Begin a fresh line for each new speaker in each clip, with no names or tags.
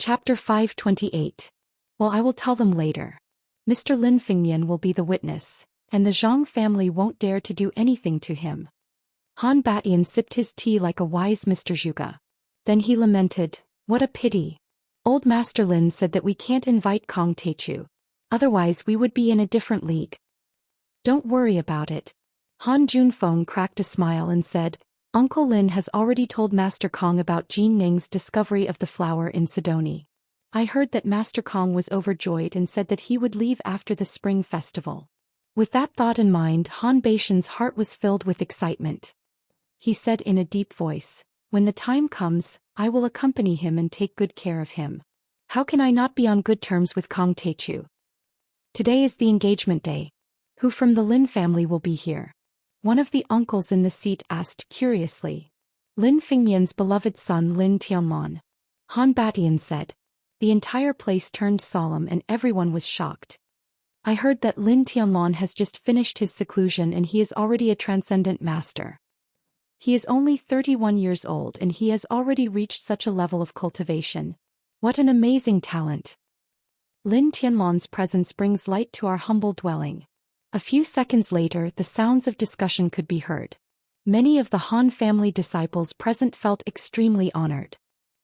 Chapter 528. Well, I will tell them later. Mr. Lin Fengmian will be the witness, and the Zhang family won't dare to do anything to him. Han Batian sipped his tea like a wise Mr. Zhuge. Then he lamented, what a pity. Old Master Lin said that we can't invite Kong Teichu. Otherwise we would be in a different league. Don't worry about it. Han Junfeng cracked a smile and said, Uncle Lin has already told Master Kong about Jin Ning's discovery of the flower in Sidoni. I heard that Master Kong was overjoyed and said that he would leave after the spring festival. With that thought in mind, Han Baishan's heart was filled with excitement. He said in a deep voice, when the time comes, I will accompany him and take good care of him. How can I not be on good terms with Kong Teichu? Today is the engagement day. Who from the Lin family will be here? One of the uncles in the seat asked curiously. Lin Fengmian's beloved son Lin Tianlan. Han Batian said. The entire place turned solemn and everyone was shocked. I heard that Lin Tianlan has just finished his seclusion and he is already a transcendent master. He is only 31 years old and he has already reached such a level of cultivation. What an amazing talent. Lin Tianlan's presence brings light to our humble dwelling. A few seconds later, the sounds of discussion could be heard. Many of the Han family disciples present felt extremely honored.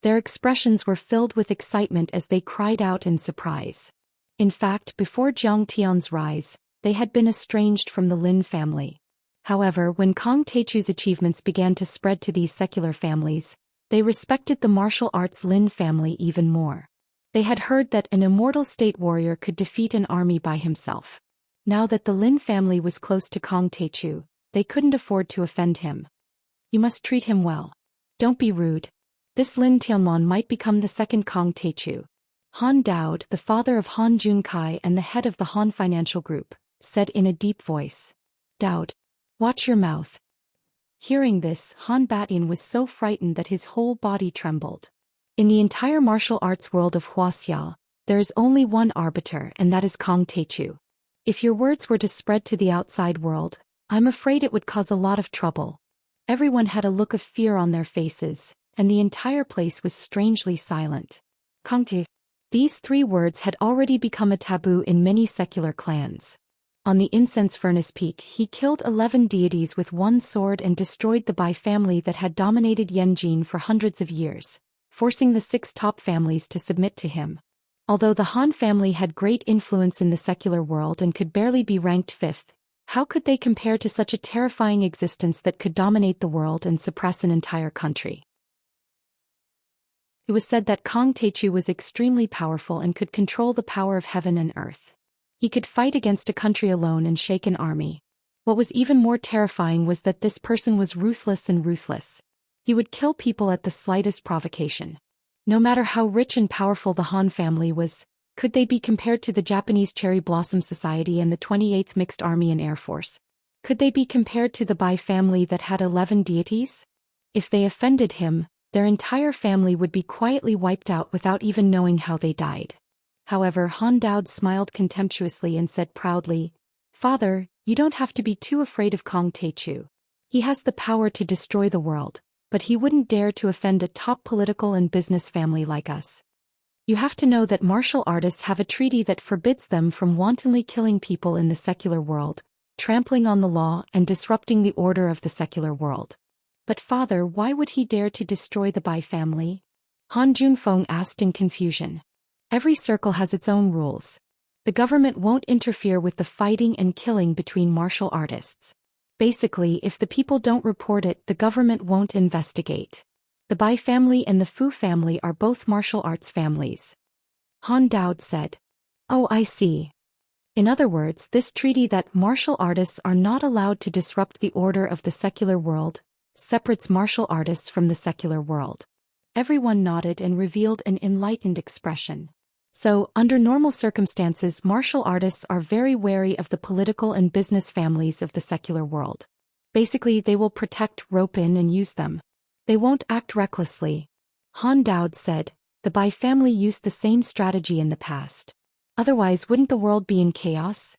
Their expressions were filled with excitement as they cried out in surprise. In fact, before Jiang Tian's rise, they had been estranged from the Lin family. However, when Kong Teichu's achievements began to spread to these secular families, they respected the martial arts Lin family even more. They had heard that an immortal state warrior could defeat an army by himself. Now that the Lin family was close to Kong Teichu, they couldn't afford to offend him. You must treat him well. Don't be rude. This Lin Tianlan might become the second Kong Teichu. Han Daoist, the father of Han Junkai and the head of the Han Financial Group, said in a deep voice. Daoist, watch your mouth. Hearing this, Han Batian was so frightened that his whole body trembled. In the entire martial arts world of Wuxia, there is only one arbiter and that is Kong Teichu. If your words were to spread to the outside world, I'm afraid it would cause a lot of trouble. Everyone had a look of fear on their faces, and the entire place was strangely silent. Kong Teichu. These three words had already become a taboo in many secular clans. On the incense furnace peak, he killed 11 deities with one sword and destroyed the Bai family that had dominated Yanjin for hundreds of years, forcing the 6 top families to submit to him. Although the Han family had great influence in the secular world and could barely be ranked 5th, how could they compare to such a terrifying existence that could dominate the world and suppress an entire country? It was said that Kong Teichu was extremely powerful and could control the power of heaven and earth. He could fight against a country alone and shake an army. What was even more terrifying was that this person was ruthless and ruthless. He would kill people at the slightest provocation. No matter how rich and powerful the Han family was, could they be compared to the Japanese Cherry Blossom Society and the 28th Mixed Army and Air Force? Could they be compared to the Bai family that had 11 deities? If they offended him, their entire family would be quietly wiped out without even knowing how they died. However, Han Daoist smiled contemptuously and said proudly, Father, you don't have to be too afraid of Kong Teichu. He has the power to destroy the world, but he wouldn't dare to offend a top political and business family like us. You have to know that martial artists have a treaty that forbids them from wantonly killing people in the secular world, trampling on the law and disrupting the order of the secular world. But father, why would he dare to destroy the Bai family? Han Junfeng asked in confusion. Every circle has its own rules. The government won't interfere with the fighting and killing between martial artists. Basically, if the people don't report it, the government won't investigate. The Bai family and the Fu family are both martial arts families. Han Daoist said. Oh, I see. In other words, this treaty that martial artists are not allowed to disrupt the order of the secular world separates martial artists from the secular world. Everyone nodded and revealed an enlightened expression. So, under normal circumstances, martial artists are very wary of the political and business families of the secular world. Basically, they will protect, rope in and use them. They won't act recklessly. Han Daoist said, the Bai family used the same strategy in the past. Otherwise, wouldn't the world be in chaos?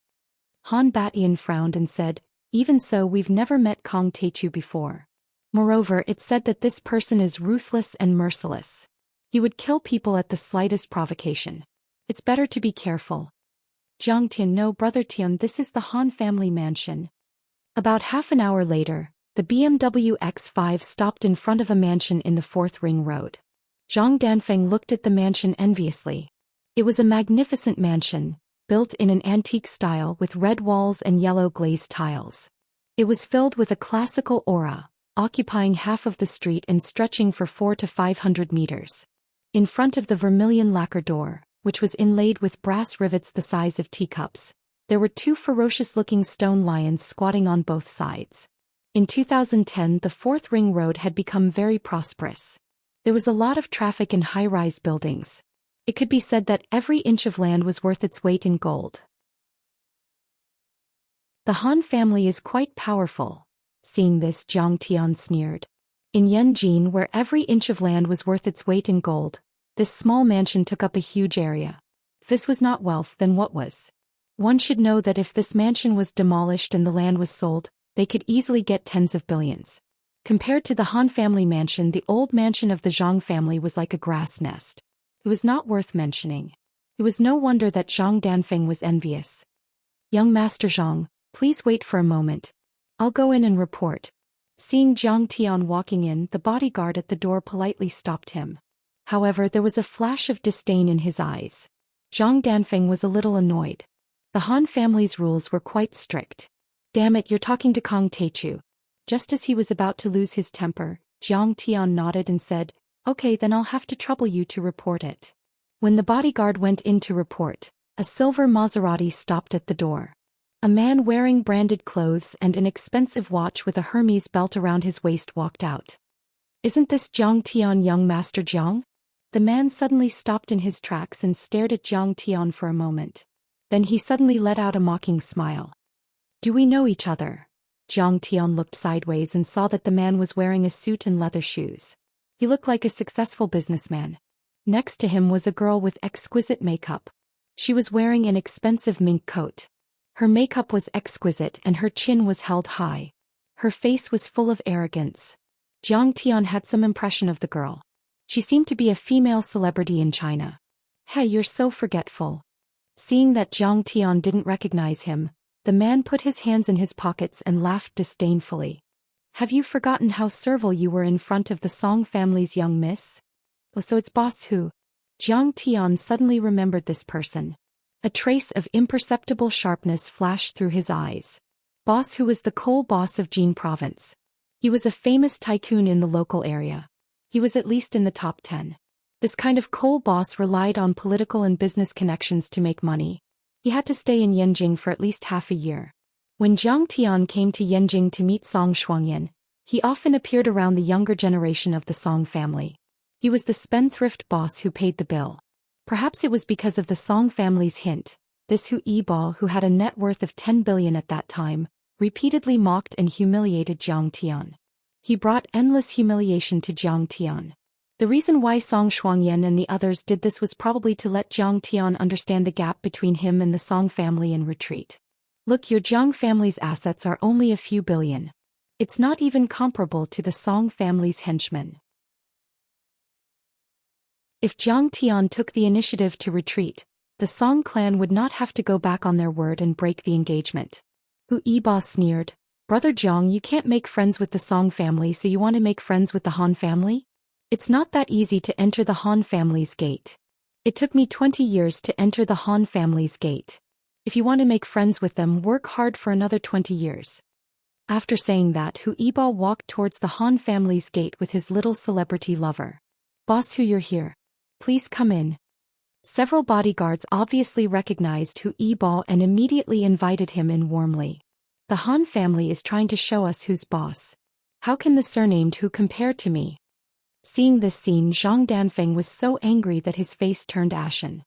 Han Batian frowned and said, even so, we've never met Kong Teichu before. Moreover, it's said that this person is ruthless and merciless. He would kill people at the slightest provocation. It's better to be careful. Jiang Tian, no, Brother Tian, this is the Han family mansion. About half an hour later, the BMW X5 stopped in front of a mansion in the 4th Ring Road. Zhang Danfeng looked at the mansion enviously. It was a magnificent mansion, built in an antique style with red walls and yellow glazed tiles. It was filled with a classical aura, occupying half of the street and stretching for 400 to 500 meters. In front of the vermilion lacquer door, which was inlaid with brass rivets the size of teacups, there were 2 ferocious-looking stone lions squatting on both sides. In 2010, the 4th Ring Road had become very prosperous. There was a lot of traffic in high-rise buildings. It could be said that every inch of land was worth its weight in gold. The Han family is quite powerful. Seeing this, Jiang Tian sneered. In Yanjin, where every inch of land was worth its weight in gold, this small mansion took up a huge area. If this was not wealth, then what was? One should know that if this mansion was demolished and the land was sold, they could easily get tens of billions. Compared to the Han family mansion, the old mansion of the Zhang family was like a grass nest. It was not worth mentioning. It was no wonder that Zhang Danfeng was envious. Young Master Zhang, please wait for a moment. I'll go in and report. Seeing Jiang Tian walking in, the bodyguard at the door politely stopped him. However, there was a flash of disdain in his eyes. Zhang Danfeng was a little annoyed. The Han family's rules were quite strict. Damn it, you're talking to Kong Teichu. Just as he was about to lose his temper, Jiang Tian nodded and said, okay, then I'll have to trouble you to report it. When the bodyguard went in to report, a silver Maserati stopped at the door. A man wearing branded clothes and an expensive watch with a Hermes belt around his waist walked out. Isn't this Jiang Tian, young Master Jiang? The man suddenly stopped in his tracks and stared at Jiang Tian for a moment. Then he suddenly let out a mocking smile. Do we know each other? Jiang Tian looked sideways and saw that the man was wearing a suit and leather shoes. He looked like a successful businessman. Next to him was a girl with exquisite makeup. She was wearing an expensive mink coat. Her makeup was exquisite and her chin was held high. Her face was full of arrogance. Jiang Tian had some impression of the girl. She seemed to be a female celebrity in China. Hey, you're so forgetful. Seeing that Jiang Tian didn't recognize him, the man put his hands in his pockets and laughed disdainfully. Have you forgotten how servile you were in front of the Song family's young miss? Oh, so it's Boss Hu. Jiang Tian suddenly remembered this person. A trace of imperceptible sharpness flashed through his eyes. Boss Hu was the coal boss of Jin province. He was a famous tycoon in the local area. He was at least in the top 10. This kind of coal boss relied on political and business connections to make money. He had to stay in Yanjing for at least half a year. When Jiang Tian came to Yanjing to meet Song Shuangyan, he often appeared around the younger generation of the Song family. He was the spendthrift boss who paid the bill. Perhaps it was because of the Song family's hint. This Hu Yibo, who had a net worth of 10 billion at that time, repeatedly mocked and humiliated Jiang Tian. He brought endless humiliation to Jiang Tian. The reason why Song Shuangyan and the others did this was probably to let Jiang Tian understand the gap between him and the Song family and retreat. Look, your Jiang family's assets are only a few billion. It's not even comparable to the Song family's henchmen. If Jiang Tian took the initiative to retreat, the Song clan would not have to go back on their word and break the engagement. Hu Yibo sneered, Brother Jiang, you can't make friends with the Song family, so you want to make friends with the Han family? It's not that easy to enter the Han family's gate. It took me 20 years to enter the Han family's gate. If you want to make friends with them, work hard for another 20 years. After saying that, Hu Yibo walked towards the Han family's gate with his little celebrity lover. Boss Hu, you're here. Please come in. Several bodyguards obviously recognized Hu Yibo and immediately invited him in warmly. The Han family is trying to show us who's boss. How can the surnamed Hu compare to me? Seeing this scene, Zhang Danfeng was so angry that his face turned ashen.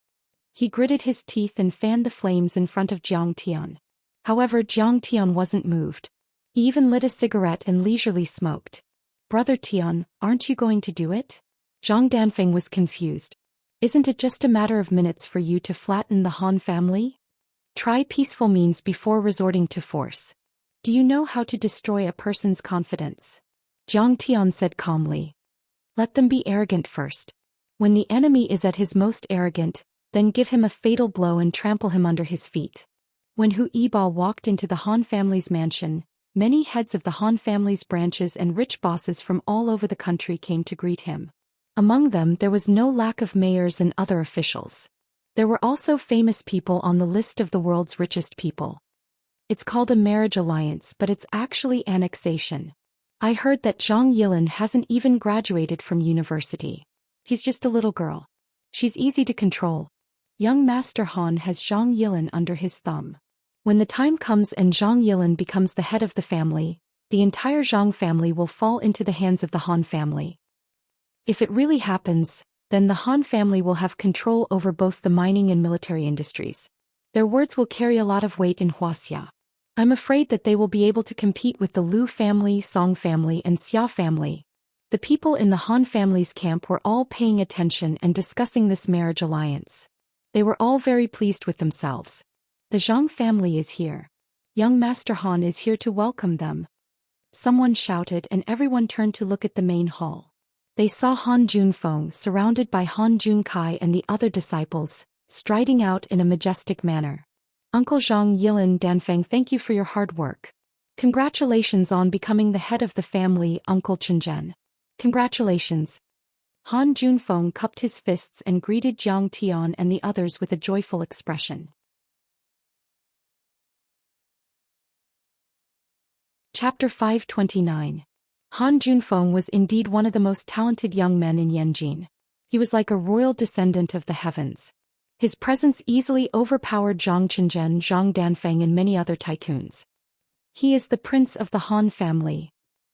He gritted his teeth and fanned the flames in front of Jiang Tian. However, Jiang Tian wasn't moved. He even lit a cigarette and leisurely smoked. Brother Tian, aren't you going to do it? Zhang Danfeng was confused. Isn't it just a matter of minutes for you to flatten the Han family? Try peaceful means before resorting to force. Do you know how to destroy a person's confidence? Jiang Tian said calmly. Let them be arrogant first. When the enemy is at his most arrogant, then give him a fatal blow and trample him under his feet. When Hu Yibo walked into the Han family's mansion, many heads of the Han family's branches and rich bosses from all over the country came to greet him. Among them there was no lack of mayors and other officials. There were also famous people on the list of the world's richest people. It's called a marriage alliance, but it's actually annexation. I heard that Zhang Yilin hasn't even graduated from university. He's just a little girl. She's easy to control. Young Master Han has Zhang Yilin under his thumb. When the time comes and Zhang Yilin becomes the head of the family, the entire Zhang family will fall into the hands of the Han family. If it really happens, then the Han family will have control over both the mining and military industries. Their words will carry a lot of weight in Wuxia. I'm afraid that they will be able to compete with the Lu family, Song family, and Xia family. The people in the Han family's camp were all paying attention and discussing this marriage alliance. They were all very pleased with themselves. The Zhang family is here. Young Master Han is here to welcome them. Someone shouted and everyone turned to look at the main hall. They saw Han Junfeng surrounded by Han Junkai and the other disciples, striding out in a majestic manner. Uncle Zhang Yilin Danfeng, thank you for your hard work. Congratulations on becoming the head of the family, Uncle Chenzhen. Congratulations. Han Junfeng cupped his fists and greeted Jiang Tian and the others with a joyful expression. Chapter 529. Han Junfeng was indeed one of the most talented young men in Yanjin. He was like a royal descendant of the heavens. His presence easily overpowered Zhang Chenzhen, Zhang Danfeng and many other tycoons. He is the prince of the Han family.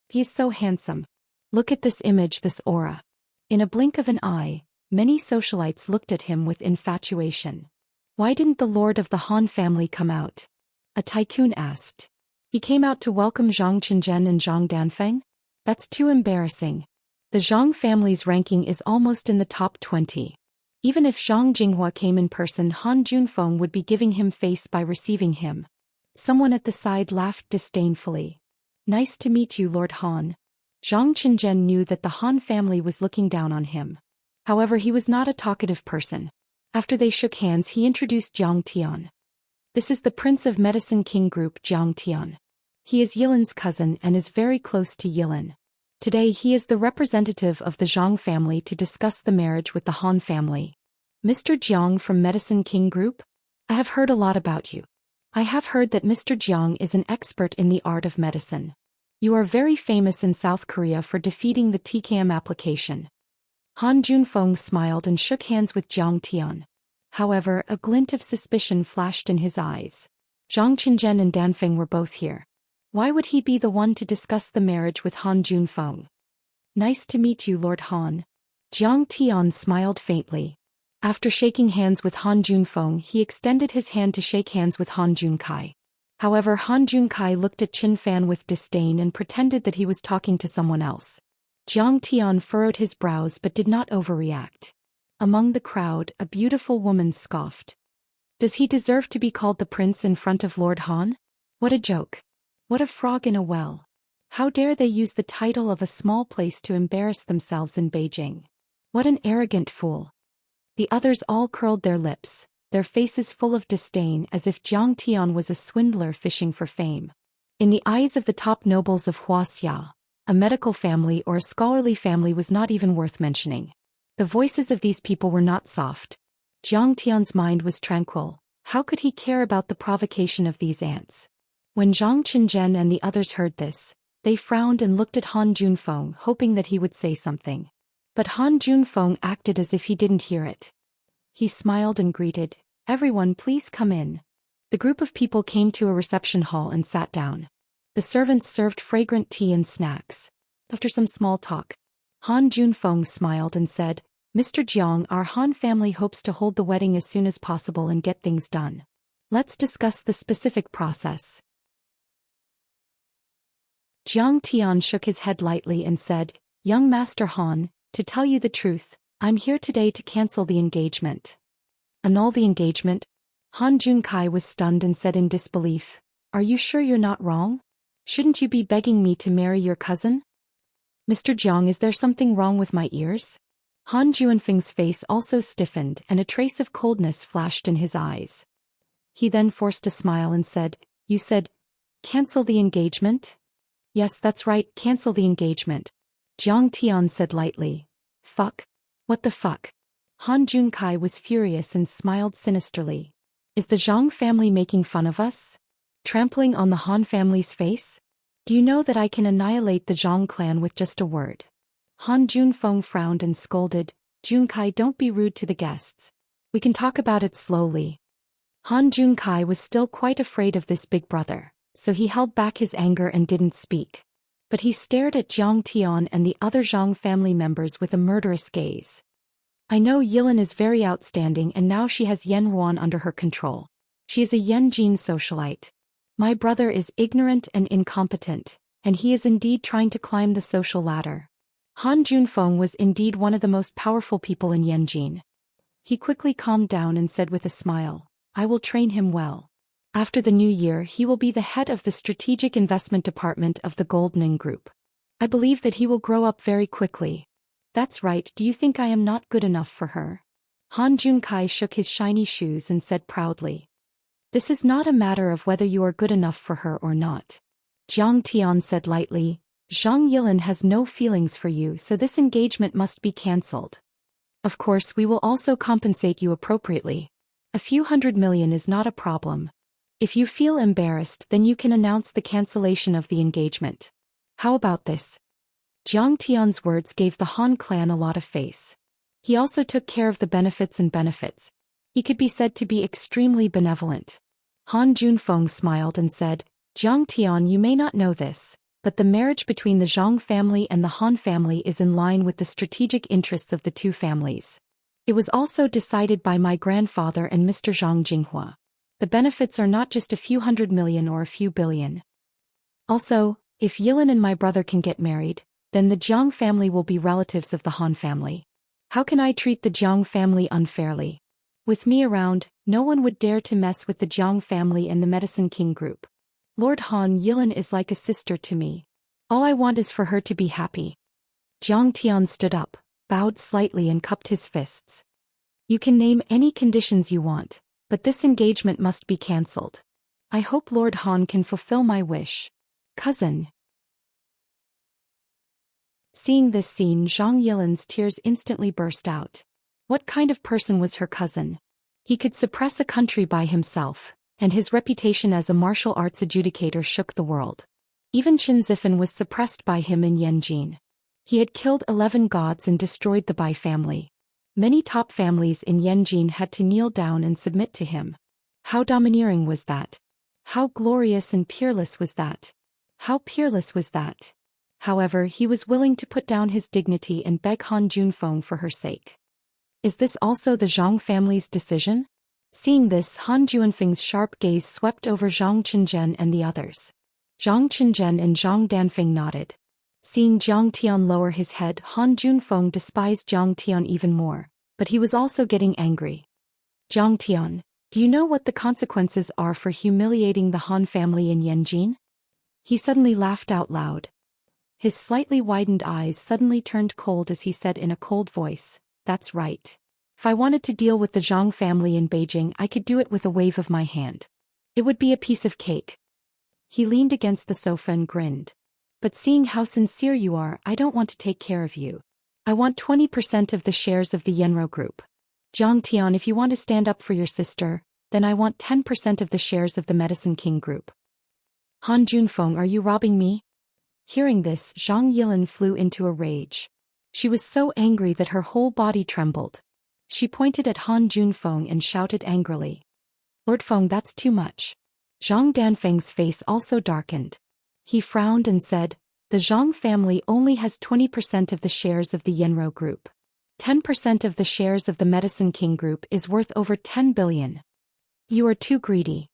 He is so handsome. Look at this image, this aura. In a blink of an eye, many socialites looked at him with infatuation. Why didn't the lord of the Han family come out? A tycoon asked. He came out to welcome Zhang Chenzhen and Zhang Danfeng? That's too embarrassing. The Zhang family's ranking is almost in the top 20. Even if Zhang Jinghua came in person, Han Junfeng would be giving him face by receiving him. Someone at the side laughed disdainfully. Nice to meet you, Lord Han. Zhang Chenzhen knew that the Han family was looking down on him. However, he was not a talkative person. After they shook hands, he introduced Jiang Tian. This is the Prince of Medicine King Group, Jiang Tian. He is Yilin's cousin and is very close to Yilin. Today he is the representative of the Zhang family to discuss the marriage with the Han family. Mr. Jiang from Medicine King Group? I have heard a lot about you. I have heard that Mr. Jiang is an expert in the art of medicine. You are very famous in South Korea for defeating the TKM application. Han Junfeng smiled and shook hands with Jiang Tian. However, a glint of suspicion flashed in his eyes. Zhang Chenzhen and Danfeng were both here. Why would he be the one to discuss the marriage with Han Junfeng? Nice to meet you, Lord Han. Jiang Tian smiled faintly. After shaking hands with Han Junfeng, he extended his hand to shake hands with Han Junkai. However, Han Junkai looked at Qin Fan with disdain and pretended that he was talking to someone else. Jiang Tian furrowed his brows but did not overreact. Among the crowd, a beautiful woman scoffed. Does he deserve to be called the prince in front of Lord Han? What a joke. What a frog in a well. How dare they use the title of a small place to embarrass themselves in Beijing? What an arrogant fool. The others all curled their lips, their faces full of disdain, as if Jiang Tian was a swindler fishing for fame. In the eyes of the top nobles of Wuxia, a medical family or a scholarly family was not even worth mentioning. The voices of these people were not soft. Jiang Tian's mind was tranquil. How could he care about the provocation of these ants? When Zhang Chenzhen and the others heard this, they frowned and looked at Han Junfeng, hoping that he would say something. But Han Junfeng acted as if he didn't hear it. He smiled and greeted, "Everyone, please come in." The group of people came to a reception hall and sat down. The servants served fragrant tea and snacks. After some small talk, Han Junfeng smiled and said, "Mr. Jiang, our Han family hopes to hold the wedding as soon as possible and get things done. Let's discuss the specific process." Jiang Tian shook his head lightly and said, "Young Master Han, to tell you the truth, I'm here today to cancel the engagement." Annul the engagement? Han Junkai was stunned and said in disbelief, "Are you sure you're not wrong? Shouldn't you be begging me to marry your cousin?" "Mr. Jiang, is there something wrong with my ears?" Han Juanfeng's face also stiffened and a trace of coldness flashed in his eyes. He then forced a smile and said, "You said, cancel the engagement?" "Yes, that's right, cancel the engagement," Jiang Tian said lightly. "Fuck? What the fuck?" Han Junkai was furious and smiled sinisterly. "Is the Zhang family making fun of us? Trampling on the Han family's face? Do you know that I can annihilate the Zhang clan with just a word?" Han Junfeng frowned and scolded, "Junkai, don't be rude to the guests. We can talk about it slowly." Han Junkai was still quite afraid of this big brother, so he held back his anger and didn't speak. But he stared at Jiang Tian and the other Zhang family members with a murderous gaze. "I know Yilin is very outstanding and now she has Yen Ruan under her control. She is a Yen Jin socialite. My brother is ignorant and incompetent, and he is indeed trying to climb the social ladder." Han Junfeng was indeed one of the most powerful people in Yanjin. He quickly calmed down and said with a smile, "I will train him well. After the new year he will be the head of the strategic investment department of the Goldning Group. I believe that he will grow up very quickly." "That's right, do you think I am not good enough for her?" Han Junkai shook his shiny shoes and said proudly. "This is not a matter of whether you are good enough for her or not," Jiang Tian said lightly. "Zhang Yilin has no feelings for you, so this engagement must be cancelled. Of course, we will also compensate you appropriately. A few 100 million is not a problem. If you feel embarrassed, then you can announce the cancellation of the engagement. How about this?" Jiang Tian's words gave the Han clan a lot of face. He also took care of the benefits and benefits. He could be said to be extremely benevolent. Han Junfeng smiled and said, "Jiang Tian, you may not know this, but the marriage between the Zhang family and the Han family is in line with the strategic interests of the two families. It was also decided by my grandfather and Mr. Zhang Jinghua. The benefits are not just a few 100 million or a few billion. Also, if Yilin and my brother can get married, then the Jiang family will be relatives of the Han family. How can I treat the Jiang family unfairly? With me around, no one would dare to mess with the Jiang family and the Medicine King group. Lord Han, Yilin is like a sister to me. All I want is for her to be happy." Jiang Tian stood up, bowed slightly and cupped his fists. "You can name any conditions you want, but this engagement must be cancelled. I hope Lord Han can fulfill my wish. Cousin." Seeing this scene, Zhang Yilin's tears instantly burst out. What kind of person was her cousin? He could suppress a country by himself, and his reputation as a martial arts adjudicator shook the world. Even Qin Zifen was suppressed by him in Yanjin. He had killed 11 gods and destroyed the Bai family. Many top families in Yanjin had to kneel down and submit to him. How domineering was that? How glorious and peerless was that? How peerless was that? However, he was willing to put down his dignity and beg Han Junfeng for her sake. Is this also the Zhang family's decision? Seeing this, Han Juanfeng's sharp gaze swept over Zhang Qinzhen and the others. Zhang Qinzhen and Zhang Danfeng nodded. Seeing Jiang Tian lower his head, Han Junfeng despised Jiang Tian even more, but he was also getting angry. "Jiang Tian, do you know what the consequences are for humiliating the Han family in Yanjin?" He suddenly laughed out loud. His slightly widened eyes suddenly turned cold as he said in a cold voice, "That's right. If I wanted to deal with the Zhang family in Beijing, I could do it with a wave of my hand. It would be a piece of cake." He leaned against the sofa and grinned. "But seeing how sincere you are, I don't want to take care of you. I want 20% of the shares of the Yenro Group. Jiang Tian, if you want to stand up for your sister, then I want 10% of the shares of the Medicine King Group." "Han Junfeng, are you robbing me?" Hearing this, Zhang Yilin flew into a rage. She was so angry that her whole body trembled. She pointed at Han Junfeng and shouted angrily, "Lord Feng, that's too much." Zhang Danfeng's face also darkened. He frowned and said, "The Zhang family only has 20% of the shares of the Yenro Group. 10% of the shares of the Medicine King Group is worth over 10 billion. You are too greedy."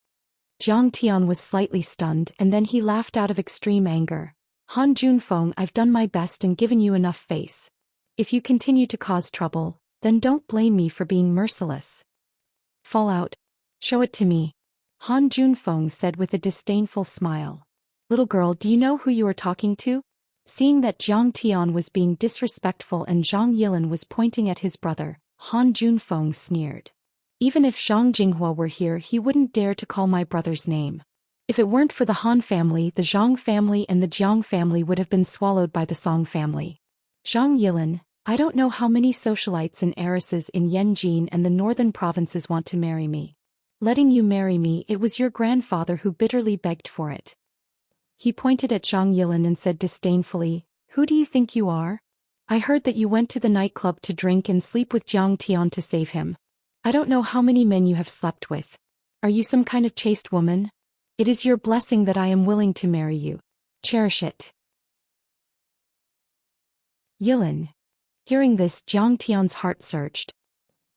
Jiang Tian was slightly stunned and then he laughed out of extreme anger. "Han Junfeng, I've done my best and given you enough face. If you continue to cause trouble, then don't blame me for being merciless. Fall out. Show it to me," Han Junfeng said with a disdainful smile. "Little girl, do you know who you are talking to?" Seeing that Jiang Tian was being disrespectful and Zhang Yilin was pointing at his brother, Han Junfeng sneered. Even if Zhang Jinghua were here, he wouldn't dare to call my brother's name. If it weren't for the Han family, the Zhang family and the Jiang family would have been swallowed by the Song family. Zhang Yilin, I don't know how many socialites and heiresses in Yanjin and the northern provinces want to marry me. Letting you marry me, it was your grandfather who bitterly begged for it. He pointed at Zhang Yilin and said disdainfully, Who do you think you are? I heard that you went to the nightclub to drink and sleep with Jiang Tian to save him. I don't know how many men you have slept with. Are you some kind of chaste woman? It is your blessing that I am willing to marry you. Cherish it. Yilin. Hearing this, Jiang Tian's heart surged.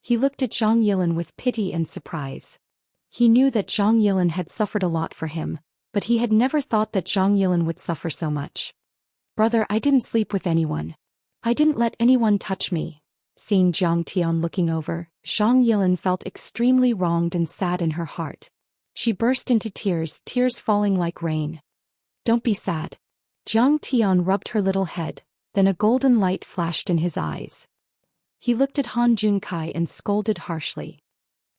He looked at Zhang Yilin with pity and surprise. He knew that Zhang Yilin had suffered a lot for him, but he had never thought that Zhang Yilin would suffer so much. Brother, I didn't sleep with anyone. I didn't let anyone touch me. Seeing Jiang Tian looking over, Zhang Yilin felt extremely wronged and sad in her heart. She burst into tears, tears falling like rain. Don't be sad. Jiang Tian rubbed her little head, then a golden light flashed in his eyes. He looked at Han Junkai and scolded harshly.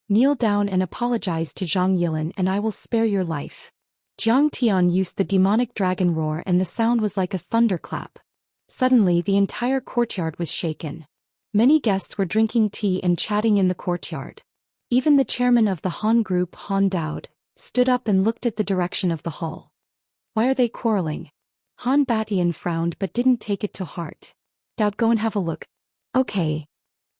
Kneel down and apologize to Zhang Yilin and I will spare your life. Jiang Tian used the demonic dragon roar and the sound was like a thunderclap. Suddenly the entire courtyard was shaken. Many guests were drinking tea and chatting in the courtyard. Even the chairman of the Han group, Han Daoist, stood up and looked at the direction of the hall. Why are they quarreling? Han Batian frowned but didn't take it to heart. Daoist, go and have a look. Okay.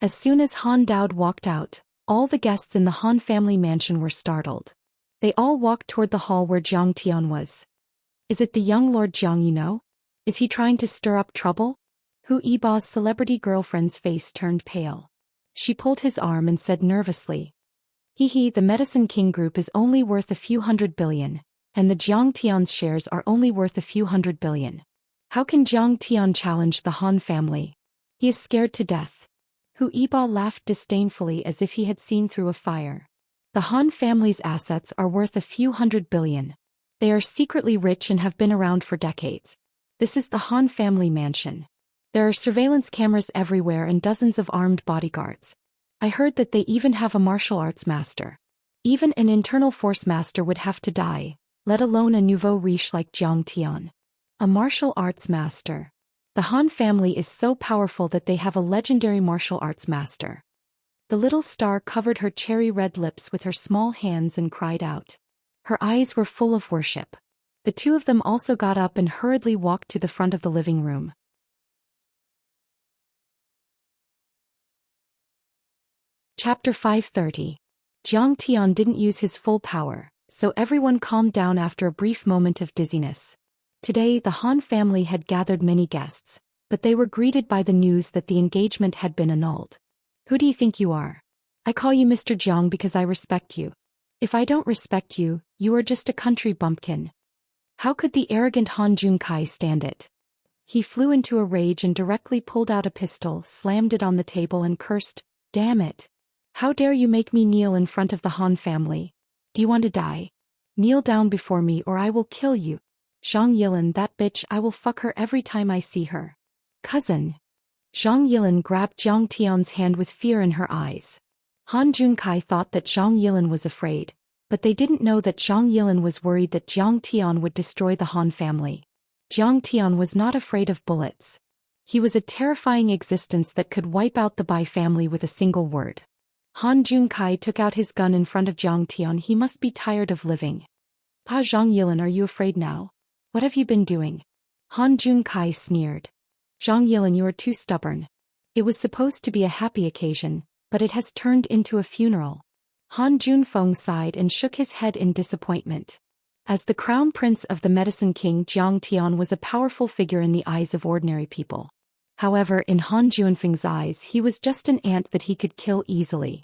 As soon as Han Daoist walked out, all the guests in the Han family mansion were startled. They all walked toward the hall where Jiang Tian was. Is it the young Lord Jiang you know? Is he trying to stir up trouble? Hu Yiba's celebrity girlfriend's face turned pale. She pulled his arm and said nervously. The Medicine King group is only worth a few $100 billion, and the Jiang Tian's shares are only worth a few $100 billion. How can Jiang Tian challenge the Han family? He is scared to death. Hu Yiba laughed disdainfully as if he had seen through a fire. The Han family's assets are worth a few $100 billion. They are secretly rich and have been around for decades. This is the Han family mansion. There are surveillance cameras everywhere and dozens of armed bodyguards. I heard that they even have a martial arts master. Even an internal force master would have to die, let alone a nouveau riche like Jiang Tian. A martial arts master. The Han family is so powerful that they have a legendary martial arts master. The little star covered her cherry-red lips with her small hands and cried out. Her eyes were full of worship. The two of them also got up and hurriedly walked to the front of the living room. Chapter 530. Jiang Tian didn't use his full power, so everyone calmed down after a brief moment of dizziness. Today the Han family had gathered many guests, but they were greeted by the news that the engagement had been annulled. Who do you think you are? I call you Mr. Jiang because I respect you. If I don't respect you, you are just a country bumpkin. How could the arrogant Han Junkai stand it? He flew into a rage and directly pulled out a pistol, slammed it on the table and cursed, Damn it! How dare you make me kneel in front of the Han family? Do you want to die? Kneel down before me or I will kill you. Zhang Yilin, that bitch, I will fuck her every time I see her. Cousin. Zhang Yilin grabbed Jiang Tian's hand with fear in her eyes. Han Junkai thought that Zhang Yilin was afraid, but they didn't know that Zhang Yilin was worried that Jiang Tian would destroy the Han family. Jiang Tian was not afraid of bullets. He was a terrifying existence that could wipe out the Bai family with a single word. Han Junkai took out his gun in front of Jiang Tian. He must be tired of living. Pa Zhang Yilin, are you afraid now? What have you been doing? Han Junkai sneered. Zhang Yilin, you are too stubborn. It was supposed to be a happy occasion, but it has turned into a funeral. Han Junfeng sighed and shook his head in disappointment. As the crown prince of the Medicine King, Jiang Tian was a powerful figure in the eyes of ordinary people. However, in Han Junfeng's eyes he was just an ant that he could kill easily.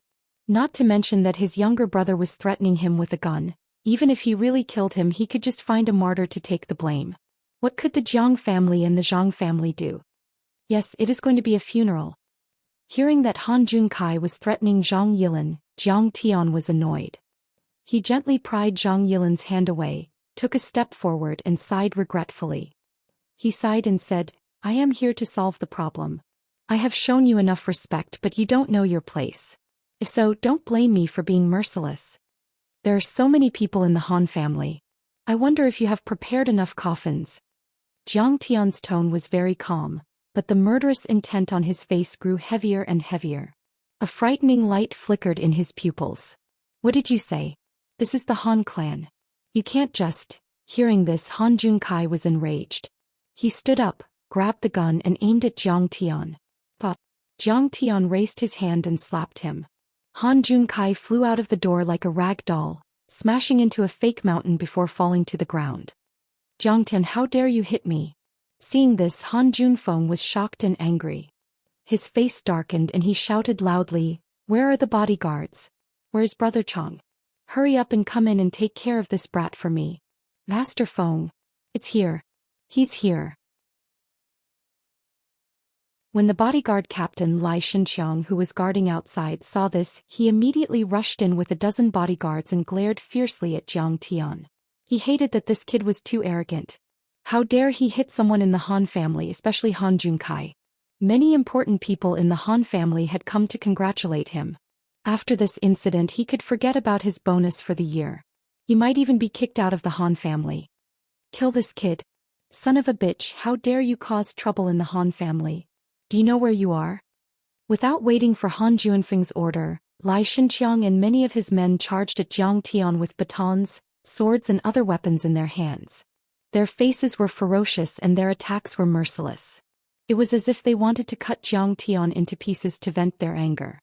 Not to mention that his younger brother was threatening him with a gun. Even if he really killed him, he could just find a martyr to take the blame. What could the Jiang family and the Zhang family do? Yes, it is going to be a funeral. Hearing that Han Junkai was threatening Zhang Yilin, Jiang Tian was annoyed. He gently pried Zhang Yilin's hand away, took a step forward and sighed regretfully. He sighed and said, I am here to solve the problem. I have shown you enough respect, but you don't know your place. If so, don't blame me for being merciless. There are so many people in the Han family. I wonder if you have prepared enough coffins. Jiang Tian's tone was very calm, but the murderous intent on his face grew heavier and heavier. A frightening light flickered in his pupils. What did you say? This is the Han clan. You can't just... Hearing this, Han Junkai was enraged. He stood up, grabbed the gun and aimed at Jiang Tian. But Jiang Tian raised his hand and slapped him. Han Junkai flew out of the door like a rag doll, smashing into a fake mountain before falling to the ground. Jiang Tian, how dare you hit me? Seeing this, Han Junfeng was shocked and angry. His face darkened and he shouted loudly, Where are the bodyguards? Where's Brother Chong? Hurry up and come in and take care of this brat for me. Master Feng. It's here. He's here. When the bodyguard captain Lai Xianxiang, who was guarding outside, saw this, he immediately rushed in with a dozen bodyguards and glared fiercely at Jiang Tian. He hated that this kid was too arrogant. How dare he hit someone in the Han family, especially Han Junkai. Many important people in the Han family had come to congratulate him. After this incident, he could forget about his bonus for the year. He might even be kicked out of the Han family. Kill this kid. Son of a bitch, how dare you cause trouble in the Han family? Do you know where you are? Without waiting for Han Junfeng's order, Lai Xianxiang and many of his men charged at Jiang Tian with batons, swords and other weapons in their hands. Their faces were ferocious and their attacks were merciless. It was as if they wanted to cut Jiang Tian into pieces to vent their anger.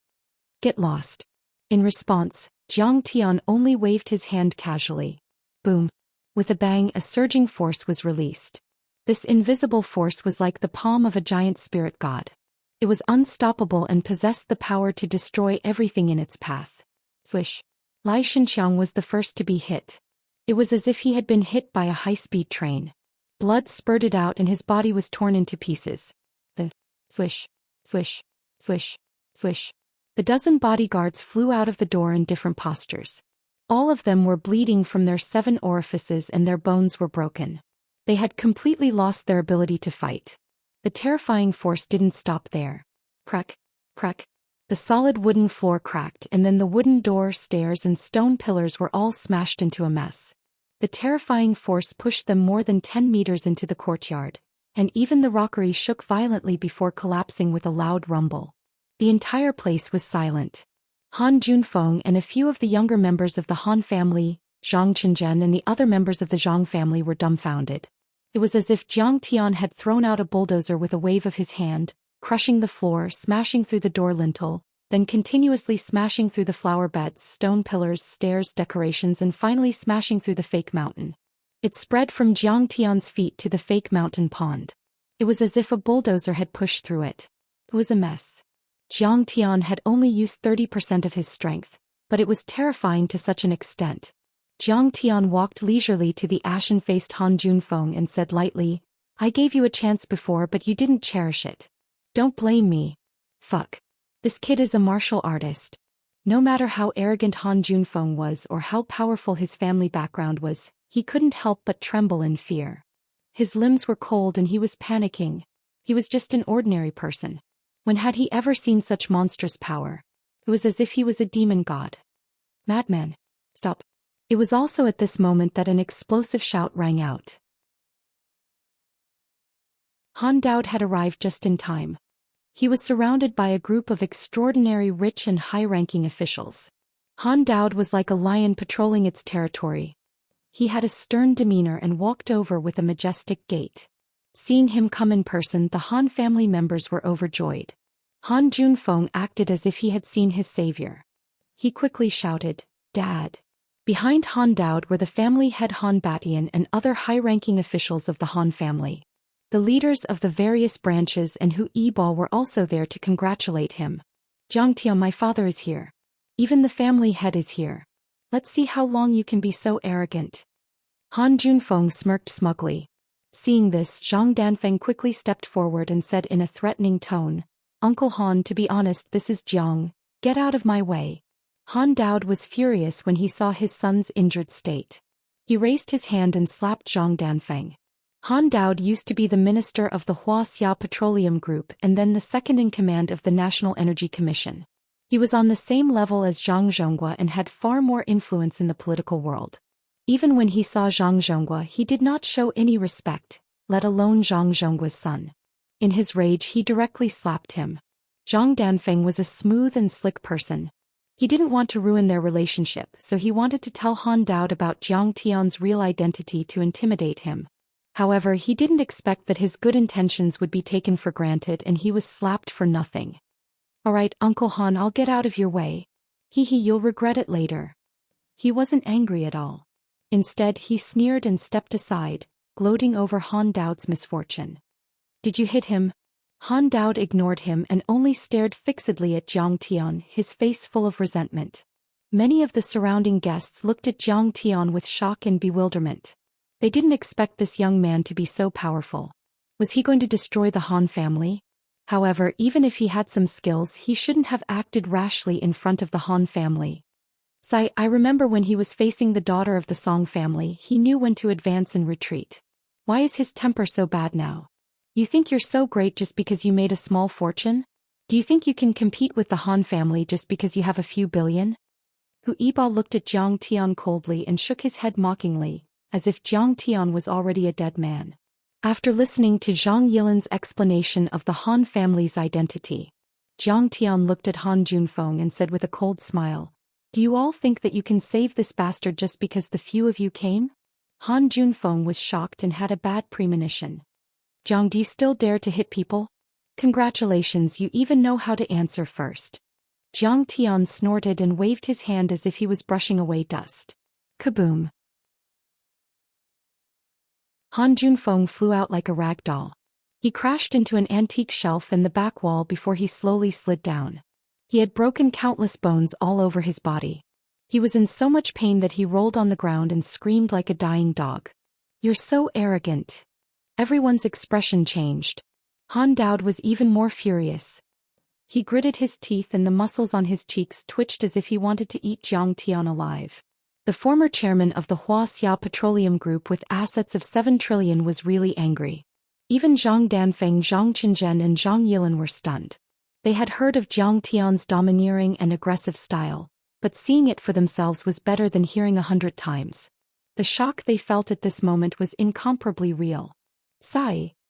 Get lost. In response, Jiang Tian only waved his hand casually. Boom. With a bang, a surging force was released. This invisible force was like the palm of a giant spirit god. It was unstoppable and possessed the power to destroy everything in its path. Swish. Lai Xianxiang was the first to be hit. It was as if he had been hit by a high-speed train. Blood spurted out and his body was torn into pieces. The swish, swish, swish, swish. The dozen bodyguards flew out of the door in different postures. All of them were bleeding from their 7 orifices and their bones were broken. They had completely lost their ability to fight. The terrifying force didn't stop there. Crack, crack. The solid wooden floor cracked and then the wooden door, stairs and stone pillars were all smashed into a mess. The terrifying force pushed them more than 10 meters into the courtyard, and even the rockery shook violently before collapsing with a loud rumble. The entire place was silent. Han Junfeng and a few of the younger members of the Han family, Zhang Qinzhen and the other members of the Zhang family were dumbfounded. It was as if Jiang Tian had thrown out a bulldozer with a wave of his hand, crushing the floor, smashing through the door lintel, then continuously smashing through the flower beds, stone pillars, stairs, decorations and finally smashing through the fake mountain. It spread from Jiang Tian's feet to the fake mountain pond. It was as if a bulldozer had pushed through it. It was a mess. Jiang Tian had only used 30% of his strength, but it was terrifying to such an extent. Jiang Tian walked leisurely to the ashen-faced Han Junfeng and said lightly, I gave you a chance before but you didn't cherish it. Don't blame me. Fuck. This kid is a martial artist. No matter how arrogant Han Junfeng was or how powerful his family background was, he couldn't help but tremble in fear. His limbs were cold and he was panicking. He was just an ordinary person. When had he ever seen such monstrous power? It was as if he was a demon god. Madman. Stop. It was also at this moment that an explosive shout rang out. Han Daoist had arrived just in time. He was surrounded by a group of extraordinary rich and high-ranking officials. Han Daoist was like a lion patrolling its territory. He had a stern demeanor and walked over with a majestic gait. Seeing him come in person, the Han family members were overjoyed. Han Junfeng acted as if he had seen his savior. He quickly shouted, Dad. Behind Han Daoist were the family head Han Batian and other high-ranking officials of the Han family. The leaders of the various branches and Hu Yibao were also there to congratulate him. Jiang Tian, my father is here. Even the family head is here. Let's see how long you can be so arrogant. Han Junfeng smirked smugly. Seeing this, Zhang Danfeng quickly stepped forward and said in a threatening tone, Uncle Han, to be honest, this is Jiang. Get out of my way. Han Daoist was furious when he saw his son's injured state. He raised his hand and slapped Zhang Danfeng. Han Daoist used to be the minister of the Wuxia Petroleum Group and then the second in command of the National Energy Commission. He was on the same level as Zhang Zhonggua and had far more influence in the political world. Even when he saw Zhang Zhonggua, he did not show any respect, let alone Zhang Zhonggua's son. In his rage, he directly slapped him. Zhang Danfeng was a smooth and slick person. He didn't want to ruin their relationship, so he wanted to tell Han Daoist about Jiang Tian's real identity to intimidate him. However, he didn't expect that his good intentions would be taken for granted and he was slapped for nothing. "Alright, Uncle Han, I'll get out of your way. You'll regret it later." He wasn't angry at all. Instead, he sneered and stepped aside, gloating over Han Daoist's misfortune. "Did you hit him?" Han Daoist ignored him and only stared fixedly at Jiang Tian, his face full of resentment. Many of the surrounding guests looked at Jiang Tian with shock and bewilderment. They didn't expect this young man to be so powerful. Was he going to destroy the Han family? However, even if he had some skills, he shouldn't have acted rashly in front of the Han family. I remember when he was facing the daughter of the Song family, he knew when to advance and retreat. Why is his temper so bad now? You think you're so great just because you made a small fortune? Do you think you can compete with the Han family just because you have a few billion? Hu Yibo looked at Jiang Tian coldly and shook his head mockingly, as if Jiang Tian was already a dead man. After listening to Zhang Yilan's explanation of the Han family's identity, Jiang Tian looked at Han Junfeng and said with a cold smile, "Do you all think that you can save this bastard just because the few of you came?" Han Junfeng was shocked and had a bad premonition. "Jiang, do you still dare to hit people? Congratulations, you even know how to answer first." Jiang Tian snorted and waved his hand as if he was brushing away dust. Kaboom! Han Junfeng flew out like a rag doll. He crashed into an antique shelf in the back wall before he slowly slid down. He had broken countless bones all over his body. He was in so much pain that he rolled on the ground and screamed like a dying dog. "You're so arrogant." Everyone's expression changed. Han Daoist was even more furious. He gritted his teeth and the muscles on his cheeks twitched as if he wanted to eat Jiang Tian alive. The former chairman of the Wuxia Petroleum Group with assets of 7 trillion was really angry. Even Zhang Danfeng, Zhang Qinzhen and Zhang Yilan were stunned. They had heard of Jiang Tian's domineering and aggressive style, but seeing it for themselves was better than hearing 100 times. The shock they felt at this moment was incomparably real.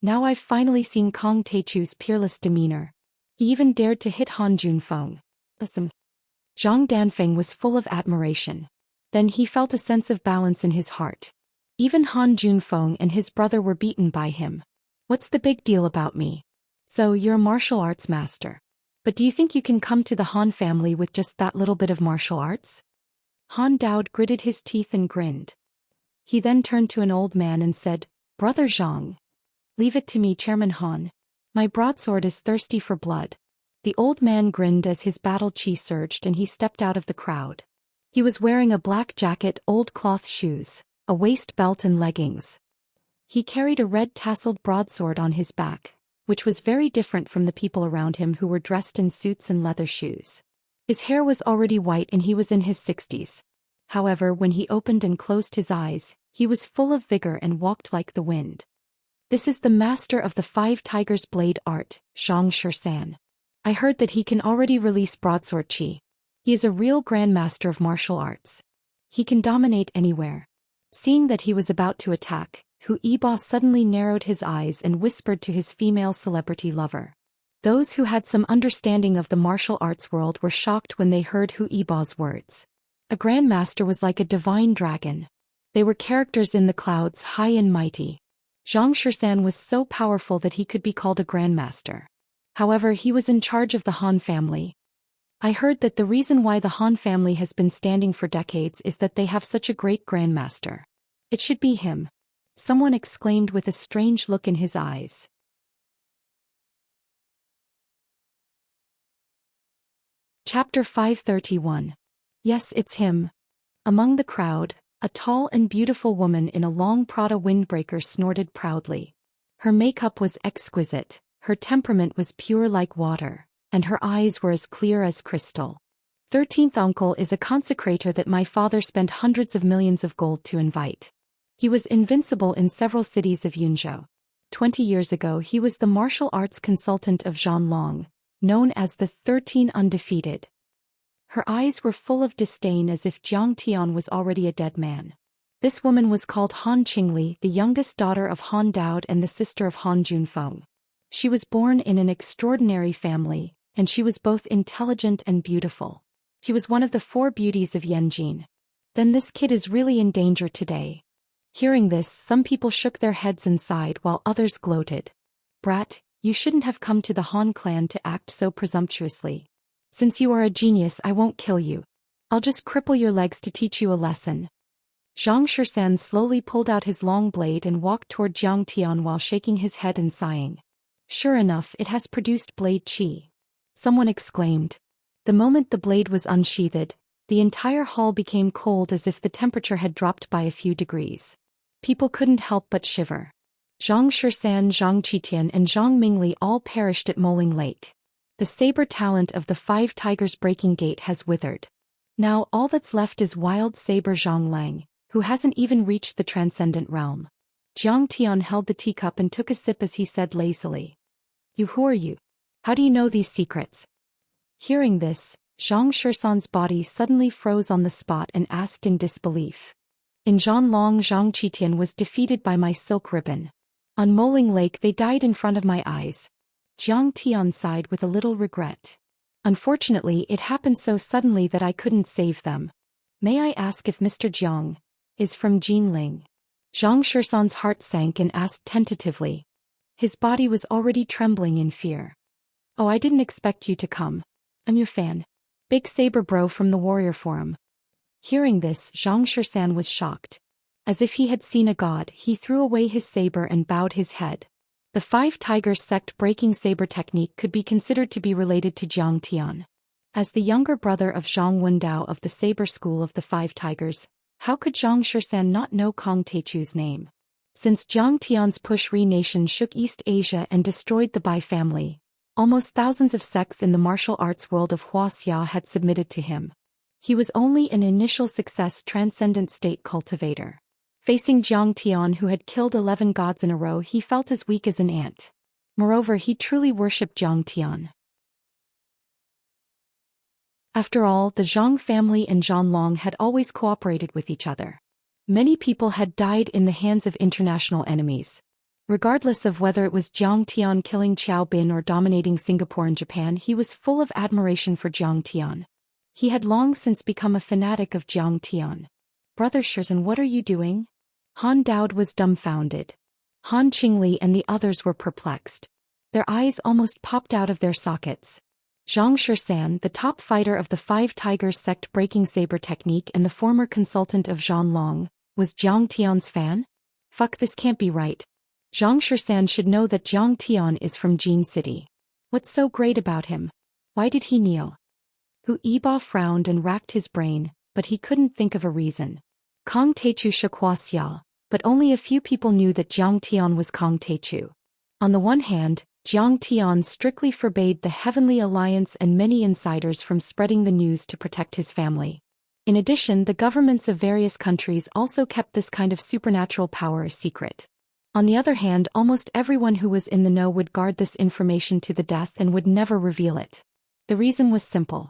Now I've finally seen Kong Teichu's peerless demeanor. He even dared to hit Han Junfeng. Zhang Danfeng was full of admiration. Then he felt a sense of balance in his heart. Even Han Junfeng and his brother were beaten by him. "What's the big deal about me? So you're a martial arts master. But do you think you can come to the Han family with just that little bit of martial arts?" Han Daoist gritted his teeth and grinned. He then turned to an old man and said, "Brother Zhang. Leave it to me, Chairman Han. My broadsword is thirsty for blood." The old man grinned as his battle chi surged and he stepped out of the crowd. He was wearing a black jacket, old cloth shoes, a waist belt and leggings. He carried a red tasseled broadsword on his back, which was very different from the people around him who were dressed in suits and leather shoes. His hair was already white and he was in his 60s. However, when he opened and closed his eyes, he was full of vigor and walked like the wind. "This is the master of the 5 Tigers blade art, Zhou Xian. I heard that he can already release broadsword chi. He is a real grandmaster of martial arts. He can dominate anywhere." Seeing that he was about to attack, Hu Yibo suddenly narrowed his eyes and whispered to his female celebrity lover. Those who had some understanding of the martial arts world were shocked when they heard Hu Yibo's words. A grandmaster was like a divine dragon. They were characters in the clouds, high and mighty. Zhang Xian was so powerful that he could be called a grandmaster. However, he was in charge of the Han family. "I heard that the reason why the Han family has been standing for decades is that they have such a great grandmaster. It should be him," someone exclaimed with a strange look in his eyes. Chapter 531. Yes, it's him. Among the crowd, a tall and beautiful woman in a long Prada windbreaker snorted proudly. Her makeup was exquisite, her temperament was pure like water, and her eyes were as clear as crystal. 13th uncle is a consecrator that my father spent hundreds of millions of gold to invite. He was invincible in several cities of Yunzhou. 20 years ago he was the martial arts consultant of Zhanlong, known as the 13 Undefeated. Her eyes were full of disdain as if Jiang Tian was already a dead man. This woman was called Han Qingli, the youngest daughter of Han Daoist and the sister of Han Junfeng. She was born in an extraordinary family, and she was both intelligent and beautiful. She was one of the 4 beauties of Yanjin. Then this kid is really in danger today. Hearing this, some people shook their heads and sighed while others gloated. Brat, you shouldn't have come to the Han clan to act so presumptuously. Since you are a genius, I won't kill you. I'll just cripple your legs to teach you a lesson. Zhang Shisan slowly pulled out his long blade and walked toward Jiang Tian while shaking his head and sighing. Sure enough, it has produced blade qi. Someone exclaimed. The moment the blade was unsheathed, the entire hall became cold as if the temperature had dropped by a few degrees. People couldn't help but shiver. Zhang Shisan, Zhang Qitian and Zhang Mingli all perished at Moling Lake. The saber talent of the 5 tigers breaking gate has withered. Now all that's left is wild saber Zhang Lang, who hasn't even reached the transcendent realm. Jiang Tian held the teacup and took a sip as he said lazily. Who are you? How do you know these secrets? Hearing this, Zhang Shisan's body suddenly froze on the spot and asked in disbelief. In Zhanlong, Zhang Qitian was defeated by my silk ribbon. On Moling Lake they died in front of my eyes. Jiang Tian sighed with a little regret. Unfortunately, it happened so suddenly that I couldn't save them. May I ask if Mr. Jiang is from Jinling? Zhang Shisan's heart sank and asked tentatively. His body was already trembling in fear. Oh, I didn't expect you to come. I'm your fan. Big Saber Bro from the Warrior Forum. Hearing this, Zhang Shisan was shocked. As if he had seen a god, he threw away his saber and bowed his head. The 5 Tigers sect breaking saber technique could be considered to be related to Jiang Tian. As the younger brother of Zhang Wendao of the saber school of the 5 Tigers, how could Zhang Shisan not know Kong Teichu's name? Since Jiang Tian's Pushri nation shook East Asia and destroyed the Bai family, almost thousands of sects in the martial arts world of Wuxia had submitted to him. He was only an initial success transcendent state cultivator. Facing Jiang Tian, who had killed 11 gods in a row, he felt as weak as an ant. Moreover, he truly worshipped Jiang Tian. After all, the Zhang family and Zhanlong had always cooperated with each other. Many people had died in the hands of international enemies. Regardless of whether it was Jiang Tian killing Qiao Bin or dominating Singapore and Japan, he was full of admiration for Jiang Tian. He had long since become a fanatic of Jiang Tian. Brother Shisan, what are you doing? Han Daoist was dumbfounded. Han Qingli and the others were perplexed. Their eyes almost popped out of their sockets. Zhang Shisan, the top fighter of the 5 Tigers sect breaking saber technique and the former consultant of Zhanlong, was Jiang Tian's fan? Fuck, this can't be right. Zhang Shisan should know that Jiang Tian is from Jin City. What's so great about him? Why did he kneel? Hu Yiba frowned and racked his brain, but he couldn't think of a reason. Kong Teichu shook Wuxia, but only a few people knew that Jiang Tian was Kong Teichu. On the one hand, Jiang Tian strictly forbade the Heavenly Alliance and many insiders from spreading the news to protect his family. In addition, the governments of various countries also kept this kind of supernatural power a secret. On the other hand, almost everyone who was in the know would guard this information to the death and would never reveal it. The reason was simple.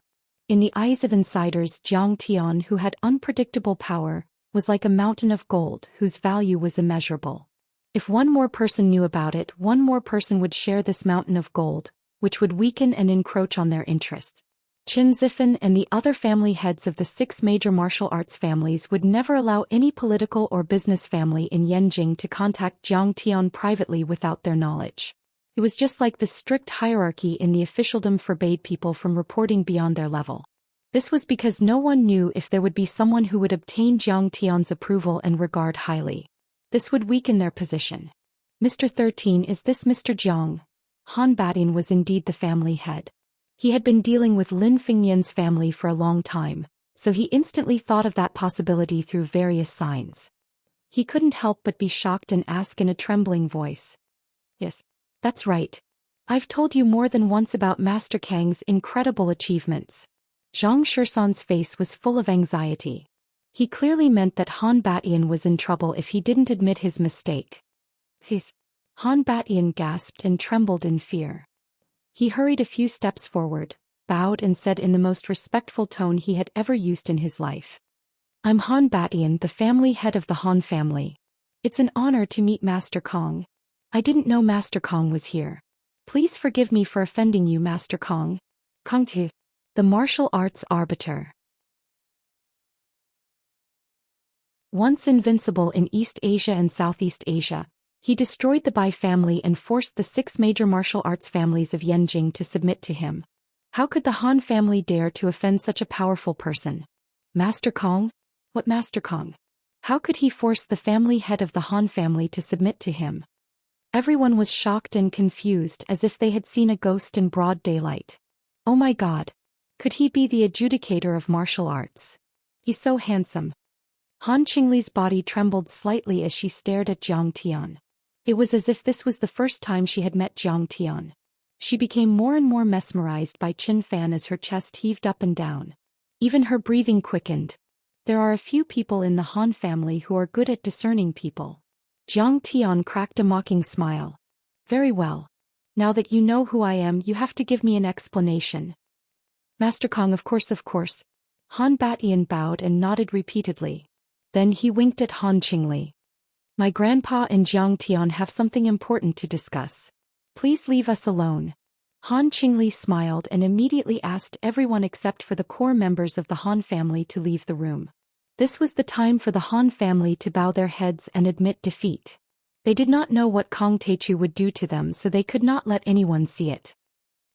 In the eyes of insiders, Jiang Tian, who had unpredictable power, was like a mountain of gold whose value was immeasurable. If one more person knew about it, one more person would share this mountain of gold, which would weaken and encroach on their interests. Qin Zifan and the other family heads of the 6 major martial arts families would never allow any political or business family in Yanjing to contact Jiang Tian privately without their knowledge. It was just like the strict hierarchy in the officialdom forbade people from reporting beyond their level. This was because no one knew if there would be someone who would obtain Jiang Tian's approval and regard highly. This would weaken their position. Mr. 13, is this Mr. Jiang? Han Batin was indeed the family head. He had been dealing with Lin Fengmian's family for a long time, so he instantly thought of that possibility through various signs. He couldn't help but be shocked and ask in a trembling voice. Yes, that's right. I've told you more than once about Master Kang's incredible achievements. Zhang Shisan's face was full of anxiety. He clearly meant that Han Batian was in trouble if he didn't admit his mistake. Han Batian gasped and trembled in fear. He hurried a few steps forward, bowed and said in the most respectful tone he had ever used in his life. I'm Han Batian, the family head of the Han family. It's an honor to meet Master Kong. I didn't know Master Kong was here. Please forgive me for offending you, Master Kong. Kong Tu, the martial arts arbiter. Once invincible in East Asia and Southeast Asia, he destroyed the Bai family and forced the 6 major martial arts families of Yanjing to submit to him. How could the Han family dare to offend such a powerful person? Master Kong? What Master Kong? How could he force the family head of the Han family to submit to him? Everyone was shocked and confused as if they had seen a ghost in broad daylight. Oh my God! Could he be the adjudicator of martial arts? He's so handsome. Han Qingli's body trembled slightly as she stared at Jiang Tian. It was as if this was the first time she had met Jiang Tian. She became more and more mesmerized by Qin Fan as her chest heaved up and down. Even her breathing quickened. There are a few people in the Han family who are good at discerning people. Jiang Tian cracked a mocking smile. Very well. Now that you know who I am, you have to give me an explanation. Master Kong, of course, of course. Han Batian bowed and nodded repeatedly. Then he winked at Han Qingli. My grandpa and Jiang Tian have something important to discuss. Please leave us alone. Han Qingli smiled and immediately asked everyone except for the core members of the Han family to leave the room. This was the time for the Han family to bow their heads and admit defeat. They did not know what Kong Teichu would do to them, so they could not let anyone see it.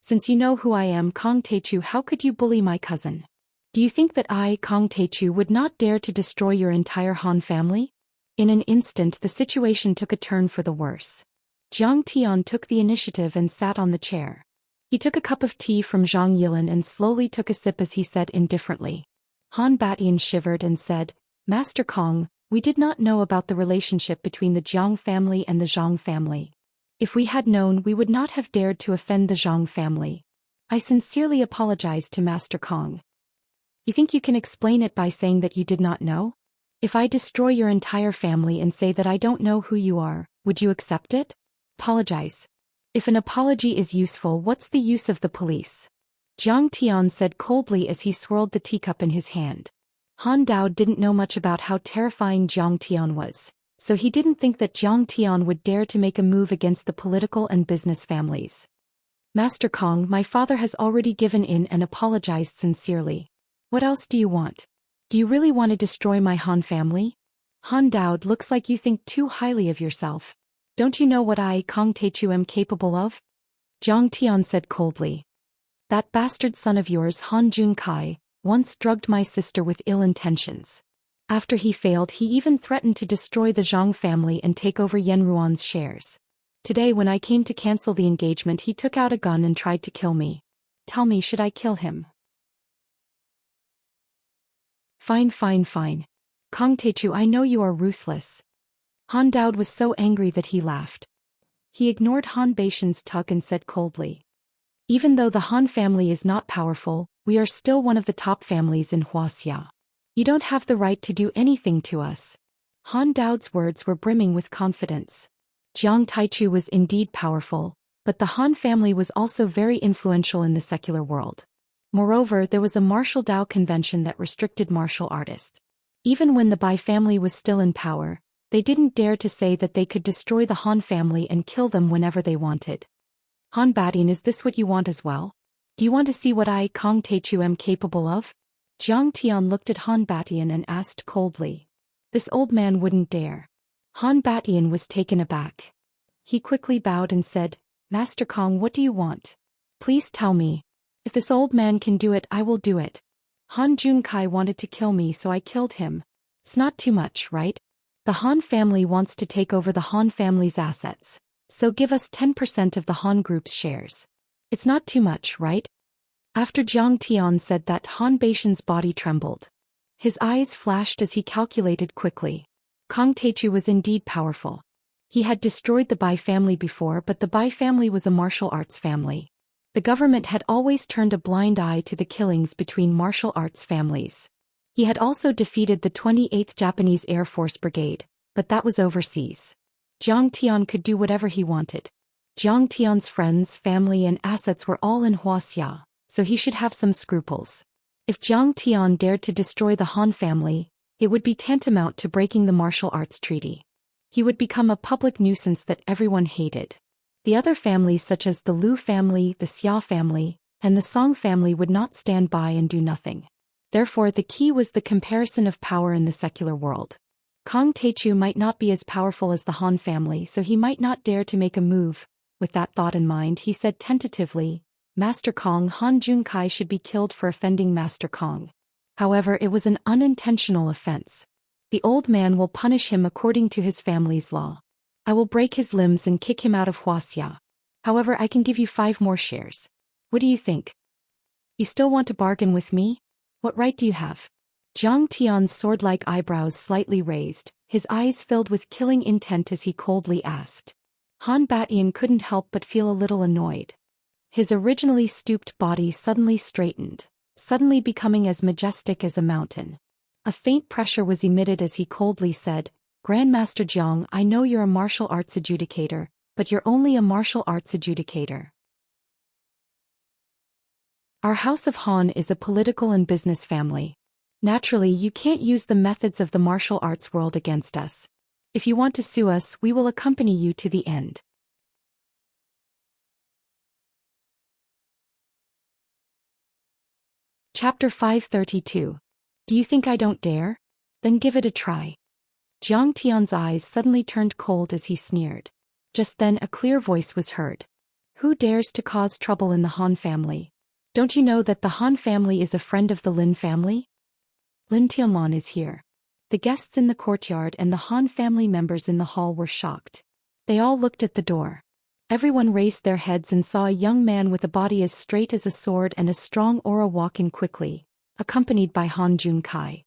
Since you know who I am, Kong Teichu, how could you bully my cousin? Do you think that I, Kong Teichu, would not dare to destroy your entire Han family? In an instant the situation took a turn for the worse. Jiang Tian took the initiative and sat on the chair. He took a cup of tea from Zhang Yilin and slowly took a sip as he said indifferently. Han Batian shivered and said, Master Kong, we did not know about the relationship between the Jiang family and the Zhang family. If we had known, we would not have dared to offend the Zhang family. I sincerely apologize to Master Kong. You think you can explain it by saying that you did not know? If I destroy your entire family and say that I don't know who you are, would you accept it? Apologize. If an apology is useful, what's the use of the police? Jiang Tian said coldly as he swirled the teacup in his hand. Han Dao didn't know much about how terrifying Jiang Tian was, so he didn't think that Jiang Tian would dare to make a move against the political and business families. Master Kong, my father has already given in and apologized sincerely. What else do you want? Do you really want to destroy my Han family? Han Dao, looks like you think too highly of yourself. Don't you know what I, Kong Teichu, am capable of? Jiang Tian said coldly. That bastard son of yours, Han Junkai, once drugged my sister with ill intentions. After he failed, he even threatened to destroy the Zhang family and take over Yanruan's shares. Today when I came to cancel the engagement, he took out a gun and tried to kill me. Tell me, should I kill him? Fine, fine, fine. Kong Teichu, I know you are ruthless. Han Dao was so angry that he laughed. He ignored Han Baishan's tug and said coldly. Even though the Han family is not powerful, we are still one of the top families in Wuxia. You don't have the right to do anything to us. Han Dao's words were brimming with confidence. Jiang Taichu was indeed powerful, but the Han family was also very influential in the secular world. Moreover, there was a martial Dao convention that restricted martial artists. Even when the Bai family was still in power, they didn't dare to say that they could destroy the Han family and kill them whenever they wanted. Han Batian, is this what you want as well? Do you want to see what I, Kong Teichu, am capable of? Jiang Tian looked at Han Batian and asked coldly. This old man wouldn't dare. Han Batian was taken aback. He quickly bowed and said, Master Kong, what do you want? Please tell me. If this old man can do it, I will do it. Han Junkai wanted to kill me, so I killed him. It's not too much, right? The Han family wants to take over the Han family's assets, so give us 10% of the Han group's shares. It's not too much, right? After Jiang Tian said that, Han Baishan's body trembled. His eyes flashed as he calculated quickly. Kong Teichu was indeed powerful. He had destroyed the Bai family before, but the Bai family was a martial arts family. The government had always turned a blind eye to the killings between martial arts families. He had also defeated the 28th Japanese Air Force Brigade, but that was overseas. Jiang Tian could do whatever he wanted. Jiang Tian's friends, family and assets were all in Wuxia, so he should have some scruples. If Jiang Tian dared to destroy the Han family, it would be tantamount to breaking the martial arts treaty. He would become a public nuisance that everyone hated. The other families such as the Lu family, the Xia family, and the Song family would not stand by and do nothing. Therefore the key was the comparison of power in the secular world. Kong Teichu might not be as powerful as the Han family, so he might not dare to make a move. With that thought in mind, he said tentatively, Master Kong, Han Junkai should be killed for offending Master Kong. However, it was an unintentional offense. The old man will punish him according to his family's law. I will break his limbs and kick him out of Wuxia. However, I can give you 5 more shares. What do you think? You still want to bargain with me? What right do you have? Jiang Tian's sword-like eyebrows slightly raised, his eyes filled with killing intent as he coldly asked. Han Batian couldn't help but feel a little annoyed. His originally stooped body suddenly straightened, suddenly becoming as majestic as a mountain. A faint pressure was emitted as he coldly said, Grandmaster Jiang, I know you're a martial arts adjudicator, but you're only a martial arts adjudicator. Our House of Han is a political and business family. Naturally, you can't use the methods of the martial arts world against us. If you want to sue us, we will accompany you to the end. Chapter 532. Do you think I don't dare? Then give it a try. Jiang Tian's eyes suddenly turned cold as he sneered. Just then a clear voice was heard. Who dares to cause trouble in the Han family? Don't you know that the Han family is a friend of the Lin family? Lin Tianlan is here. The guests in the courtyard and the Han family members in the hall were shocked. They all looked at the door. Everyone raised their heads and saw a young man with a body as straight as a sword and a strong aura walk in quickly, accompanied by Han Junkai.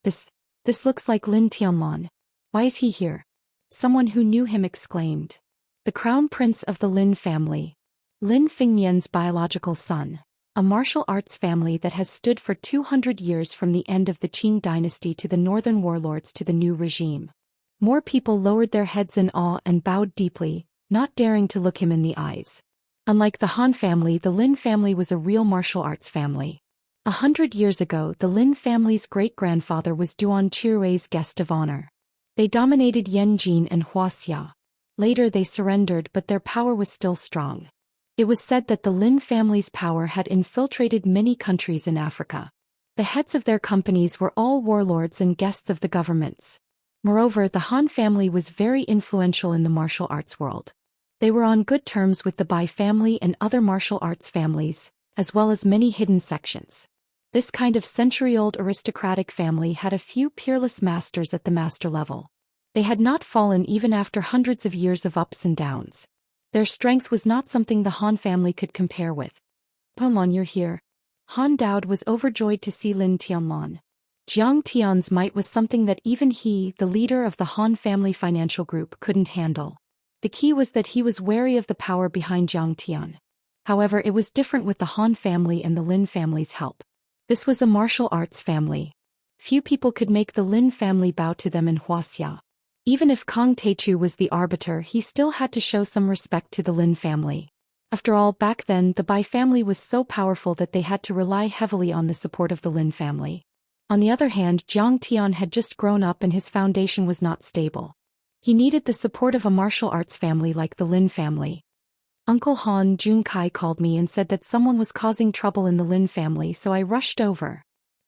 This looks like Lin Tianlan. Why is he here? Someone who knew him exclaimed. The crown prince of the Lin family. Lin Fengmian's biological son. A martial arts family that has stood for 200 years from the end of the Qing dynasty to the northern warlords to the new regime. More people lowered their heads in awe and bowed deeply, not daring to look him in the eyes. Unlike the Han family, the Lin family was a real martial arts family. 100 years ago, the Lin family's great-grandfather was Duan Qirui's guest of honor. They dominated Yanjin and Wuxia. Later they surrendered, but their power was still strong. It was said that the Lin family's power had infiltrated many countries in Africa. The heads of their companies were all warlords and guests of the governments. Moreover, the Han family was very influential in the martial arts world. They were on good terms with the Bai family and other martial arts families, as well as many hidden sections. This kind of century-old aristocratic family had a few peerless masters at the master level. They had not fallen even after hundreds of years of ups and downs. Their strength was not something the Han family could compare with. Tianlan, you're here. Han Daoist was overjoyed to see Lin Tianlan. Jiang Tian's might was something that even he, the leader of the Han family financial group, couldn't handle. The key was that he was wary of the power behind Jiang Tian. However, it was different with the Han family and the Lin family's help. This was a martial arts family. Few people could make the Lin family bow to them in Wuxia. Even if Kong Teichu was the arbiter, he still had to show some respect to the Lin family. After all, back then, the Bai family was so powerful that they had to rely heavily on the support of the Lin family. On the other hand, Jiang Tian had just grown up and his foundation was not stable. He needed the support of a martial arts family like the Lin family. Uncle Han Junkai called me and said that someone was causing trouble in the Lin family, so I rushed over.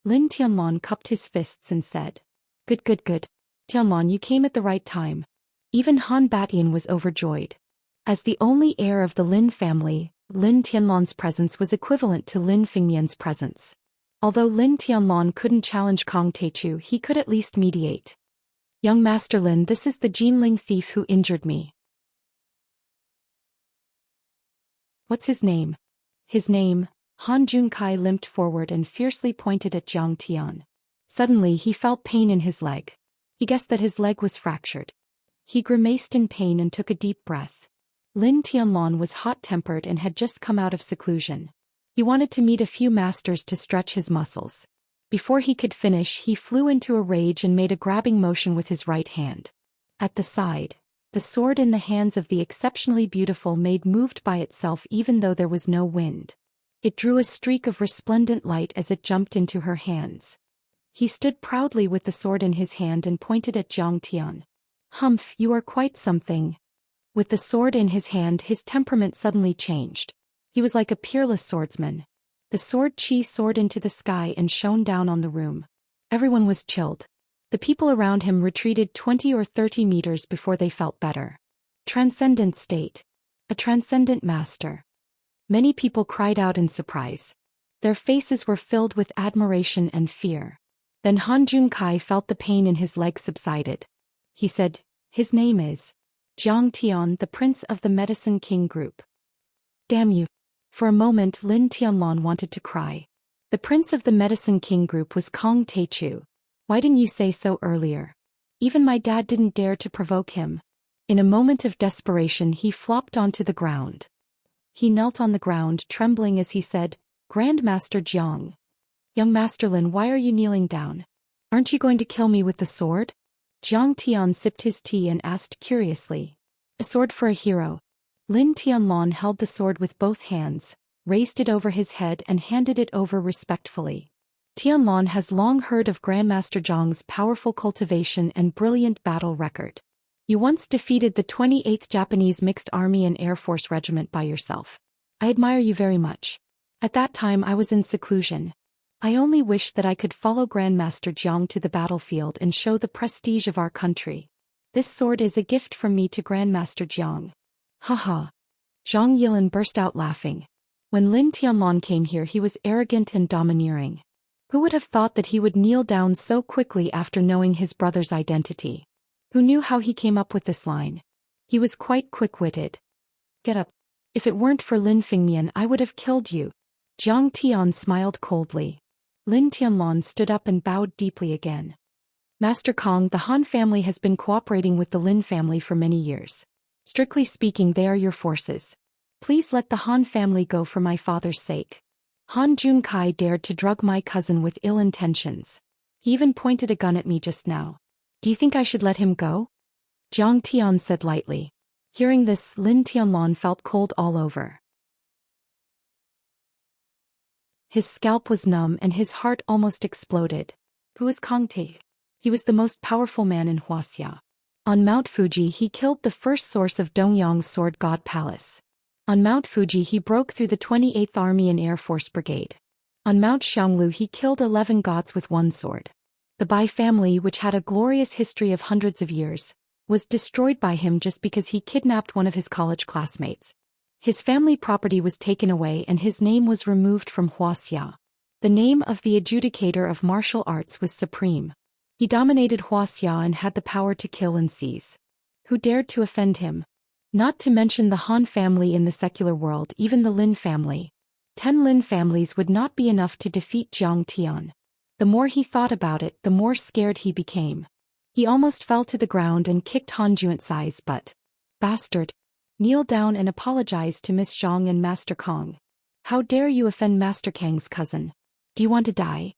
Lin Tianlan cupped his fists and said, Good. Tianlan, you came at the right time. Even Han Batian was overjoyed. As the only heir of the Lin family, Lin Tianlan's presence was equivalent to Lin Fengmian's presence. Although Lin Tianlan couldn't challenge Kong Teichu, he could at least mediate. Young Master Lin, this is the Jinling thief who injured me. What's his name? His name. Han Junkai limped forward and fiercely pointed at Jiang Tian. Suddenly he felt pain in his leg. He guessed that his leg was fractured. He grimaced in pain and took a deep breath. Lin Tianlan was hot-tempered and had just come out of seclusion. He wanted to meet a few masters to stretch his muscles. Before he could finish, he flew into a rage and made a grabbing motion with his right hand. At the side, the sword in the hands of the exceptionally beautiful maid moved by itself even though there was no wind. It drew a streak of resplendent light as it jumped into her hands. He stood proudly with the sword in his hand and pointed at Zhang Tian. "Humph, you are quite something." With the sword in his hand, his temperament suddenly changed. He was like a peerless swordsman. The sword chi soared into the sky and shone down on the room. Everyone was chilled. The people around him retreated 20 or 30 meters before they felt better. Transcendent state. A transcendent master. Many people cried out in surprise. Their faces were filled with admiration and fear. Then Han Junkai felt the pain in his leg subsided. He said, "His name is Zhang Tian, the Prince of the Medicine King Group." Damn you. For a moment Lin Tianlong wanted to cry. The Prince of the Medicine King Group was Kong Teichu. Why didn't you say so earlier? Even my dad didn't dare to provoke him. In a moment of desperation he flopped onto the ground. He knelt on the ground, trembling as he said, "Grandmaster Jiang. Young Master Lin, why are you kneeling down? Aren't you going to kill me with the sword?" Zhang Tian sipped his tea and asked curiously. "A sword for a hero." Lin Tianlong held the sword with both hands, raised it over his head and handed it over respectfully. Tianlong has long heard of Grandmaster Zhang's powerful cultivation and brilliant battle record. You once defeated the 28th Japanese Mixed Army and Air Force Regiment by yourself. I admire you very much. At that time I was in seclusion. I only wish that I could follow Grandmaster Jiang to the battlefield and show the prestige of our country. This sword is a gift from me to Grandmaster Jiang. Haha. Zhang Yilin burst out laughing. When Lin Tianlong came here he was arrogant and domineering. Who would have thought that he would kneel down so quickly after knowing his brother's identity? Who knew how he came up with this line? He was quite quick-witted. "Get up. If it weren't for Lin Fingmian I would have killed you." Zhang Tian smiled coldly. Lin Tianlong stood up and bowed deeply again. "Master Kong, the Han family has been cooperating with the Lin family for many years. Strictly speaking, they are your forces. Please let the Han family go for my father's sake. Han Junkai dared to drug my cousin with ill intentions. He even pointed a gun at me just now. Do you think I should let him go?" Zhang Tian said lightly. Hearing this, Lin Tianlong felt cold all over. His scalp was numb and his heart almost exploded. Who is Kong Te? He was the most powerful man in Wuxia. On Mount Fuji he killed the first source of Dongyang's Sword God Palace. On Mount Fuji he broke through the 28th Army and Air Force Brigade. On Mount Xianglu he killed 11 gods with one sword. The Bai family, which had a glorious history of hundreds of years, was destroyed by him just because he kidnapped one of his college classmates. His family property was taken away and his name was removed from Wuxia. The name of the adjudicator of martial arts was supreme. He dominated Wuxia and had the power to kill and seize. Who dared to offend him? Not to mention the Han family in the secular world, even the Lin family. 10 Lin families would not be enough to defeat Zhang Tian. The more he thought about it, the more scared he became. He almost fell to the ground and kicked Han Juntsai's butt. "Bastard! Kneel down and apologize to Miss Zhang and Master Kong. How dare you offend Master Kang's cousin? Do you want to die?"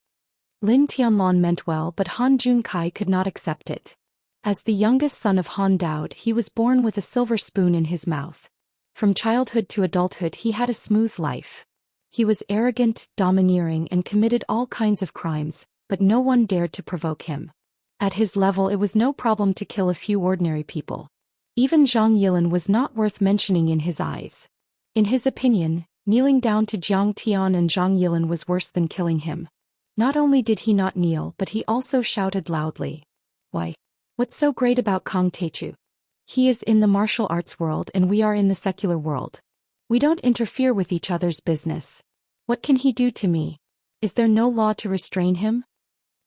Lin Tianlong meant well, but Han Junkai could not accept it. As the youngest son of Han Daoist, he was born with a silver spoon in his mouth. From childhood to adulthood he had a smooth life. He was arrogant, domineering and committed all kinds of crimes, but no one dared to provoke him. At his level it was no problem to kill a few ordinary people. Even Zhang Yilin was not worth mentioning in his eyes. In his opinion, kneeling down to Zhang Tian and Zhang Yilin was worse than killing him. Not only did he not kneel, but he also shouted loudly. "Why? What's so great about Kong Teichu? He is in the martial arts world and we are in the secular world. We don't interfere with each other's business. What can he do to me? Is there no law to restrain him?"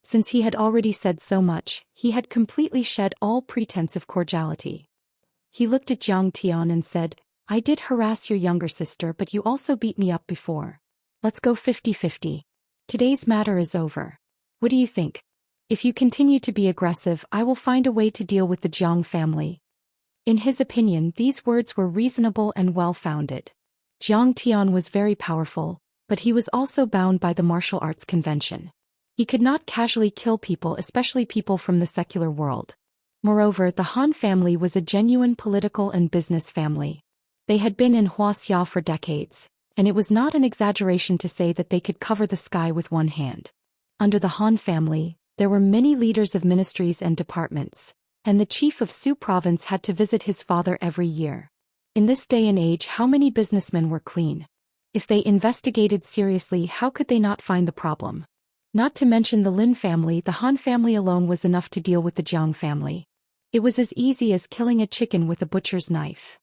Since he had already said so much, he had completely shed all pretense of cordiality. He looked at Zhang Tian and said, "I did harass your younger sister, but you also beat me up before. Let's go 50-50. Today's matter is over. What do you think? If you continue to be aggressive, I will find a way to deal with the Jiang family." In his opinion, these words were reasonable and well-founded. Zhang Tian was very powerful, but he was also bound by the martial arts convention. He could not casually kill people, especially people from the secular world. Moreover, the Han family was a genuine political and business family. They had been in Wuxia for decades, and it was not an exaggeration to say that they could cover the sky with one hand. Under the Han family, there were many leaders of ministries and departments, and the chief of Su province had to visit his father every year. In this day and age, how many businessmen were clean? If they investigated seriously, how could they not find the problem? Not to mention the Lin family, the Han family alone was enough to deal with the Jiang family. It was as easy as killing a chicken with a butcher's knife.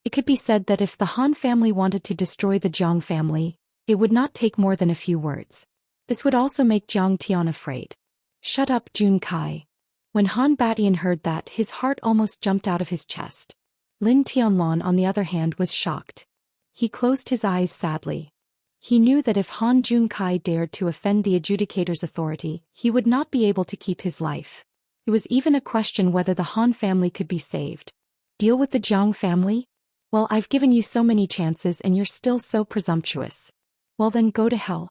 It could be said that if the Han family wanted to destroy the Jiang family, it would not take more than a few words. This would also make Jiang Tian afraid. Shut up, Jun Kai. When Han Batian heard that, his heart almost jumped out of his chest. Lin Tianlong, on the other hand, was shocked. He closed his eyes sadly. He knew that if Han Jun Kai dared to offend the adjudicator's authority, he would not be able to keep his life. It was even a question whether the Han family could be saved. Deal with the Jiang family? Well, I've given you so many chances and you're still so presumptuous. Well then go to hell.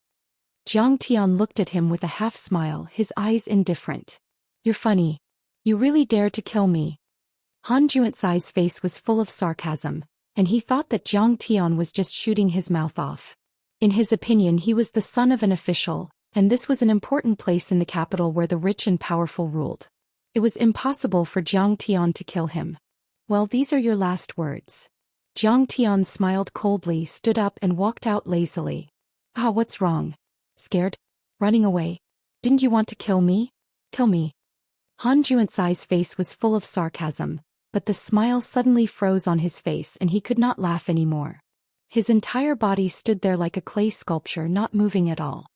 Jiang Tian looked at him with a half-smile, his eyes indifferent. You're funny. You really dare to kill me. Han Juanzai's face was full of sarcasm, and he thought that Jiang Tian was just shooting his mouth off. In his opinion, he was the son of an official, and this was an important place in the capital where the rich and powerful ruled. It was impossible for Jiang Tian to kill him. Well, these are your last words. Jiang Tian smiled coldly, stood up and walked out lazily. Ah, what's wrong? Scared? Running away? Didn't you want to kill me? Kill me. Han Juanzai's face was full of sarcasm, but the smile suddenly froze on his face and he could not laugh anymore. His entire body stood there like a clay sculpture, not moving at all.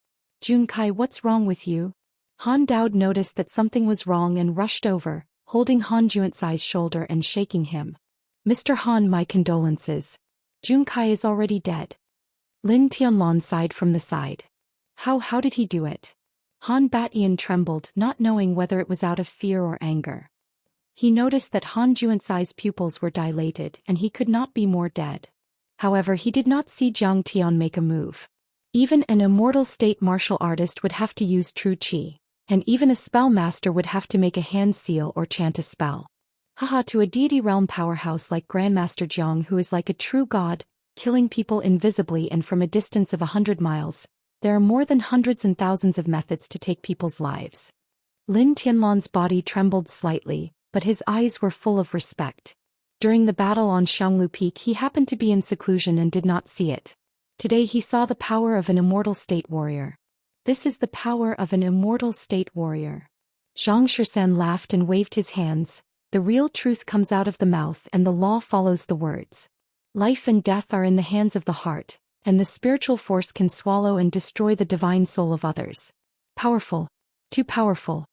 Jun Kai, what's wrong with you? Han Daoist noticed that something was wrong and rushed over, holding Han Juanzai's shoulder and shaking him. Mr. Han, my condolences. Jun Kai is already dead. Lin Tianlong sighed from the side. How did he do it? Han Batian trembled, not knowing whether it was out of fear or anger. He noticed that Han Juanzai's pupils were dilated and he could not be more dead. However, he did not see Jiang Tian make a move. Even an immortal state martial artist would have to use true qi, and even a spell master would have to make a hand seal or chant a spell. Haha, to a deity realm powerhouse like Grandmaster Jiang, who is like a true god, killing people invisibly and from a distance of 100 miles, there are more than hundreds and thousands of methods to take people's lives. Lin Tianlong's body trembled slightly, but his eyes were full of respect. During the battle on Xianglu Peak, he happened to be in seclusion and did not see it. Today he saw the power of an immortal state warrior. This is the power of an immortal state warrior. Zhou Xian laughed and waved his hands. The real truth comes out of the mouth and the law follows the words. Life and death are in the hands of the heart, and the spiritual force can swallow and destroy the divine soul of others. Powerful. Too powerful.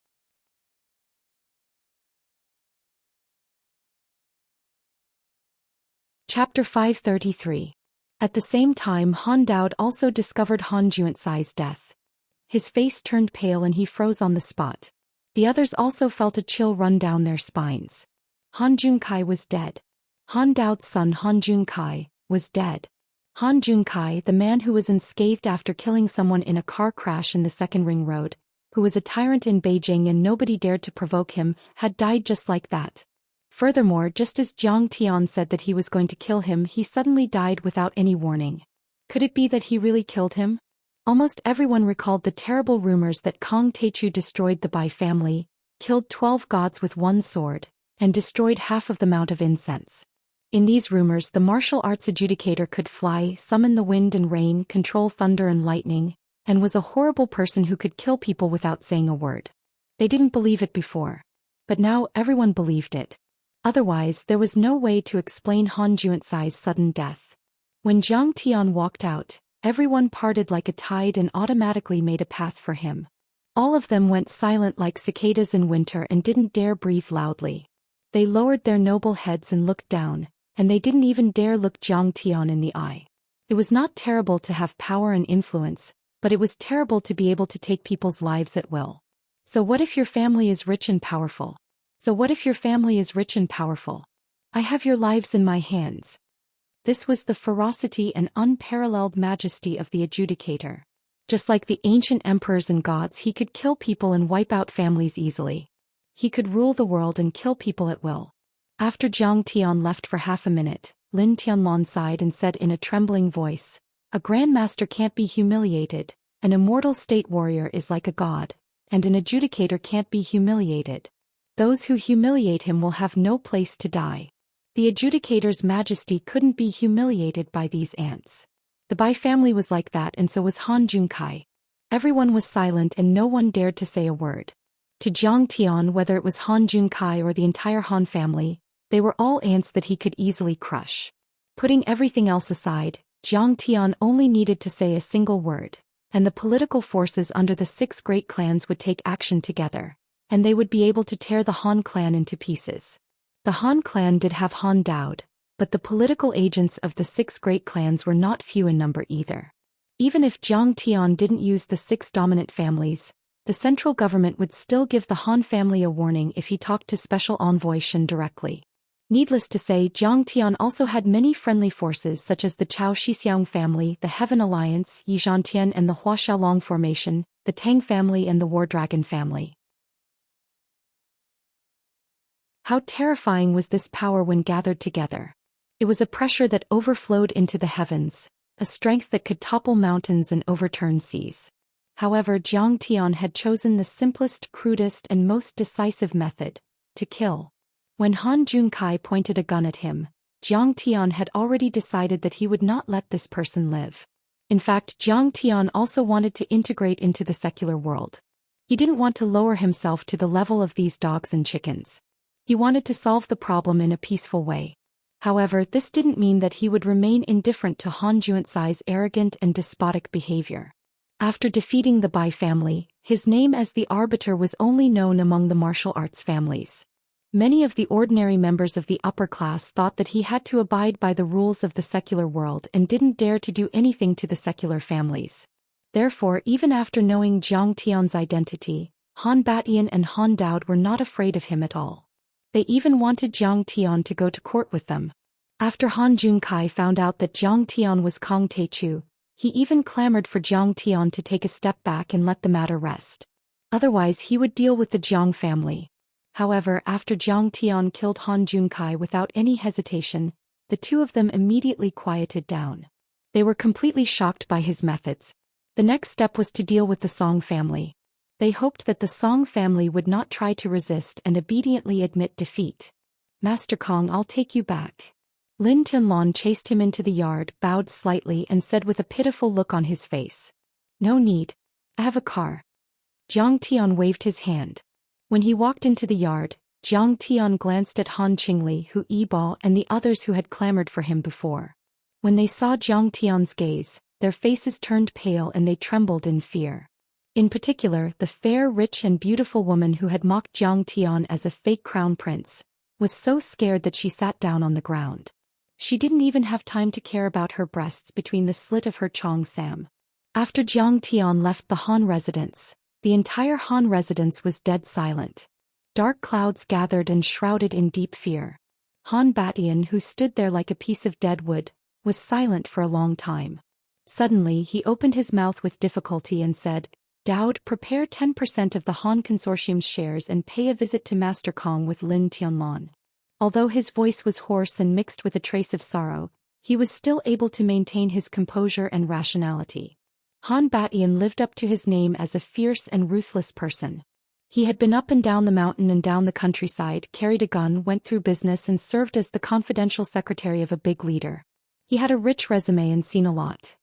Chapter 533. At the same time, Han Daoist also discovered Han Juanzai's death. His face turned pale and he froze on the spot. The others also felt a chill run down their spines. Han Jun Kai was dead. Han Daoist's son Han Jun Kai was dead. Han Jun Kai, the man who was unscathed after killing someone in a car crash in the Second Ring Road, who was a tyrant in Beijing and nobody dared to provoke him, had died just like that. Furthermore, just as Jiang Tian said that he was going to kill him, he suddenly died without any warning. Could it be that he really killed him? Almost everyone recalled the terrible rumors that Kong Teichu destroyed the Bai family, killed 12 gods with one sword, and destroyed half of the Mount of Incense. In these rumors, the martial arts adjudicator could fly, summon the wind and rain, control thunder and lightning, and was a horrible person who could kill people without saying a word. They didn't believe it before. But now everyone believed it. Otherwise, there was no way to explain Han Juanzai's sudden death. When Jiang Tian walked out, everyone parted like a tide and automatically made a path for him. All of them went silent like cicadas in winter and didn't dare breathe loudly. They lowered their noble heads and looked down, and they didn't even dare look Jiang Tian in the eye. It was not terrible to have power and influence, but it was terrible to be able to take people's lives at will. So what if your family is rich and powerful? I have your lives in my hands. This was the ferocity and unparalleled majesty of the adjudicator. Just like the ancient emperors and gods, he could kill people and wipe out families easily. He could rule the world and kill people at will. After Jiang Tian left for half a minute, Lin Tianlan sighed and said in a trembling voice, "A grandmaster can't be humiliated, an immortal state warrior is like a god, and an adjudicator can't be humiliated. Those who humiliate him will have no place to die. The adjudicator's majesty couldn't be humiliated by these ants." The Bai family was like that, and so was Han Junkai. Everyone was silent and no one dared to say a word. To Jiang Tian, whether it was Han Junkai or the entire Han family, they were all ants that he could easily crush. Putting everything else aside, Jiang Tian only needed to say a single word, and the political forces under the 6 great clans would take action together, and they would be able to tear the Han clan into pieces. The Han clan did have Han Daoist, but the political agents of the 6 great clans were not few in number either. Even if Jiang Tian didn't use the 6 dominant families, the central government would still give the Han family a warning if he talked to Special Envoy Shen directly. Needless to say, Jiang Tian also had many friendly forces such as the Chao Shixiang family, the Heaven Alliance, Yi Zhantian and the Hua Xiaolong formation, the Tang family and the War Dragon family. How terrifying was this power when gathered together! It was a pressure that overflowed into the heavens, a strength that could topple mountains and overturn seas. However, Jiang Tian had chosen the simplest, crudest and most decisive method: to kill. When Han Junkai pointed a gun at him, Jiang Tian had already decided that he would not let this person live. In fact, Jiang Tian also wanted to integrate into the secular world. He didn't want to lower himself to the level of these dogs and chickens. He wanted to solve the problem in a peaceful way. However, this didn't mean that he would remain indifferent to Han Juntsai's arrogant and despotic behavior. After defeating the Bai family, his name as the Arbiter was only known among the martial arts families. Many of the ordinary members of the upper class thought that he had to abide by the rules of the secular world and didn't dare to do anything to the secular families. Therefore, even after knowing Jiang Tian's identity, Han Batian and Han Daoist were not afraid of him at all. They even wanted Jiang Tian to go to court with them. After Han Junkai found out that Jiang Tian was Kong Teichu, he even clamored for Jiang Tian to take a step back and let the matter rest. Otherwise he would deal with the Jiang family. However, after Jiang Tian killed Han Junkai without any hesitation, the two of them immediately quieted down. They were completely shocked by his methods. The next step was to deal with the Song family. They hoped that the Song family would not try to resist and obediently admit defeat. "Master Kong, I'll take you back." Lin Tianlan chased him into the yard, bowed slightly and said with a pitiful look on his face, "No need. I have a car." Jiang Tian waved his hand. When he walked into the yard, Jiang Tian glanced at Han Qingli, Hu Yibo and the others who had clamored for him before. When they saw Jiang Tian's gaze, their faces turned pale and they trembled in fear. In particular, the fair, rich and beautiful woman who had mocked Jiang Tian as a fake crown prince was so scared that she sat down on the ground. She didn't even have time to care about her breasts between the slit of her Chong Sam. After Jiang Tian left the Han residence, the entire Han residence was dead silent. Dark clouds gathered and shrouded in deep fear. Han Batian, who stood there like a piece of dead wood, was silent for a long time. Suddenly he opened his mouth with difficulty and said, "Daoist, prepare 10% of the Han Consortium's shares and pay a visit to Master Kong with Lin Tianlan." Although his voice was hoarse and mixed with a trace of sorrow, he was still able to maintain his composure and rationality. Han Batian lived up to his name as a fierce and ruthless person. He had been up and down the mountain and down the countryside, carried a gun, went through business and served as the confidential secretary of a big leader. He had a rich resume and seen a lot.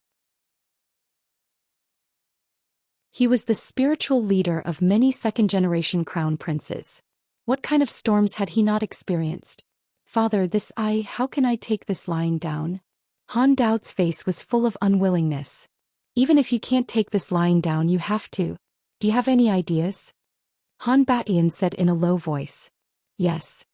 He was the spiritual leader of many second-generation crown princes. What kind of storms had he not experienced? "Father, how can I take this lying down?" Han Daoist's face was full of unwillingness. "Even if you can't take this lying down, you have to. Do you have any ideas?" Han Batian said in a low voice. "Yes."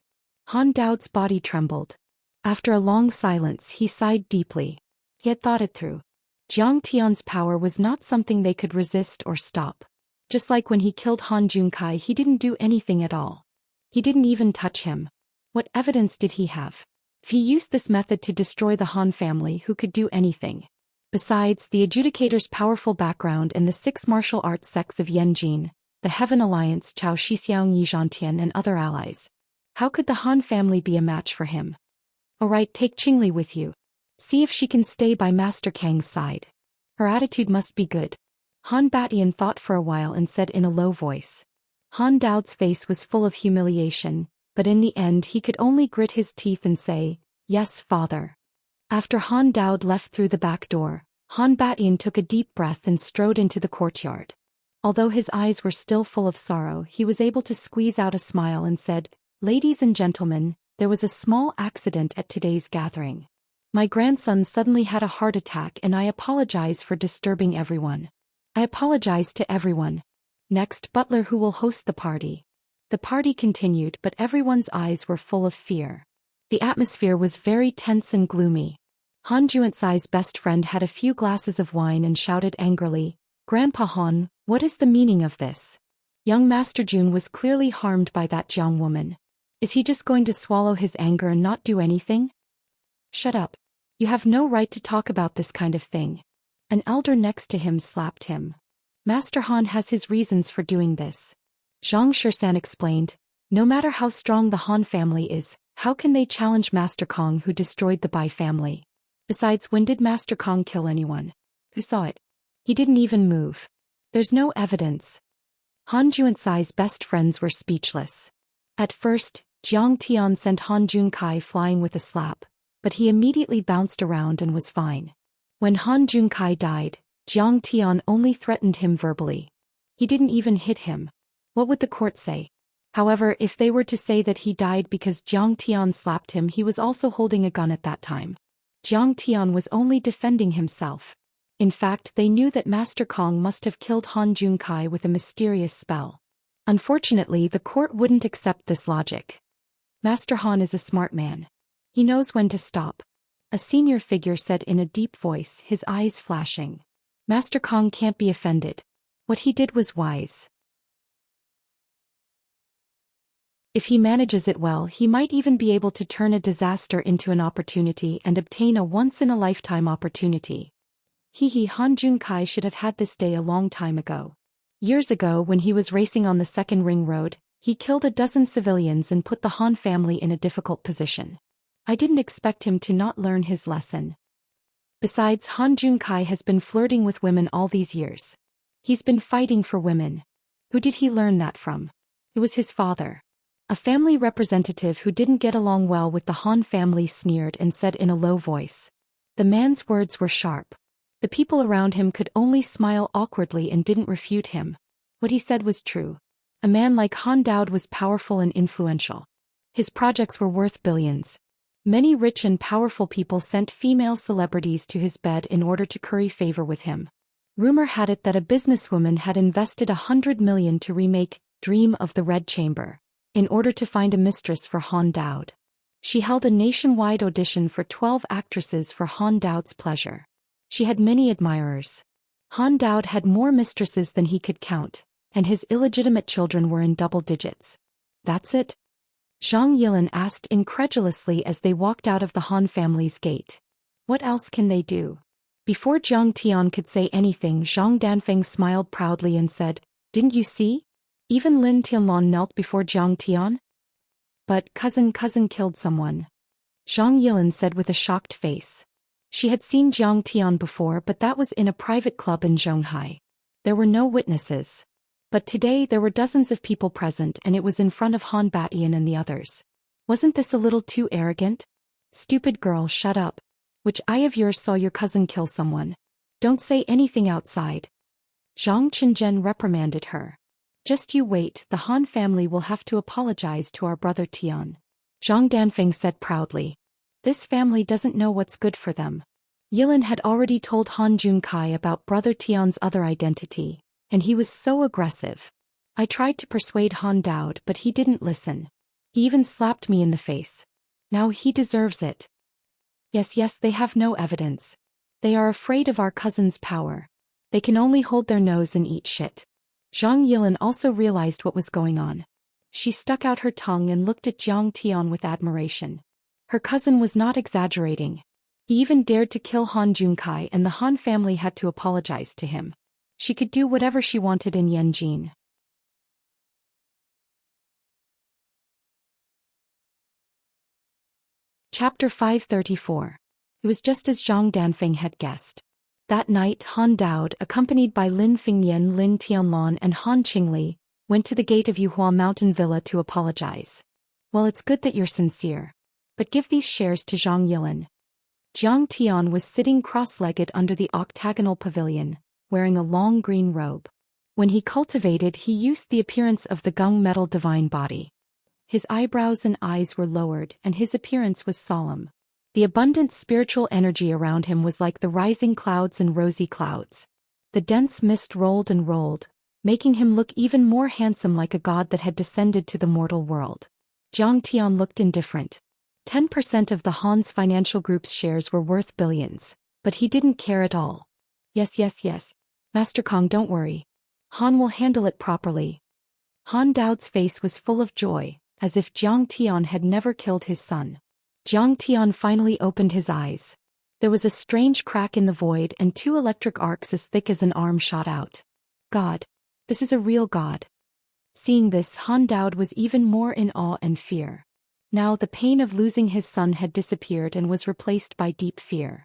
Han Daoist's body trembled. After a long silence, he sighed deeply. He had thought it through. Jiang Tian's power was not something they could resist or stop. Just like when he killed Han Junkai, he didn't do anything at all. He didn't even touch him. What evidence did he have? If he used this method to destroy the Han family, who could do anything? Besides, the adjudicator's powerful background and the 6 martial arts sects of Yanjin, the Heaven Alliance, Chao Shixiang Yizhantian and other allies. How could the Han family be a match for him? Alright, take Qingli with you. See if she can stay by Master Kang's side. Her attitude must be good. Han Batian thought for a while and said in a low voice. Han Dao's face was full of humiliation, but in the end he could only grit his teeth and say, "Yes, father." After Han Dao left through the back door, Han Batian took a deep breath and strode into the courtyard. Although his eyes were still full of sorrow, he was able to squeeze out a smile and said, "Ladies and gentlemen, there was a small accident at today's gathering. My grandson suddenly had a heart attack and I apologize for disturbing everyone. I apologize to everyone. Next, butler who will host the party." The party continued, but everyone's eyes were full of fear. The atmosphere was very tense and gloomy. Han Juansai's best friend had a few glasses of wine and shouted angrily, "Grandpa Han, what is the meaning of this?" Young Master Jun was clearly harmed by that Jiang woman. Is he just going to swallow his anger and not do anything? Shut up. You have no right to talk about this kind of thing. An elder next to him slapped him. Master Han has his reasons for doing this. Zhang Xian explained, no matter how strong the Han family is, how can they challenge Master Kong who destroyed the Bai family? Besides, when did Master Kong kill anyone? Who saw it? He didn't even move. There's no evidence. Han Juansai's best friends were speechless. At first, Jiang Tian sent Han Junkai flying with a slap, but he immediately bounced around and was fine. When Han Junkai died, Jiang Tian only threatened him verbally. He didn't even hit him. What would the court say? However, if they were to say that he died because Jiang Tian slapped him, he was also holding a gun at that time. Jiang Tian was only defending himself. In fact, they knew that Master Kong must have killed Han Junkai with a mysterious spell. Unfortunately, the court wouldn't accept this logic. Master Han is a smart man. He knows when to stop. A senior figure said in a deep voice, his eyes flashing. Master Kong can't be offended. What he did was wise. If he manages it well, he might even be able to turn a disaster into an opportunity and obtain a once-in-a-lifetime opportunity. Han Junkai should have had this day a long time ago. Years ago, when he was racing on the second ring road, he killed a dozen civilians and put the Han family in a difficult position. I didn't expect him to not learn his lesson. Besides, Han Junkai has been flirting with women all these years. He's been fighting for women. Who did he learn that from? It was his father. A family representative who didn't get along well with the Han family sneered and said in a low voice. The man's words were sharp. The people around him could only smile awkwardly and didn't refute him. What he said was true. A man like Han Dao was powerful and influential. His projects were worth billions. Many rich and powerful people sent female celebrities to his bed in order to curry favor with him. Rumor had it that a businesswoman had invested 100 million to remake Dream of the Red Chamber, in order to find a mistress for Han Dao. She held a nationwide audition for 12 actresses for Han Dao's pleasure. She had many admirers. Han Dao had more mistresses than he could count, and his illegitimate children were in double digits. That's it? Zhang Yilin asked incredulously as they walked out of the Han family's gate. What else can they do? Before Jiang Tian could say anything, Zhang Danfeng smiled proudly and said, Didn't you see? Even Lin Tianlong knelt before Jiang Tian? But cousin killed someone. Zhang Yilin said with a shocked face. She had seen Jiang Tian before, but that was in a private club in Zhonghai. There were no witnesses. But today there were dozens of people present and it was in front of Han Batian and the others. Wasn't this a little too arrogant? Stupid girl, shut up. Which eye of yours saw your cousin kill someone? Don't say anything outside. Zhang Qinzhen reprimanded her. Just you wait, the Han family will have to apologize to our brother Tian. Zhang Danfeng said proudly. This family doesn't know what's good for them. Yilin had already told Han Junkai about brother Tian's other identity, and he was so aggressive. I tried to persuade Han Dao, but he didn't listen. He even slapped me in the face. Now he deserves it. Yes, they have no evidence. They are afraid of our cousin's power. They can only hold their nose and eat shit. Zhang Yilin also realized what was going on. She stuck out her tongue and looked at Jiang Tian with admiration. Her cousin was not exaggerating. He even dared to kill Han Junkai, and the Han family had to apologize to him. She could do whatever she wanted in Yanjin. Chapter 534. It was just as Zhang Danfeng had guessed. That night Han Daoist, accompanied by Lin Fingyan, Lin Tianlan and Han Qingli, went to the gate of Yuhua Mountain Villa to apologize. Well, it's good that you're sincere. But give these shares to Zhang Yilin. Jiang Tian was sitting cross-legged under the octagonal pavilion, wearing a long green robe. When he cultivated, he used the appearance of the gung metal divine body. His eyebrows and eyes were lowered, and his appearance was solemn. The abundant spiritual energy around him was like the rising clouds and rosy clouds. The dense mist rolled and rolled, making him look even more handsome, like a god that had descended to the mortal world. Jiang Tian looked indifferent. 10% of the Han's financial group's shares were worth billions, but he didn't care at all. Yes. Master Kong, don't worry. Han will handle it properly. Han Daoist's face was full of joy, as if Jiang Tian had never killed his son. Jiang Tian finally opened his eyes. There was a strange crack in the void, and 2 electric arcs as thick as an arm shot out. God. This is a real god. Seeing this, Han Daoist was even more in awe and fear. Now the pain of losing his son had disappeared and was replaced by deep fear.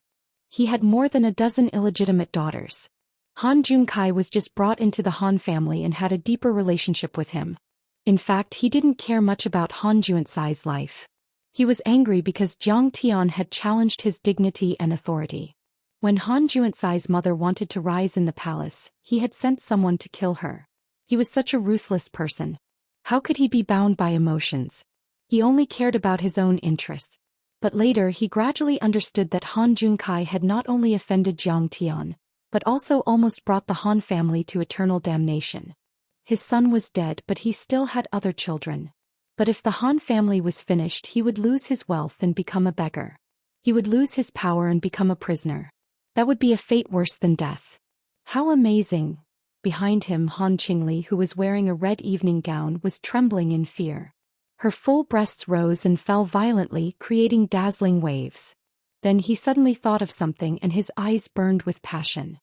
He had more than a dozen illegitimate daughters. Han Junkai was just brought into the Han family and had a deeper relationship with him. In fact, he didn't care much about Han Juansai's life. He was angry because Jiang Tian had challenged his dignity and authority. When Han Juansai's mother wanted to rise in the palace, he had sent someone to kill her. He was such a ruthless person. How could he be bound by emotions? He only cared about his own interests. But later he gradually understood that Han Junkai had not only offended Jiang Tian, but also almost brought the Han family to eternal damnation. His son was dead, but he still had other children. But if the Han family was finished, he would lose his wealth and become a beggar. He would lose his power and become a prisoner. That would be a fate worse than death. How amazing! Behind him, Han Qingli, who was wearing a red evening gown, was trembling in fear. Her full breasts rose and fell violently, creating dazzling waves. Then he suddenly thought of something, and his eyes burned with passion.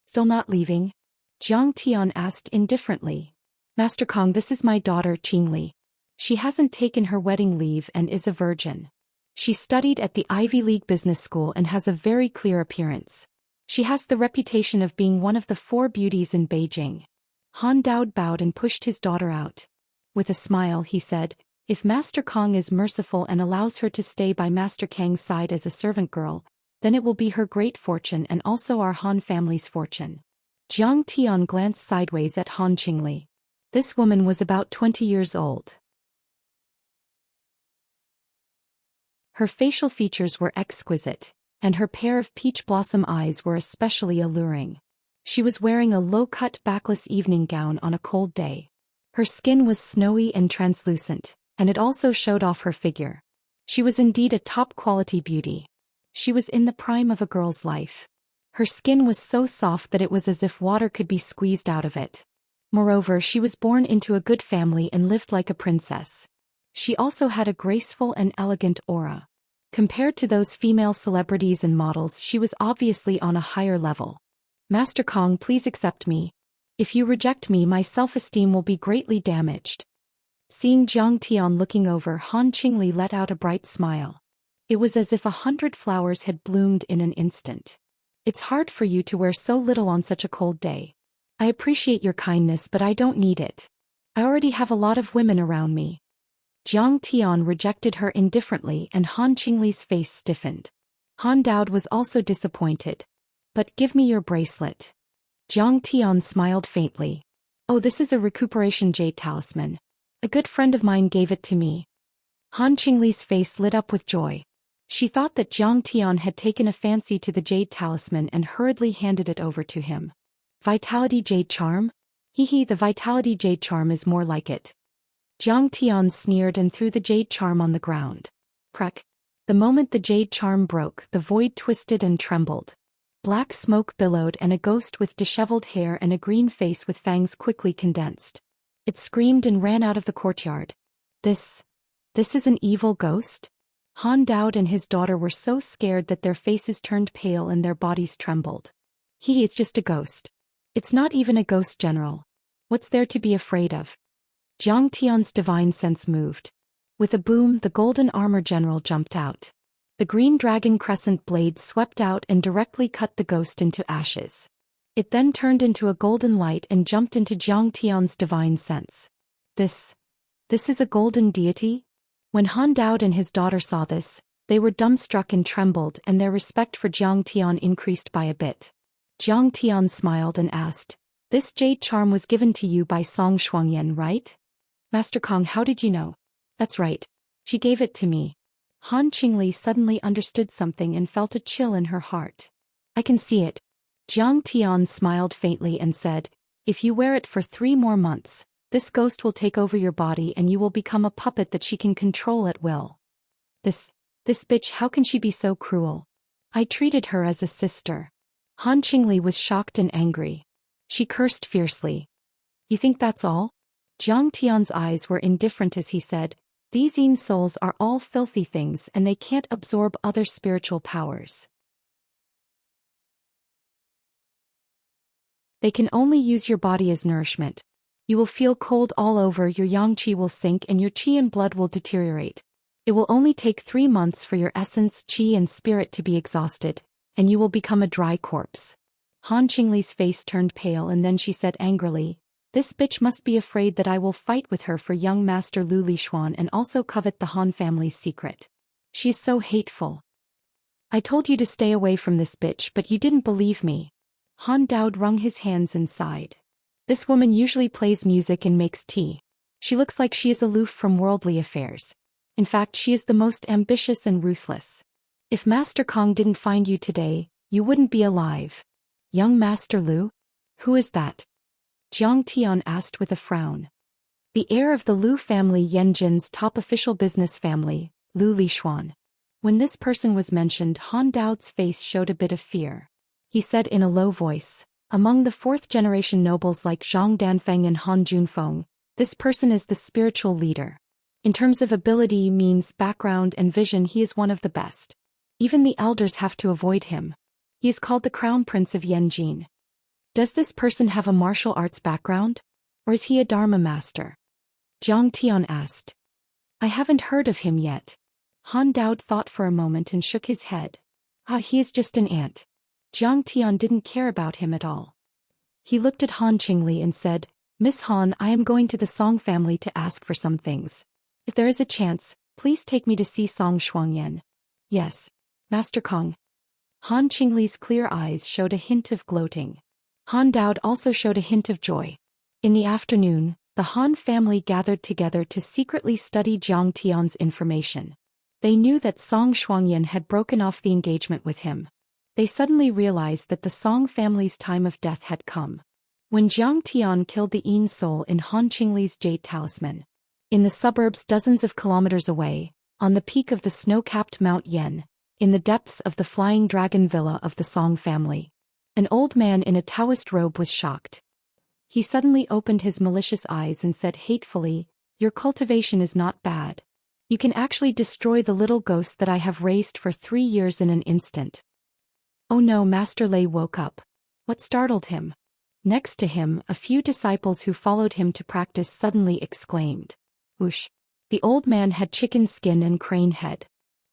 Still not leaving? Jiang Tian asked indifferently. Master Kong, this is my daughter Qingli. She hasn't taken her wedding leave and is a virgin. She studied at the Ivy League Business School and has a very clear appearance. She has the reputation of being one of the 4 beauties in Beijing. Han Daoist bowed and pushed his daughter out. With a smile, he said, if Master Kong is merciful and allows her to stay by Master Kang's side as a servant girl, then it will be her great fortune and also our Han family's fortune. Jiang Tian glanced sideways at Han Qingli. This woman was about 20 years old. Her facial features were exquisite, and her pair of peach blossom eyes were especially alluring. She was wearing a low-cut backless evening gown on a cold day. Her skin was snowy and translucent, and it also showed off her figure. She was indeed a top-quality beauty. She was in the prime of a girl's life. Her skin was so soft that it was as if water could be squeezed out of it. Moreover, she was born into a good family and lived like a princess. She also had a graceful and elegant aura. Compared to those female celebrities and models, she was obviously on a higher level. Master Kong, please accept me. If you reject me, my self-esteem will be greatly damaged. Seeing Jiang Tian looking over, Han Qingli let out a bright smile. It was as if 100 flowers had bloomed in an instant. It's hard for you to wear so little on such a cold day. I appreciate your kindness, but I don't need it. I already have a lot of women around me. Jiang Tian rejected her indifferently, and Han Qingli's face stiffened. Han Daoist was also disappointed. But give me your bracelet. Jiang Tian smiled faintly. Oh, this is a recuperation jade talisman. A good friend of mine gave it to me. Han Qingli's face lit up with joy. She thought that Jiang Tian had taken a fancy to the jade talisman and hurriedly handed it over to him. Vitality jade charm? Hee, the vitality jade charm is more like it. Jiang Tian sneered and threw the jade charm on the ground. Crack. The moment the jade charm broke, the void twisted and trembled. Black smoke billowed, and a ghost with disheveled hair and a green face with fangs quickly condensed. It screamed and ran out of the courtyard. This is an evil ghost? Han Dao and his daughter were so scared that their faces turned pale and their bodies trembled. It's just a ghost. It's not even a ghost, General. What's there to be afraid of? Jiang Tian's divine sense moved. With a boom, the golden armor general jumped out. The green dragon crescent blade swept out and directly cut the ghost into ashes. It then turned into a golden light and jumped into Jiang Tian's divine sense. This is a golden deity? When Han Dao and his daughter saw this, they were dumbstruck and trembled, and their respect for Jiang Tian increased by a bit. Jiang Tian smiled and asked, "This jade charm was given to you by Song Shuangyan, right?" "Master Kong, how did you know?" "That's right. She gave it to me." Han Qingli suddenly understood something and felt a chill in her heart. "I can see it." Jiang Tian smiled faintly and said, "If you wear it for 3 more months, this ghost will take over your body and you will become a puppet that she can control at will." This bitch, how can she be so cruel? I treated her as a sister." Han Qingli was shocked and angry. She cursed fiercely. "You think that's all?" Jiang Tian's eyes were indifferent as he said, "These Yin souls are all filthy things and they can't absorb other spiritual powers. They can only use your body as nourishment. You will feel cold all over, your yang qi will sink and your qi and blood will deteriorate. It will only take 3 months for your essence, qi and spirit to be exhausted, and you will become a dry corpse." Han Qingli's face turned pale and then she said angrily, "This bitch must be afraid that I will fight with her for young Master Lu Lixuan and also covet the Han family's secret. She is so hateful. I told you to stay away from this bitch, but you didn't believe me." Han Dao wrung his hands and sighed. "This woman usually plays music and makes tea. She looks like she is aloof from worldly affairs. In fact, she is the most ambitious and ruthless. If Master Kong didn't find you today, you wouldn't be alive." "Young Master Lu? Who is that?" Jiang Tian asked with a frown. "The heir of the Lu family, Yanjin's top official business family, Lu Lixuan." When this person was mentioned, Han Dao's face showed a bit of fear. He said in a low voice, "Among the 4th-generation nobles like Zhang Danfeng and Han Junfeng, this person is the spiritual leader. In terms of ability, means, background and vision, he is one of the best. Even the elders have to avoid him. He is called the Crown Prince of Yanjin." "Does this person have a martial arts background? Or is he a Dharma master?" Jiang Tian asked. "I haven't heard of him yet." Han Dao thought for a moment and shook his head. He is just an ant." Jiang Tian didn't care about him at all. He looked at Han Qingli and said, "Miss Han, I am going to the Song family to ask for some things. If there is a chance, please take me to see Song Shuangyan." "Yes, Master Kong." Han Qingli's clear eyes showed a hint of gloating. Han Dao also showed a hint of joy. In the afternoon, the Han family gathered together to secretly study Jiang Tian's information. They knew that Song Shuangyan had broken off the engagement with him. They suddenly realized that the Song family's time of death had come. When Jiang Tian killed the Yin soul in Han Qingli's jade talisman. In the suburbs dozens of kilometers away, on the peak of the snow-capped Mount Yen, in the depths of the flying dragon villa of the Song family, an old man in a Daoist robe was shocked. He suddenly opened his malicious eyes and said hatefully, "Your cultivation is not bad. You can actually destroy the little ghost that I have raised for 3 years in an instant." Oh no, Master Lei woke up. What startled him? Next to him, a few disciples who followed him to practice suddenly exclaimed, "Whoosh!" The old man had chicken skin and crane head.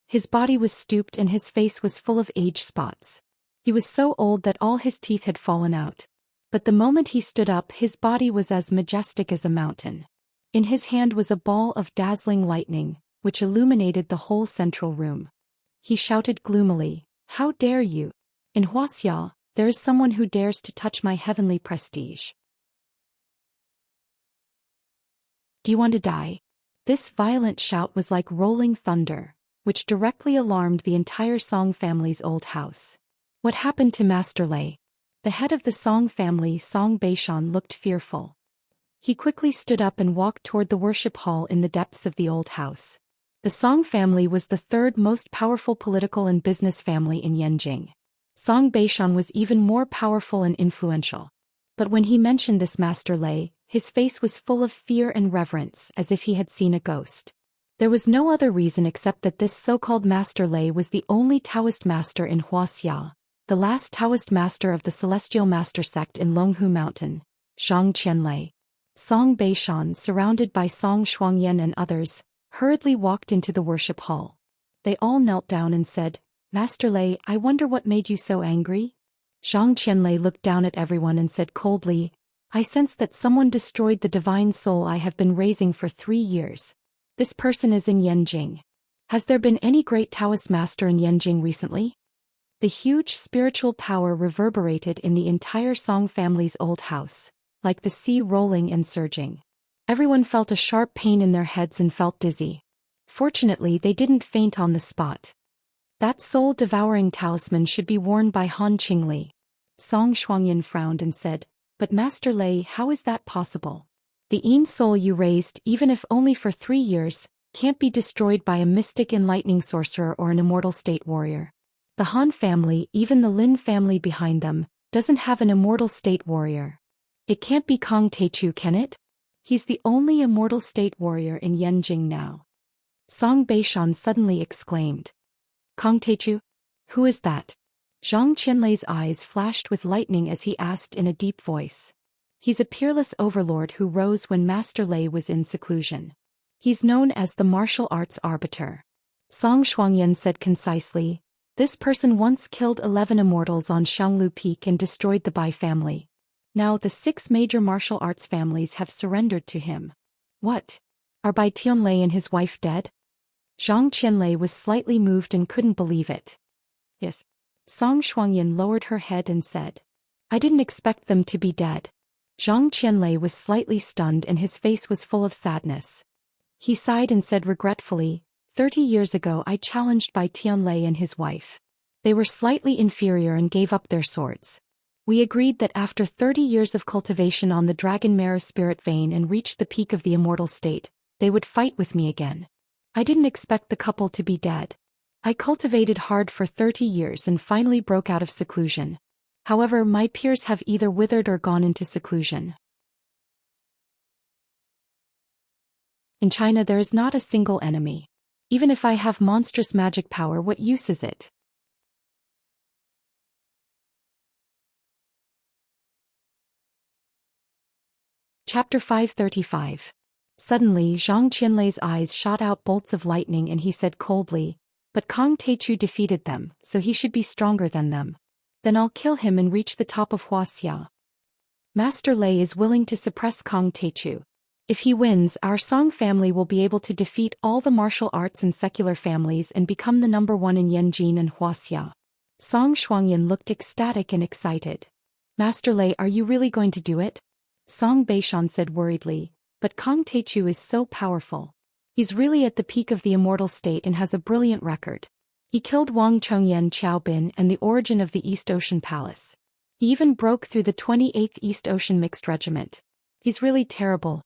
His body was stooped and his face was full of age spots. He was so old that all his teeth had fallen out. But the moment he stood up, his body was as majestic as a mountain. In his hand was a ball of dazzling lightning, which illuminated the whole central room. He shouted gloomily, "How dare you? In Wuxia, there is someone who dares to touch my heavenly prestige. Do you want to die?" This violent shout was like rolling thunder, which directly alarmed the entire Song family's old house. What happened to Master Lei? The head of the Song family, Song Beishan, looked fearful. He quickly stood up and walked toward the worship hall in the depths of the old house. The Song family was the 3rd most powerful political and business family in Yanjing. Song Beishan was even more powerful and influential. But when he mentioned this Master Lei, his face was full of fear and reverence, as if he had seen a ghost. There was no other reason except that this so-called Master Lei was the only Taoist master in Wuxia, the last Taoist master of the Celestial Master sect in Longhu Mountain, Zhang Qianlei. Song Beishan, surrounded by Song Shuangyan and others, hurriedly walked into the worship hall. They all knelt down and said, "Master Lei, I wonder what made you so angry?" Zhang Qianlei looked down at everyone and said coldly, "I sense that someone destroyed the divine soul I have been raising for 3 years. This person is in Yanjing. Has there been any great Taoist master in Yanjing recently?" The huge spiritual power reverberated in the entire Song family's old house, like the sea rolling and surging. Everyone felt a sharp pain in their heads and felt dizzy. Fortunately, they didn't faint on the spot. That soul-devouring talisman should be worn by Han Qingli. Song Shuangyan frowned and said, "But Master Lei, how is that possible? The Yin soul you raised, even if only for 3 years, can't be destroyed by a mystic enlightening sorcerer or an immortal state warrior. The Han family, even the Lin family behind them, doesn't have an immortal state warrior. It can't be Kong Teichu, can it? He's the only immortal state warrior in Yanjing now." Song Beishan suddenly exclaimed. "Kong Teichu? Who is that?" Zhang Qianlei's eyes flashed with lightning as he asked in a deep voice. "He's a peerless overlord who rose when Master Lei was in seclusion. He's known as the martial arts arbiter." Song Shuangyan said concisely, "This person once killed 11 immortals on Xianglu Peak and destroyed the Bai family. Now the 6 major martial arts families have surrendered to him." "What? Are Bai Tianlei and his wife dead?" Zhang Qianlei was slightly moved and couldn't believe it. "Yes." Song Shuangyan lowered her head and said, "I didn't expect them to be dead." Zhang Qianlei was slightly stunned and his face was full of sadness. He sighed and said regretfully, 30 years ago I challenged Bai Tianlei and his wife. They were slightly inferior and gave up their swords. We agreed that after 30 years of cultivation on the Dragon Marrow spirit vein and reached the peak of the immortal state, they would fight with me again. I didn't expect the couple to be dead. I cultivated hard for 30 years and finally broke out of seclusion. However, my peers have either withered or gone into seclusion. In China there is not a single enemy. Even if I have monstrous magic power, what use is it? Chapter 535. Suddenly Zhang Qianlei's eyes shot out bolts of lightning and he said coldly, "But Kong Teichu defeated them, so he should be stronger than them. Then I'll kill him and reach the top of Wuxia. Master Lei is willing to suppress Kong Teichu. If he wins, our Song family will be able to defeat all the martial arts and secular families and become the #1 in Yanjing and Wuxia." Song Shuangyan looked ecstatic and excited. "Master Lei, are you really going to do it?" Song Beishan said worriedly, "But Kong Teichu is so powerful. He's really at the peak of the immortal state and has a brilliant record. He killed Wang Chongyan Chaobin and the origin of the East Ocean Palace. He even broke through the 28th East Ocean Mixed Regiment. He's really terrible.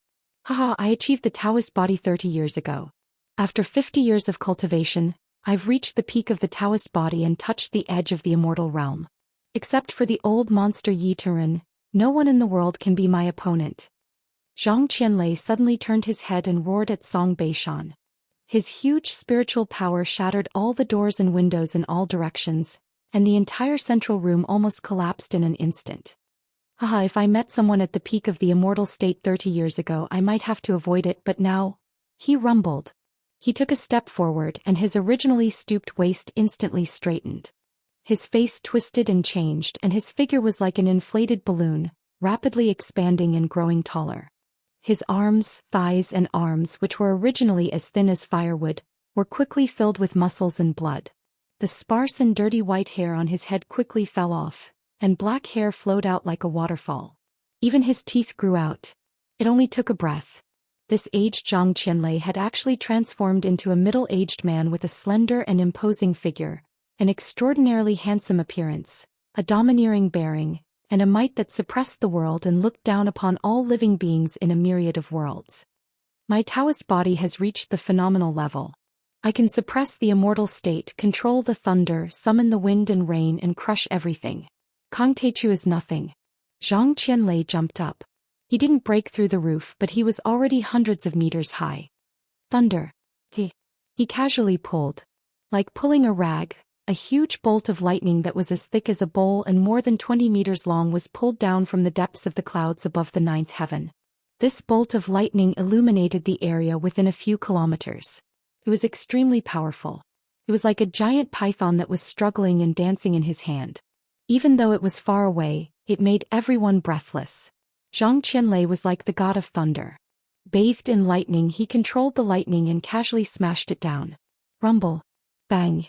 Haha, I achieved the Taoist body 30 years ago. After 50 years of cultivation, I've reached the peak of the Taoist body and touched the edge of the immortal realm. Except for the old monster Yi Turan, no one in the world can be my opponent." Zhang Qianlei suddenly turned his head and roared at Song Beishan. His huge spiritual power shattered all the doors and windows in all directions, and the entire central room almost collapsed in an instant. "Haha, if I met someone at the peak of the immortal state 30 years ago I might have to avoid it, but now..." He rumbled. He took a step forward and his originally stooped waist instantly straightened. His face twisted and changed and his figure was like an inflated balloon, rapidly expanding and growing taller. His arms, thighs and arms, which were originally as thin as firewood, were quickly filled with muscles and blood. The sparse and dirty white hair on his head quickly fell off, and black hair flowed out like a waterfall. Even his teeth grew out. It only took a breath. This aged Zhang Qianlei had actually transformed into a middle-aged man with a slender and imposing figure, an extraordinarily handsome appearance, a domineering bearing, and a might that suppressed the world and looked down upon all living beings in a myriad of worlds. My Taoist body has reached the phenomenal level. I can suppress the immortal state, control the thunder, summon the wind and rain and crush everything. Kong Teichu is nothing. Zhang Qianlei jumped up. He didn't break through the roof, but he was already hundreds of meters high. Thunder. He casually pulled. Like pulling a rag, a huge bolt of lightning that was as thick as a bowl and more than 20 meters long was pulled down from the depths of the clouds above the ninth heaven. This bolt of lightning illuminated the area within a few kilometers. It was extremely powerful. It was like a giant python that was struggling and dancing in his hand. Even though it was far away, it made everyone breathless. Zhou Xian was like the god of thunder. Bathed in lightning, he controlled the lightning and casually smashed it down. Rumble. Bang.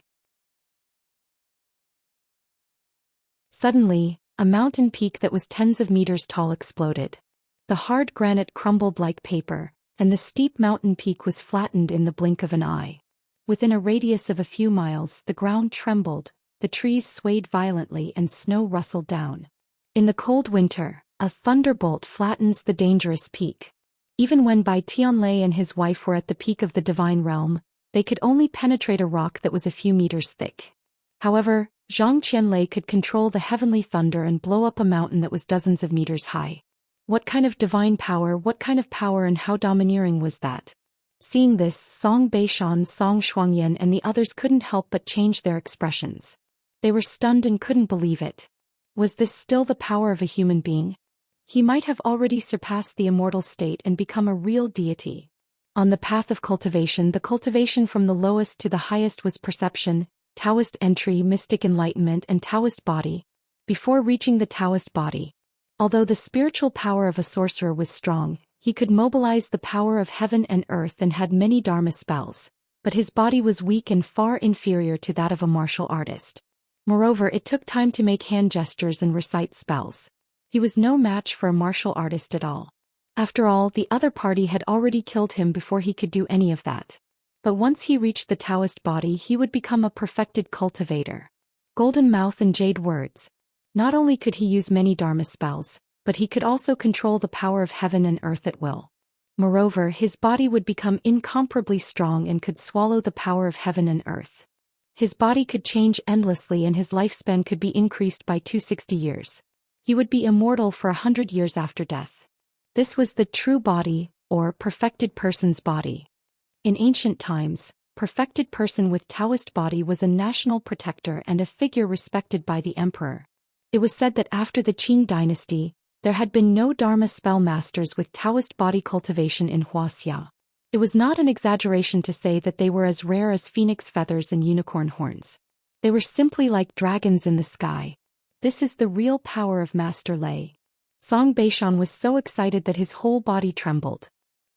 Suddenly, a mountain peak that was tens of meters tall exploded. The hard granite crumbled like paper, and the steep mountain peak was flattened in the blink of an eye. Within a radius of a few miles, the ground trembled, the trees swayed violently and snow rustled down. In the cold winter, a thunderbolt flattens the dangerous peak. Even when Bai Tianlei and his wife were at the peak of the divine realm, they could only penetrate a rock that was a few meters thick. However, Zhou Xian could control the heavenly thunder and blow up a mountain that was dozens of meters high. What kind of divine power, and how domineering was that? Seeing this, Song Beishan, Song Shuangyan and the others couldn't help but change their expressions. They were stunned and couldn't believe it. Was this still the power of a human being? He might have already surpassed the immortal state and become a real deity. On the path of cultivation, the cultivation from the lowest to the highest was perception, Daoist entry, mystic enlightenment and Daoist body. Before reaching the Daoist body, although the spiritual power of a sorcerer was strong, he could mobilize the power of heaven and earth and had many dharma spells, but his body was weak and far inferior to that of a martial artist. Moreover, it took time to make hand gestures and recite spells. He was no match for a martial artist at all. After all, the other party had already killed him before he could do any of that. But once he reached the Daoist body, he would become a perfected cultivator. Golden mouth and jade words. Not only could he use many dharma spells, but he could also control the power of heaven and earth at will. Moreover, his body would become incomparably strong and could swallow the power of heaven and earth. His body could change endlessly and his lifespan could be increased by 260 years. He would be immortal for 100 years after death. This was the true body, or perfected person's body. In ancient times, perfected person with Daoist body was a national protector and a figure respected by the emperor. It was said that after the Qing dynasty, there had been no Dharma spell masters with Daoist body cultivation in Wuxia. It was not an exaggeration to say that they were as rare as phoenix feathers and unicorn horns. They were simply like dragons in the sky. This is the real power of Master Lei. Song Beishan was so excited that his whole body trembled.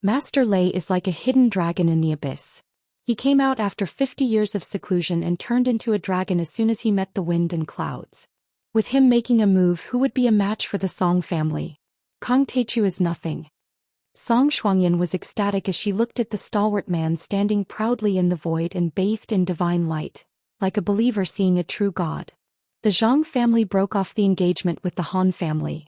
Master Lei is like a hidden dragon in the abyss. He came out after 50 years of seclusion and turned into a dragon as soon as he met the wind and clouds. With him making a move, who would be a match for the Song family? Kong Teichu is nothing. Song Shuangyan was ecstatic as she looked at the stalwart man standing proudly in the void and bathed in divine light, like a believer seeing a true god. The Zhang family broke off the engagement with the Han family.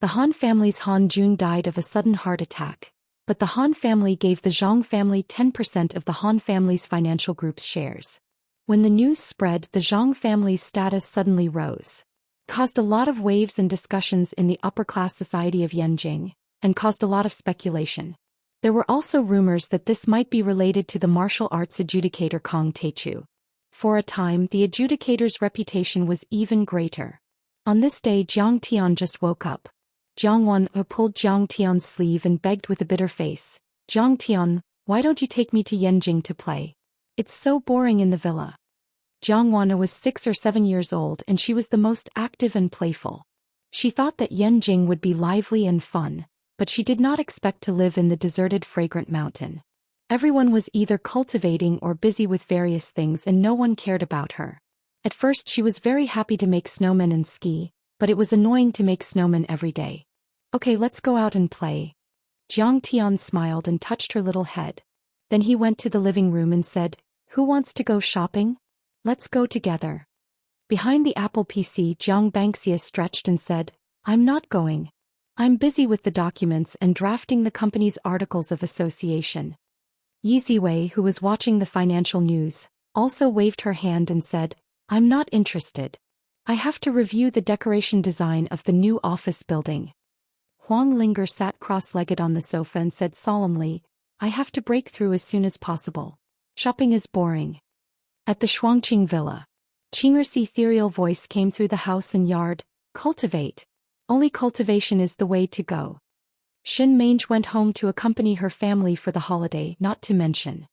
The Han family's Han Jun died of a sudden heart attack, but the Han family gave the Zhang family 10% of the Han family's financial group's shares. When the news spread, the Zhang family's status suddenly rose. Caused a lot of waves and discussions in the upper-class society of Yanjing, and caused a lot of speculation. There were also rumors that this might be related to the martial arts adjudicator Kong Teichu. For a time, the adjudicator's reputation was even greater. On this day, Jiang Tian just woke up. Jiang Wan pulled Jiang Tian's sleeve and begged with a bitter face, "Jiang Tian, why don't you take me to Yanjing to play? It's so boring in the villa." Jiang Wan was 6 or 7 years old and she was the most active and playful. She thought that Yanjing would be lively and fun, but she did not expect to live in the deserted fragrant mountain. Everyone was either cultivating or busy with various things and no one cared about her. At first she was very happy to make snowmen and ski, but it was annoying to make snowmen every day. "Okay, let's go out and play." Jiang Tian smiled and touched her little head. Then he went to the living room and said, "Who wants to go shopping? Let's go together." Behind the Apple PC, Jiang Bangxia stretched and said, "I'm not going. I'm busy with the documents and drafting the company's articles of association." Yi Ziwei, who was watching the financial news, also waved her hand and said, "I'm not interested. I have to review the decoration design of the new office building." Huang Linger sat cross-legged on the sofa and said solemnly, I have to break through as soon as possible. Shopping is boring. At the Shuangqing villa, Qing'er's ethereal voice came through the house and yard, cultivate. Only cultivation is the way to go. Xin Mange went home to accompany her family for the holiday, not to mention.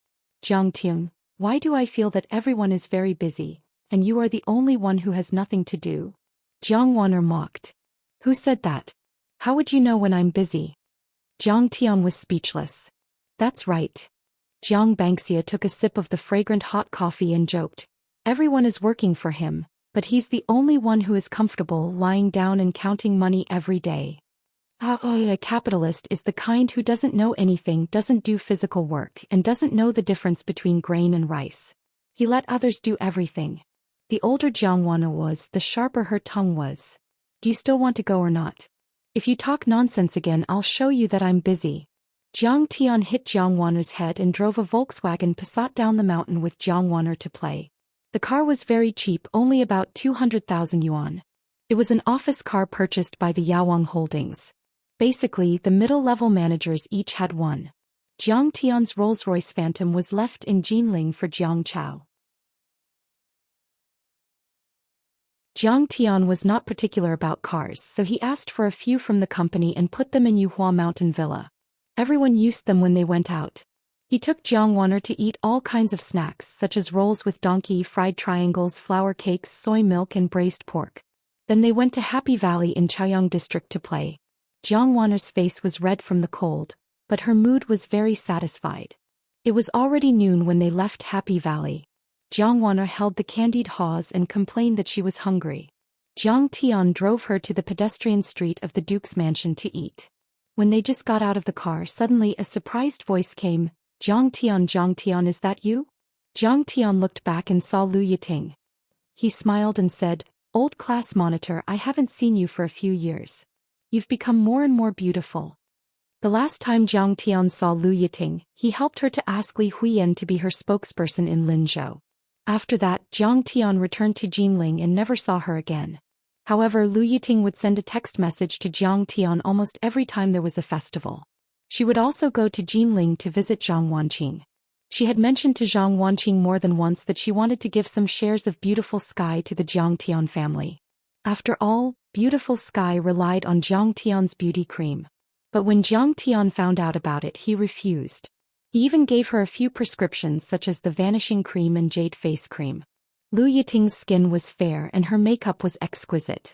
Jiang, why do I feel that everyone is very busy, and you are the only one who has nothing to do? Jiang Wan'er mocked. Who said that? How would you know when I'm busy? Jiang Tian was speechless. That's right. Jiang Bangxia took a sip of the fragrant hot coffee and joked. Everyone is working for him, but he's the only one who is comfortable lying down and counting money every day. A capitalist is the kind who doesn't know anything, doesn't do physical work, and doesn't know the difference between grain and rice. He let others do everything. The older Jiang Wan'er was, the sharper her tongue was. Do you still want to go or not? If you talk nonsense again, I'll show you that I'm busy. Jiang Tian hit Jiang Wan'er's head and drove a Volkswagen Passat down the mountain with Jiang Wan'er to play. The car was very cheap, only about 200,000 yuan. It was an office car purchased by the Yawang Holdings. Basically, the middle-level managers each had one. Jiang Tian's Rolls-Royce Phantom was left in Jinling for Jiang Chao. Jiang Tian was not particular about cars, so he asked for a few from the company and put them in Yuhua Mountain Villa. Everyone used them when they went out. He took Jiang Wan'er to eat all kinds of snacks such as rolls with donkey, fried triangles, flour cakes, soy milk and braised pork. Then they went to Happy Valley in Chaoyang District to play. Jiang Wan'er's face was red from the cold, but her mood was very satisfied. It was already noon when they left Happy Valley. Jiang Wan'er held the candied haws and complained that she was hungry. Jiang Tian drove her to the pedestrian street of the Duke's mansion to eat. When they just got out of the car, suddenly a surprised voice came, Jiang Tian, is that you? Jiang Tian looked back and saw Lu Yiting. He smiled and said, Old class monitor, I haven't seen you for a few years. You've become more and more beautiful. The last time Jiang Tian saw Lu Yiting, he helped her to ask Li Huiyan to be her spokesperson in Linzhou. After that, Jiang Tian returned to Jinling and never saw her again. However, Lu Yiting would send a text message to Jiang Tian almost every time there was a festival. She would also go to Jinling to visit Zhang Wanqing. She had mentioned to Zhang Wanqing more than once that she wanted to give some shares of Beautiful Sky to the Jiang Tian family. After all, Beautiful Sky relied on Jiang Tian's beauty cream. But when Jiang Tian found out about it, he refused. He even gave her a few prescriptions such as the Vanishing Cream and Jade Face Cream. Lu Yiting's skin was fair and her makeup was exquisite.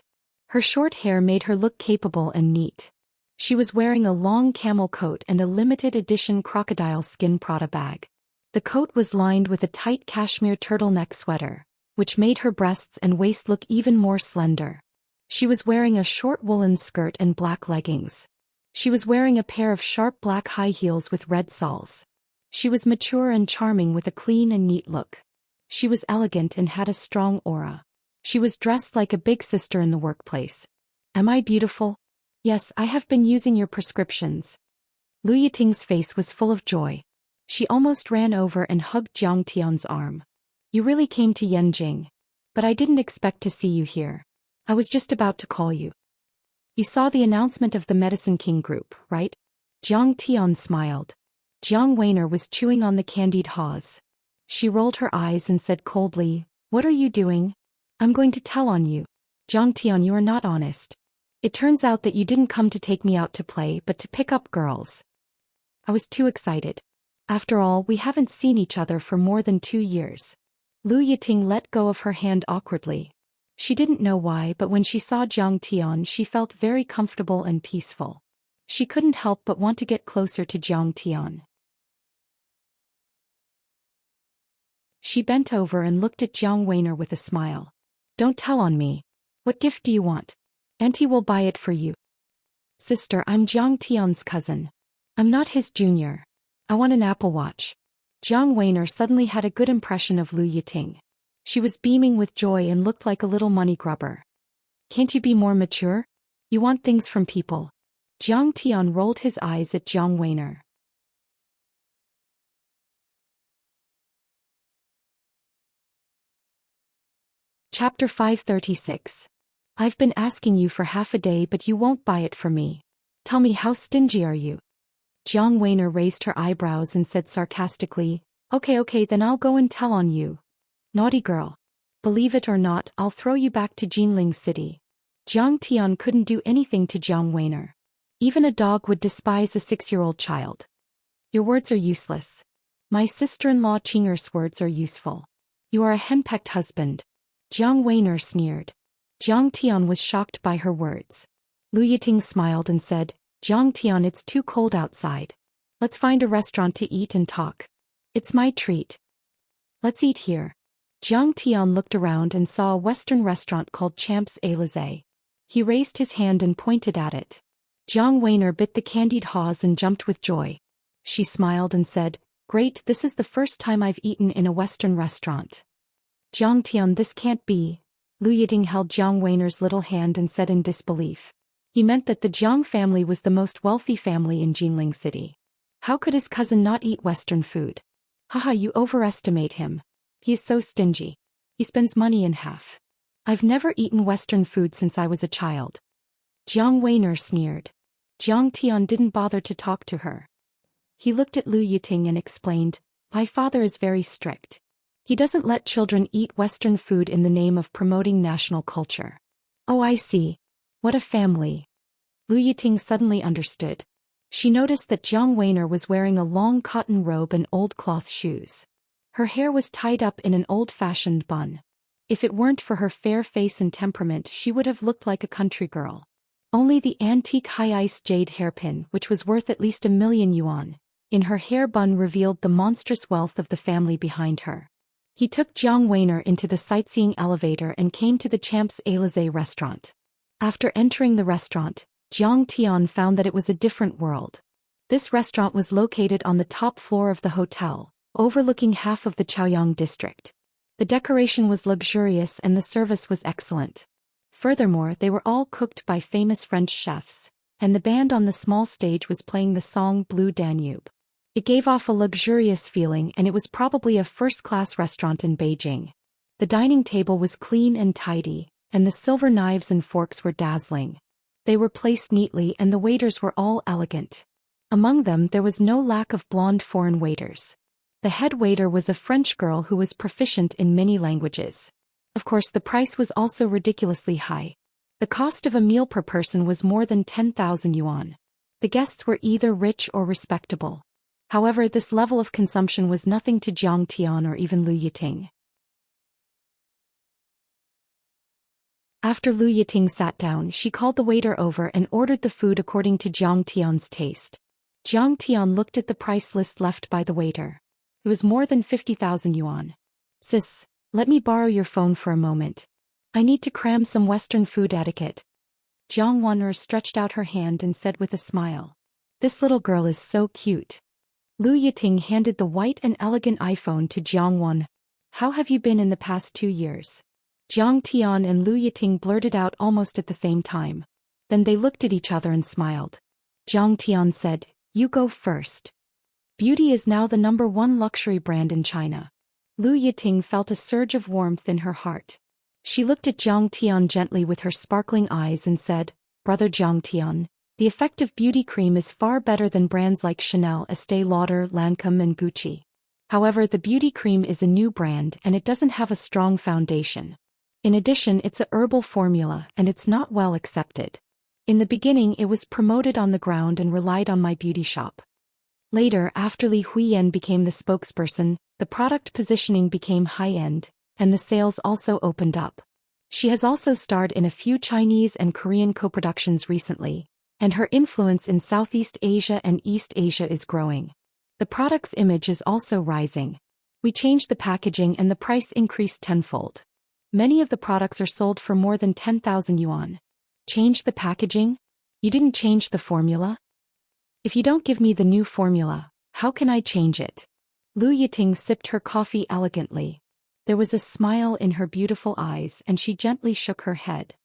Her short hair made her look capable and neat. She was wearing a long camel coat and a limited edition crocodile skin Prada bag. The coat was lined with a tight cashmere turtleneck sweater, which made her breasts and waist look even more slender. She was wearing a short woolen skirt and black leggings. She was wearing a pair of sharp black high heels with red soles. She was mature and charming with a clean and neat look. She was elegant and had a strong aura. She was dressed like a big sister in the workplace. Am I beautiful? Yes, I have been using your prescriptions. Lu Yiting's face was full of joy. She almost ran over and hugged Jiang Tian's arm. You really came to Yanjing. But I didn't expect to see you here. I was just about to call you. You saw the announcement of the Medicine King group, right? Jiang Tian smiled. Jiang Wan'er was chewing on the candied haws. She rolled her eyes and said coldly, What are you doing? I'm going to tell on you. Jiang Tian, you are not honest. It turns out that you didn't come to take me out to play but to pick up girls. I was too excited. After all, we haven't seen each other for more than 2 years. Lu Yiting let go of her hand awkwardly. She didn't know why, but when she saw Jiang Tian, she felt very comfortable and peaceful. She couldn't help but want to get closer to Jiang Tian. She bent over and looked at Jiang Wan'er with a smile. Don't tell on me. What gift do you want? Auntie will buy it for you. Sister, I'm Jiang Tian's cousin. I'm not his junior. I want an Apple Watch. Jiang Wan'er suddenly had a good impression of Lu Yiting. She was beaming with joy and looked like a little money grubber. Can't you be more mature? You want things from people. Jiang Tian rolled his eyes at Jiang Wan'er. Chapter 536. I've been asking you for half a day but you won't buy it for me. Tell me, how stingy are you? Jiang Weiner raised her eyebrows and said sarcastically, Okay, then I'll go and tell on you. Naughty girl. Believe it or not, I'll throw you back to Jinling City. Jiang Tian couldn't do anything to Jiang Weiner. Even a dog would despise a 6-year-old child. Your words are useless. My sister-in-law Qing'er's words are useful. You are a henpecked husband. Jiang Weiner sneered. Jiang Tian was shocked by her words. Lu Yiting smiled and said, Jiang Tian, it's too cold outside. Let's find a restaurant to eat and talk. It's my treat. Let's eat here. Jiang Tian looked around and saw a Western restaurant called Champs-Élysées. He raised his hand and pointed at it. Jiang Weiner bit the candied haws and jumped with joy. She smiled and said, Great, this is the first time I've eaten in a Western restaurant. Jiang Tian, this can't be. Lu Yiting held Jiang Weiner's little hand and said in disbelief. He meant that the Jiang family was the most wealthy family in Jinling City. How could his cousin not eat Western food? Haha, you overestimate him. He is so stingy. He spends money in half. I've never eaten Western food since I was a child. Jiang Weiner sneered. Jiang Tian didn't bother to talk to her. He looked at Lu Yiting and explained, My father is very strict. He doesn't let children eat Western food in the name of promoting national culture. Oh, I see. What a family. Lu Yiting suddenly understood. She noticed that Jiang Weiner was wearing a long cotton robe and old cloth shoes. Her hair was tied up in an old-fashioned bun. If it weren't for her fair face and temperament, she would have looked like a country girl. Only the antique high-ice jade hairpin, which was worth at least 1,000,000 yuan, in her hair bun revealed the monstrous wealth of the family behind her. He took Jiang Weiner into the sightseeing elevator and came to the Champs-Élysées restaurant. After entering the restaurant, Jiang Tian found that it was a different world. This restaurant was located on the top floor of the hotel, overlooking half of the Chaoyang district. The decoration was luxurious and the service was excellent. Furthermore, they were all cooked by famous French chefs, and the band on the small stage was playing the song Blue Danube. It gave off a luxurious feeling, and it was probably a first-class restaurant in Beijing. The dining table was clean and tidy, and the silver knives and forks were dazzling. They were placed neatly and the waiters were all elegant. Among them there was no lack of blonde foreign waiters. The head waiter was a French girl who was proficient in many languages. Of course, the price was also ridiculously high. The cost of a meal per person was more than 10,000 yuan. The guests were either rich or respectable. However, this level of consumption was nothing to Jiang Tian or even Lu Yiting. After Lu Yiting sat down, she called the waiter over and ordered the food according to Jiang Tian's taste. Jiang Tian looked at the price list left by the waiter. It was more than 50,000 yuan. Sis, let me borrow your phone for a moment. I need to cram some Western food etiquette. Jiang Weiner stretched out her hand and said with a smile. This little girl is so cute. Lu Yiting handed the white and elegant iPhone to Jiang Weiner. How have you been in the past 2 years? Jiang Tian and Lu Yiting blurted out almost at the same time. Then they looked at each other and smiled. Jiang Tian said, You go first. Beauty is now the #1 luxury brand in China. Lu Yiting felt a surge of warmth in her heart. She looked at Jiang Tian gently with her sparkling eyes and said, Brother Jiang Tian, the effective beauty cream is far better than brands like Chanel, Estée Lauder, Lancôme and Gucci. However, the beauty cream is a new brand and it doesn't have a strong foundation. In addition, it's a herbal formula and it's not well accepted. In the beginning it was promoted on the ground and relied on my beauty shop. Later, after Li Huiyan became the spokesperson, the product positioning became high-end, and the sales also opened up. She has also starred in a few Chinese and Korean co-productions recently, and her influence in Southeast Asia and East Asia is growing. The product's image is also rising. We changed the packaging and the price increased tenfold. Many of the products are sold for more than 10,000 yuan. Change the packaging? You didn't change the formula? If you don't give me the new formula, how can I change it? Lu Yiting sipped her coffee elegantly. There was a smile in her beautiful eyes and she gently shook her head.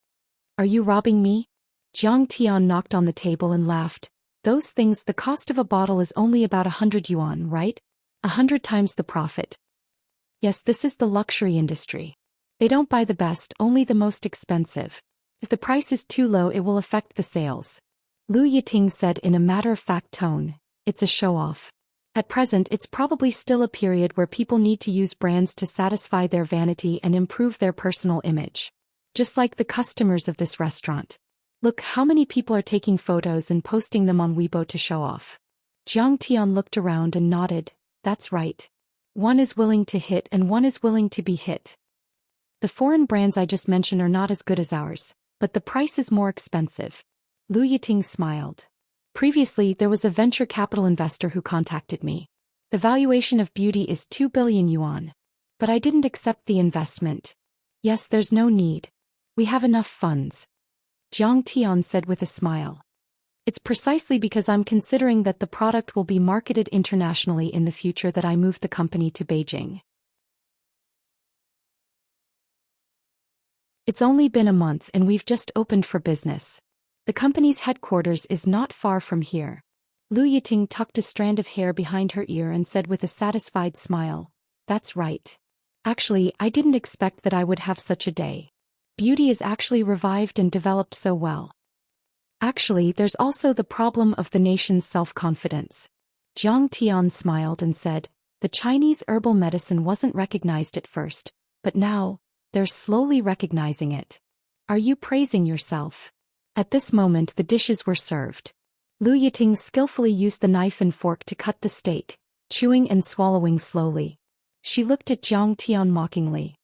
Are you robbing me? Jiang Tian knocked on the table and laughed. Those things, the cost of a bottle is only about 100 yuan, right? 100 times the profit. Yes, this is the luxury industry. They don't buy the best, only the most expensive. If the price is too low, it will affect the sales. Lu Yiting said in a matter-of-fact tone. It's a show-off. At present it's probably still a period where people need to use brands to satisfy their vanity and improve their personal image. Just like the customers of this restaurant. Look how many people are taking photos and posting them on Weibo to show off. Jiang Tian looked around and nodded. That's right. One is willing to hit and one is willing to be hit. The foreign brands I just mentioned are not as good as ours, but the price is more expensive. Lu Yiting smiled. Previously there was a venture capital investor who contacted me. The valuation of beauty is 2 billion yuan. But I didn't accept the investment. Yes, there's no need. We have enough funds. Jiang Tian said with a smile. It's precisely because I'm considering that the product will be marketed internationally in the future that I moved the company to Beijing. It's only been a month and we've just opened for business. The company's headquarters is not far from here. Lu Yiting tucked a strand of hair behind her ear and said with a satisfied smile, That's right. Actually, I didn't expect that I would have such a day. Beauty is actually revived and developed so well. Actually, there's also the problem of the nation's self-confidence. Jiang Tian smiled and said, The Chinese herbal medicine wasn't recognized at first, but now, they're slowly recognizing it. Are you praising yourself? At this moment the dishes were served. Lu Yiting skillfully used the knife and fork to cut the steak, chewing and swallowing slowly. She looked at Jiang Tian mockingly.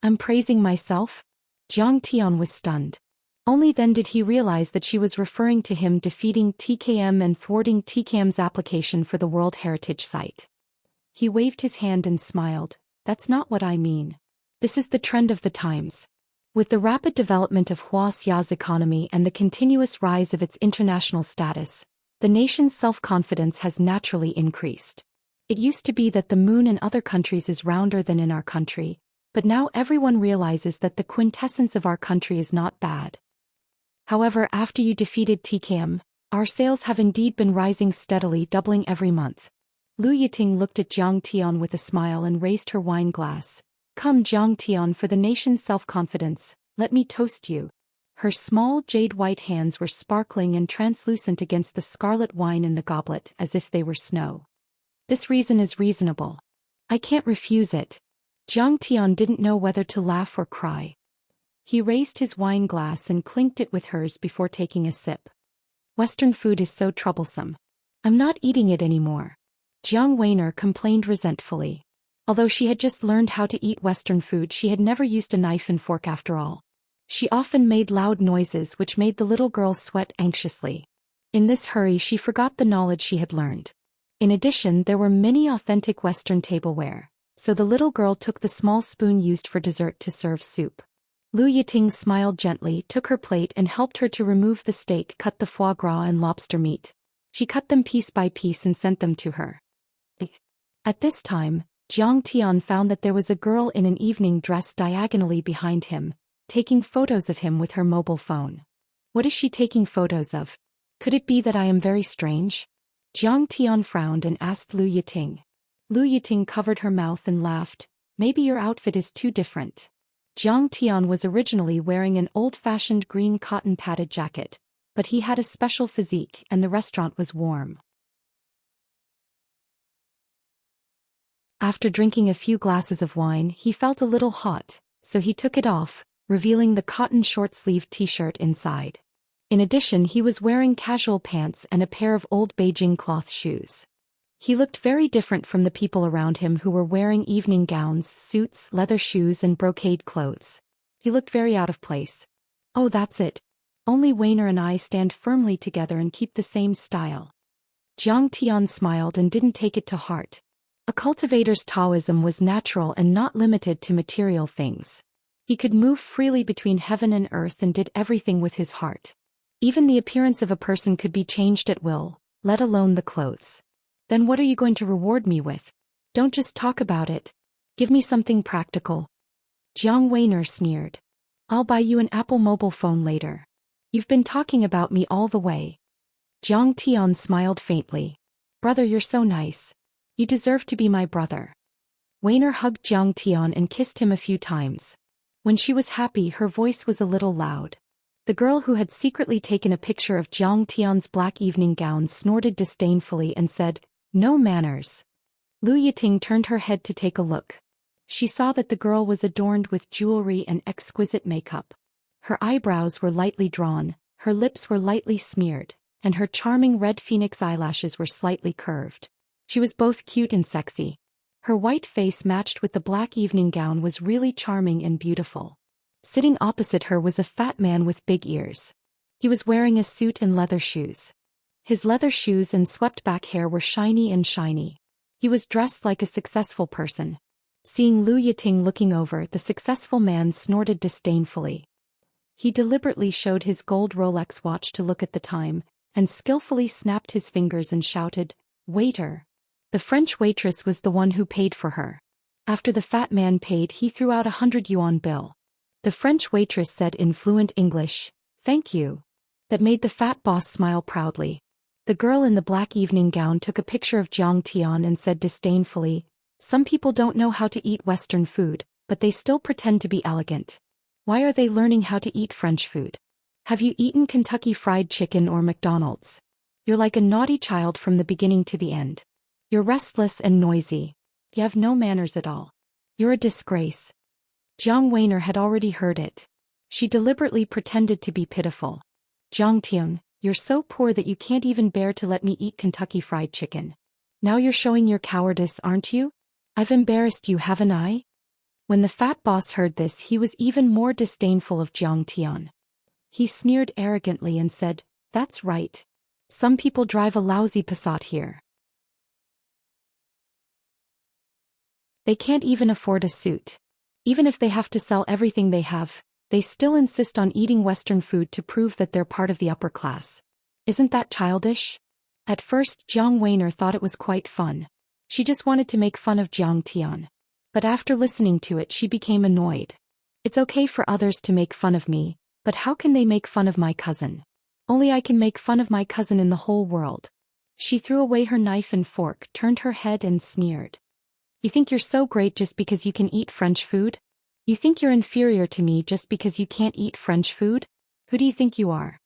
I'm praising myself? Jiang Tian was stunned. Only then did he realize that she was referring to him defeating TKM and thwarting TKM's application for the World Heritage Site. He waved his hand and smiled. That's not what I mean. This is the trend of the times. With the rapid development of Wuxia's economy and the continuous rise of its international status, the nation's self-confidence has naturally increased. It used to be that the moon in other countries is rounder than in our country, but now everyone realizes that the quintessence of our country is not bad. However, after you defeated TKM, our sales have indeed been rising steadily, doubling every month. Lu Yiting looked at Jiang Tian with a smile and raised her wine glass. Come Jiang Tian, for the nation's self-confidence, let me toast you. Her small jade-white hands were sparkling and translucent against the scarlet wine in the goblet as if they were snow. This reason is reasonable. I can't refuse it. Jiang Tian didn't know whether to laugh or cry. He raised his wine glass and clinked it with hers before taking a sip. Western food is so troublesome. I'm not eating it anymore. Jiang Weiner complained resentfully. Although she had just learned how to eat Western food, she had never used a knife and fork after all. She often made loud noises which made the little girl sweat anxiously. In this hurry she forgot the knowledge she had learned. In addition, there were many authentic Western tableware, so the little girl took the small spoon used for dessert to serve soup. Lu Yiting smiled gently, took her plate and helped her to remove the steak, cut the foie gras and lobster meat. She cut them piece by piece and sent them to her. At this time, Jiang Tian found that there was a girl in an evening dress diagonally behind him, taking photos of him with her mobile phone. What is she taking photos of? Could it be that I am very strange? Jiang Tian frowned and asked Lu Yiting. Lu Yiting covered her mouth and laughed. Maybe your outfit is too different. Jiang Tian was originally wearing an old-fashioned green cotton padded jacket, but he had a special physique and the restaurant was warm. After drinking a few glasses of wine, he felt a little hot, so he took it off, revealing the cotton short-sleeved t-shirt inside. In addition, he was wearing casual pants and a pair of old Beijing cloth shoes. He looked very different from the people around him who were wearing evening gowns, suits, leather shoes and brocade clothes. He looked very out of place. Oh, that's it. Only Weiner and I stand firmly together and keep the same style. Jiang Tian smiled and didn't take it to heart. A cultivator's Taoism was natural and not limited to material things. He could move freely between heaven and earth and did everything with his heart. Even the appearance of a person could be changed at will, let alone the clothes. Then what are you going to reward me with? Don't just talk about it. Give me something practical. Jiang Weiner sneered. I'll buy you an Apple mobile phone later. You've been talking about me all the way. Jiang Tian smiled faintly. Brother, you're so nice. You deserve to be my brother. Weiner hugged Jiang Tian and kissed him a few times. When she was happy, her voice was a little loud. The girl who had secretly taken a picture of Jiang Tian's black evening gown snorted disdainfully and said, "No manners." Lu Yiting turned her head to take a look. She saw that the girl was adorned with jewelry and exquisite makeup. Her eyebrows were lightly drawn, her lips were lightly smeared, and her charming red phoenix eyelashes were slightly curved. She was both cute and sexy. Her white face matched with the black evening gown was really charming and beautiful. Sitting opposite her was a fat man with big ears. He was wearing a suit and leather shoes. His leather shoes and swept-back hair were shiny and shiny. He was dressed like a successful person. Seeing Lu Yiting looking over, the successful man snorted disdainfully. He deliberately showed his gold Rolex watch to look at the time, and skillfully snapped his fingers and shouted, "Waiter!" The French waitress was the one who paid for her. After the fat man paid, he threw out 100 yuan bill. The French waitress said in fluent English, "Thank you." That made the fat boss smile proudly. The girl in the black evening gown took a picture of Jiang Tian and said disdainfully, "Some people don't know how to eat Western food, but they still pretend to be elegant. Why are they learning how to eat French food? Have you eaten Kentucky Fried Chicken or McDonald's? You're like a naughty child from the beginning to the end. You're restless and noisy. You have no manners at all. You're a disgrace." Jiang Weiner had already heard it. She deliberately pretended to be pitiful. "Jiang Tian, you're so poor that you can't even bear to let me eat Kentucky Fried Chicken. Now you're showing your cowardice, aren't you? I've embarrassed you, haven't I?" When the fat boss heard this, he was even more disdainful of Jiang Tian. He sneered arrogantly and said, "That's right. Some people drive a lousy Passat here. They can't even afford a suit. Even if they have to sell everything they have, they still insist on eating Western food to prove that they're part of the upper class. Isn't that childish?" At first, Jiang Weiner thought it was quite fun. She just wanted to make fun of Jiang Tian. But after listening to it, she became annoyed. It's okay for others to make fun of me, but how can they make fun of my cousin? Only I can make fun of my cousin in the whole world. She threw away her knife and fork, turned her head and sneered. "You think you're so great just because you can eat French food? You think you're inferior to me just because you can't eat French food? Who do you think you are?"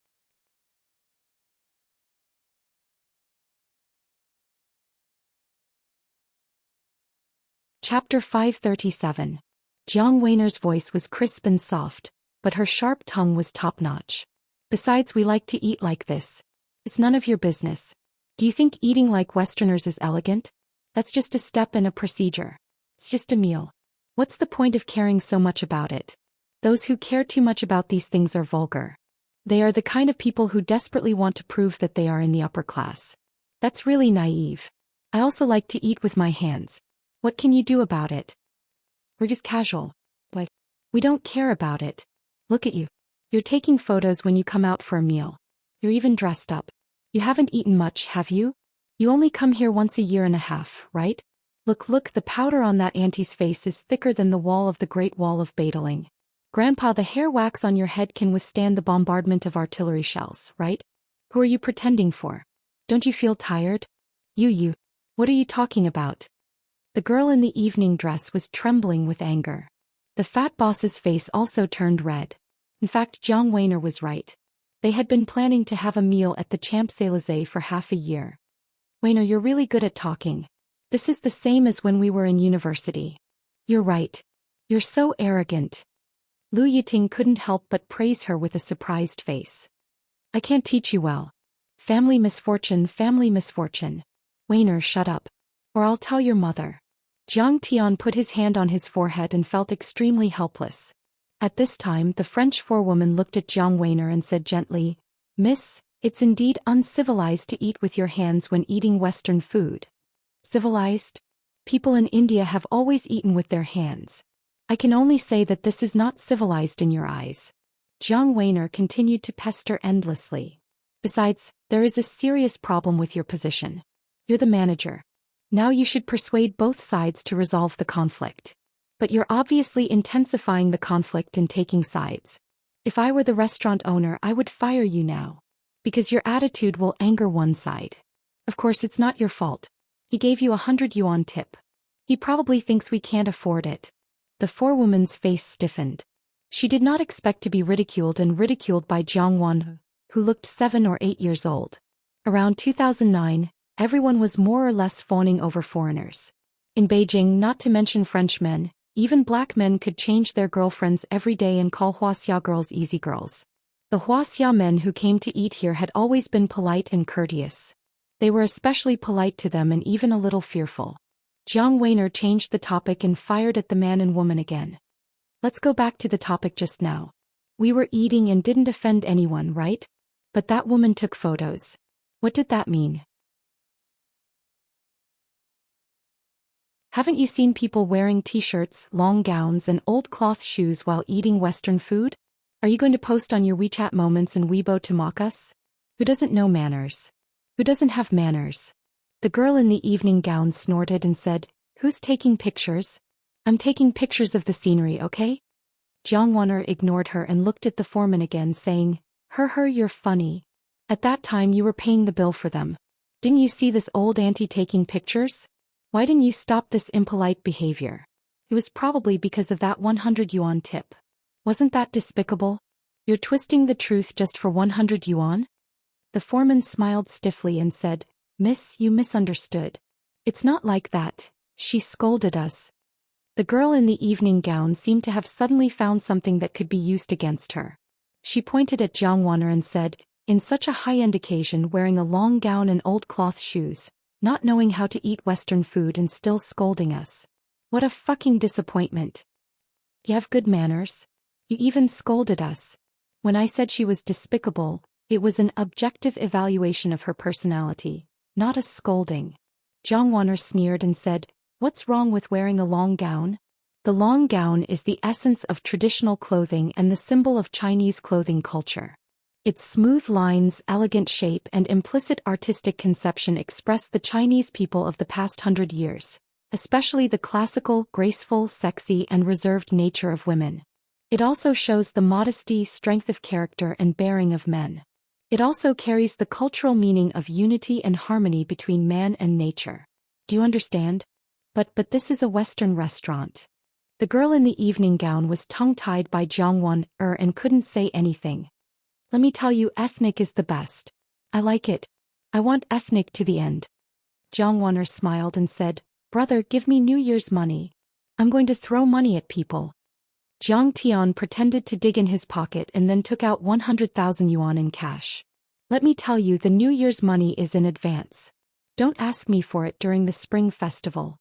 Chapter 537. Jiang Weiner's voice was crisp and soft, but her sharp tongue was top-notch. "Besides, we like to eat like this. It's none of your business. Do you think eating like Westerners is elegant? That's just a step and a procedure. It's just a meal. What's the point of caring so much about it? Those who care too much about these things are vulgar. They are the kind of people who desperately want to prove that they are in the upper class. That's really naive. I also like to eat with my hands. What can you do about it? We're just casual. Why? We don't care about it. Look at you. You're taking photos when you come out for a meal. You're even dressed up. You haven't eaten much, have you? You only come here once a year and a half, right? Look, the powder on that auntie's face is thicker than the wall of the Great Wall of Badaling. Grandpa, the hair wax on your head can withstand the bombardment of artillery shells, right? Who are you pretending for? Don't you feel tired? You. What are you talking about?" The girl in the evening dress was trembling with anger. The fat boss's face also turned red. In fact, Jiang Weiner was right. They had been planning to have a meal at the Champs-Élysées for half a year. "Weiner, you're really good at talking. This is the same as when we were in university. You're right. You're so arrogant." Lu Yiting couldn't help but praise her with a surprised face. "I can't teach you well. Family misfortune, family misfortune. Weiner, shut up. Or I'll tell your mother." Jiang Tian put his hand on his forehead and felt extremely helpless. At this time, the French forewoman looked at Jiang Weiner and said gently, "Miss, it's indeed uncivilized to eat with your hands when eating Western food." "Civilized? People in India have always eaten with their hands. I can only say that this is not civilized in your eyes." Jiang Weiner continued to pester endlessly. "Besides, there is a serious problem with your position. You're the manager. Now you should persuade both sides to resolve the conflict. But you're obviously intensifying the conflict and taking sides. If I were the restaurant owner, I would fire you now. Because your attitude will anger one side. Of course, it's not your fault. He gave you 100 yuan tip. He probably thinks we can't afford it." The forewoman's face stiffened. She did not expect to be ridiculed by Jiang Wan, who looked 7 or 8 years old. Around 2009, everyone was more or less fawning over foreigners. In Beijing, not to mention Frenchmen, even black men could change their girlfriends every day and call Wuxia girls easy girls. The Wuxia men who came to eat here had always been polite and courteous. They were especially polite to them and even a little fearful. Jiang Weiner changed the topic and fired at the man and woman again. Let's go back to the topic just now. We were eating and didn't offend anyone, right? But that woman took photos. What did that mean? Haven't you seen people wearing t-shirts, long gowns and old cloth shoes while eating Western food? Are you going to post on your WeChat moments and Weibo to mock us? Who doesn't know manners? Who doesn't have manners? The girl in the evening gown snorted and said, "Who's taking pictures? I'm taking pictures of the scenery, okay?" Jiang Wan'er ignored her and looked at the foreman again, saying, You're funny. At that time you were paying the bill for them. Didn't you see this old auntie taking pictures? Why didn't you stop this impolite behavior? It was probably because of that 100 yuan tip. Wasn't that despicable? You're twisting the truth just for 100 yuan? The foreman smiled stiffly and said, "Miss, you misunderstood. It's not like that," she scolded us. The girl in the evening gown seemed to have suddenly found something that could be used against her. She pointed at Jiang Wan'er and said, "In such a high-end occasion, wearing a long gown and old cloth shoes, not knowing how to eat Western food and still scolding us. What a fucking disappointment. You have good manners? You even scolded us. When I said she was despicable, it was an objective evaluation of her personality, not a scolding." Jiang Wan'er sneered and said, "What's wrong with wearing a long gown? The long gown is the essence of traditional clothing and the symbol of Chinese clothing culture. Its smooth lines, elegant shape and implicit artistic conception express the Chinese people of the past 100 years, especially the classical, graceful, sexy and reserved nature of women. It also shows the modesty, strength of character and bearing of men. It also carries the cultural meaning of unity and harmony between man and nature. Do you understand? But this is a Western restaurant." The girl in the evening gown was tongue-tied by Jiang Wan'er and couldn't say anything. "Let me tell you, ethnic is the best. I like it. I want ethnic to the end." Jiang Wan'er smiled and said, "Brother, give me New Year's money. I'm going to throw money at people." Jiang Tian pretended to dig in his pocket and then took out 100,000 yuan in cash. "Let me tell you, the New Year's money is in advance. Don't ask me for it during the Spring Festival."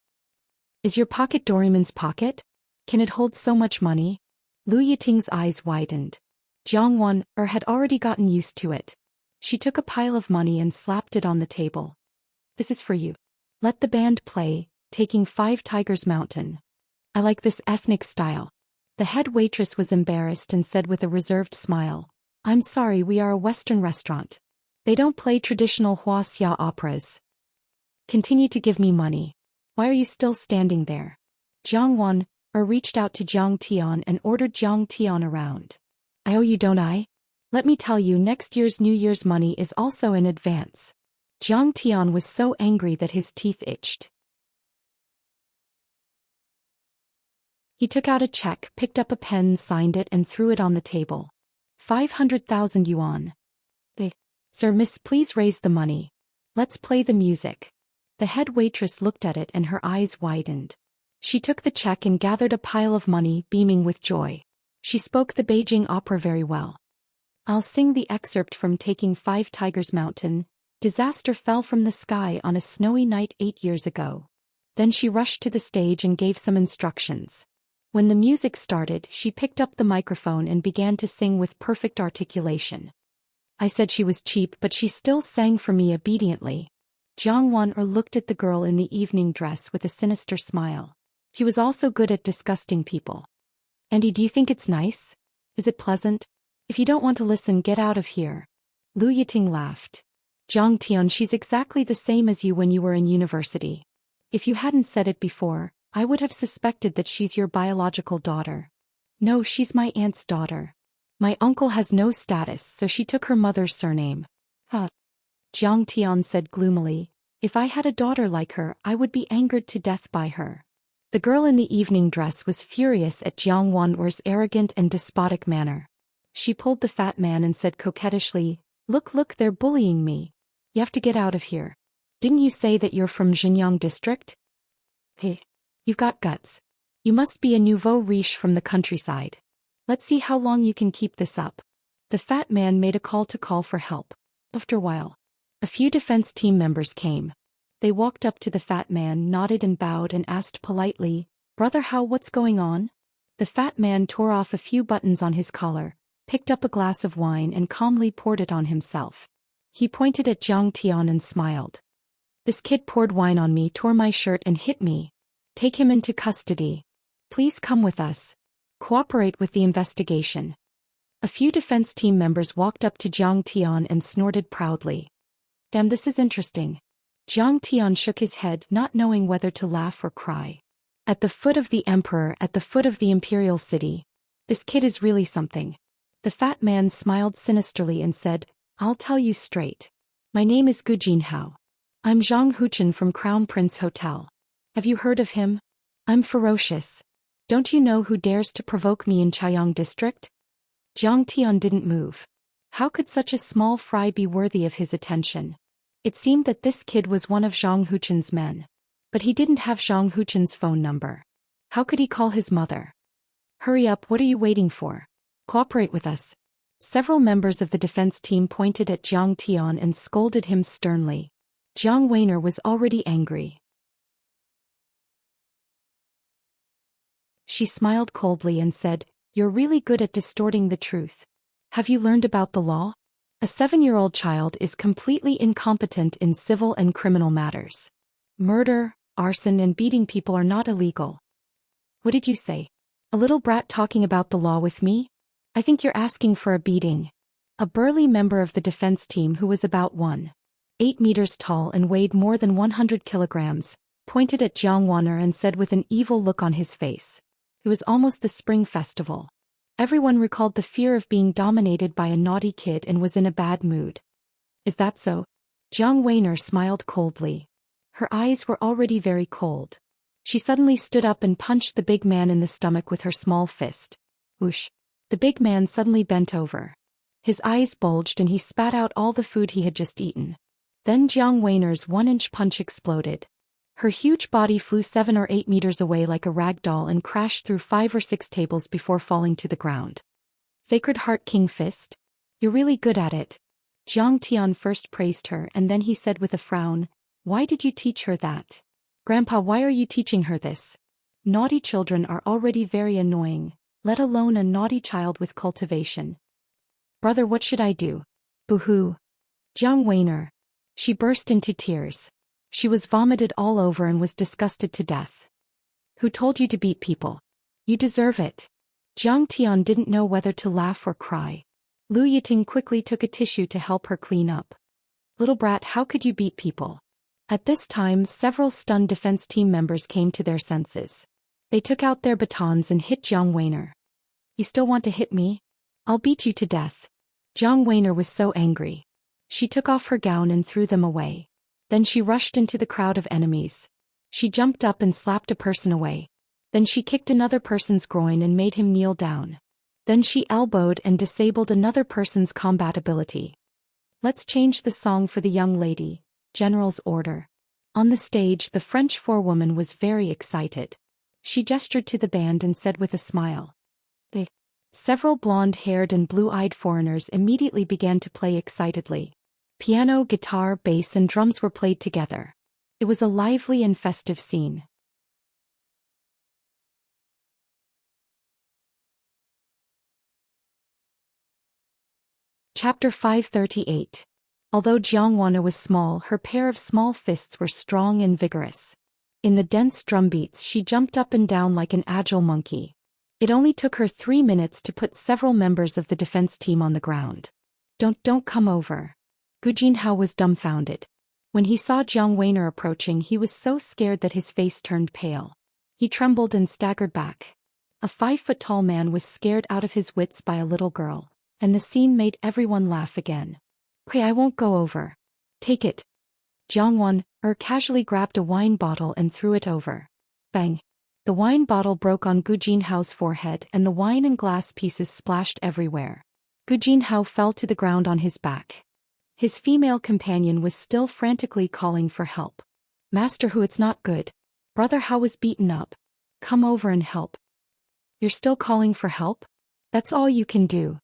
"Is your pocket Doraemon's pocket? Can it hold so much money?" Lu Yiting's eyes widened. Jiang Wan'er had already gotten used to it. She took a pile of money and slapped it on the table. "This is for you. Let the band play, taking 5 Tigers Mountain. I like this ethnic style." The head waitress was embarrassed and said with a reserved smile, "I'm sorry, we are a Western restaurant. They don't play traditional Wuxia operas." "Continue to give me money. Why are you still standing there?" Jiang Wan'er reached out to Jiang Tian and ordered Jiang Tian around. "I owe you, don't I? Let me tell you, next year's New Year's money is also in advance." Jiang Tian was so angry that his teeth itched. He took out a check, picked up a pen, signed it and threw it on the table. 500,000 yuan. "Sir, miss, please raise the money. Let's play the music." The head waitress looked at it and her eyes widened. She took the check and gathered a pile of money, beaming with joy. She spoke the Beijing opera very well. "I'll sing the excerpt from Taking 5 Tigers Mountain. Disaster fell from the sky on a snowy night 8 years ago." Then she rushed to the stage and gave some instructions. When the music started, she picked up the microphone and began to sing with perfect articulation. I said she was cheap, but she still sang for me obediently. Jiang Wan'er looked at the girl in the evening dress with a sinister smile. He was also good at disgusting people. "Andy, do you think it's nice? Is it pleasant? If you don't want to listen, get out of here." Lu Yiting laughed. "Jiang Tian, she's exactly the same as you when you were in university. If you hadn't said it before, I would have suspected that she's your biological daughter." "No, she's my aunt's daughter. My uncle has no status, so she took her mother's surname." Jiang Tian said gloomily, "If I had a daughter like her, I would be angered to death by her." The girl in the evening dress was furious at Jiang Wan'er's arrogant and despotic manner. She pulled the fat man and said coquettishly, Look, they're bullying me. You have to get out of here. Didn't you say that you're from Xinjiang district? Hey, you've got guts. You must be a nouveau riche from the countryside. Let's see how long you can keep this up. The fat man made a call for help. After a while, a few defense team members came. They walked up to the fat man, nodded and bowed and asked politely, Brother Hao, what's going on? The fat man tore off a few buttons on his collar, picked up a glass of wine and calmly poured it on himself. He pointed at Jiang Tian and smiled. This kid poured wine on me, tore my shirt and hit me. Take him into custody. Please come with us. Cooperate with the investigation. A few defense team members walked up to Jiang Tian and snorted proudly. Damn, this is interesting. Jiang Tian shook his head, not knowing whether to laugh or cry. At the foot of the emperor, at the foot of the imperial city. This kid is really something. The fat man smiled sinisterly and said, I'll tell you straight. My name is Gu Jinhao. I'm Zhang Huchen from Crown Prince Hotel. Have you heard of him? I'm ferocious. Don't you know who dares to provoke me in Chaiyang district? Jiang Tian didn't move. How could such a small fry be worthy of his attention? It seemed that this kid was one of Zhang Huchen's men. But he didn't have Zhang Huchen's phone number. How could he call his mother? Hurry up, what are you waiting for? Cooperate with us. Several members of the defense team pointed at Jiang Tian and scolded him sternly. Jiang Weiner was already angry. She smiled coldly and said, You're really good at distorting the truth. Have you learned about the law? A 7-year-old child is completely incompetent in civil and criminal matters. Murder, arson and beating people are not illegal. What did you say? A little brat talking about the law with me? I think you're asking for a beating. A burly member of the defense team who was about 1.8 meters tall and weighed more than 100 kilograms, pointed at Jiang Wan'er and said with an evil look on his face. It was almost the spring festival. Everyone recalled the fear of being dominated by a naughty kid and was in a bad mood. Is that so? Jiang Weiner smiled coldly. Her eyes were already very cold. She suddenly stood up and punched the big man in the stomach with her small fist. Whoosh! The big man suddenly bent over. His eyes bulged and he spat out all the food he had just eaten. Then Jiang Weiner's 1-inch punch exploded. Her huge body flew 7 or 8 meters away like a rag doll and crashed through 5 or 6 tables before falling to the ground. Sacred Heart King Fist? You're really good at it. Jiang Tian first praised her and then he said with a frown, Why did you teach her that? Grandpa, why are you teaching her this? Naughty children are already very annoying, let alone a naughty child with cultivation. Brother, what should I do? Boo-hoo. Jiang Weiner. She burst into tears. She was vomited all over and was disgusted to death. Who told you to beat people? You deserve it. Jiang Tian didn't know whether to laugh or cry. Lu Yiting quickly took a tissue to help her clean up. Little brat, how could you beat people? At this time, several stunned defense team members came to their senses. They took out their batons and hit Jiang Weiner. You still want to hit me? I'll beat you to death. Jiang Weiner was so angry. She took off her gown and threw them away. Then she rushed into the crowd of enemies. She jumped up and slapped a person away. Then she kicked another person's groin and made him kneel down. Then she elbowed and disabled another person's combat ability. Let's change the song for the young lady, General's order. On the stage, the French forewoman was very excited. She gestured to the band and said with a smile. Several blonde-haired and blue-eyed foreigners immediately began to play excitedly. Piano, guitar, bass and drums were played together. It was a lively and festive scene. Chapter 538. Although Jiang Wan'er was small, her pair of small fists were strong and vigorous. In the dense drum beats she jumped up and down like an agile monkey. It only took her 3 minutes to put several members of the defense team on the ground. Don't come over. Gu Jinhao was dumbfounded. When he saw Jiang Weiner approaching, he was so scared that his face turned pale. He trembled and staggered back. A 5-foot-tall man was scared out of his wits by a little girl, and the scene made everyone laugh again. Okay, I won't go over. Take it. Jiang Wan'er casually grabbed a wine bottle and threw it over. Bang. The wine bottle broke on Gu Jinhao's forehead and the wine and glass pieces splashed everywhere. Gu Jinhao fell to the ground on his back. His female companion was still frantically calling for help. Master Hu, it's not good. Brother Hao was beaten up. Come over and help. You're still calling for help? That's all you can do.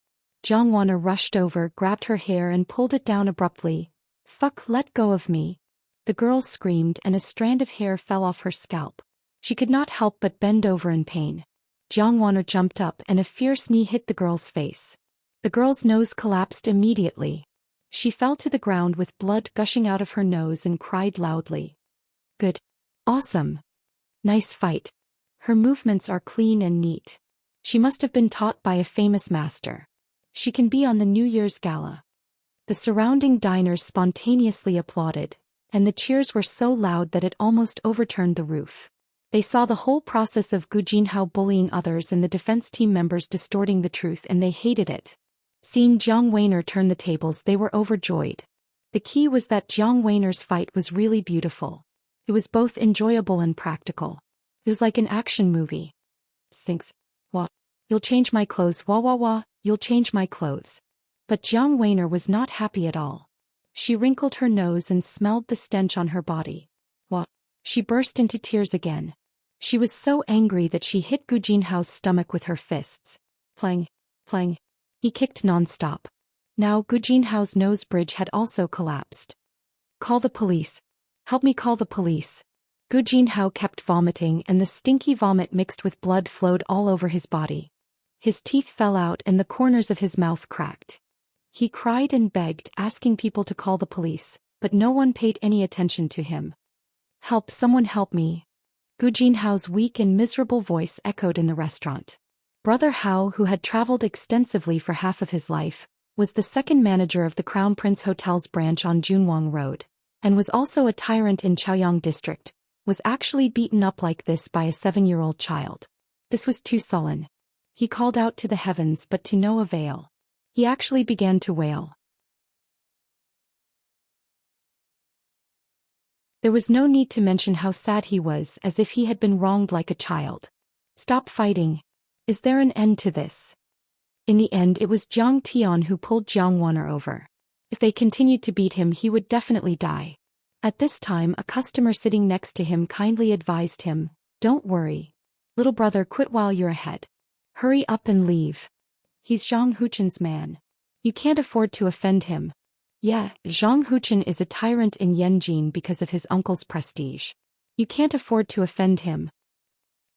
Jiang Wanna rushed over, grabbed her hair and pulled it down abruptly. Fuck, let go of me. The girl screamed and a strand of hair fell off her scalp. She could not help but bend over in pain. Jiang Wanna jumped up and a fierce knee hit the girl's face. The girl's nose collapsed immediately. She fell to the ground with blood gushing out of her nose and cried loudly. Good. Awesome. Nice fight. Her movements are clean and neat. She must have been taught by a famous master. She can be on the New Year's gala. The surrounding diners spontaneously applauded, and the cheers were so loud that it almost overturned the roof. They saw the whole process of Gu Jinhao bullying others and the defense team members distorting the truth, and they hated it. Seeing Jiang Weiner turn the tables, they were overjoyed. The key was that Jiang Weiner's fight was really beautiful. It was both enjoyable and practical. It was like an action movie. Sinks. Wah. You'll change my clothes, wah wah wah, you'll change my clothes. But Jiang Weiner was not happy at all. She wrinkled her nose and smelled the stench on her body. Wah. She burst into tears again. She was so angry that she hit Gu Jinhao's stomach with her fists. Plang. Plang. He kicked non-stop. Now Gu Jinhao's nose bridge had also collapsed. Call the police. Help me call the police. Gu Jinhao kept vomiting and the stinky vomit mixed with blood flowed all over his body. His teeth fell out and the corners of his mouth cracked. He cried and begged, asking people to call the police, but no one paid any attention to him. Help, someone help me. Gu Jinhao's weak and miserable voice echoed in the restaurant. Brother Hao, who had traveled extensively for half of his life, was the second manager of the Crown Prince Hotel's branch on Junwang Road, and was also a tyrant in Chaoyang district, was actually beaten up like this by a 7-year-old child. This was too sullen. He called out to the heavens but to no avail. He actually began to wail. There was no need to mention how sad he was, as if he had been wronged like a child. Stop fighting. Is there an end to this? In the end, it was Jiang Tian who pulled Jiang Wanner over. If they continued to beat him, he would definitely die. At this time, a customer sitting next to him kindly advised him, "Don't worry. Little brother, quit while you're ahead. Hurry up and leave. He's Zhang Huchen's man. You can't afford to offend him." Yeah, Zhang Huchen is a tyrant in Yanjin because of his uncle's prestige. You can't afford to offend him.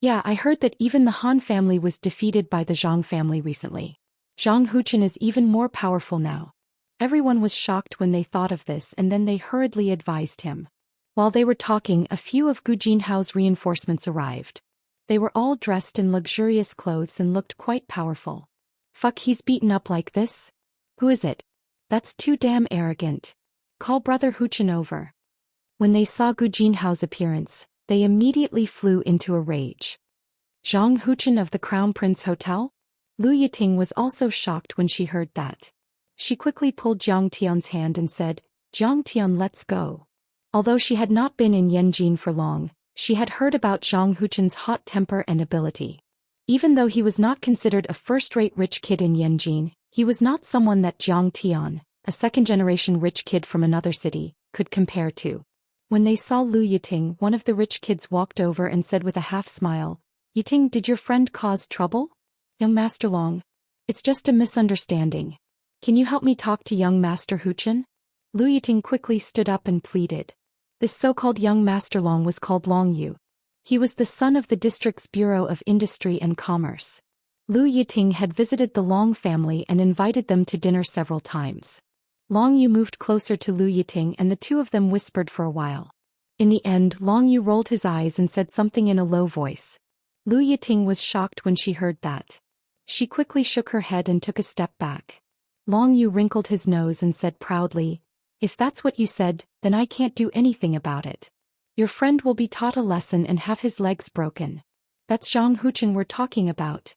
Yeah, I heard that even the Han family was defeated by the Zhang family recently. Zhang Huchen is even more powerful now. Everyone was shocked when they thought of this, and then they hurriedly advised him. While they were talking, a few of Gu Jinhao's reinforcements arrived. They were all dressed in luxurious clothes and looked quite powerful. Fuck, he's beaten up like this? Who is it? That's too damn arrogant. Call Brother Huchen over. When they saw Gu Jinhao's appearance, they immediately flew into a rage. Zhang Huchen of the Crown Prince Hotel? Lu Yiting was also shocked when she heard that. She quickly pulled Jiang Tian's hand and said, "Jiang Tian, let's go." Although she had not been in Yanjin for long, she had heard about Zhang Huchen's hot temper and ability. Even though he was not considered a first-rate rich kid in Yanjin, he was not someone that Jiang Tian, a second-generation rich kid from another city, could compare to. When they saw Lu Yiting, one of the rich kids walked over and said with a half-smile, "Yiting, did your friend cause trouble?" "Young Master Long. It's just a misunderstanding. Can you help me talk to young Master Huchen?" Lu Yiting quickly stood up and pleaded. This so-called young Master Long was called Long Yu. He was the son of the district's Bureau of Industry and Commerce. Lu Yiting had visited the Long family and invited them to dinner several times. Long Yu moved closer to Lu Yiting and the two of them whispered for a while. In the end, Long Yu rolled his eyes and said something in a low voice. Lu Yiting was shocked when she heard that. She quickly shook her head and took a step back. Long Yu wrinkled his nose and said proudly, "If that's what you said, then I can't do anything about it. Your friend will be taught a lesson and have his legs broken. That's Zhang Huchen we're talking about.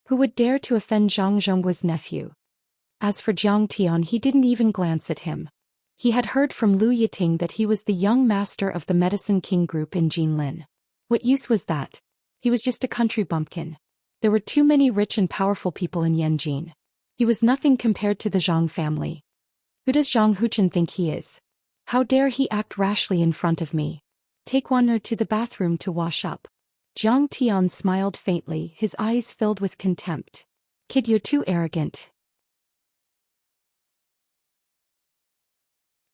Who would dare to offend Zhang Zhongguo's nephew?" As for Jiang Tian, he didn't even glance at him. He had heard from Lu Yiting that he was the young master of the Medicine King group in Jinlin. What use was that? He was just a country bumpkin. There were too many rich and powerful people in Yanjin. He was nothing compared to the Zhang family. Who does Zhang Huchen think he is? How dare he act rashly in front of me? Take one to the bathroom to wash up. Jiang Tian smiled faintly, his eyes filled with contempt. Kid, you're too arrogant.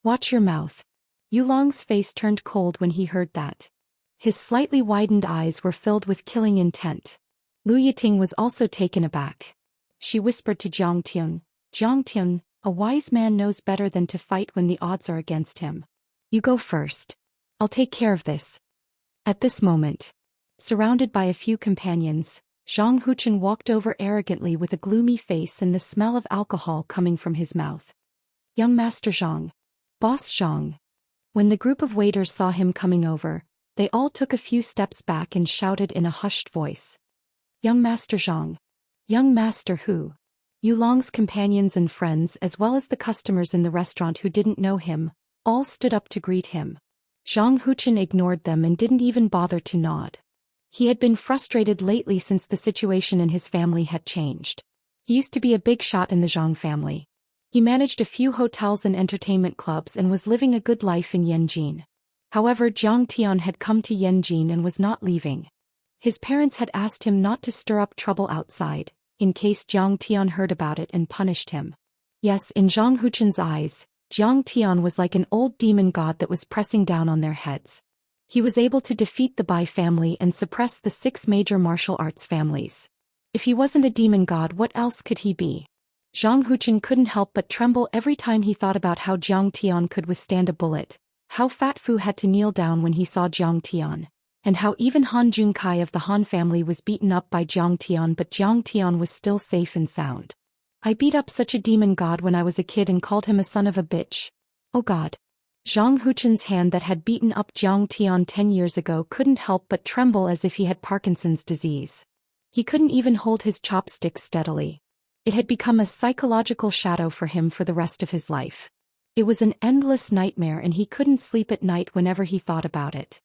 Watch your mouth. Yulong's face turned cold when he heard that. His slightly widened eyes were filled with killing intent. Lu Yiting was also taken aback. She whispered to Jiang Tian, a wise man knows better than to fight when the odds are against him. You go first. I'll take care of this. At this moment, surrounded by a few companions, Zhang Huchen walked over arrogantly with a gloomy face and the smell of alcohol coming from his mouth. Young Master Zhang. Boss Zhang. When the group of waiters saw him coming over, they all took a few steps back and shouted in a hushed voice. Young Master Zhang. Young Master who? Yulong's companions and friends as well as the customers in the restaurant who didn't know him, all stood up to greet him. Zhang Huchen ignored them and didn't even bother to nod. He had been frustrated lately since the situation in his family had changed. He used to be a big shot in the Zhang family. He managed a few hotels and entertainment clubs and was living a good life in Yanjin. However, Jiang Tian had come to Yanjin and was not leaving. His parents had asked him not to stir up trouble outside, in case Jiang Tian heard about it and punished him. Yes, in Zhang Huchen's eyes, Jiang Tian was like an old demon god that was pressing down on their heads. He was able to defeat the Bai family and suppress the 6 major martial arts families. If he wasn't a demon god, what else could he be? Zhang Huchen couldn't help but tremble every time he thought about how Jiang Tian could withstand a bullet, how Fat Fu had to kneel down when he saw Jiang Tian, and how even Han Junkai of the Han family was beaten up by Jiang Tian, but Jiang Tian was still safe and sound. I beat up such a demon god when I was a kid and called him a son of a bitch. Oh god. Zhang Huchen's hand that had beaten up Jiang Tian 10 years ago couldn't help but tremble as if he had Parkinson's disease. He couldn't even hold his chopsticks steadily. It had become a psychological shadow for him for the rest of his life. It was an endless nightmare and he couldn't sleep at night whenever he thought about it.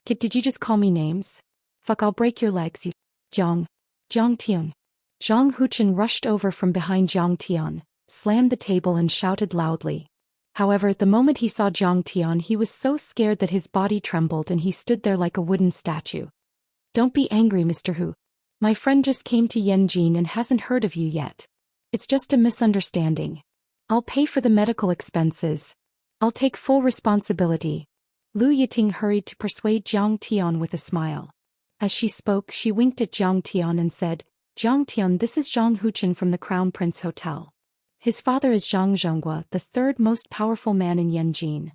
Kid, did you just call me names? Fuck, I'll break your legs, you... Jiang Tian. Zhang Huchen rushed over from behind Jiang Tian, slammed the table and shouted loudly. However, the moment he saw Jiang Tian, he was so scared that his body trembled and he stood there like a wooden statue. Don't be angry, Mr. Hu. My friend just came to Yanjin and hasn't heard of you yet. It's just a misunderstanding. I'll pay for the medical expenses. I'll take full responsibility. Lu Yiting hurried to persuade Jiang Tian with a smile. As she spoke, she winked at Jiang Tian and said, Jiang Tian, this is Zhang Huchen from the Crown Prince Hotel. His father is Zhang Zhonghua, the 3rd most powerful man in Yanjin.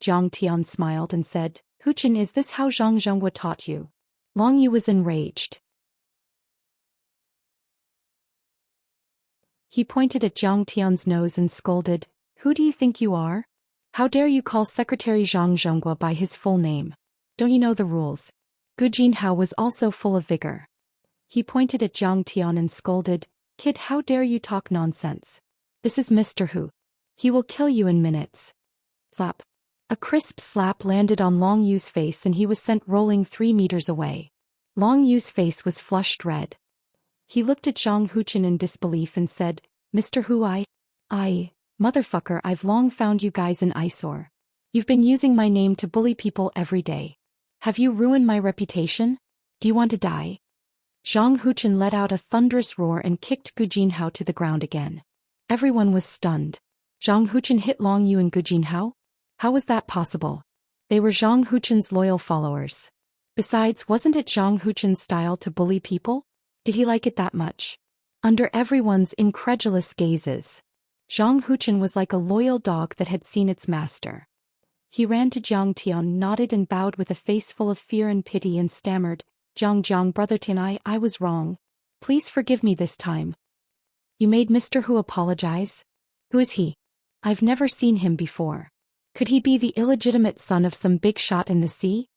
Jiang Tian smiled and said, Huchen, is this how Zhang Zhonghua taught you? Long Yu was enraged. He pointed at Jiang Tian's nose and scolded, Who do you think you are? How dare you call Secretary Zhang Zhonghua by his full name? Don't you know the rules? Gu Jinhao was also full of vigor. He pointed at Jiang Tian and scolded, Kid, how dare you talk nonsense? This is Mr. Hu. He will kill you in minutes. Slap. A crisp slap landed on Long Yu's face and he was sent rolling 3 meters away. Long Yu's face was flushed red. He looked at Zhang Huchen in disbelief and said, Mr. Hu, motherfucker, I've long found you guys an eyesore. You've been using my name to bully people every day. Have you ruined my reputation? Do you want to die? Zhang Huchen let out a thunderous roar and kicked Gu Jinhao to the ground again. Everyone was stunned. Zhang Huchen hit Long Yu and Gu Jinhao? How was that possible? They were Zhang Huchen's loyal followers. Besides, wasn't it Zhang Huchen's style to bully people? Did he like it that much? Under everyone's incredulous gazes, Zhang Huchen was like a loyal dog that had seen its master. He ran to Jiang Tian, nodded and bowed with a face full of fear and pity and stammered, Jiang, brother Tian, I was wrong. Please forgive me this time. You made Mr. Hu apologize? Who is he? I've never seen him before. Could he be the illegitimate son of some big shot in the sea?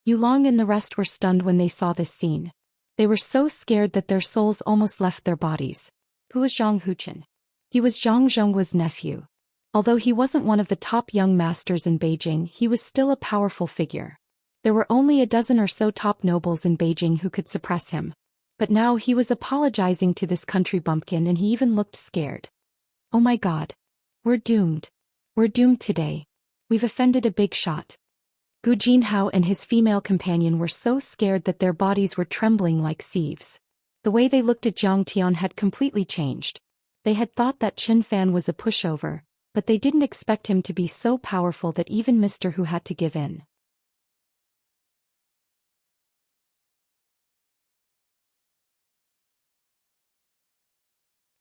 Yulong and the rest were stunned when they saw this scene. They were so scared that their souls almost left their bodies. Who was Zhang Huchen? He was Zhang Zhonghua's nephew. Although he wasn't one of the top young masters in Beijing, he was still a powerful figure. There were only a dozen or so top nobles in Beijing who could suppress him. But now he was apologizing to this country bumpkin and he even looked scared. Oh my God. We're doomed. We're doomed today. We've offended a big shot. Gu Jinhao and his female companion were so scared that their bodies were trembling like sieves. The way they looked at Jiang Tian had completely changed. They had thought that Chen Fan was a pushover, but they didn't expect him to be so powerful that even Mr. Hu had to give in.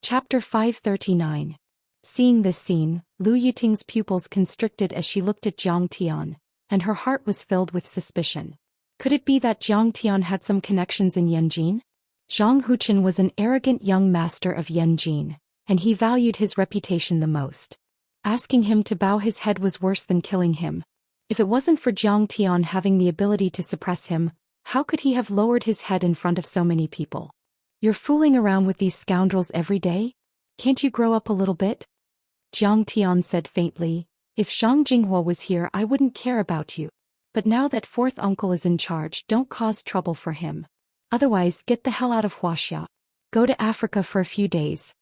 Chapter 539. Seeing this scene, Lu Yiting's pupils constricted as she looked at Jiang Tian, and her heart was filled with suspicion. Could it be that Jiang Tian had some connections in Yanjin? Zhang Huchen was an arrogant young master of Yanjin, and he valued his reputation the most. Asking him to bow his head was worse than killing him. If it wasn't for Jiang Tian having the ability to suppress him, how could he have lowered his head in front of so many people? You're fooling around with these scoundrels every day? Can't you grow up a little bit? Jiang Tian said faintly, if Shang Jinghua was here I wouldn't care about you. But now that fourth uncle is in charge, don't cause trouble for him. Otherwise, get the hell out of Wuxia. Go to Africa for a few days.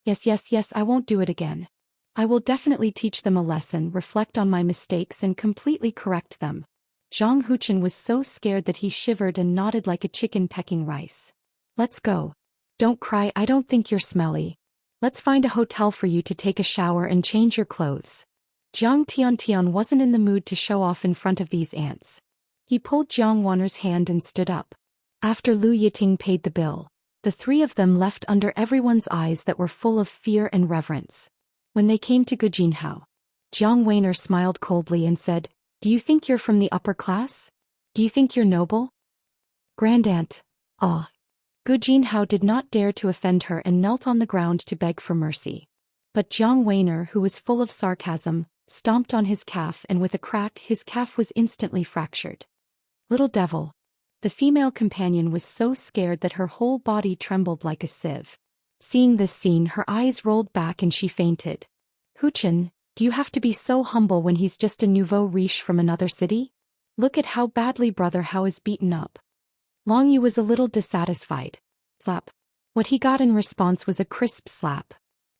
Yes, I won't do it again. I will definitely teach them a lesson, reflect on my mistakes and completely correct them. Zhang Huchen was so scared that he shivered and nodded like a chicken pecking rice. Let's go. Don't cry, I don't think you're smelly. Let's find a hotel for you to take a shower and change your clothes. Jiang Tian wasn't in the mood to show off in front of these ants. He pulled Jiang Wanner's hand and stood up. After Lu Yiting paid the bill, the three of them left under everyone's eyes that were full of fear and reverence. When they came to Gu Jinhao, Jiang Wanner smiled coldly and said, Do you think you're from the upper class? Do you think you're noble? Grandaunt. Ah. Gu Jinhao did not dare to offend her and knelt on the ground to beg for mercy. But Jiang Wanner, who was full of sarcasm, stomped on his calf and with a crack his calf was instantly fractured. Little devil. The female companion was so scared that her whole body trembled like a sieve. Seeing this scene, her eyes rolled back and she fainted. Huchen, do you have to be so humble when he's just a nouveau riche from another city? Look at how badly Brother Hao is beaten up. Long Yu was a little dissatisfied. Slap. What he got in response was a crisp slap.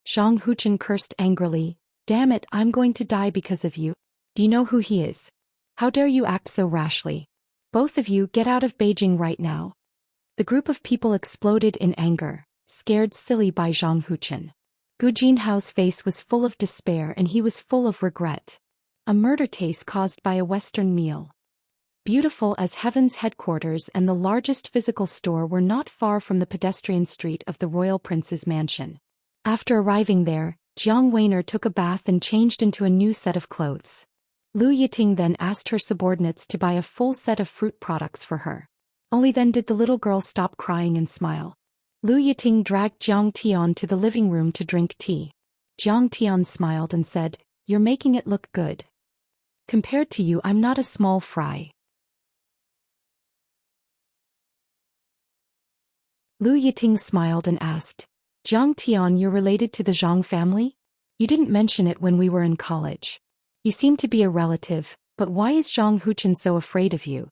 Zhang Huchen cursed angrily. Damn it, I'm going to die because of you. Do you know who he is? How dare you act so rashly? Both of you get out of Beijing right now. The group of people exploded in anger, scared silly by Zhang Huchen. Gu Jinhao's face was full of despair and he was full of regret. A murder case caused by a Western meal. Beautiful as Heaven's headquarters and the largest physical store were not far from the pedestrian street of the royal prince's mansion. After arriving there, Jiang Wanner took a bath and changed into a new set of clothes. Lu Yiting then asked her subordinates to buy a full set of fruit products for her. Only then did the little girl stop crying and smile. Lu Yiting dragged Jiang Tian to the living room to drink tea. Jiang Tian smiled and said, You're making it look good. Compared to you, I'm not a small fry. Lu Yiting smiled and asked, Jiang Tian, you're related to the Zhang family? You didn't mention it when we were in college. You seem to be a relative, but why is Zhang Huchen so afraid of you?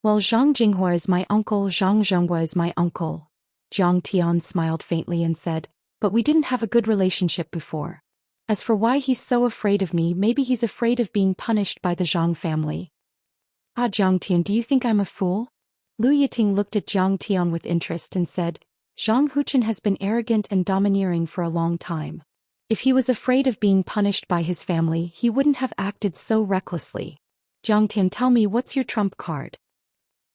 Well, Zhang Jinghua is my uncle, Zhang Zhenghua is my uncle. Jiang Tian smiled faintly and said, but we didn't have a good relationship before. As for why he's so afraid of me, maybe he's afraid of being punished by the Zhang family. Ah, Jiang Tian, do you think I'm a fool? Lu Yiting looked at Jiang Tian with interest and said, Zhang Huchen has been arrogant and domineering for a long time. If he was afraid of being punished by his family, he wouldn't have acted so recklessly. Jiang Tian, tell me, what's your trump card?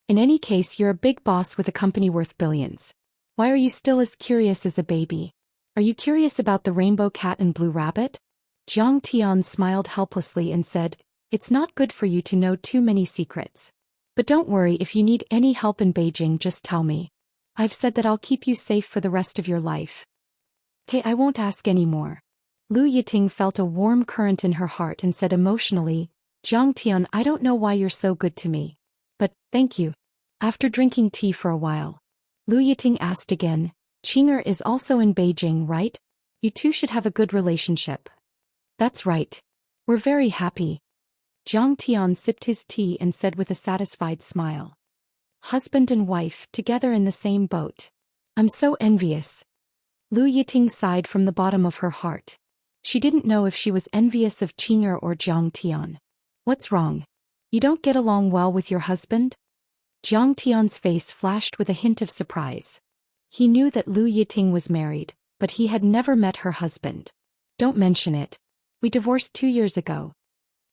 In any case, you're a big boss with a company worth billions. Why are you still as curious as a baby? Are you curious about the rainbow cat and blue rabbit? Jiang Tian smiled helplessly and said, It's not good for you to know too many secrets. But don't worry, if you need any help in Beijing, just tell me. I've said that I'll keep you safe for the rest of your life. Okay, I won't ask any more. Lu Yiting felt a warm current in her heart and said emotionally, Jiang Tian, I don't know why you're so good to me. But, thank you. After drinking tea for a while, Lu Yiting asked again, Qinger is also in Beijing, right? You two should have a good relationship. That's right. We're very happy. Zhang Tian sipped his tea and said with a satisfied smile. Husband and wife, together in the same boat. I'm so envious. Lu Yiting sighed from the bottom of her heart. She didn't know if she was envious of Qing'er or Zhang Tian. What's wrong? You don't get along well with your husband? Zhang Tian's face flashed with a hint of surprise. He knew that Lu Yiting was married, but he had never met her husband. Don't mention it. We divorced 2 years ago.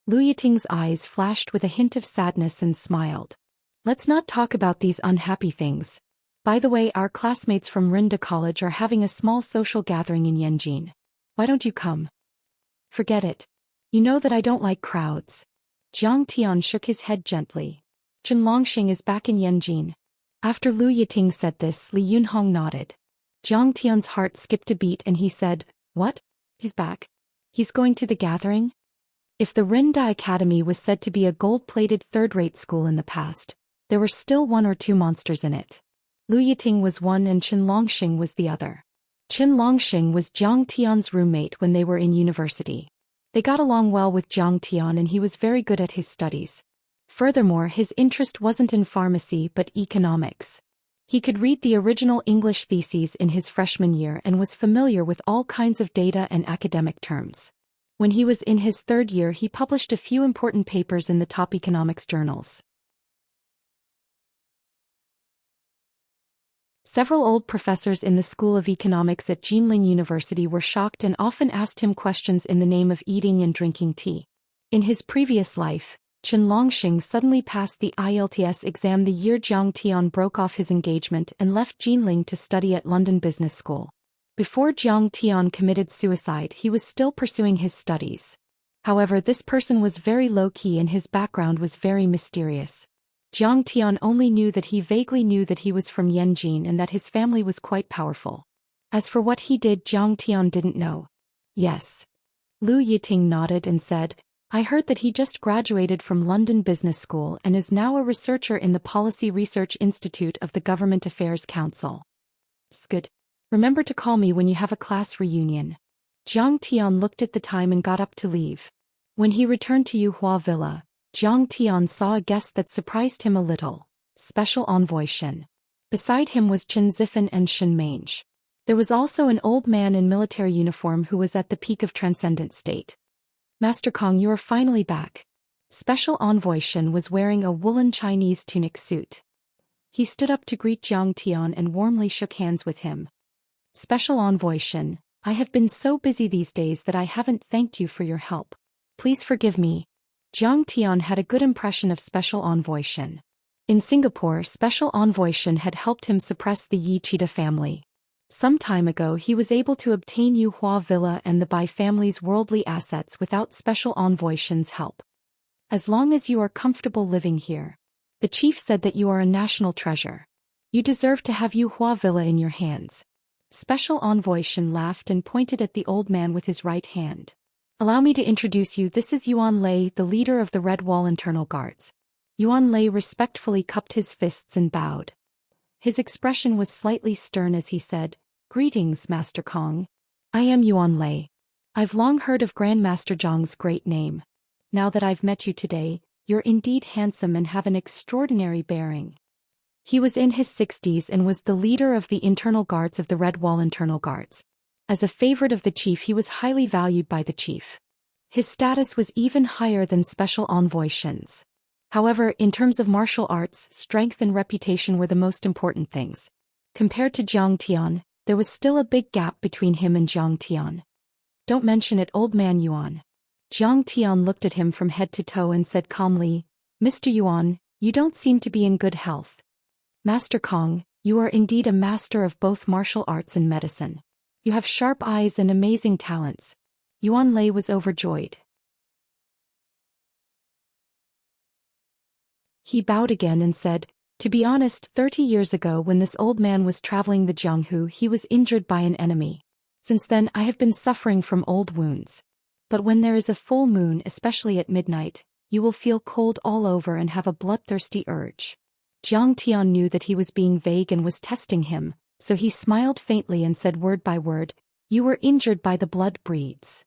Lu Yiting's eyes flashed with a hint of sadness and smiled. Let's not talk about these unhappy things. By the way, our classmates from Rinda College are having a small social gathering in Yanjin. Why don't you come? Forget it. You know that I don't like crowds. Zhang Tian shook his head gently. Chen Longxing is back in Yanjin. After Lu Yiting said this, Li Yunhong nodded. Zhang Tian's heart skipped a beat and he said, What? He's back? He's going to the gathering? If the Rinda Academy was said to be a gold-plated third-rate school in the past, there were still 1 or 2 monsters in it. Lu Yiting was one and Chen Longxing was the other. Chen Longxing was Zhang Tian's roommate when they were in university. They got along well with Zhang Tian and he was very good at his studies. Furthermore, his interest wasn't in pharmacy but economics. He could read the original English theses in his freshman year and was familiar with all kinds of data and academic terms. When he was in his 3rd year, he published a few important papers in the top economics journals. Several old professors in the School of Economics at Jinling University were shocked and often asked him questions in the name of eating and drinking tea. In his previous life, Chen Longxing suddenly passed the IELTS exam the year Zhang Tian broke off his engagement and left Jinling to study at London Business School. Before Zhang Tian committed suicide, he was still pursuing his studies. However, this person was very low-key and his background was very mysterious. Zhang Tian only knew that he vaguely knew that he was from Yanjin and that his family was quite powerful. As for what he did, Zhang Tian didn't know. Yes. Lu Yiting nodded and said, I heard that he just graduated from London Business School and is now a researcher in the Policy Research Institute of the Government Affairs Council. Good. Remember to call me when you have a class reunion. Zhang Tian looked at the time and got up to leave. When he returned to Yuhua Villa, Zhang Tian saw a guest that surprised him a little. Special Envoy Shen. Beside him was Chen Zifen and Shen Mange. There was also an old man in military uniform who was at the peak of transcendent state. Master Kong, you are finally back. Special Envoy Shen was wearing a woolen Chinese tunic suit. He stood up to greet Zhang Tian and warmly shook hands with him. Special Envoy Shen, I have been so busy these days that I haven't thanked you for your help. Please forgive me. Zhang Tian had a good impression of Special Envoy Shen. In Singapore, Special Envoy Shen had helped him suppress the Yi Cheetah family. Some time ago he was able to obtain Yuhua Villa and the Bai family's worldly assets without Special Envoy Shen's help. As long as you are comfortable living here. The chief said that you are a national treasure. You deserve to have Yuhua Villa in your hands. Special Envoy Shen laughed and pointed at the old man with his right hand. Allow me to introduce you, this is Yuan Lei, the leader of the Red Wall Internal Guards. Yuan Lei respectfully cupped his fists and bowed. His expression was slightly stern as he said, Greetings, Master Kong. I am Yuan Lei. I've long heard of Grandmaster Zhang's great name. Now that I've met you today, you're indeed handsome and have an extraordinary bearing. He was in his 60s and was the leader of the internal guards of the Red Wall Internal Guards. As a favorite of the chief, he was highly valued by the chief. His status was even higher than Special Envoy Shen's. However, in terms of martial arts, strength and reputation were the most important things. Compared to Zhang Tian, there was still a big gap between him and Zhang Tian. Don't mention it, old man Yuan. Zhang Tian looked at him from head to toe and said calmly, Mr. Yuan, you don't seem to be in good health. Master Kong, you are indeed a master of both martial arts and medicine. You have sharp eyes and amazing talents. Yuan Lei was overjoyed. He bowed again and said, To be honest, 30 years ago when this old man was traveling the Jianghu, he was injured by an enemy. Since then I have been suffering from old wounds. But when there is a full moon, especially at midnight, you will feel cold all over and have a bloodthirsty urge. Zhang Tian knew that he was being vague and was testing him, so he smiled faintly and said word by word, You were injured by the blood breeds.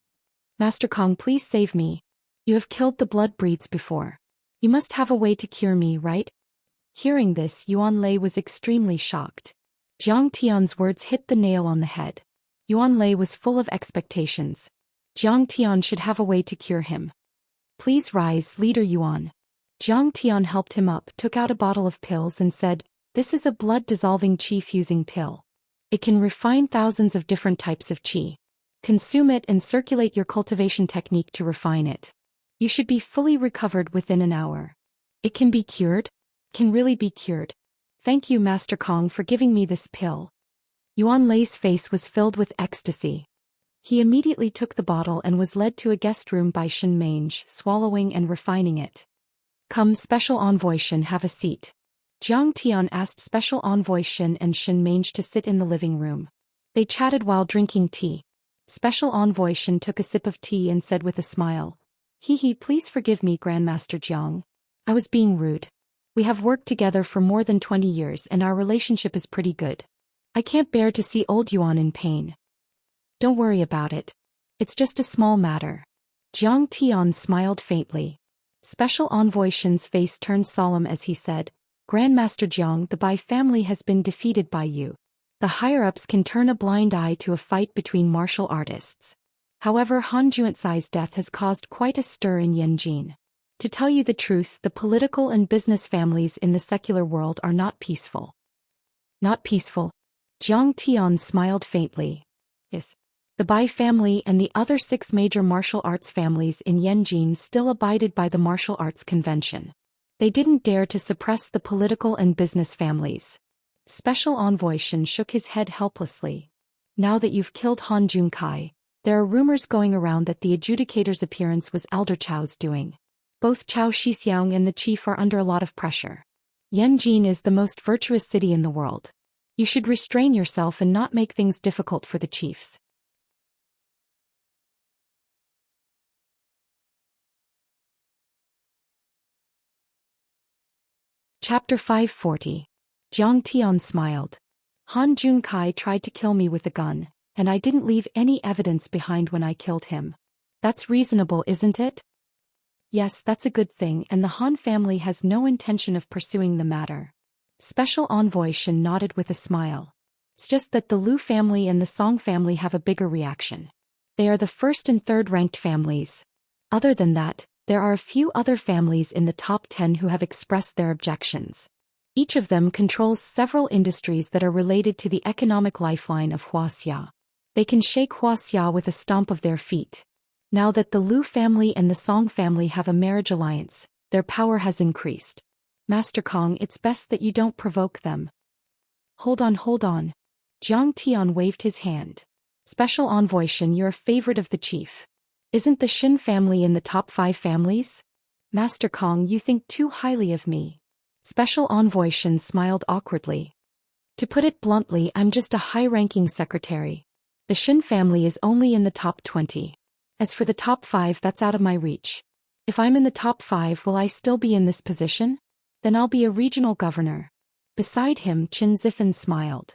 Master Kong, please save me. You have killed the blood breeds before. You must have a way to cure me, right? Hearing this, Yuan Lei was extremely shocked. Jiang Tian's words hit the nail on the head. Yuan Lei was full of expectations. Jiang Tian should have a way to cure him. Please rise, Leader Yuan. Jiang Tian helped him up, took out a bottle of pills and said, "This is a blood-dissolving qi-fusing pill. It can refine thousands of different types of qi. Consume it and circulate your cultivation technique to refine it. You should be fully recovered within an hour. It can be cured? Can really be cured. Thank you, Master Kong, for giving me this pill." Yuan Lei's face was filled with ecstasy. He immediately took the bottle and was led to a guest room by Shen Mange, swallowing and refining it. "Come, Special Envoy Shen, have a seat." Jiang Tian asked Special Envoy Shen and Shen Mange to sit in the living room. They chatted while drinking tea. Special Envoy Shen took a sip of tea and said with a smile, "Hee, please forgive me, Grandmaster Jiang. I was being rude. We have worked together for more than 20 years and our relationship is pretty good. I can't bear to see old Yuan in pain. Don't worry about it. It's just a small matter." Jiang Tian smiled faintly. Special Envoy Shen's face turned solemn as he said, "Grandmaster Jiang, the Bai family has been defeated by you. The higher-ups can turn a blind eye to a fight between martial artists. However, Han Juanxi's death has caused quite a stir in Yanjin. To tell you the truth, the political and business families in the secular world are not peaceful." "Not peaceful?" Jiang Tian smiled faintly. "Yes. The Bai family and the other 6 major martial arts families in Yanjin still abided by the martial arts convention. They didn't dare to suppress the political and business families." Special Envoy Shen shook his head helplessly. "Now that you've killed Han Junkai, there are rumors going around that the adjudicator's appearance was Elder Chao's doing. Both Chao Shixiang and the chief are under a lot of pressure. Yanjin is the most virtuous city in the world. You should restrain yourself and not make things difficult for the chiefs." Chapter 540. Jiang Tian smiled. "Han Junkai tried to kill me with a gun, and I didn't leave any evidence behind when I killed him. That's reasonable, isn't it?" "Yes, that's a good thing, and the Han family has no intention of pursuing the matter." Special Envoy Shen nodded with a smile. "It's just that the Lu family and the Song family have a bigger reaction. They are the first and third-ranked families. Other than that, there are a few other families in the top 10 who have expressed their objections. Each of them controls several industries that are related to the economic lifeline of Wuxia. They can shake Wuxia with a stomp of their feet. Now that the Lu family and the Song family have a marriage alliance, their power has increased. Master Kong, it's best that you don't provoke them." Hold on. Jiang Tian waved his hand. "Special Envoy Shen, you're a favorite of the chief. Isn't the Shin family in the top 5 families? Master Kong, you think too highly of me." Special Envoy Shen smiled awkwardly. "To put it bluntly, I'm just a high-ranking secretary. The Shin family is only in the top 20. As for the top 5, that's out of my reach. If I'm in the top 5, will I still be in this position? Then I'll be a regional governor." Beside him, Qin Zifen smiled.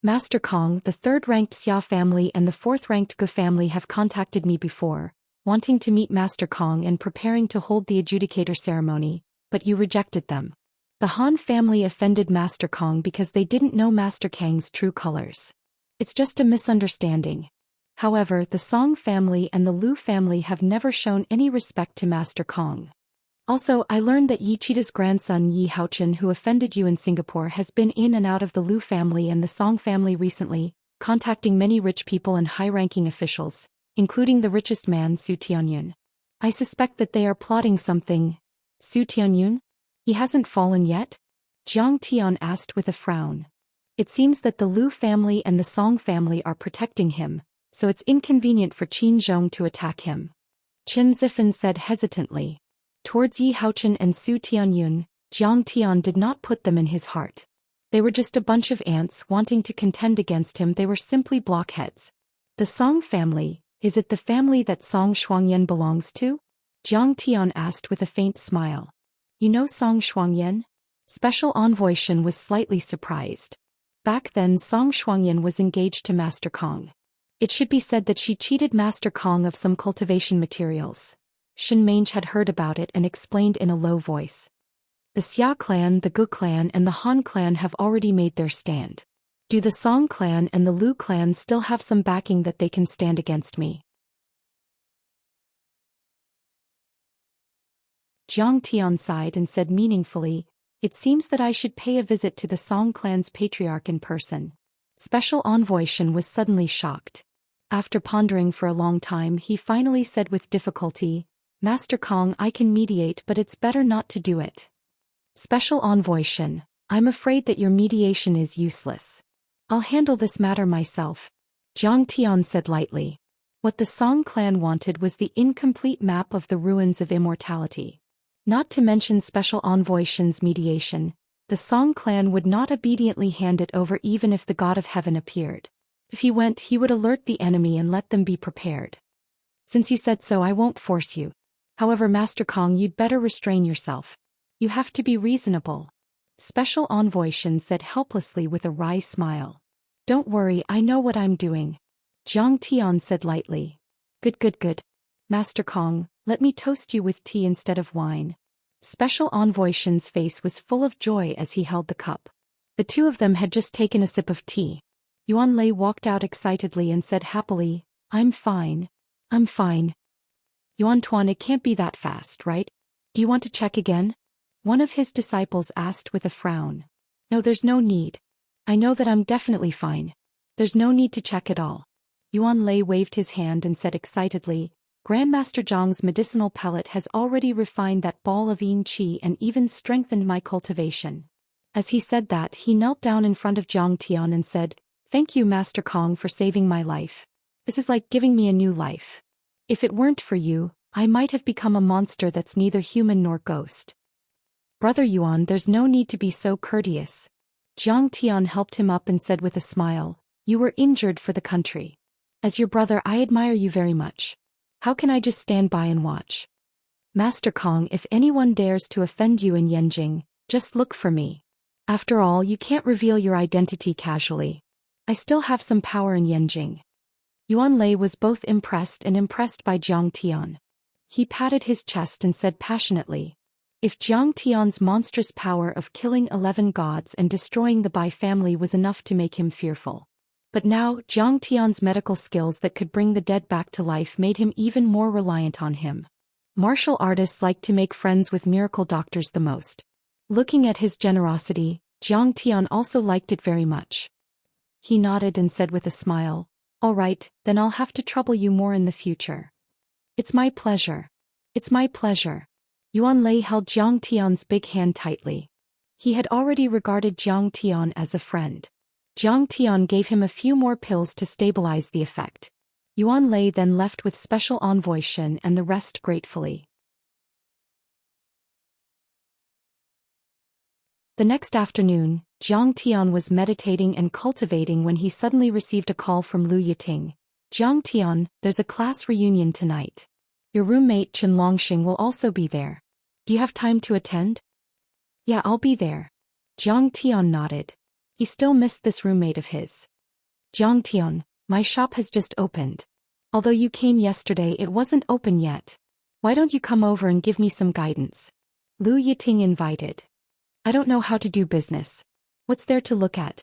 "Master Kong, the 3rd-ranked Xia family and the 4th-ranked Ge family have contacted me before, wanting to meet Master Kong and preparing to hold the adjudicator ceremony, but you rejected them. The Han family offended Master Kong because they didn't know Master Kang's true colors. It's just a misunderstanding. However, the Song family and the Lu family have never shown any respect to Master Kong. Also, I learned that Yi Cheetah's grandson Yi Haochen, who offended you in Singapore, has been in and out of the Lu family and the Song family recently, contacting many rich people and high-ranking officials, including the richest man Su Tianyun. I suspect that they are plotting something." "Su Tianyun? He hasn't fallen yet?" Jiang Tian asked with a frown. "It seems that the Lu family and the Song family are protecting him, so it's inconvenient for Qin Zhong to attack him." Qin Zifen said hesitantly. Towards Yi Haochen and Su Tianyun, Jiang Tian did not put them in his heart. They were just a bunch of ants wanting to contend against him. They were simply blockheads. "The Song family, is it the family that Song Shuangyan belongs to?" Jiang Tian asked with a faint smile. "You know Song Shuangyan?" Special Envoy Shen was slightly surprised. Back then Song Shuangyan was engaged to Master Kong. It should be said that she cheated Master Kong of some cultivation materials. Shen Mange had heard about it and explained in a low voice. The Xia clan, the Gu clan and the Han clan have already made their stand. Do the Song clan and the Lu clan still have some backing that they can stand against me? Jiang Tian sighed and said meaningfully, "It seems that I should pay a visit to the Song clan's patriarch in person." Special Envoy Shen was suddenly shocked. After pondering for a long time, he finally said with difficulty, "Master Kong, I can mediate, but it's better not to do it." Special Envoy Shen, "I'm afraid that your mediation is useless. I'll handle this matter myself," Jiang Tian said lightly. What the Song clan wanted was the incomplete map of the ruins of immortality. Not to mention Special Envoy Shen's mediation, the Song clan would not obediently hand it over even if the God of Heaven appeared. If he went, he would alert the enemy and let them be prepared. "Since you said so, I won't force you. However, Master Kong, you'd better restrain yourself. You have to be reasonable," Special Envoy Shen said helplessly with a wry smile. "Don't worry, I know what I'm doing," Jiang Tian said lightly. Good. Master Kong, let me toast you with tea instead of wine." Special Envoy Shen's face was full of joy as he held the cup. The two of them had just taken a sip of tea. Yuan Lei walked out excitedly and said happily, I'm fine. Yuan Tuan, it can't be that fast, right? Do you want to check again?" one of his disciples asked with a frown. "No, there's no need. I know that I'm definitely fine. There's no need to check at all." Yuan Lei waved his hand and said excitedly, "Grandmaster Zhang's medicinal pellet has already refined that ball of yin qi and even strengthened my cultivation." As he said that, he knelt down in front of Jiang Tian and said, "Thank you, Master Kong, for saving my life. This is like giving me a new life. If it weren't for you, I might have become a monster that's neither human nor ghost." "Brother Yuan, there's no need to be so courteous." Jiang Tian helped him up and said with a smile, "You were injured for the country. As your brother, I admire you very much. How can I just stand by and watch? Master Kong, if anyone dares to offend you in Yanjing, just look for me. After all, you can't reveal your identity casually. I still have some power in Yanjing." Yuan Lei was both impressed and impressed by Jiang Tian. He patted his chest and said passionately, if Jiang Tian's monstrous power of killing 11 gods and destroying the Bai family was enough to make him fearful. But now, Jiang Tian's medical skills that could bring the dead back to life made him even more reliant on him. Martial artists like to make friends with miracle doctors the most. Looking at his generosity, Jiang Tian also liked it very much. He nodded and said with a smile, "All right, then I'll have to trouble you more in the future." It's my pleasure. Yuan Lei held Jiang Tian's big hand tightly. He had already regarded Jiang Tian as a friend. Jiang Tian gave him a few more pills to stabilize the effect. Yuan Lei then left with Special Envoy Shen and the rest gratefully. The next afternoon, Jiang Tian was meditating and cultivating when he suddenly received a call from Lu Yiting. "Jiang Tian, there's a class reunion tonight. Your roommate Chen Longxing will also be there. Do you have time to attend?" "Yeah, I'll be there." Jiang Tian nodded. He still missed this roommate of his. "Jiang Tian, my shop has just opened. Although you came yesterday, it wasn't open yet. Why don't you come over and give me some guidance?" Lu Yiting invited. "I don't know how to do business. What's there to look at?"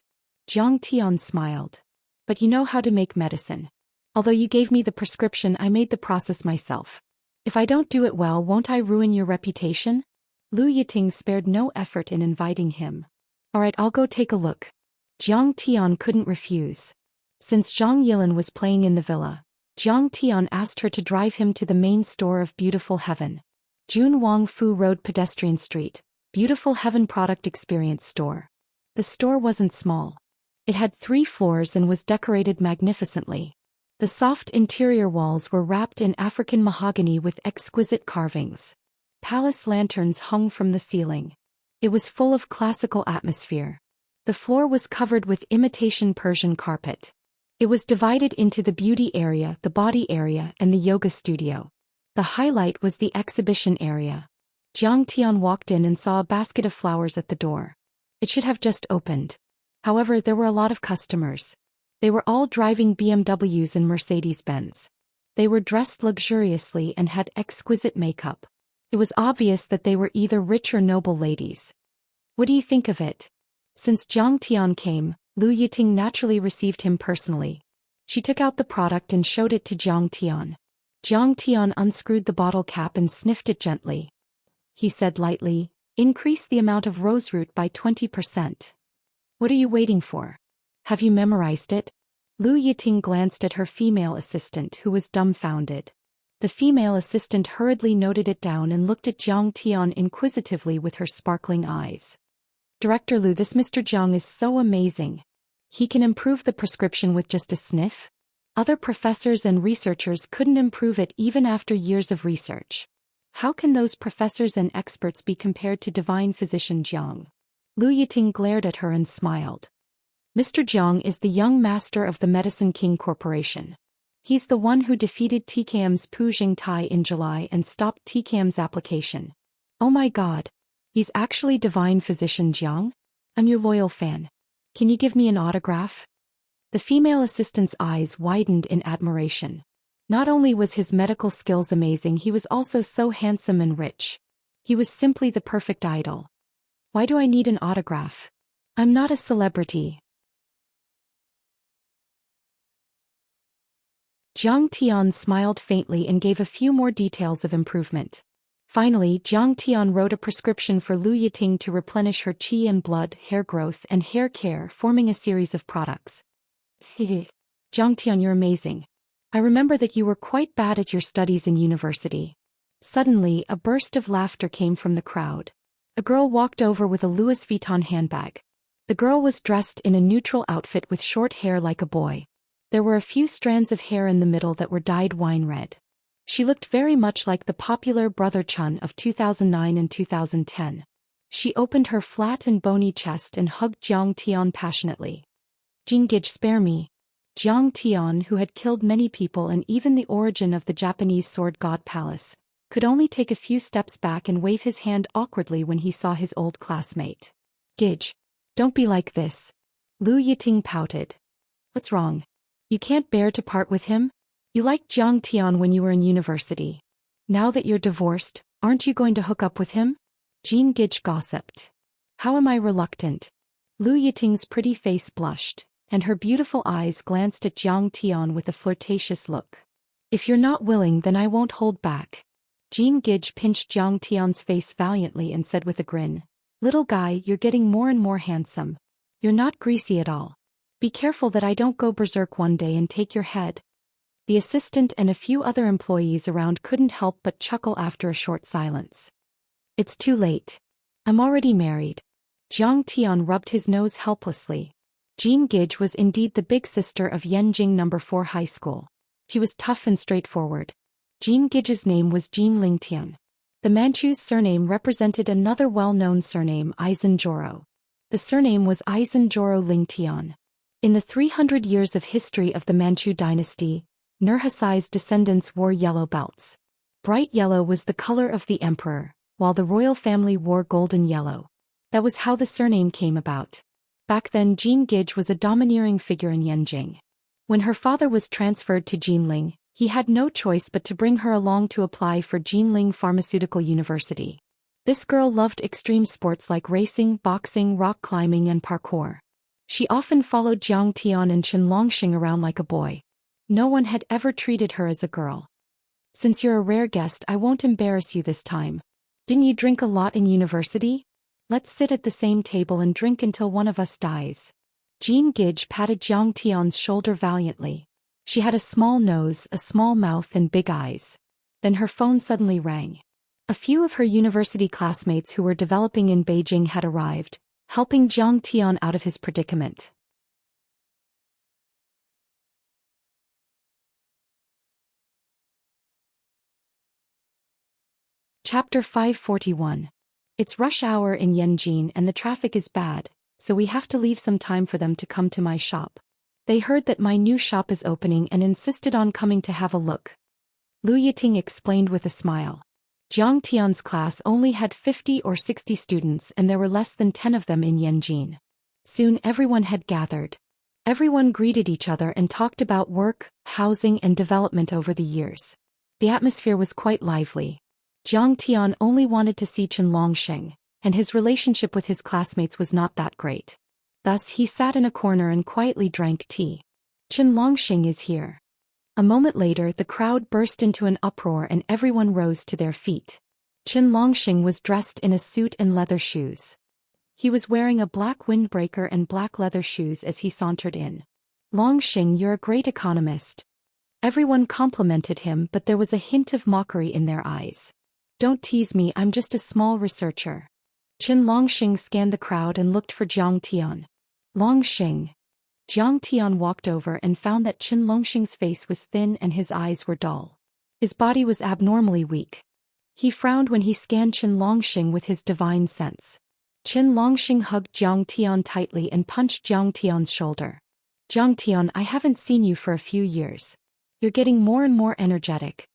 Jiang Tian smiled. "But you know how to make medicine. Although you gave me the prescription, I made the process myself. If I don't do it well, won't I ruin your reputation?" Lu Yiting spared no effort in inviting him. "All right, I'll go take a look." Jiang Tian couldn't refuse. Since Zhang Yilin was playing in the villa, Jiang Tian asked her to drive him to the main store of Beautiful Heaven. Jun Wang Fu Road Pedestrian Street, Beautiful Heaven Product Experience Store. The store wasn't small. It had 3 floors and was decorated magnificently. The soft interior walls were wrapped in African mahogany with exquisite carvings. Palace lanterns hung from the ceiling. It was full of classical atmosphere. The floor was covered with imitation Persian carpet. It was divided into the beauty area, the body area, and the yoga studio. The highlight was the exhibition area. Jiang Tian walked in and saw a basket of flowers at the door. It should have just opened. However, there were a lot of customers. They were all driving BMWs and Mercedes-Benz. They were dressed luxuriously and had exquisite makeup. It was obvious that they were either rich or noble ladies. What do you think of it? Since Jiang Tian came, Lu Yiting naturally received him personally. She took out the product and showed it to Jiang Tian. Jiang Tian unscrewed the bottle cap and sniffed it gently. He said lightly, "Increase the amount of roseroot by 20%. What are you waiting for? Have you memorized it?" Lu Yiting glanced at her female assistant, who was dumbfounded. The female assistant hurriedly noted it down and looked at Jiang Tian inquisitively with her sparkling eyes. "Director Lu, this Mr. Jiang is so amazing. He can improve the prescription with just a sniff? Other professors and researchers couldn't improve it even after years of research. How can those professors and experts be compared to divine physician Jiang?" Lu Yiting glared at her and smiled. "Mr. Jiang is the young master of the Medicine King Corporation. He's the one who defeated TKM's Pu Jingtai in July and stopped TKM's application. Oh my god. He's actually divine physician Jiang? I'm your loyal fan. Can you give me an autograph?" The female assistant's eyes widened in admiration. Not only was his medical skills amazing, he was also so handsome and rich. He was simply the perfect idol. "Why do I need an autograph? I'm not a celebrity." Jiang Tian smiled faintly and gave a few more details of improvement. Finally, Jiang Tian wrote a prescription for Lu Yiting to replenish her qi and blood, hair growth and hair care, forming a series of products. "Jiang Tian, you're amazing. I remember that you were quite bad at your studies in university." Suddenly, a burst of laughter came from the crowd. A girl walked over with a Louis Vuitton handbag. The girl was dressed in a neutral outfit with short hair like a boy. There were a few strands of hair in the middle that were dyed wine red. She looked very much like the popular Brother Chun of 2009 and 2010. She opened her flat and bony chest and hugged Jiang Tian passionately. "Jingage, spare me." Jiang Tian, who had killed many people and even the origin of the Japanese sword god Palace, could only take a few steps back and wave his hand awkwardly when he saw his old classmate. "Gage, don't be like this." Lu Yiting pouted. "What's wrong? You can't bear to part with him? You liked Jiang Tian when you were in university. Now that you're divorced, aren't you going to hook up with him?" Jean Gage gossiped. "How am I reluctant?" Lu Yiting's pretty face blushed, and her beautiful eyes glanced at Jiang Tian with a flirtatious look. "If you're not willing, then I won't hold back." Jean Gage pinched Jiang Tian's face valiantly and said with a grin, "Little guy, you're getting more and more handsome. You're not greasy at all. Be careful that I don't go berserk one day and take your head." The assistant and a few other employees around couldn't help but chuckle after a short silence. "It's too late. I'm already married." Jiang Tian rubbed his nose helplessly. Jean Gage was indeed the big sister of Yanjing No. 4 High School. She was tough and straightforward. Jean Gage's name was Jean Lingtian. The Manchu's surname represented another well-known surname, Aizenjoro. The surname was Aizenjoro Lingtian. In the 300 years of history of the Manchu dynasty, Nurhasai's descendants wore yellow belts. Bright yellow was the color of the emperor, while the royal family wore golden yellow. That was how the surname came about. Back then, Jean Gage was a domineering figure in Yanjing. When her father was transferred to Jinling, he had no choice but to bring her along to apply for Jinling Pharmaceutical University. This girl loved extreme sports like racing, boxing, rock climbing and parkour. She often followed Jiang Tian and Chen Longxing around like a boy. No one had ever treated her as a girl. "Since you're a rare guest, I won't embarrass you this time. Didn't you drink a lot in university? Let's sit at the same table and drink until one of us dies." Jean Gage patted Jiang Tian's shoulder valiantly. She had a small nose, a small mouth and big eyes. Then her phone suddenly rang. A few of her university classmates who were developing in Beijing had arrived, helping Jiang Tian out of his predicament. Chapter 541. It's rush hour in Yanjin and the traffic is bad, so we have to leave some time for them to come to my shop. They heard that my new shop is opening and insisted on coming to have a look. Lu Yiting explained with a smile. Jiang Tian's class only had 50 or 60 students and there were less than 10 of them in Yanjin. Soon everyone had gathered. Everyone greeted each other and talked about work, housing and development over the years. The atmosphere was quite lively. Jiang Tian only wanted to see Chen Longxing, and his relationship with his classmates was not that great. Thus he sat in a corner and quietly drank tea. Chen Longxing is here. A moment later the crowd burst into an uproar and everyone rose to their feet. Chen Longxing was dressed in a suit and leather shoes. He was wearing a black windbreaker and black leather shoes as he sauntered in. Longxing, you're a great economist. Everyone complimented him, but there was a hint of mockery in their eyes. Don't tease me, I'm just a small researcher. Chen Longxing scanned the crowd and looked for Jiang Tian. Longxing. Jiang Tian walked over and found that Chen Longxing's face was thin and his eyes were dull. His body was abnormally weak. He frowned when he scanned Chen Longxing with his divine sense. Chen Longxing hugged Jiang Tian tightly and punched Jiang Tian's shoulder. Jiang Tian, I haven't seen you for a few years. You're getting more and more energetic.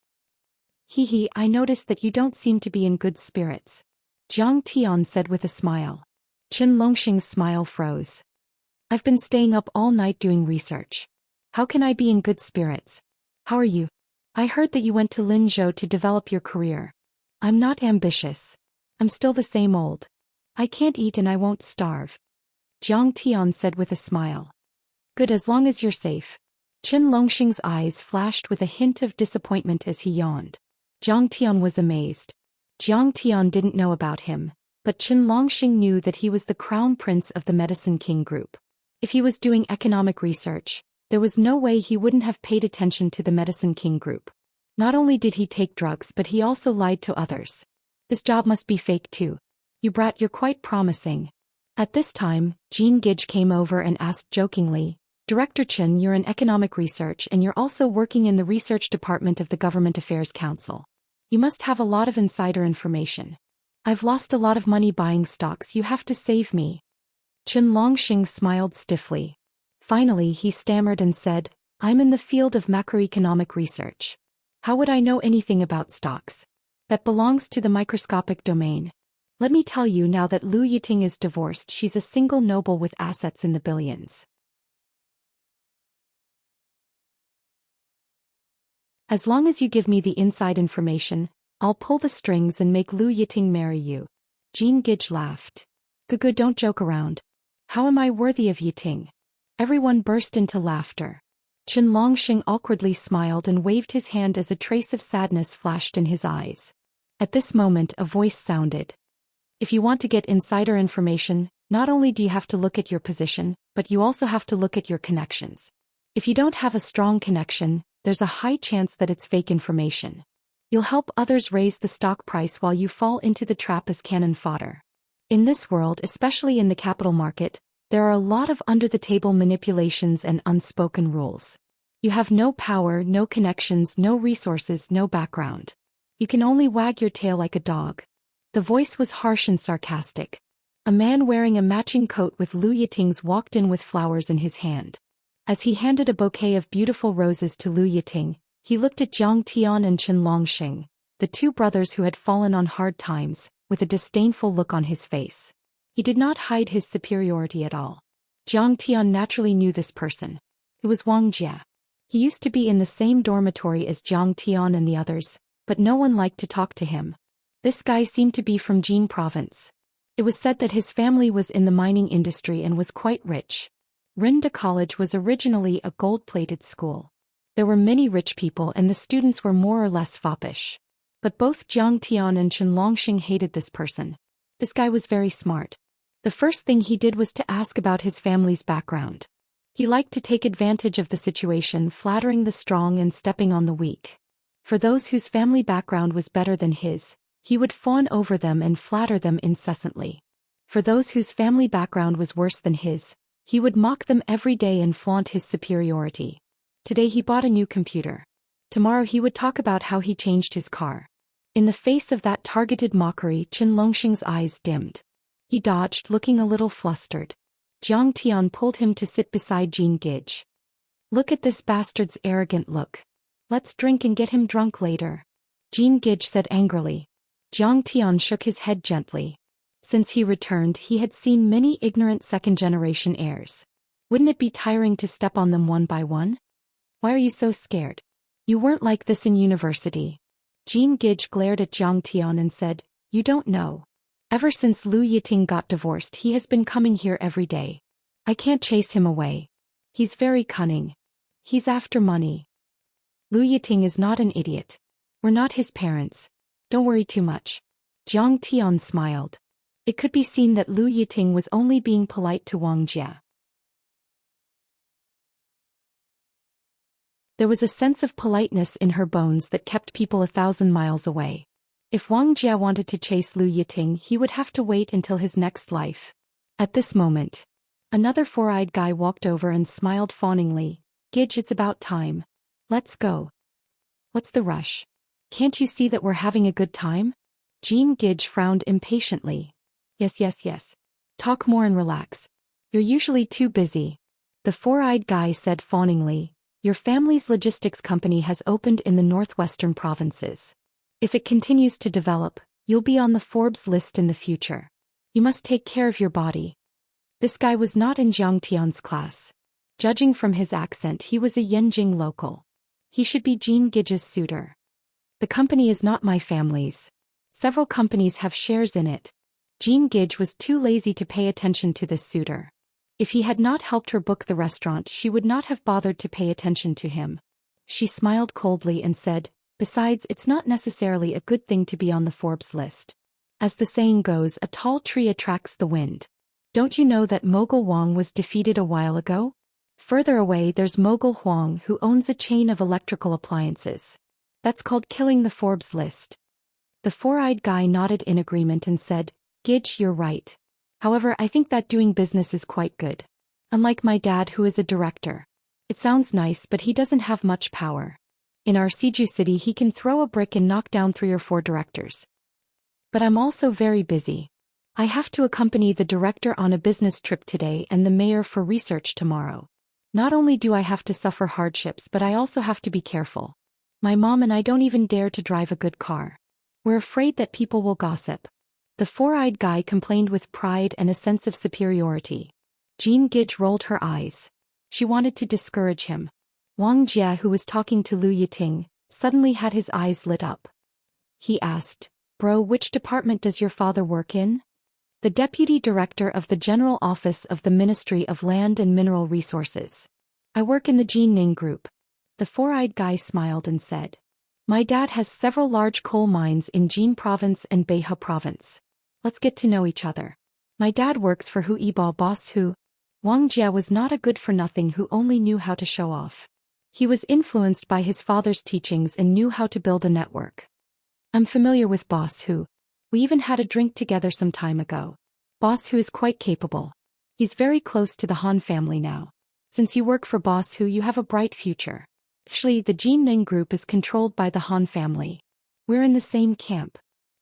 Hee, I noticed that you don't seem to be in good spirits. Jiang Tian said with a smile. Chen Longxing's smile froze. I've been staying up all night doing research. How can I be in good spirits? How are you? I heard that you went to Linzhou to develop your career. I'm not ambitious. I'm still the same old. I can't eat and I won't starve. Jiang Tian said with a smile. Good, as long as you're safe. Chen Longxing's eyes flashed with a hint of disappointment as he yawned. Jiang Tian was amazed. Jiang Tian didn't know about him, but Chen Longxing knew that he was the crown prince of the Medicine King group. If he was doing economic research, there was no way he wouldn't have paid attention to the Medicine King group. Not only did he take drugs, but he also lied to others. This job must be fake too. You brat, you're quite promising. At this time, Jean Gage came over and asked jokingly, Director Chen, you're in economic research and you're also working in the research department of the Government Affairs Council. You must have a lot of insider information. I've lost a lot of money buying stocks, you have to save me. Chen Longxing smiled stiffly. Finally he stammered and said, I'm in the field of macroeconomic research. How would I know anything about stocks? That belongs to the microscopic domain. Let me tell you now that Lu Yiting is divorced, she's a single noble with assets in the billions. As long as you give me the inside information, I'll pull the strings and make Lu Yiting marry you. Jean Gage laughed. Good, don't joke around. How am I worthy of Yiting? Everyone burst into laughter. Chen Longxing awkwardly smiled and waved his hand as a trace of sadness flashed in his eyes. At this moment a voice sounded. If you want to get insider information, not only do you have to look at your position, but you also have to look at your connections. If you don't have a strong connection, there's a high chance that it's fake information. You'll help others raise the stock price while you fall into the trap as cannon fodder. In this world, especially in the capital market, there are a lot of under-the-table manipulations and unspoken rules. You have no power, no connections, no resources, no background. You can only wag your tail like a dog. The voice was harsh and sarcastic. A man wearing a matching coat with Lu Yiting's walked in with flowers in his hand. As he handed a bouquet of beautiful roses to Lu Yiting, he looked at Jiang Tian and Chen Longxing, the two brothers who had fallen on hard times, with a disdainful look on his face. He did not hide his superiority at all. Jiang Tian naturally knew this person. It was Wang Jia. He used to be in the same dormitory as Jiang Tian and the others, but no one liked to talk to him. This guy seemed to be from Jin province. It was said that his family was in the mining industry and was quite rich. Rinda College was originally a gold-plated school. There were many rich people and the students were more or less foppish. But both Jiang Tian and Chen Longxing hated this person. This guy was very smart. The first thing he did was to ask about his family's background. He liked to take advantage of the situation, flattering the strong and stepping on the weak. For those whose family background was better than his, he would fawn over them and flatter them incessantly. For those whose family background was worse than his, he would mock them every day and flaunt his superiority. Today he bought a new computer. Tomorrow he would talk about how he changed his car. In the face of that targeted mockery, Chen Longxing's eyes dimmed. He dodged, looking a little flustered. Jiang Tian pulled him to sit beside Jean Gage. Look at this bastard's arrogant look. Let's drink and get him drunk later. Jean Gage said angrily. Jiang Tian shook his head gently. Since he returned, he had seen many ignorant second-generation heirs. Wouldn't it be tiring to step on them one by one? Why are you so scared? You weren't like this in university. Jean Gage glared at Jiang Tian and said, You don't know. Ever since Lu Yiting got divorced he has been coming here every day. I can't chase him away. He's very cunning. He's after money. Lu Yiting is not an idiot. We're not his parents. Don't worry too much. Jiang Tian smiled. It could be seen that Lu Yiting was only being polite to Wang Jia. There was a sense of politeness in her bones that kept people 1,000 miles away. If Wang Jia wanted to chase Lu Yiting he would have to wait until his next life. At this moment, another four-eyed guy walked over and smiled fawningly. Gidge, it's about time. Let's go. What's the rush? Can't you see that we're having a good time? Jean Gidge frowned impatiently. Yes. Talk more and relax. You're usually too busy. The four-eyed guy said fawningly. Your family's logistics company has opened in the northwestern provinces. If it continues to develop, you'll be on the Forbes list in the future. You must take care of your body. This guy was not in Jiang Tian's class. Judging from his accent he was a Yanjing local. He should be Jean Gidge's suitor. The company is not my family's. Several companies have shares in it. Jean Gidge was too lazy to pay attention to this suitor. If he had not helped her book the restaurant she would not have bothered to pay attention to him. She smiled coldly and said, Besides, it's not necessarily a good thing to be on the Forbes list. As the saying goes, a tall tree attracts the wind. Don't you know that Mogul Wang was defeated a while ago? Further away there's Mogul Huang who owns a chain of electrical appliances. That's called killing the Forbes list. The four-eyed guy nodded in agreement and said, Gidge, you're right. However, I think that doing business is quite good. Unlike my dad who is a director. It sounds nice but he doesn't have much power. In our Siju city he can throw a brick and knock down 3 or 4 directors. But I'm also very busy. I have to accompany the director on a business trip today and the mayor for research tomorrow. Not only do I have to suffer hardships but I also have to be careful. My mom and I don't even dare to drive a good car. We're afraid that people will gossip. The four-eyed guy complained with pride and a sense of superiority. Jean Gidge rolled her eyes. She wanted to discourage him. Wang Jia, who was talking to Lu Yiting, suddenly had his eyes lit up. He asked, Bro, which department does your father work in? The Deputy Director of the General Office of the Ministry of Land and Mineral Resources. I work in the Jinning Group. The four-eyed guy smiled and said, My dad has several large coal mines in Jin Province and Beihai Province. Let's get to know each other. My dad works for Hu Yiba boss Hu. Wang Jia was not a good-for-nothing who only knew how to show off. He was influenced by his father's teachings and knew how to build a network. I'm familiar with Boss Hu. We even had a drink together some time ago. Boss Hu is quite capable. He's very close to the Han family now. Since you work for Boss Hu you have a bright future. Actually, the Jinning Group is controlled by the Han family. We're in the same camp.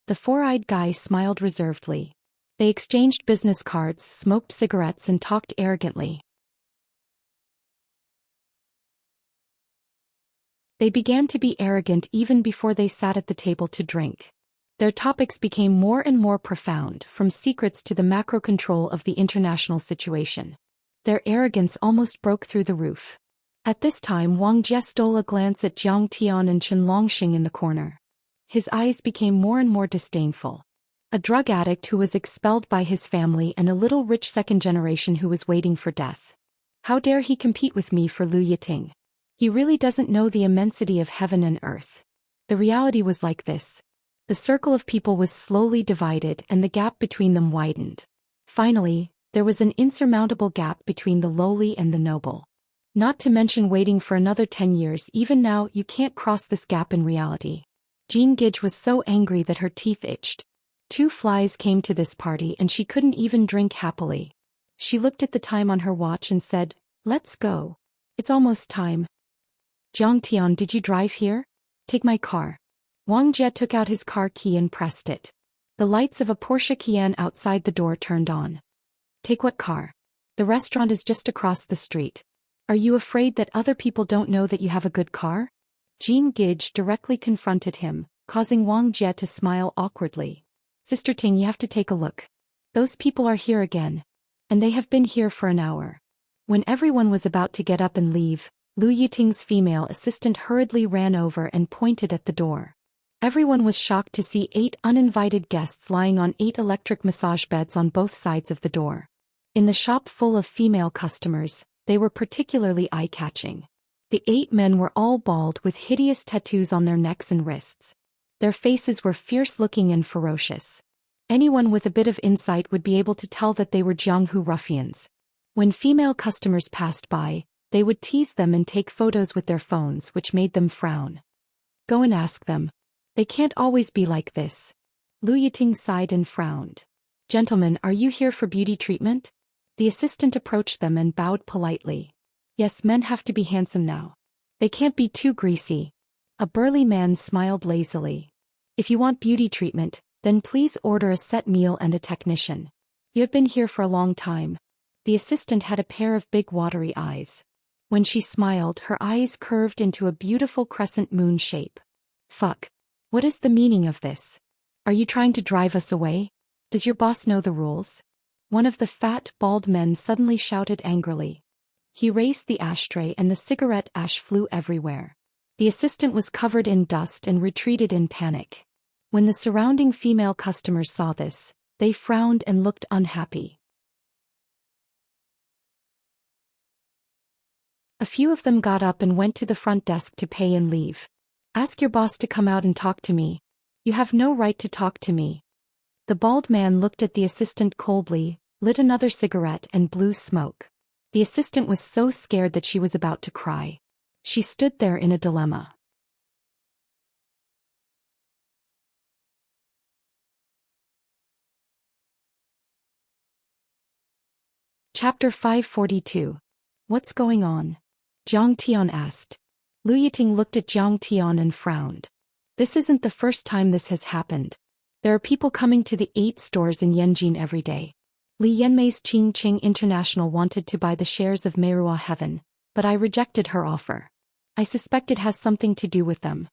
The four-eyed guy smiled reservedly. They exchanged business cards, smoked cigarettes and talked arrogantly. They began to be arrogant even before they sat at the table to drink. Their topics became more and more profound, from secrets to the macro control of the international situation. Their arrogance almost broke through the roof. At this time Wang Jia stole a glance at Jiang Tian and Chen Longxing in the corner. His eyes became more and more disdainful. A drug addict who was expelled by his family and a little rich second generation who was waiting for death. How dare he compete with me for Lu Yiting? He really doesn't know the immensity of heaven and earth. The reality was like this. The circle of people was slowly divided and the gap between them widened. Finally, there was an insurmountable gap between the lowly and the noble. Not to mention waiting for another 10 years. Even now you can't cross this gap in reality. Jean Gidge was so angry that her teeth itched. 2 flies came to this party and she couldn't even drink happily. She looked at the time on her watch and said, Let's go. It's almost time. Jiang Tian, did you drive here? Take my car. Wang Jia took out his car key and pressed it. The lights of a Porsche Cayenne outside the door turned on. Take what car? The restaurant is just across the street. Are you afraid that other people don't know that you have a good car? Jean Gidge directly confronted him, causing Wang Jia to smile awkwardly. Sister Ting, you have to take a look. Those people are here again. And they have been here for an hour. When everyone was about to get up and leave, Lu Yiting's female assistant hurriedly ran over and pointed at the door. Everyone was shocked to see 8 uninvited guests lying on 8 electric massage beds on both sides of the door. In the shop full of female customers, they were particularly eye-catching. The 8 men were all bald with hideous tattoos on their necks and wrists. Their faces were fierce-looking and ferocious. Anyone with a bit of insight would be able to tell that they were Jianghu ruffians. When female customers passed by, they would tease them and take photos with their phones, which made them frown. Go and ask them. They can't always be like this. Lu Yiting sighed and frowned. Gentlemen, are you here for beauty treatment? The assistant approached them and bowed politely. Yes, men have to be handsome now. They can't be too greasy. A burly man smiled lazily. If you want beauty treatment, then please order a set meal and a technician. You have been here for a long time. The assistant had a pair of big watery eyes. When she smiled, her eyes curved into a beautiful crescent moon shape. Fuck. What is the meaning of this? Are you trying to drive us away? Does your boss know the rules? One of the fat, bald men suddenly shouted angrily. He raised the ashtray and the cigarette ash flew everywhere. The assistant was covered in dust and retreated in panic. When the surrounding female customers saw this, they frowned and looked unhappy. A few of them got up and went to the front desk to pay and leave. Ask your boss to come out and talk to me. You have no right to talk to me. The bald man looked at the assistant coldly, lit another cigarette and blew smoke. The assistant was so scared that she was about to cry. She stood there in a dilemma. Chapter 542. What's going on? Jiang Tian asked. Lu Yiting looked at Jiang Tian and frowned. This isn't the first time this has happened. There are people coming to the 8 stores in Yanjin every day. Li Yanmei's Qingqing International wanted to buy the shares of Meirua Heaven, but I rejected her offer. I suspect it has something to do with them.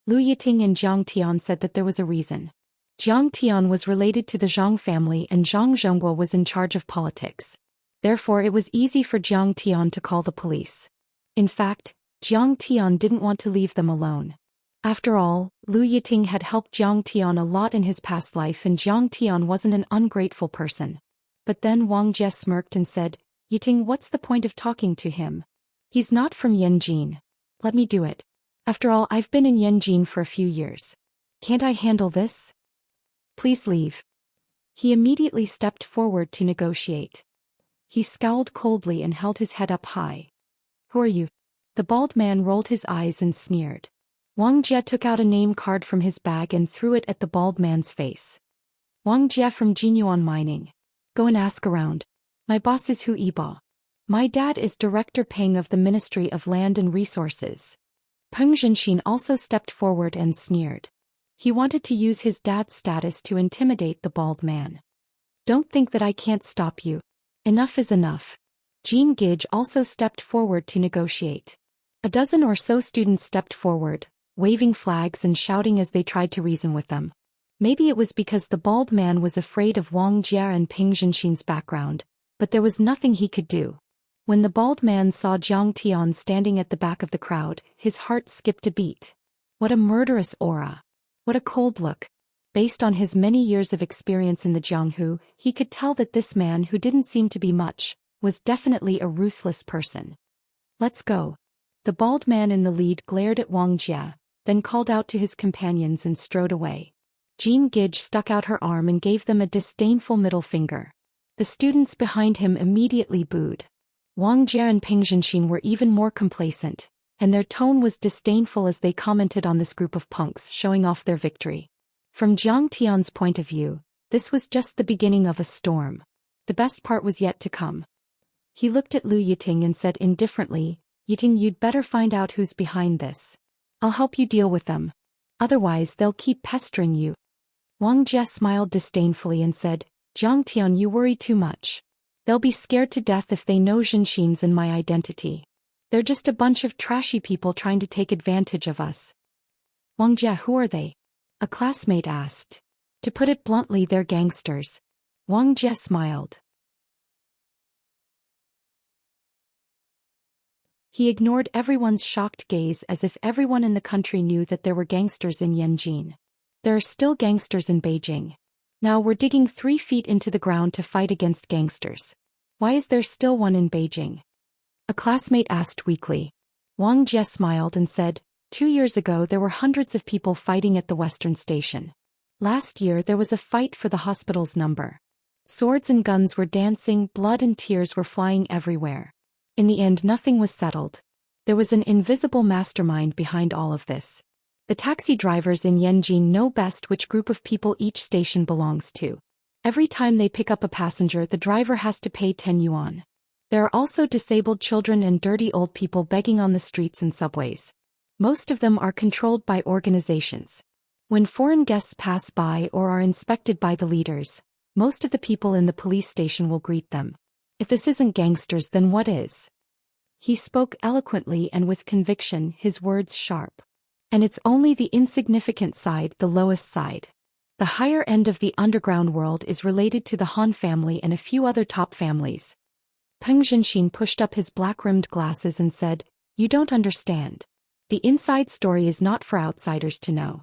Lu Yiting and Jiang Tian said that there was a reason. Jiang Tian was related to the Zhang family and Zhang Zhongguo was in charge of politics. Therefore it was easy for Jiang Tian to call the police. In fact, Jiang Tian didn't want to leave them alone. After all, Lu Yiting had helped Jiang Tian a lot in his past life and Jiang Tian wasn't an ungrateful person. But then Wang Jie smirked and said, Yiting, what's the point of talking to him? He's not from Yanjin. Let me do it. After all, I've been in Yanjin for a few years. Can't I handle this? Please leave. He immediately stepped forward to negotiate. He scowled coldly and held his head up high. Who are you? The bald man rolled his eyes and sneered. Wang Jie took out a name card from his bag and threw it at the bald man's face. Wang Jie from Jinyuan Mining. Go and ask around. My boss is Hu Yiba. My dad is Director Peng of the Ministry of Land and Resources. Peng Zhenxin also stepped forward and sneered. He wanted to use his dad's status to intimidate the bald man. Don't think that I can't stop you. Enough is enough. Jean Gage also stepped forward to negotiate. A dozen or so students stepped forward, waving flags and shouting as they tried to reason with them. Maybe it was because the bald man was afraid of Wang Jie and Peng Zhenxin's background, but there was nothing he could do. When the bald man saw Jiang Tian standing at the back of the crowd, his heart skipped a beat. What a murderous aura. What a cold look. Based on his many years of experience in the Jianghu, he could tell that this man, who didn't seem to be much, was definitely a ruthless person. Let's go. The bald man in the lead glared at Wang Jie, then called out to his companions and strode away. Jean Gage stuck out her arm and gave them a disdainful middle finger. The students behind him immediately booed. Wang Jie and Peng Zhenxin were even more complacent, and their tone was disdainful as they commented on this group of punks showing off their victory. From Jiang Tian's point of view, this was just the beginning of a storm. The best part was yet to come. He looked at Lu Yiting and said indifferently, Yiting, you'd better find out who's behind this. I'll help you deal with them. Otherwise they'll keep pestering you. Wang Jie smiled disdainfully and said, Jiang Tian, you worry too much. They'll be scared to death if they know Zhenxin's and my identity. They're just a bunch of trashy people trying to take advantage of us. Wang Jie, who are they? A classmate asked. To put it bluntly, they're gangsters. Wang Jie smiled. He ignored everyone's shocked gaze as if everyone in the country knew that there were gangsters in Yanjin. There are still gangsters in Beijing. Now we're digging 3 feet into the ground to fight against gangsters. Why is there still one in Beijing? A classmate asked weakly. Wang Jie smiled and said, 2 years ago there were hundreds of people fighting at the Western Station. Last year there was a fight for the hospital's number. Swords and guns were dancing, blood and tears were flying everywhere. In the end nothing was settled. There was an invisible mastermind behind all of this. The taxi drivers in Yanjin know best which group of people each station belongs to. Every time they pick up a passenger the driver has to pay 10 yuan. There are also disabled children and dirty old people begging on the streets and subways. Most of them are controlled by organizations. When foreign guests pass by or are inspected by the leaders, most of the people in the police station will greet them. If this isn't gangsters, then what is? He spoke eloquently and with conviction, his words sharp. And it's only the insignificant side, the lowest side. The higher end of the underground world is related to the Han family and a few other top families. Peng Zhenxin pushed up his black-rimmed glasses and said, "You don't understand. The inside story is not for outsiders to know.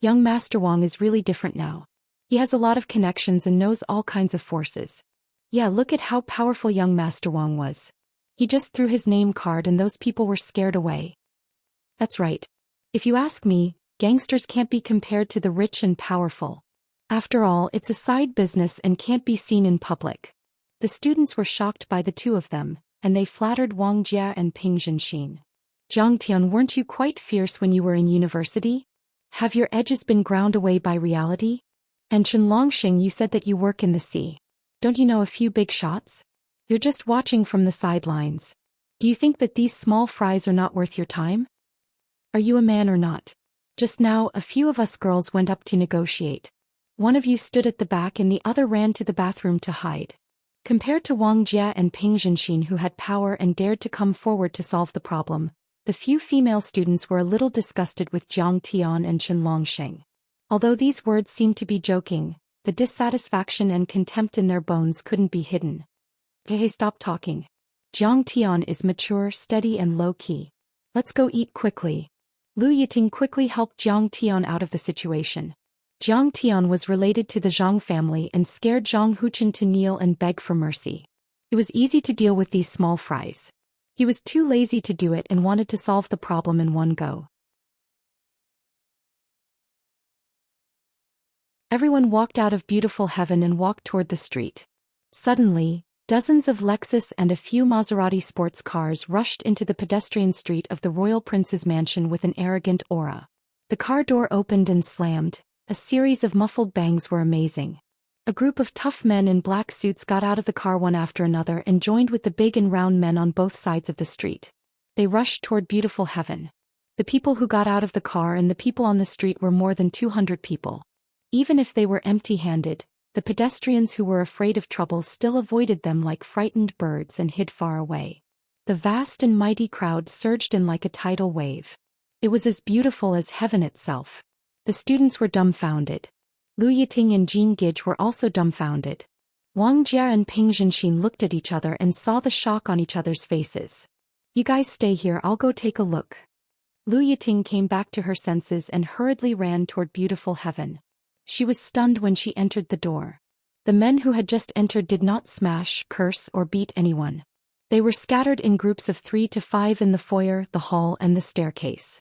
Young Master Wang is really different now. He has a lot of connections and knows all kinds of forces. Yeah, look at how powerful young Master Wang was. He just threw his name card and those people were scared away." That's right. If you ask me, gangsters can't be compared to the rich and powerful. After all, it's a side business and can't be seen in public. The students were shocked by the two of them, and they flattered Wang Jie and Peng Zhenxin. "Jiang Tian, weren't you quite fierce when you were in university? Have your edges been ground away by reality? And Chen Longxing, you said that you work in the sea. Don't you know a few big shots? You're just watching from the sidelines. Do you think that these small fries are not worth your time? Are you a man or not? Just now, a few of us girls went up to negotiate. One of you stood at the back and the other ran to the bathroom to hide." Compared to Wang Jie and Peng Zhenxin, who had power and dared to come forward to solve the problem, the few female students were a little disgusted with Jiang Tian and Chen Longxing. Although these words seemed to be joking, the dissatisfaction and contempt in their bones couldn't be hidden. "Hey, stop talking. Jiang Tian is mature, steady and low-key. Let's go eat quickly." Lu Yiting quickly helped Jiang Tian out of the situation. Jiang Tian was related to the Zhang family and scared Zhang Huchen to kneel and beg for mercy. It was easy to deal with these small fries. He was too lazy to do it and wanted to solve the problem in one go. Everyone walked out of beautiful heaven and walked toward the street. Suddenly, dozens of Lexus and a few Maserati sports cars rushed into the pedestrian street of the royal prince's mansion with an arrogant aura. The car door opened and slammed. A series of muffled bangs were amazing. A group of tough men in black suits got out of the car one after another and joined with the big and round men on both sides of the street. They rushed toward beautiful heaven. The people who got out of the car and the people on the street were more than 200 people. Even if they were empty-handed, the pedestrians who were afraid of trouble still avoided them like frightened birds and hid far away. The vast and mighty crowd surged in like a tidal wave. It was as beautiful as heaven itself. The students were dumbfounded. Lu Yiting and Jean Gage were also dumbfounded. Wang Jie and Peng Zhenxin looked at each other and saw the shock on each other's faces. "You guys stay here, I'll go take a look." Lu Yiting came back to her senses and hurriedly ran toward beautiful heaven. She was stunned when she entered the door. The men who had just entered did not smash, curse, or beat anyone. They were scattered in groups of 3 to 5 in the foyer, the hall, and the staircase.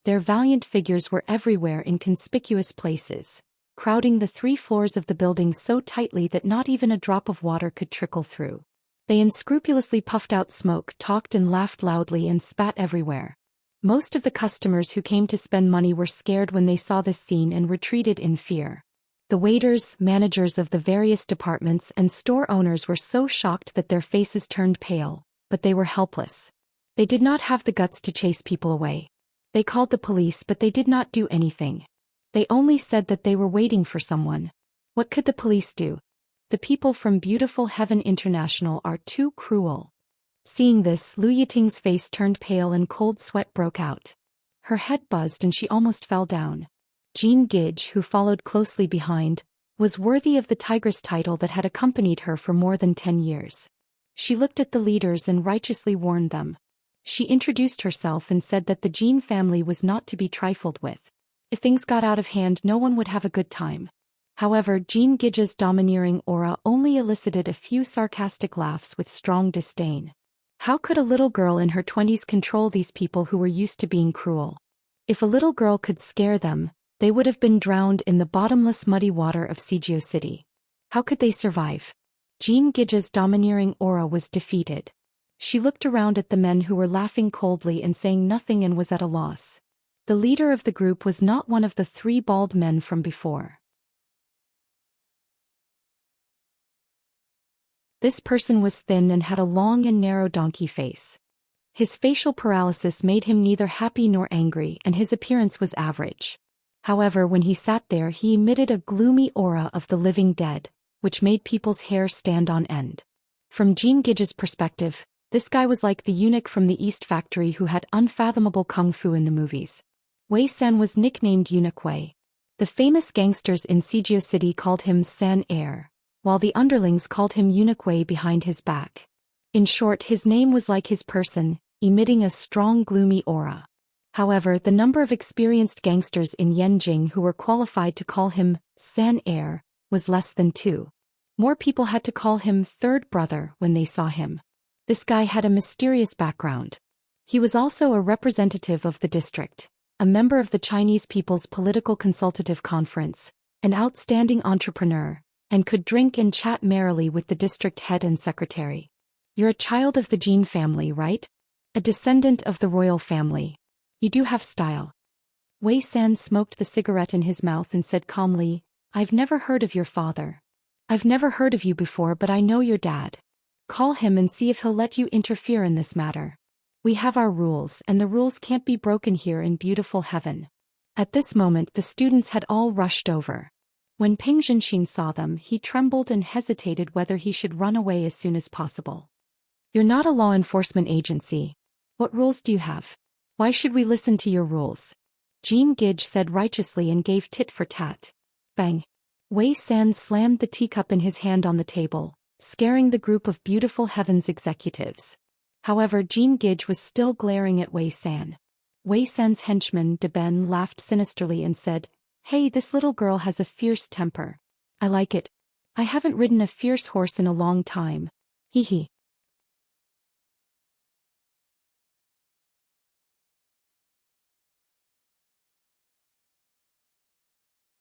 Their valiant figures were everywhere in conspicuous places, crowding the 3 floors of the building so tightly that not even a drop of water could trickle through. They unscrupulously puffed out smoke, talked and laughed loudly and spat everywhere. Most of the customers who came to spend money were scared when they saw this scene and retreated in fear. The waiters, managers of the various departments and store owners were so shocked that their faces turned pale, but they were helpless. They did not have the guts to chase people away. They called the police, but they did not do anything. They only said that they were waiting for someone. What could the police do? The people from beautiful Heaven International are too cruel. Seeing this, Lu Yiting's face turned pale and cold sweat broke out. Her head buzzed and she almost fell down. Jean Gage, who followed closely behind, was worthy of the tigress title that had accompanied her for more than 10 years. She looked at the leaders and righteously warned them. She introduced herself and said that the Jin family was not to be trifled with. If things got out of hand, no one would have a good time. However, Jean Gij's domineering aura only elicited a few sarcastic laughs with strong disdain. How could a little girl in her 20s control these people who were used to being cruel? If a little girl could scare them, they would have been drowned in the bottomless muddy water of Sigio City. How could they survive? Jean Gij's domineering aura was defeated. She looked around at the men who were laughing coldly and saying nothing and was at a loss. The leader of the group was not one of the three bald men from before. This person was thin and had a long and narrow donkey face. His facial paralysis made him neither happy nor angry, and his appearance was average. However, when he sat there, he emitted a gloomy aura of the living dead, which made people's hair stand on end. From Jean Gij's perspective, this guy was like the eunuch from the East Factory who had unfathomable kung fu in the movies. Wei San was nicknamed Eunuch Wei. The famous gangsters in Sigio City called him San Air, while the underlings called him Eunuch Wei behind his back. In short, his name was like his person, emitting a strong gloomy aura. However, the number of experienced gangsters in Yanjing who were qualified to call him San Air was less than 2. More people had to call him Third Brother when they saw him. This guy had a mysterious background. He was also a representative of the district, a member of the Chinese People's Political Consultative Conference, an outstanding entrepreneur, and could drink and chat merrily with the district head and secretary. You're a child of the Jin family, right? A descendant of the royal family. You do have style. Wei San smoked the cigarette in his mouth and said calmly, I've never heard of your father. I've never heard of you before, but I know your dad. Call him and see if he'll let you interfere in this matter. We have our rules, and the rules can't be broken here in beautiful heaven. At this moment the students had all rushed over. When Peng Zhenxin saw them, he trembled and hesitated whether he should run away as soon as possible. You're not a law enforcement agency. What rules do you have? Why should we listen to your rules? Jean Gij said righteously and gave tit for tat. Bang! Wei San slammed the teacup in his hand on the table, scaring the group of beautiful heavens executives. However, Jean Gij was still glaring at Wei San. Wei San's henchman De Ben laughed sinisterly and said, Hey, this little girl has a fierce temper. I like it. I haven't ridden a fierce horse in a long time. Hee hee.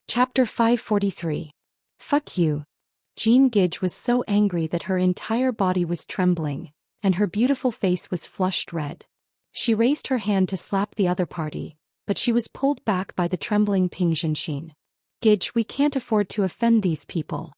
Chapter 543. Fuck you. Jean Gij was so angry that her entire body was trembling, and her beautiful face was flushed red. She raised her hand to slap the other party, but she was pulled back by the trembling Peng Zhenxin. Gij, we can't afford to offend these people.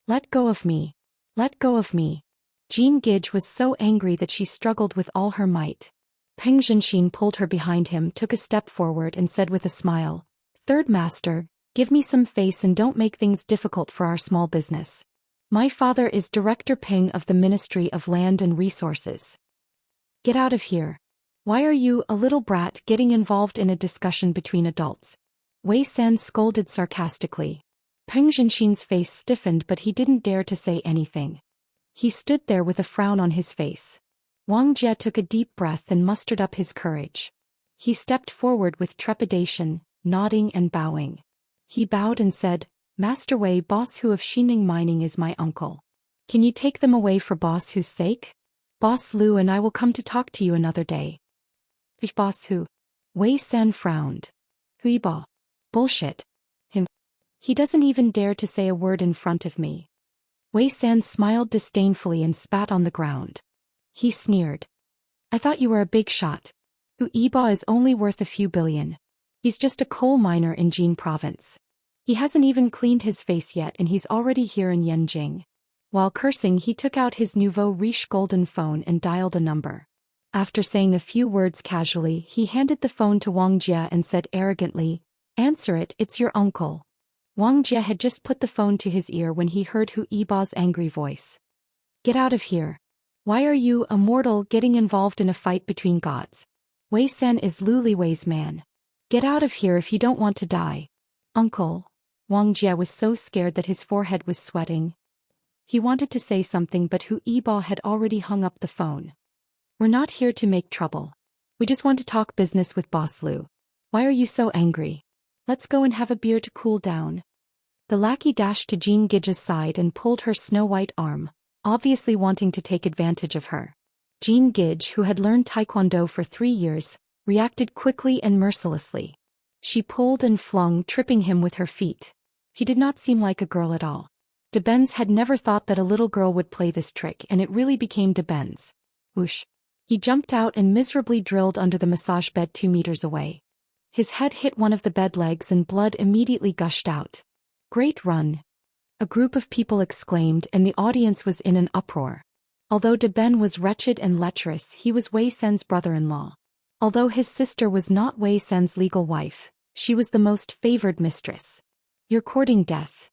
Let go of me. Let go of me. Jean Gij was so angry that she struggled with all her might. Peng Zhenxin pulled her behind him, took a step forward and said with a smile, Third Master, give me some face and don't make things difficult for our small business. My father is Director Peng of the Ministry of Land and Resources. Get out of here. Why are you, a little brat, getting involved in a discussion between adults? Wei San scolded sarcastically. Peng Zhenxin's face stiffened, but he didn't dare to say anything. He stood there with a frown on his face. Wang Jie took a deep breath and mustered up his courage. He stepped forward with trepidation, nodding and bowing. He bowed and said, Master Wei, Boss Hu of Xining Mining is my uncle. Can you take them away for Boss Hu's sake? Boss Lu and I will come to talk to you another day. Boss Hu. Wei San frowned. Huiba. Bullshit. Him. He doesn't even dare to say a word in front of me. Wei San smiled disdainfully and spat on the ground. He sneered. I thought you were a big shot. Huiba is only worth a few billion. He's just a coal miner in Jin province. He hasn't even cleaned his face yet and he's already here in Yanjing. While cursing, he took out his nouveau riche golden phone and dialed a number. After saying a few words casually, he handed the phone to Wang Jie and said arrogantly, Answer it, it's your uncle. Wang Jie had just put the phone to his ear when he heard Huiba's angry voice. Get out of here. Why are you, Immortal, getting involved in a fight between gods? Wei San is Lu Liwei's man. Get out of here if you don't want to die. Uncle. Wang Jie was so scared that his forehead was sweating. He wanted to say something, but Huiba had already hung up the phone. We're not here to make trouble. We just want to talk business with Boss Lu. Why are you so angry? Let's go and have a beer to cool down. The lackey dashed to Jean Gidge's side and pulled her snow-white arm, obviously wanting to take advantage of her. Jean Gidge, who had learned Taekwondo for 3 years, reacted quickly and mercilessly. She pulled and flung, tripping him with her feet. He did not seem like a girl at all. De Benz had never thought that a little girl would play this trick, and it really became De Benz. Whoosh. He jumped out and miserably drilled under the massage bed 2 meters away. His head hit one of the bed legs and blood immediately gushed out. Great run! A group of people exclaimed, and the audience was in an uproar. Although De Ben was wretched and lecherous, he was Wei Sen's brother-in-law. Although his sister was not Wei Sen's legal wife, she was the most favored mistress. You're courting death.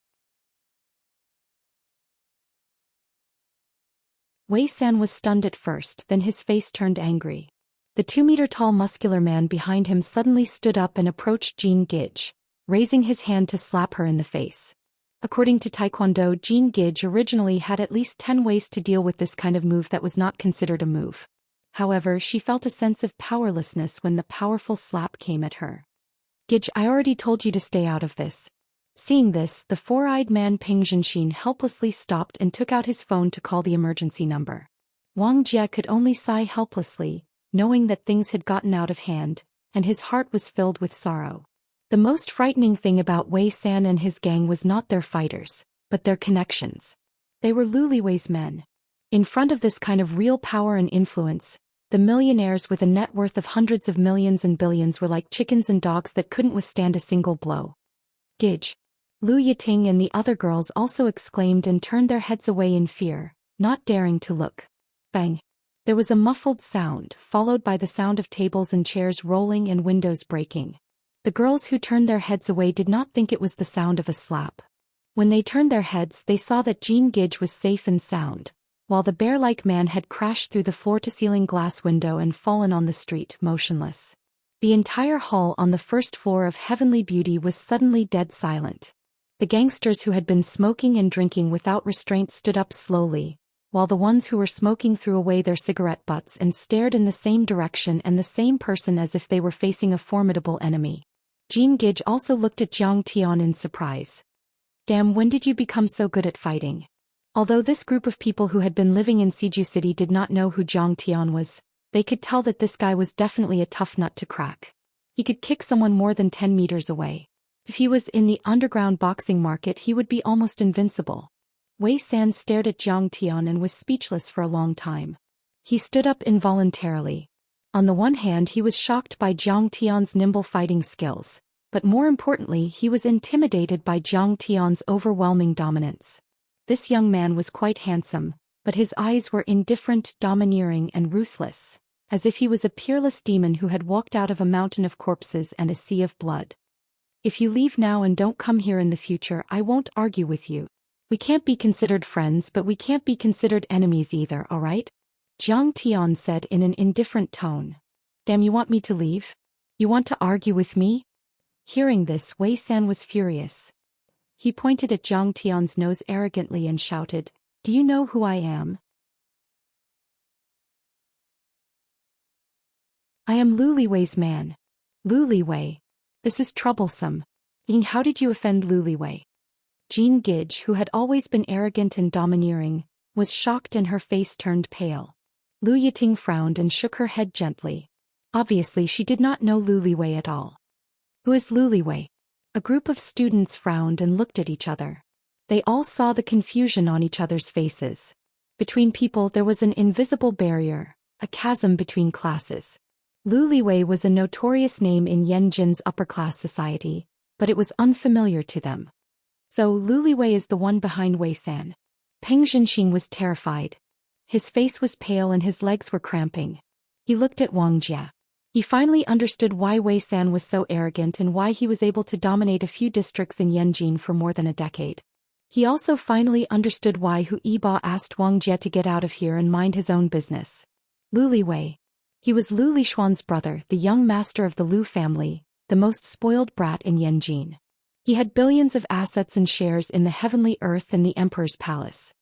Wei Sen was stunned at first, then his face turned angry. The 2-meter-tall muscular man behind him suddenly stood up and approached Jean Gidge, raising his hand to slap her in the face. According to Taekwondo, Jean Gidge originally had at least 10 ways to deal with this kind of move that was not considered a move. However, she felt a sense of powerlessness when the powerful slap came at her. Gidge, I already told you to stay out of this. Seeing this, the 4-eyed man Peng Zhenxin helplessly stopped and took out his phone to call the emergency number. Wang Jie could only sigh helplessly, knowing that things had gotten out of hand, and his heart was filled with sorrow. The most frightening thing about Wei San and his gang was not their fighters, but their connections. They were Lu Liwei's men. In front of this kind of real power and influence, the millionaires with a net worth of hundreds of millions and billions were like chickens and dogs that couldn't withstand a single blow. Gidge. Lu Yiting and the other girls also exclaimed and turned their heads away in fear, not daring to look. Bang! There was a muffled sound, followed by the sound of tables and chairs rolling and windows breaking. The girls who turned their heads away did not think it was the sound of a slap. When they turned their heads, they saw that Jean Gidge was safe and sound, while the bear-like man had crashed through the floor-to-ceiling glass window and fallen on the street, motionless. The entire hall on the first floor of Heavenly Beauty was suddenly dead silent. The gangsters who had been smoking and drinking without restraint stood up slowly, while the ones who were smoking threw away their cigarette butts and stared in the same direction and the same person as if they were facing a formidable enemy. Jean Gidge also looked at Jiang Tian in surprise. Damn, when did you become so good at fighting? Although this group of people who had been living in Siju City did not know who Jiang Tian was, they could tell that this guy was definitely a tough nut to crack. He could kick someone more than 10 meters away. If he was in the underground boxing market, he would be almost invincible. Wei San stared at Jiang Tian and was speechless for a long time. He stood up involuntarily. On the one hand, he was shocked by Jiang Tian's nimble fighting skills, but more importantly, he was intimidated by Jiang Tian's overwhelming dominance. This young man was quite handsome, but his eyes were indifferent, domineering, and ruthless, as if he was a peerless demon who had walked out of a mountain of corpses and a sea of blood. If you leave now and don't come here in the future, I won't argue with you. We can't be considered friends, but we can't be considered enemies either, alright? Jiang Tian said in an indifferent tone. Damn, you want me to leave? You want to argue with me? Hearing this, Wei San was furious. He pointed at Jiang Tian's nose arrogantly and shouted, Do you know who I am? I am Lu Liwei's man. Lu Liwei. This is troublesome. Ying, how did you offend Lu Liwei? Jean Gidge, who had always been arrogant and domineering, was shocked and her face turned pale. Lu Yiting frowned and shook her head gently. Obviously she did not know Lu Liwei at all. Who is Lu Liwei? A group of students frowned and looked at each other. They all saw the confusion on each other's faces. Between people there was an invisible barrier, a chasm between classes. Lu Liwei was a notorious name in Yanjin's upper-class society, but it was unfamiliar to them. So Lu Liwei is the one behind Wei San. Peng Zhenxin was terrified. His face was pale and his legs were cramping. He looked at Wang Jie. He finally understood why Wei San was so arrogant and why he was able to dominate a few districts in Yanjin for more than a decade. He also finally understood why Hu Yiba asked Wang Jie to get out of here and mind his own business. Lu Liwei. He was Lu Lishuan's brother, the young master of the Lu family, the most spoiled brat in Yanjin. He had billions of assets and shares in the heavenly earth and the emperor's palace.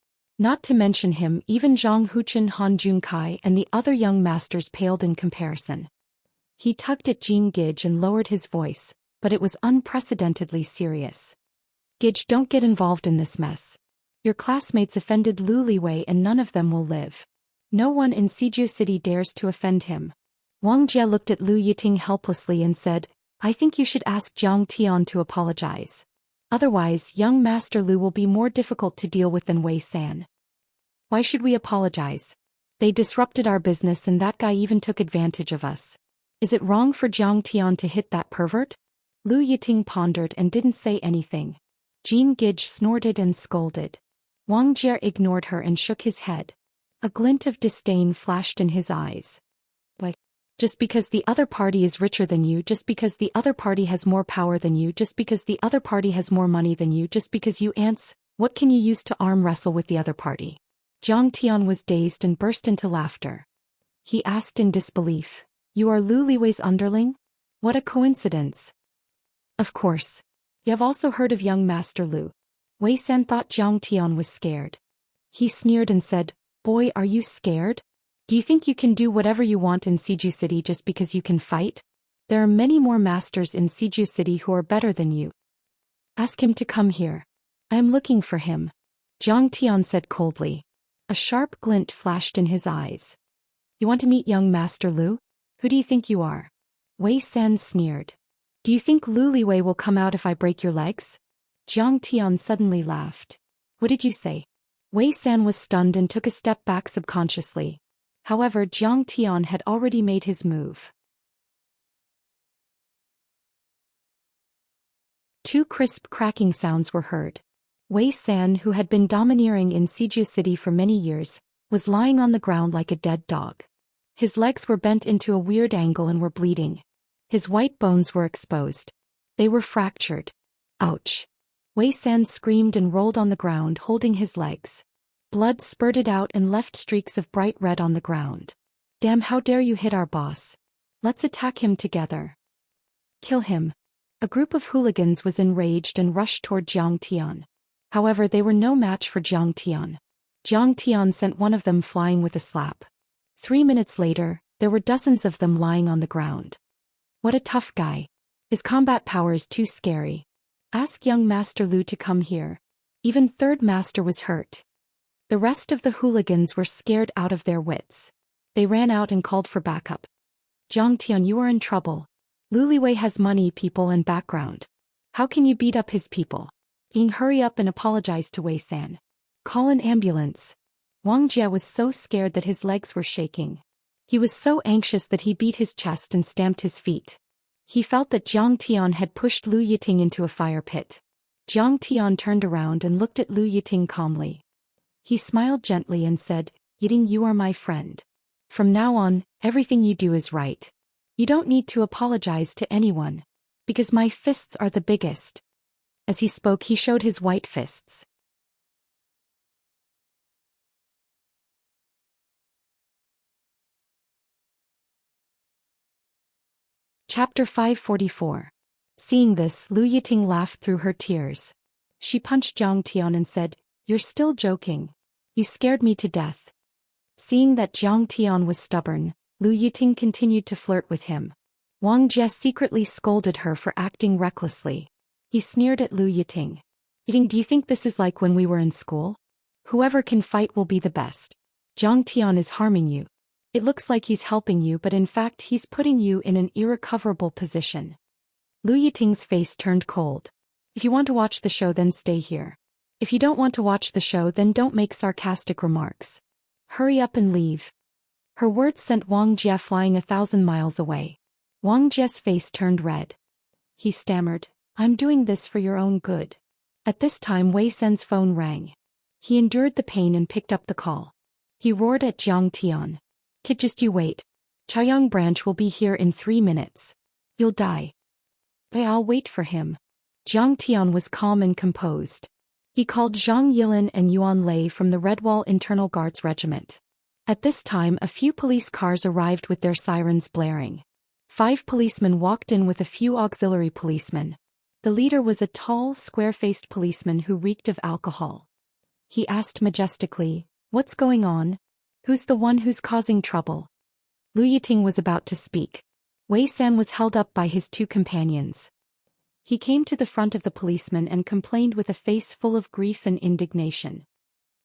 Not to mention him, even Zhang Huchen, Han Junkai, and the other young masters paled in comparison. He tugged at Jean Gage and lowered his voice, but it was unprecedentedly serious. Gage, don't get involved in this mess. Your classmates offended Lu Liwei and none of them will live. No one in Siju City dares to offend him. Wang Jie looked at Lu Yiting helplessly and said, I think you should ask Jiang Tian to apologize. Otherwise, young Master Lu will be more difficult to deal with than Wei San. Why should we apologize? They disrupted our business and that guy even took advantage of us. Is it wrong for Jiang Tian to hit that pervert? Lu Yiting pondered and didn't say anything. Jean Gage snorted and scolded. Wang Jie ignored her and shook his head. A glint of disdain flashed in his eyes. Why? Just because the other party is richer than you, just because the other party has more power than you, just because the other party has more money than you, just because you ants, what can you use to arm wrestle with the other party? Jiang Tian was dazed and burst into laughter. He asked in disbelief, You are Lu Liwei's underling? What a coincidence. Of course. You have also heard of young Master Lu. Wei San thought Jiang Tian was scared. He sneered and said, Boy, are you scared? Do you think you can do whatever you want in Siju City just because you can fight? There are many more masters in Siju City who are better than you. Ask him to come here. I am looking for him. Jiang Tian said coldly. A sharp glint flashed in his eyes. You want to meet young Master Lu? Who do you think you are? Wei San sneered. Do you think Lu Liwei will come out if I break your legs? Jiang Tian suddenly laughed. What did you say? Wei San was stunned and took a step back subconsciously. However, Jiang Tian had already made his move. Two crisp cracking sounds were heard. Wei San, who had been domineering in Siju City for many years, was lying on the ground like a dead dog. His legs were bent into a weird angle and were bleeding. His white bones were exposed. They were fractured. Ouch! Wei San screamed and rolled on the ground holding his legs. Blood spurted out and left streaks of bright red on the ground. Damn, how dare you hit our boss? Let's attack him together. Kill him. A group of hooligans was enraged and rushed toward Jiang Tian. However, they were no match for Jiang Tian. Jiang Tian sent one of them flying with a slap. 3 minutes later, there were dozens of them lying on the ground. What a tough guy. His combat power is too scary. Ask young Master Lu to come here. Even third master was hurt. The rest of the hooligans were scared out of their wits. They ran out and called for backup. Jiang Tian, you are in trouble. Lu Liwei has money, people, and background. How can you beat up his people? Ying, hurry up and apologize to Wei San. Call an ambulance. Wang Jie was so scared that his legs were shaking. He was so anxious that he beat his chest and stamped his feet. He felt that Jiang Tian had pushed Lu Yiting into a fire pit. Jiang Tian turned around and looked at Lu Yiting calmly. He smiled gently and said, Yiting, you are my friend. From now on, everything you do is right. You don't need to apologize to anyone. Because my fists are the biggest. As he spoke, he showed his white fists. Chapter 544. Seeing this, Lu Yiting laughed through her tears. She punched Jiang Tian and said, You're still joking. You scared me to death. Seeing that Jiang Tian was stubborn, Lu Yiting continued to flirt with him. Wang Jie secretly scolded her for acting recklessly. He sneered at Lu Yiting. Yiting, do you think this is like when we were in school? Whoever can fight will be the best. Jiang Tian is harming you. It looks like he's helping you, but in fact he's putting you in an irrecoverable position. Lu Yiting's face turned cold. If you want to watch the show, then stay here. If you don't want to watch the show, then don't make sarcastic remarks. Hurry up and leave. Her words sent Wang Jie flying 1,000 miles away. Wang Jie's face turned red. He stammered, I'm doing this for your own good. At this time Wei San's phone rang. He endured the pain and picked up the call. He roared at Jiang Tian. Kid, just you wait. Chaoyang branch will be here in 3 minutes. You'll die. But I'll wait for him. Jiang Tian was calm and composed. He called Zhang Yilin and Yuan Lei from the Redwall Internal Guards Regiment. At this time a few police cars arrived with their sirens blaring. 5 policemen walked in with a few auxiliary policemen. The leader was a tall, square-faced policeman who reeked of alcohol. He asked majestically, "What's going on? Who's the one who's causing trouble?" Lu Yiting was about to speak. Wei San was held up by his two companions. He came to the front of the policeman and complained with a face full of grief and indignation.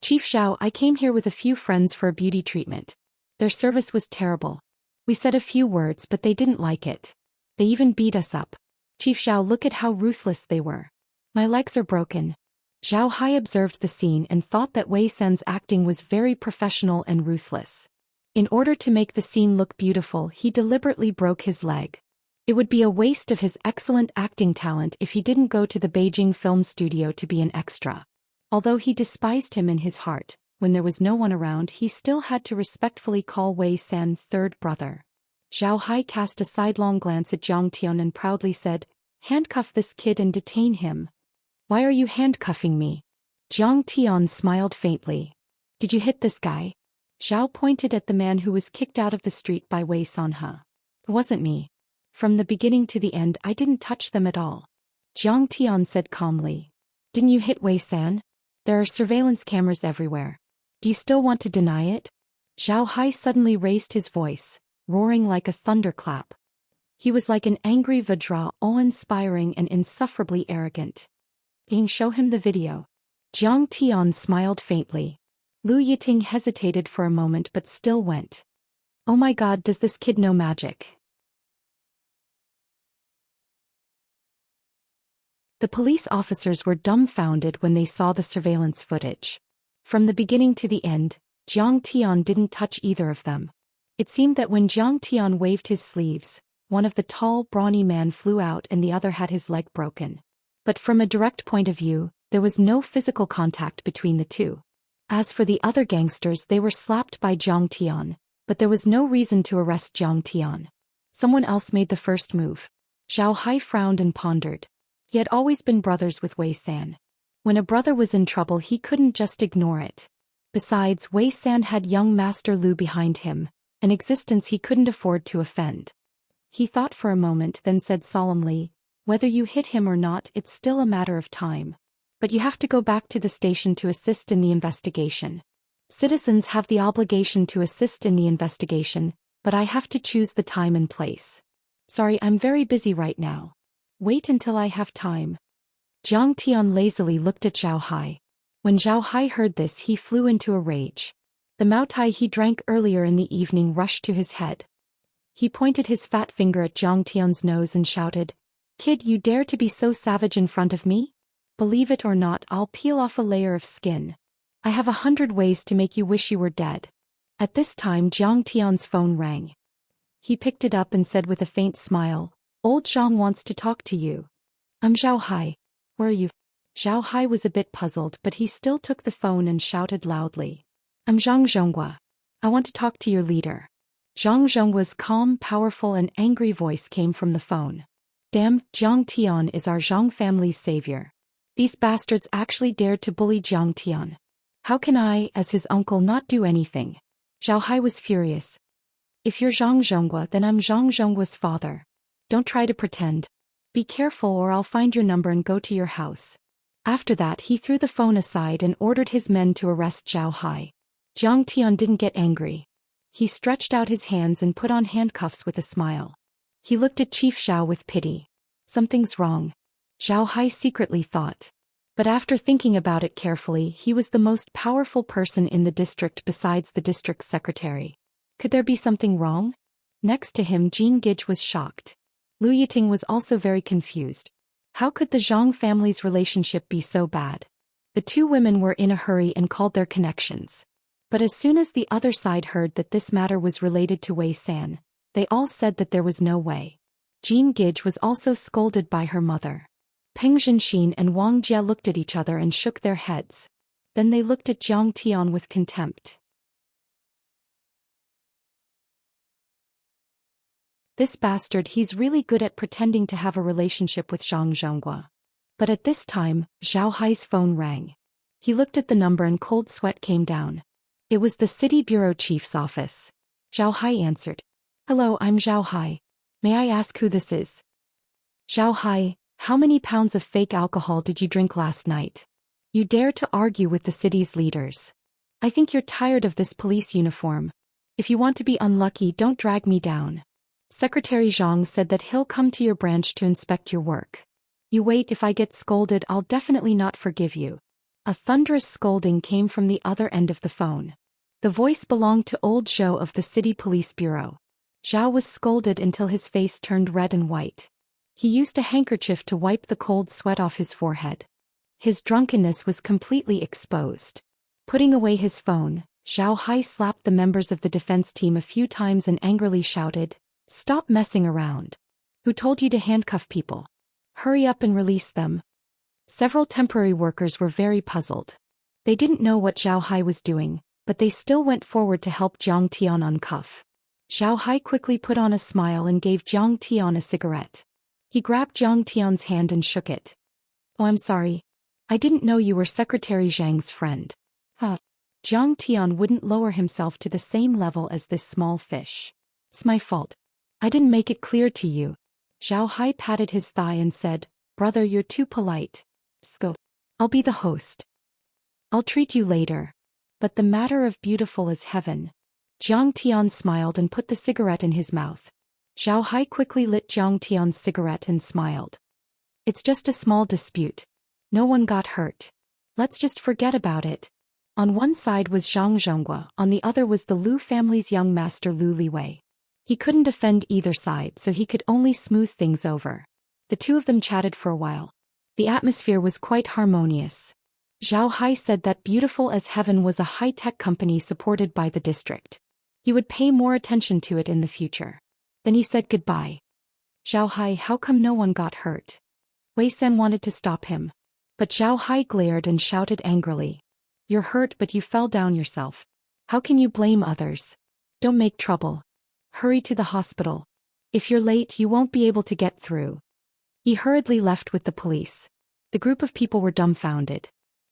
"Chief Zhao, I came here with a few friends for a beauty treatment. Their service was terrible. We said a few words but they didn't like it. They even beat us up. Chief Zhao, look at how ruthless they were. My legs are broken." Zhao Hai observed the scene and thought that Wei San's acting was very professional and ruthless. In order to make the scene look beautiful, he deliberately broke his leg. It would be a waste of his excellent acting talent if he didn't go to the Beijing film studio to be an extra. Although he despised him in his heart, when there was no one around he still had to respectfully call Wei San third brother. Zhao Hai cast a sidelong glance at Jiang Tian and proudly said, "Handcuff this kid and detain him." "Why are you handcuffing me?" Jiang Tian smiled faintly. "Did you hit this guy?" Zhao pointed at the man who was kicked out of the street by Wei Sanhe. "It wasn't me. From the beginning to the end I didn't touch them at all." Jiang Tian said calmly. "Didn't you hit Wei San? There are surveillance cameras everywhere. Do you still want to deny it?" Zhao Hai suddenly raised his voice, roaring like a thunderclap. He was like an angry Vajra, awe-inspiring and insufferably arrogant. "Can show him the video?" Jiang Tian smiled faintly. Lu Yiting hesitated for a moment but still went. "Oh my god, does this kid know magic?" The police officers were dumbfounded when they saw the surveillance footage. From the beginning to the end, Jiang Tian didn't touch either of them. It seemed that when Jiang Tian waved his sleeves, one of the tall, brawny men flew out and the other had his leg broken. But from a direct point of view, there was no physical contact between the two. As for the other gangsters, they were slapped by Jiang Tian, but there was no reason to arrest Jiang Tian. Someone else made the first move. Zhao Hai frowned and pondered. He had always been brothers with Wei San. When a brother was in trouble he couldn't just ignore it. Besides, Wei San had young Master Lu behind him, an existence he couldn't afford to offend. He thought for a moment then said solemnly, "Whether you hit him or not, it's still a matter of time. But you have to go back to the station to assist in the investigation. Citizens have the obligation to assist in the investigation, but I have to choose the time and place. Sorry, I'm very busy right now. Wait until I have time." Jiang Tian lazily looked at Zhao Hai. When Zhao Hai heard this he flew into a rage. The Maotai he drank earlier in the evening rushed to his head. He pointed his fat finger at Jiang Tian's nose and shouted, "Kid, you dare to be so savage in front of me? Believe it or not, I'll peel off a layer of skin. I have 100 ways to make you wish you were dead." At this time Jiang Tian's phone rang. He picked it up and said with a faint smile, "Old Zhang wants to talk to you." "I'm Zhao Hai. Where are you?" Zhao Hai was a bit puzzled but he still took the phone and shouted loudly, "I'm Zhang Zhonghua. I want to talk to your leader." Zhang Zhonghua's calm, powerful and angry voice came from the phone. "Damn, Jiang Tian is our Zhang family's savior. These bastards actually dared to bully Jiang Tian. How can I, as his uncle, not do anything?" Zhao Hai was furious. "If you're Zhang Zhonghua, then I'm Zhang Zhonghua's father. Don't try to pretend. Be careful or I'll find your number and go to your house." After that he threw the phone aside and ordered his men to arrest Zhao Hai. Jiang Tian didn't get angry. He stretched out his hands and put on handcuffs with a smile. He looked at Chief Zhao with pity. Something's wrong, Zhao Hai secretly thought. But after thinking about it carefully, he was the most powerful person in the district besides the district secretary. Could there be something wrong? Next to him, Jean Gage was shocked. Lu Yiting was also very confused. How could the Zhang family's relationship be so bad? The two women were in a hurry and called their connections. But as soon as the other side heard that this matter was related to Wei San, they all said that there was no way. Jean Gage was also scolded by her mother. Peng Zhenxin and Wang Jie looked at each other and shook their heads. Then they looked at Jiang Tian with contempt. This bastard, he's really good at pretending to have a relationship with Zhang Zhonghua. But at this time, Zhao Hai's phone rang. He looked at the number and cold sweat came down. It was the city bureau chief's office. Zhao Hai answered. "Hello, I'm Zhao Hai. May I ask who this is?" "Zhao Hai, how many pounds of fake alcohol did you drink last night?" You dare to argue with the city's leaders. I think you're tired of this police uniform. If you want to be unlucky, don't drag me down. Secretary Zhang said that he'll come to your branch to inspect your work. You wait, if I get scolded, I'll definitely not forgive you. A thunderous scolding came from the other end of the phone. The voice belonged to old Zhou of the city police bureau. Zhao was scolded until his face turned red and white. He used a handkerchief to wipe the cold sweat off his forehead. His drunkenness was completely exposed. Putting away his phone, Zhao Hai slapped the members of the defense team a few times and angrily shouted, "Stop messing around. Who told you to handcuff people? Hurry up and release them." Several temporary workers were very puzzled. They didn't know what Zhao Hai was doing, but they still went forward to help Jiang Tian uncuff. Zhao Hai quickly put on a smile and gave Jiang Tian a cigarette. He grabbed Jiang Tian's hand and shook it. "Oh, I'm sorry. I didn't know you were Secretary Zhang's friend." Jiang Tian wouldn't lower himself to the same level as this small fish. "It's my fault. I didn't make it clear to you." Zhao Hai patted his thigh and said, "Brother, you're too polite. Go. I'll be the host. I'll treat you later." But the matter of beautiful as heaven. Jiang Tian smiled and put the cigarette in his mouth. Zhao Hai quickly lit Jiang Tian's cigarette and smiled. "It's just a small dispute. No one got hurt. Let's just forget about it." On one side was Zhang Zhonghua, on the other was the Lu family's young master Lu Liwei. He couldn't defend either side, so he could only smooth things over. The two of them chatted for a while. The atmosphere was quite harmonious. Zhao Hai said that Beautiful as Heaven was a high-tech company supported by the district. He would pay more attention to it in the future. Then he said goodbye. "Zhao Hai, how come no one got hurt?" Wei San wanted to stop him. But Zhao Hai glared and shouted angrily. "You're hurt, but you fell down yourself. How can you blame others? Don't make trouble. Hurry to the hospital. If you're late, you won't be able to get through." He hurriedly left with the police. The group of people were dumbfounded.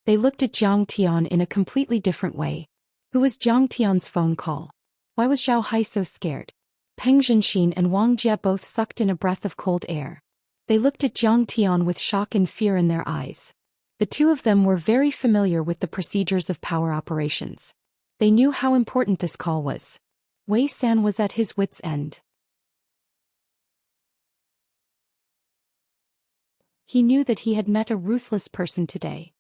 They looked at Jiang Tian in a completely different way. Who was Jiang Tian's phone call? Why was Zhao Hai so scared? Peng Zhenxin and Wang Jie both sucked in a breath of cold air. They looked at Jiang Tian with shock and fear in their eyes. The two of them were very familiar with the procedures of power operations. They knew how important this call was. Wei San was at his wits' end. He knew that he had met a ruthless person today.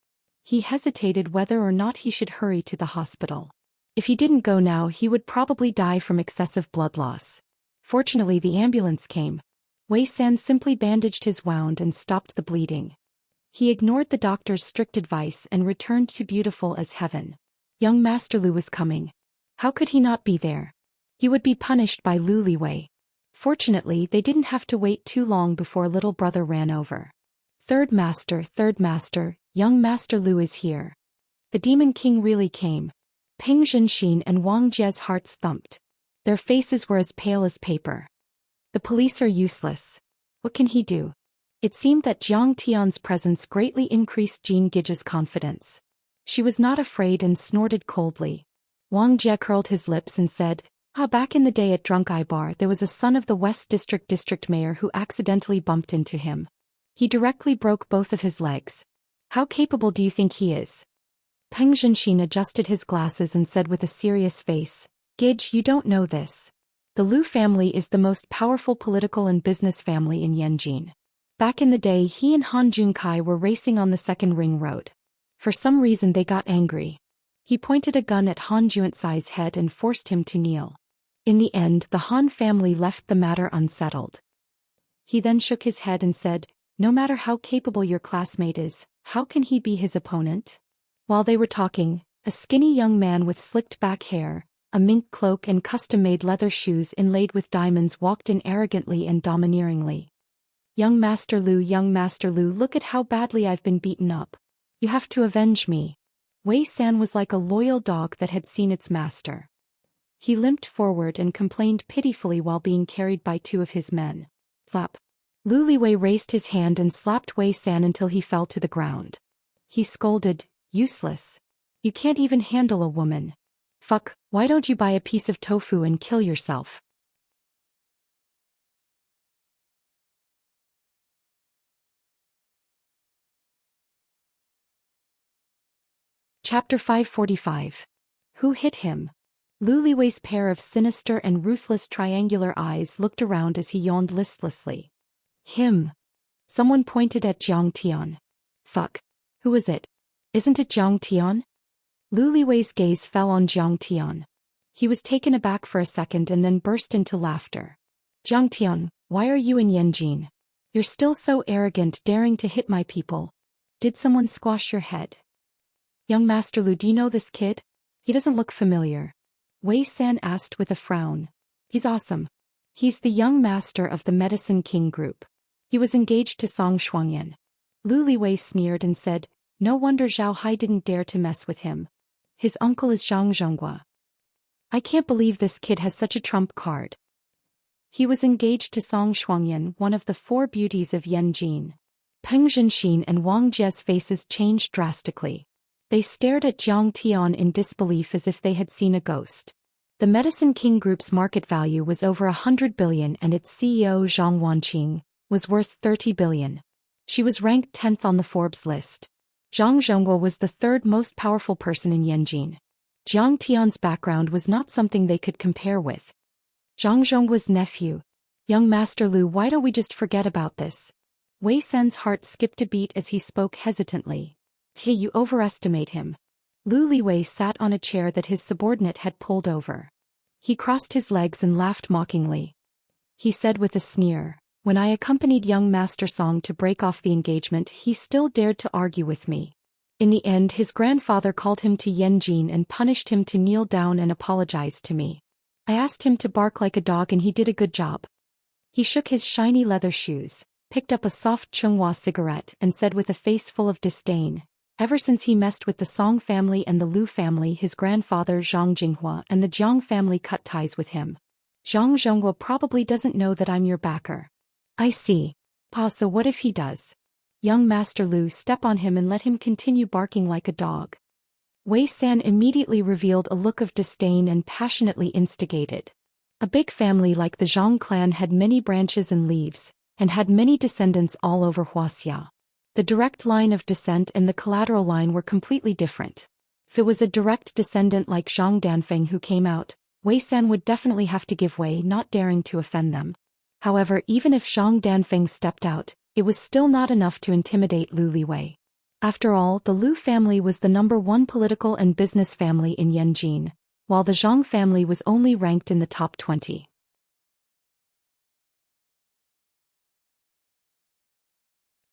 He hesitated whether or not he should hurry to the hospital. If he didn't go now, he would probably die from excessive blood loss. Fortunately, the ambulance came. Wei San simply bandaged his wound and stopped the bleeding. He ignored the doctor's strict advice and returned to Beautiful as Heaven. Young Master Lu was coming. How could he not be there? He would be punished by Lu Liwei. Fortunately, they didn't have to wait too long before little brother ran over. Third Master, young Master Lu is here." The Demon King really came. Peng Zhenxin and Wang Jie's hearts thumped. Their faces were as pale as paper. The police are useless. What can he do? It seemed that Jiang Tian's presence greatly increased Jean Gige's confidence. She was not afraid and snorted coldly. Wang Jie curled his lips and said, Back in the day at Drunk Eye Bar there was a son of the West District mayor who accidentally bumped into him. He directly broke both of his legs. How capable do you think he is?" Peng Zhenxin adjusted his glasses and said with a serious face, "Gage, you don't know this. The Lu family is the most powerful political and business family in Yanjin. Back in the day, he and Han Junkai were racing on the second ring road. For some reason they got angry. He pointed a gun at Han Junsai's head and forced him to kneel. In the end, the Han family left the matter unsettled." He then shook his head and said, "No matter how capable your classmate is, how can he be his opponent?" While they were talking, a skinny young man with slicked back hair, a mink cloak and custom-made leather shoes inlaid with diamonds walked in arrogantly and domineeringly. Young Master Lu, look at how badly I've been beaten up. You have to avenge me." Wei San was like a loyal dog that had seen its master. He limped forward and complained pitifully while being carried by two of his men. Slap. Lu Liwei raised his hand and slapped Wei San until he fell to the ground. He scolded, "Useless. You can't even handle a woman. Fuck, why don't you buy a piece of tofu and kill yourself?" Chapter 545. Who hit him? Lu Liwei's pair of sinister and ruthless triangular eyes looked around as he yawned listlessly. Him. Someone pointed at Jiang Tian. Fuck. Who is it? Isn't it Jiang Tian? Lu Liwei's gaze fell on Jiang Tian. He was taken aback for a second and then burst into laughter. Jiang Tian, why are you in Yanjin? You're still so arrogant, daring to hit my people. Did someone squash your head? Young Master Lu, do you know this kid? He doesn't look familiar. Wei San asked with a frown. He's awesome. He's the young master of the Medicine King group. He was engaged to Song Shuangyan. Lu Liwei sneered and said, no wonder Zhao Hai didn't dare to mess with him. His uncle is Zhang Zhonghua. I can't believe this kid has such a trump card. He was engaged to Song Shuangyan, one of the four beauties of Yanjin. Peng Zhenxin and Wang Jie's faces changed drastically. They stared at Jiang Tian in disbelief as if they had seen a ghost. The Medicine King Group's market value was over 100 billion and its CEO Zhang Wanqing was worth 30 billion. She was ranked 10th on the Forbes list. Zhang Zhonghua was the third most powerful person in Yanjin. Jiang Tian's background was not something they could compare with. Zhang Zhonghua's nephew. Young Master Lu, why don't we just forget about this? Wei San's heart skipped a beat as he spoke hesitantly. Hey, you overestimate him. Lu Liwei sat on a chair that his subordinate had pulled over. He crossed his legs and laughed mockingly. He said with a sneer, when I accompanied young Master Song to break off the engagement, he still dared to argue with me. In the end, his grandfather called him to Yanjin and punished him to kneel down and apologize to me. I asked him to bark like a dog and he did a good job. He shook his shiny leather shoes, picked up a soft Chunghua cigarette and said with a face full of disdain, ever since he messed with the Song family and the Lu family, his grandfather Zhang Jinghua and the Jiang family cut ties with him. Zhang Zhonghua probably doesn't know that I'm your backer. I see. Pa, so what if he does? Young Master Lu, step on him and let him continue barking like a dog. Wei San immediately revealed a look of disdain and passionately instigated. A big family like the Zhang clan had many branches and leaves, and had many descendants all over Wuxia. The direct line of descent and the collateral line were completely different. If it was a direct descendant like Zhang Danfeng who came out, Wei San would definitely have to give way, not daring to offend them. However, even if Zhang Danfeng stepped out, it was still not enough to intimidate Lu Liwei. After all, the Lu family was the #1 political and business family in Yanjin, while the Zhang family was only ranked in the top 20.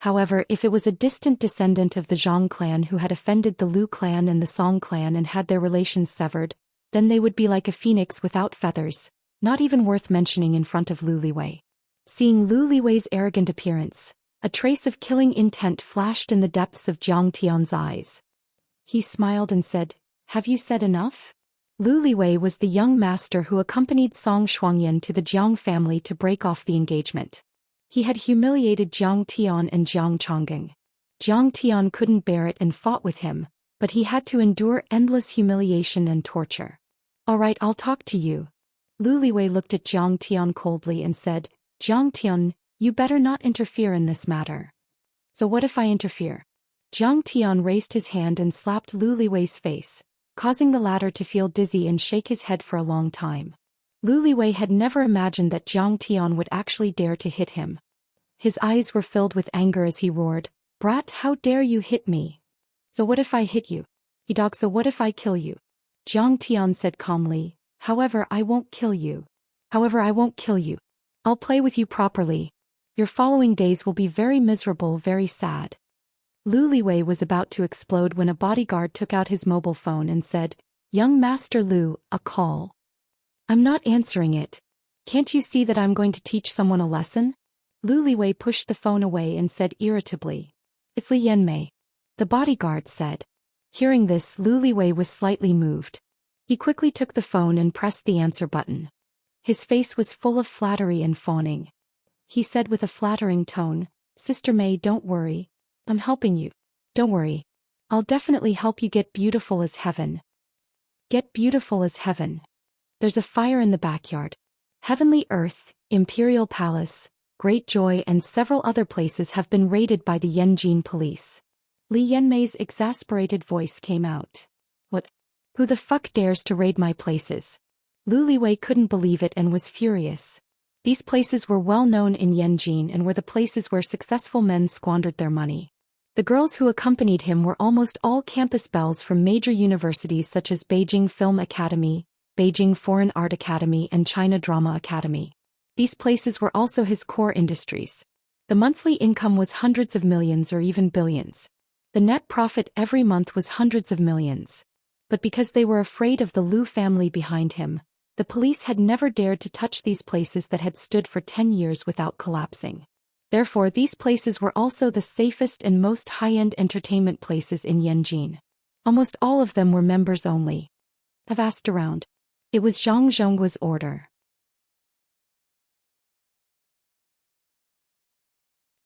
However, if it was a distant descendant of the Zhang clan who had offended the Lu clan and the Song clan and had their relations severed, then they would be like a phoenix without feathers, not even worth mentioning in front of Lu Liwei. Seeing Lu Liwei's arrogant appearance, a trace of killing intent flashed in the depths of Jiang Tian's eyes. He smiled and said, have you said enough? Lu Liwei was the young master who accompanied Song Shuangyan to the Jiang family to break off the engagement. He had humiliated Jiang Tian and Jiang Chongqing. Jiang Tian couldn't bear it and fought with him, but he had to endure endless humiliation and torture. All right, I'll talk to you. Lu Liwei looked at Jiang Tian coldly and said, Jiang Tian, you better not interfere in this matter. So what if I interfere? Jiang Tian raised his hand and slapped Lu Liwei's face, causing the latter to feel dizzy and shake his head for a long time. Lu Liwei had never imagined that Jiang Tian would actually dare to hit him. His eyes were filled with anger as he roared, Brat, how dare you hit me? So what if I hit you? He dog, so what if I kill you? Jiang Tian said calmly, however, I won't kill you. I'll play with you properly. Your following days will be very miserable, very sad. Lu Liwei was about to explode when a bodyguard took out his mobile phone and said, Young Master Lu, a call. I'm not answering it. Can't you see that I'm going to teach someone a lesson? Lu Liwei pushed the phone away and said irritably, It's Li Yanmei. The bodyguard said. Hearing this, Lu Liwei was slightly moved. He quickly took the phone and pressed the answer button. His face was full of flattery and fawning. He said with a flattering tone, Sister May, don't worry. I'm helping you. Don't worry. I'll definitely help you get beautiful as heaven. Get beautiful as heaven. There's a fire in the backyard. Heavenly Earth, Imperial Palace, Great Joy and several other places have been raided by the Yanjin police. Li Yanmei's exasperated voice came out. What? Who the fuck dares to raid my places? Lu Liwei couldn't believe it and was furious. These places were well known in Yanjin and were the places where successful men squandered their money. The girls who accompanied him were almost all campus belles from major universities such as Beijing Film Academy, Beijing Foreign Art Academy and China Drama Academy. These places were also his core industries. The monthly income was hundreds of millions or even billions. The net profit every month was hundreds of millions. But because they were afraid of the Lu family behind him, the police had never dared to touch these places that had stood for 10 years without collapsing. Therefore, these places were also the safest and most high-end entertainment places in Yanjin. Almost all of them were members only. I've asked around. It was Zhang Zhongguo's order.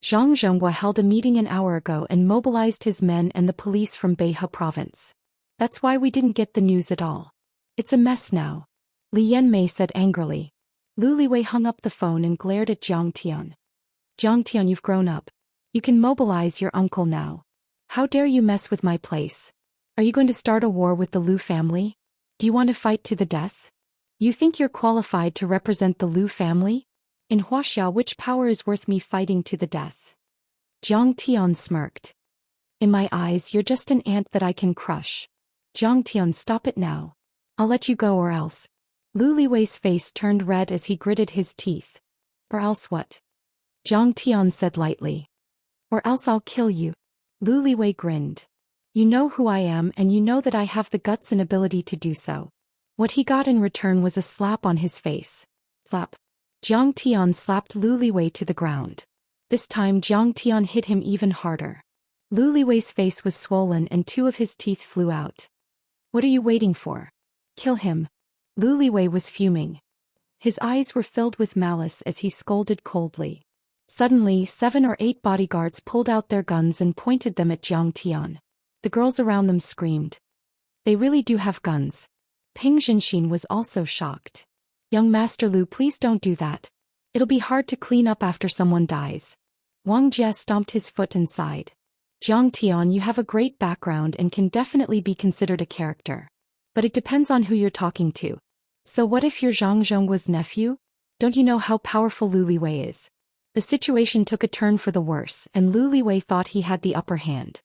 Zhang Zhongguo held a meeting an hour ago and mobilized his men and the police from Beihai province. That's why we didn't get the news at all. It's a mess now. Li Yanmei said angrily. Lu Liwei hung up the phone and glared at Jiang Tian. Jiang Tian, you've grown up. You can mobilize your uncle now. How dare you mess with my place? Are you going to start a war with the Lu family? Do you want to fight to the death? You think you're qualified to represent the Lu family? In Wuxia, which power is worth me fighting to the death? Jiang Tian smirked. In my eyes, you're just an ant that I can crush. Jiang Tian, stop it now. I'll let you go or else. Lu Liwei's face turned red as he gritted his teeth. Or else what? Jiang Tian said lightly. Or else I'll kill you. Lu Liwei grinned. You know who I am and you know that I have the guts and ability to do so. What he got in return was a slap on his face. Slap. Jiang Tian slapped Lu Liwei to the ground. This time Jiang Tian hit him even harder. Lu Liwei's face was swollen and 2 of his teeth flew out. What are you waiting for? Kill him. Lu Liwei was fuming. His eyes were filled with malice as he scolded coldly. Suddenly 7 or 8 bodyguards pulled out their guns and pointed them at Jiang Tian. The girls around them screamed. They really do have guns. Ping Zhenxin was also shocked. Young Master Lu, please don't do that. It'll be hard to clean up after someone dies. Wang Jie stomped his foot and sighed. Jiang Tian, you have a great background and can definitely be considered a character. But it depends on who you're talking to. So what if you're Zhang Zhongguo's nephew? Don't you know how powerful Lu Liwei is? The situation took a turn for the worse, and Lu Liwei thought he had the upper hand.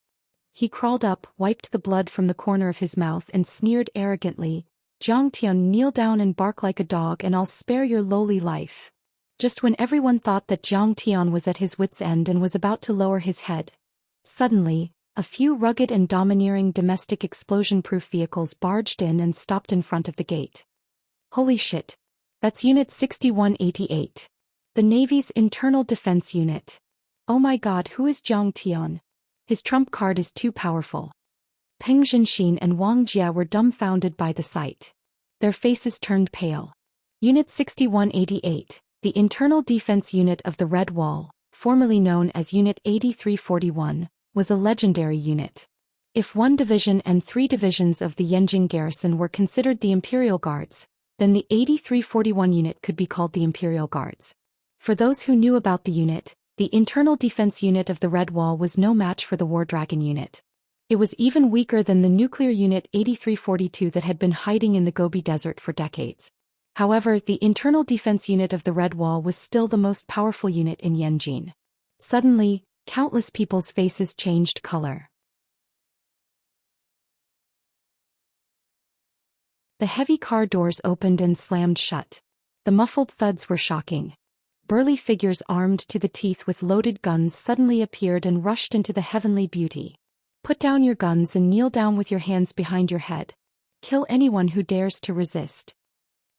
He crawled up, wiped the blood from the corner of his mouth and sneered arrogantly, Jiang Tian, kneel down and bark like a dog and I'll spare your lowly life. Just when everyone thought that Jiang Tian was at his wit's end and was about to lower his head, suddenly, a few rugged and domineering domestic explosion-proof vehicles barged in and stopped in front of the gate. Holy shit. That's Unit 6188. The Navy's Internal Defense Unit. Oh my god, who is Jiang Tian? His trump card is too powerful. Peng Zhenxin and Wang Jie were dumbfounded by the sight. Their faces turned pale. Unit 6188, the Internal Defense Unit of the Red Wall, formerly known as Unit 8341, was a legendary unit. If 1 division and 3 divisions of the Yanjing garrison were considered the Imperial Guards, then the 8341 unit could be called the Imperial Guards. For those who knew about the unit, the Internal Defense Unit of the Red Wall was no match for the War Dragon unit. It was even weaker than the nuclear unit 8342 that had been hiding in the Gobi Desert for decades. However, the Internal Defense Unit of the Red Wall was still the most powerful unit in Yanjin. Suddenly, countless people's faces changed color. The heavy car doors opened and slammed shut. The muffled thuds were shocking. Burly figures armed to the teeth with loaded guns suddenly appeared and rushed into the heavenly beauty. Put down your guns and kneel down with your hands behind your head. Kill anyone who dares to resist.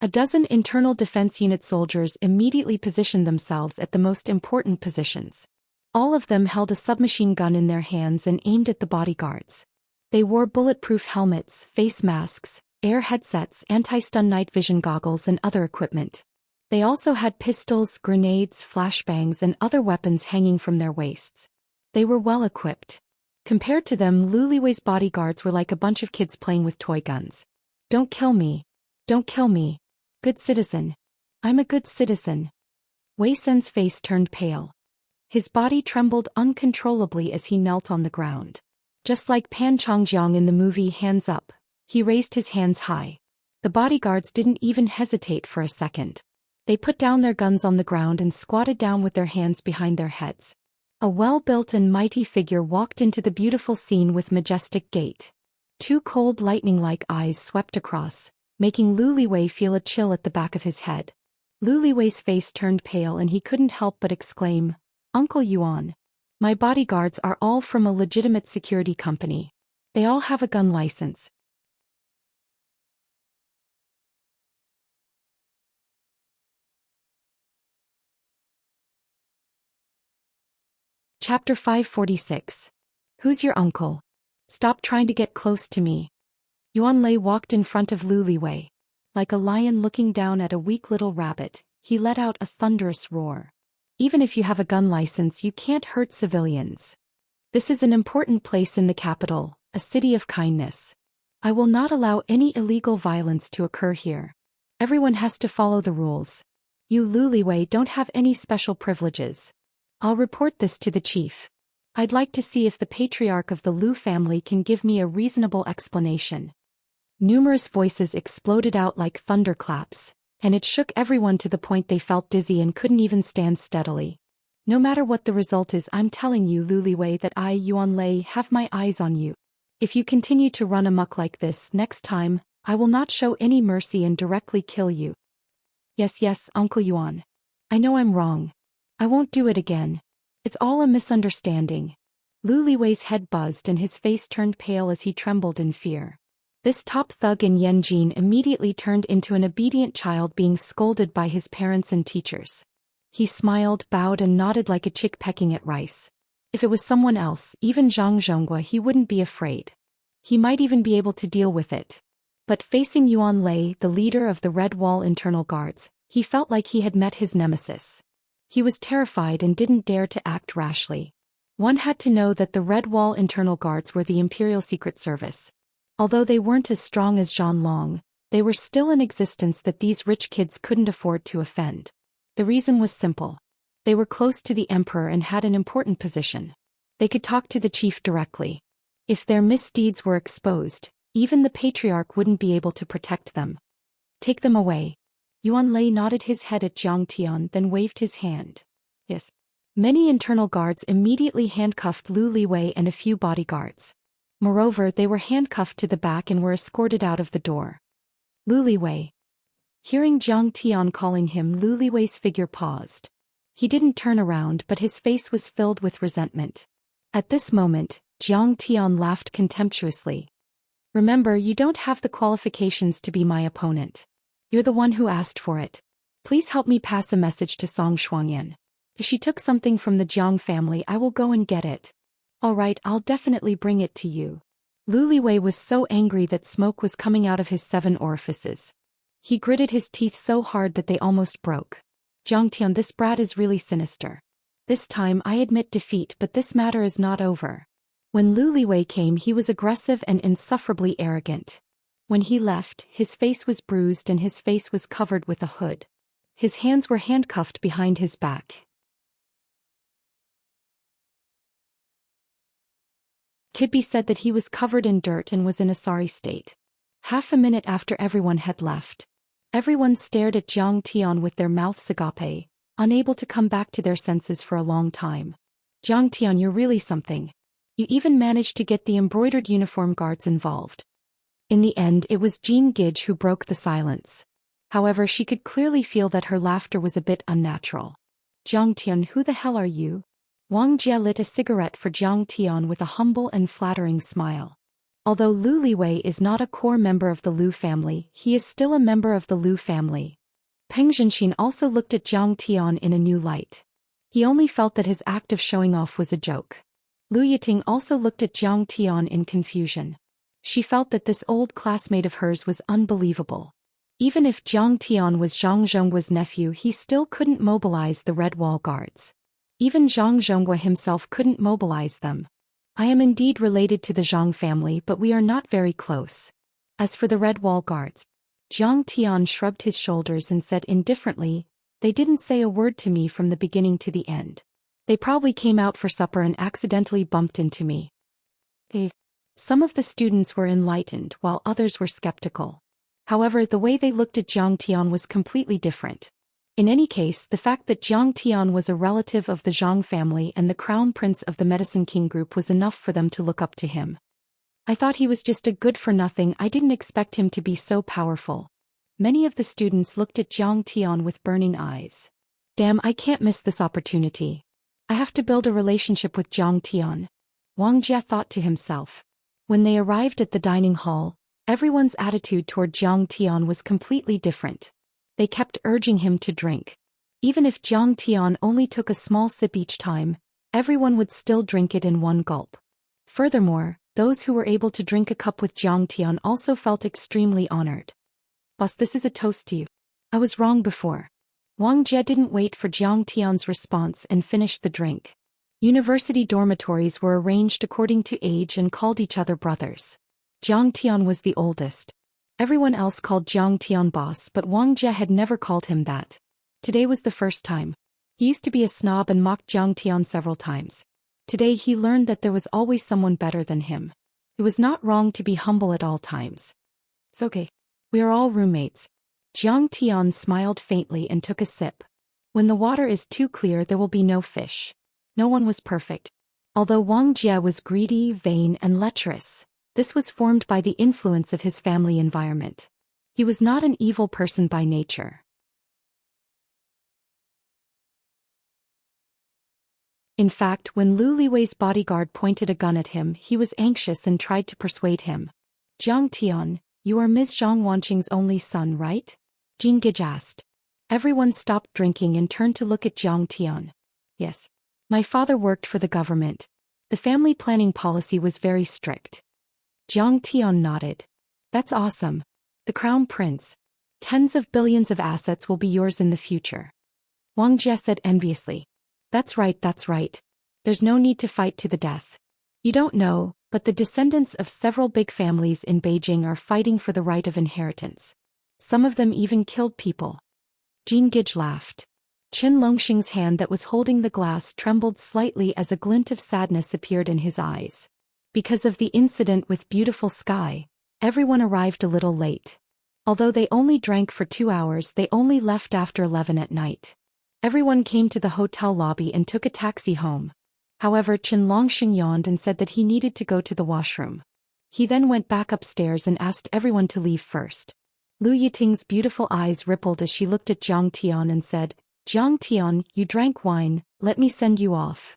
A dozen Internal Defense Unit soldiers immediately positioned themselves at the most important positions. All of them held a submachine gun in their hands and aimed at the bodyguards. They wore bulletproof helmets, face masks, air headsets, anti-stun night vision goggles and other equipment. They also had pistols, grenades, flashbangs and other weapons hanging from their waists. They were well equipped. Compared to them, Lu Liwei's bodyguards were like a bunch of kids playing with toy guns. Don't kill me. Don't kill me. Good citizen. I'm a good citizen. Wei Sen's face turned pale. His body trembled uncontrollably as he knelt on the ground. Just like Pan Chongjiang in the movie Hands Up, he raised his hands high. The bodyguards didn't even hesitate for a second. They put down their guns on the ground and squatted down with their hands behind their heads. A well-built and mighty figure walked into the beautiful scene with majestic gait. Two cold lightning-like eyes swept across, making Lu Liwei feel a chill at the back of his head. Lu Liwei's face turned pale and he couldn't help but exclaim, "Uncle Yuan. My bodyguards are all from a legitimate security company. They all have a gun license." Chapter 546. Who's your uncle? Stop trying to get close to me. Yuan Lei walked in front of Lu Liwei. Like a lion looking down at a weak little rabbit, he let out a thunderous roar. Even if you have a gun license, you can't hurt civilians. This is an important place in the capital, a city of kindness. I will not allow any illegal violence to occur here. Everyone has to follow the rules. You Lu Liwei don't have any special privileges. I'll report this to the chief. I'd like to see if the patriarch of the Lu family can give me a reasonable explanation. Numerous voices exploded out like thunderclaps, and it shook everyone to the point they felt dizzy and couldn't even stand steadily. No matter what the result is, I'm telling you, Lu Liwei, that I, Yuan Lei, have my eyes on you. If you continue to run amok like this next time, I will not show any mercy and directly kill you. Yes, Uncle Yuan. I know I'm wrong. I won't do it again. It's all a misunderstanding. Lu Liwei's head buzzed and his face turned pale as he trembled in fear. This top thug in Yanjin immediately turned into an obedient child being scolded by his parents and teachers. He smiled, bowed and nodded like a chick pecking at rice. If it was someone else, even Zhang Zhonggua, he wouldn't be afraid. He might even be able to deal with it. But facing Yuan Lei, the leader of the Red Wall internal guards, he felt like he had met his nemesis. He was terrified and didn't dare to act rashly. One had to know that the Red Wall internal guards were the Imperial Secret Service. Although they weren't as strong as Zhanlong, they were still in existence that these rich kids couldn't afford to offend. The reason was simple. They were close to the emperor and had an important position. They could talk to the chief directly. If their misdeeds were exposed, even the patriarch wouldn't be able to protect them. Take them away. Yuan Lei nodded his head at Jiang Tian, then waved his hand. Yes. Many internal guards immediately handcuffed Lu Liwei and a few bodyguards. Moreover, they were handcuffed to the back and were escorted out of the door. Lu Liwei. Hearing Jiang Tian calling him, Lu Liwei's figure paused. He didn't turn around, but his face was filled with resentment. At this moment, Jiang Tian laughed contemptuously. Remember, you don't have the qualifications to be my opponent. You're the one who asked for it. Please help me pass a message to Song Shuangyan. If she took something from the Jiang family, I will go and get it. All right, I'll definitely bring it to you. Lu Liwei was so angry that smoke was coming out of his 7 orifices. He gritted his teeth so hard that they almost broke. Jiang Tian, this brat is really sinister. This time I admit defeat, but this matter is not over. When Lu Liwei came, he was aggressive and insufferably arrogant. When he left, his face was bruised and his face was covered with a hood. His hands were handcuffed behind his back. Kidby said that he was covered in dirt and was in a sorry state. Half a minute after everyone had left, everyone stared at Jiang Tian with their mouths agape, unable to come back to their senses for a long time. Jiang Tian, you're really something. You even managed to get the embroidered uniform guards involved. In the end, it was Jean Gidge who broke the silence. However, she could clearly feel that her laughter was a bit unnatural. Jiang Tian, who the hell are you? Wang Jie lit a cigarette for Jiang Tian with a humble and flattering smile. Although Lu Liwei is not a core member of the Lu family, he is still a member of the Lu family. Peng Zhenxin also looked at Jiang Tian in a new light. He only felt that his act of showing off was a joke. Lu Yiting also looked at Jiang Tian in confusion. She felt that this old classmate of hers was unbelievable. Even if Jiang Tian was Zhang Zhonggua's nephew, he still couldn't mobilize the Red Wall guards. Even Zhang Zhonggua himself couldn't mobilize them. I am indeed related to the Zhang family, but we are not very close. As for the Red Wall guards, Jiang Tian shrugged his shoulders and said indifferently, they didn't say a word to me from the beginning to the end. They probably came out for supper and accidentally bumped into me. Some of the students were enlightened while others were skeptical. However, the way they looked at Zhang Tian was completely different. In any case, the fact that Zhang Tian was a relative of the Zhang family and the crown prince of the Medicine King group was enough for them to look up to him. I thought he was just a good-for-nothing. I didn't expect him to be so powerful. Many of the students looked at Zhang Tian with burning eyes. Damn, I can't miss this opportunity. I have to build a relationship with Zhang Tian. Wang Jie thought to himself. When they arrived at the dining hall, everyone's attitude toward Zhang Tian was completely different. They kept urging him to drink. Even if Zhang Tian only took a small sip each time, everyone would still drink it in one gulp. Furthermore, those who were able to drink a cup with Zhang Tian also felt extremely honored. Boss, this is a toast to you. I was wrong before. Wang Jie didn't wait for Zhang Tian's response and finished the drink. University dormitories were arranged according to age and called each other brothers. Zhang Tian was the oldest. Everyone else called Zhang Tian boss, but Wang Jie had never called him that. Today was the first time. He used to be a snob and mocked Zhang Tian several times. Today he learned that there was always someone better than him. It was not wrong to be humble at all times. It's okay. We are all roommates. Zhang Tian smiled faintly and took a sip. When the water is too clear, there will be no fish. No one was perfect. Although Wang Jie was greedy, vain, and lecherous, this was formed by the influence of his family environment. He was not an evil person by nature. In fact, when Lu Liwei's bodyguard pointed a gun at him, he was anxious and tried to persuade him. Zhang Tian, you are Ms. Zhang Wanqing's only son, right? Jin Gij asked. Everyone stopped drinking and turned to look at Zhang Tian. Yes. My father worked for the government. The family planning policy was very strict. Zhang Tian nodded. That's awesome. The crown prince. Tens of billions of assets will be yours in the future. Wang Jie said enviously. That's right, that's right. There's no need to fight to the death. You don't know, but the descendants of several big families in Beijing are fighting for the right of inheritance. Some of them even killed people. Jin Gij laughed. Qin Longxing's hand that was holding the glass trembled slightly as a glint of sadness appeared in his eyes. Because of the incident with Beautiful Sky, everyone arrived a little late. Although they only drank for 2 hours, they only left after 11 at night. Everyone came to the hotel lobby and took a taxi home. However, Qin Longxing yawned and said that he needed to go to the washroom. He then went back upstairs and asked everyone to leave first. Lu Yiting's beautiful eyes rippled as she looked at Zhang Tian and said, Zhang Tian, you drank wine, let me send you off.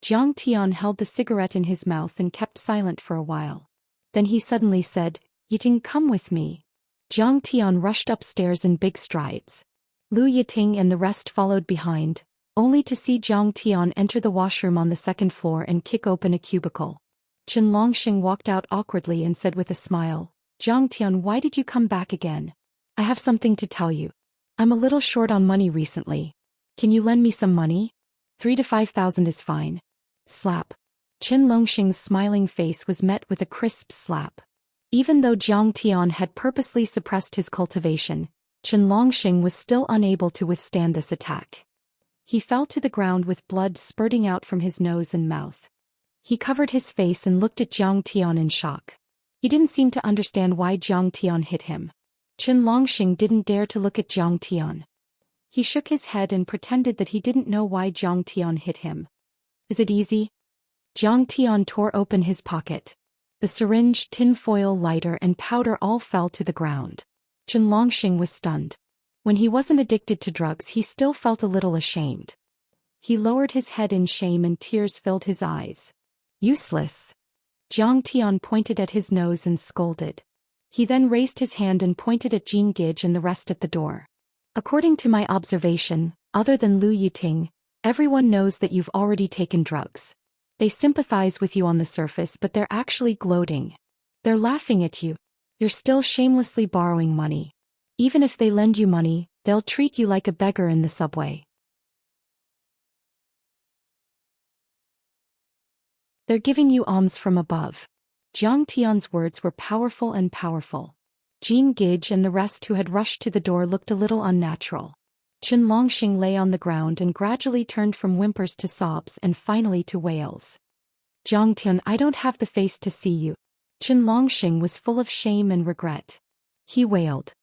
Zhang Tian held the cigarette in his mouth and kept silent for a while. Then he suddenly said, Yiting, come with me. Zhang Tian rushed upstairs in big strides. Lu Yiting and the rest followed behind, only to see Zhang Tian enter the washroom on the second floor and kick open a cubicle. Qin Longxing walked out awkwardly and said with a smile, Zhang Tian, why did you come back again? I have something to tell you. I'm a little short on money recently. Can you lend me some money? 3 to 5,000 is fine. Slap. Qin Longxing's smiling face was met with a crisp slap. Even though Zhang Tian had purposely suppressed his cultivation, Qin Longxing was still unable to withstand this attack. He fell to the ground with blood spurting out from his nose and mouth. He covered his face and looked at Zhang Tian in shock. He didn't seem to understand why Zhang Tian hit him. Qin Longxing didn't dare to look at Zhang Tian. He shook his head and pretended that he didn't know why Zhang Tian hit him. Is it easy? Zhang Tian tore open his pocket. The syringe, tinfoil, lighter, and powder all fell to the ground. Qin Longxing was stunned. When he wasn't addicted to drugs, he still felt a little ashamed. He lowered his head in shame and tears filled his eyes. Useless. Zhang Tian pointed at his nose and scolded. He then raised his hand and pointed at Jin Gij and the rest at the door. According to my observation, other than Lu Yiting, everyone knows that you've already taken drugs. They sympathize with you on the surface, but they're actually gloating. They're laughing at you. You're still shamelessly borrowing money. Even if they lend you money, they'll treat you like a beggar in the subway. They're giving you alms from above. Zhang Tian's words were powerful and powerful. Jin Gij and the rest who had rushed to the door looked a little unnatural. Qin Longxing lay on the ground and gradually turned from whimpers to sobs and finally to wails. Jiang I don't have the face to see you. Chen Longxing was full of shame and regret. He wailed.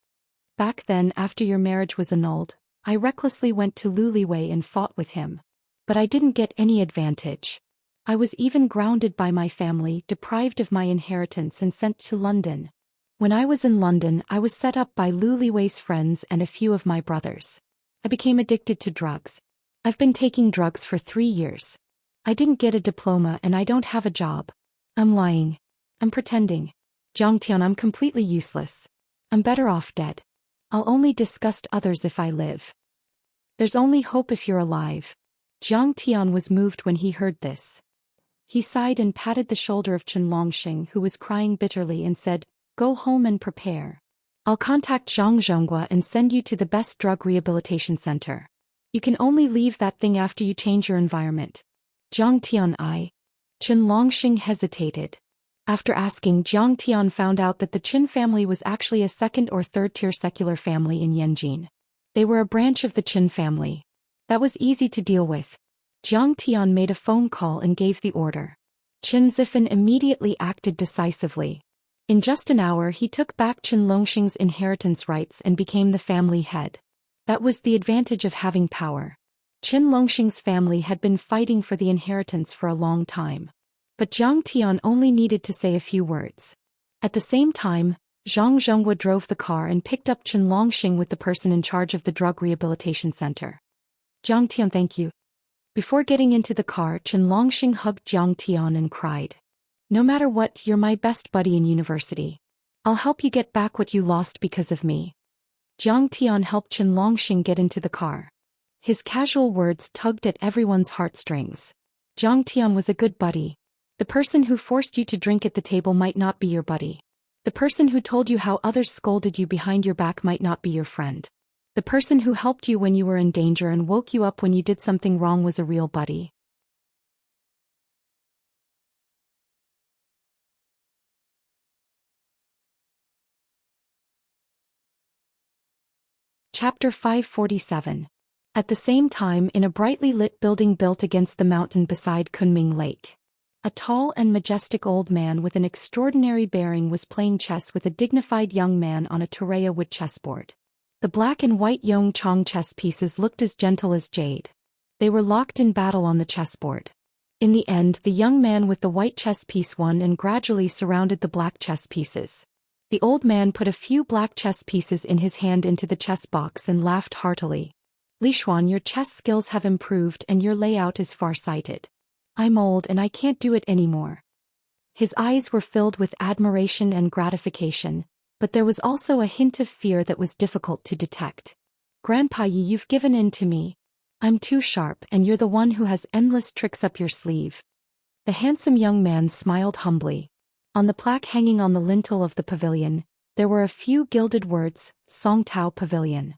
Back then, after your marriage was annulled, I recklessly went to Luliwei and fought with him. But I didn't get any advantage. I was even grounded by my family, deprived of my inheritance and sent to London. When I was in London, I was set up by Luliwei's friends and a few of my brothers. I became addicted to drugs. I've been taking drugs for 3 years. I didn't get a diploma and I don't have a job. I'm lying. I'm pretending. Jiang I'm completely useless. I'm better off dead. I'll only disgust others if I live. There's only hope if you're alive. Jiang was moved when he heard this. He sighed and patted the shoulder of Chen Longxing, who was crying bitterly, and said, "Go home and prepare. I'll contact Zhang Zhonghua and send you to the best drug rehabilitation center. You can only leave that thing after you change your environment." Chen Longxing hesitated. After asking, Jiang found out that the Qin family was actually a second or third-tier secular family in Yanjin. They were a branch of the Qin family. That was easy to deal with. Jiang made a phone call and gave the order. Chen Zifan immediately acted decisively. In just an hour he took back Chen Longxing's inheritance rights and became the family head. That was the advantage of having power. Chen Longxing's family had been fighting for the inheritance for a long time. But Jiang only needed to say a few words. At the same time, Zhang Zhonghua drove the car and picked up Chen Longxing with the person in charge of the drug rehabilitation center. "Jiang thank you." Before getting into the car, Chen Longxing hugged Jiang and cried. "No matter what, you're my best buddy in university. I'll help you get back what you lost because of me." Jiang helped Chen Longxing get into the car. His casual words tugged at everyone's heartstrings. Jiang was a good buddy. The person who forced you to drink at the table might not be your buddy. The person who told you how others scolded you behind your back might not be your friend. The person who helped you when you were in danger and woke you up when you did something wrong was a real buddy. Chapter 547. At the same time, in a brightly lit building built against the mountain beside Kunming Lake, a tall and majestic old man with an extraordinary bearing was playing chess with a dignified young man on a Torreya wood chessboard. The black and white Yong Chong chess pieces looked as gentle as jade. They were locked in battle on the chessboard. In the end, the young man with the white chess piece won and gradually surrounded the black chess pieces. The old man put a few black chess pieces in his hand into the chess box and laughed heartily. "Li Xuan, your chess skills have improved and your layout is far-sighted. I'm old and I can't do it anymore." His eyes were filled with admiration and gratification, but there was also a hint of fear that was difficult to detect. "Grandpa, you've given in to me. I'm too sharp and you're the one who has endless tricks up your sleeve." The handsome young man smiled humbly. On the plaque hanging on the lintel of the pavilion, there were a few gilded words, "Song Tao Pavilion."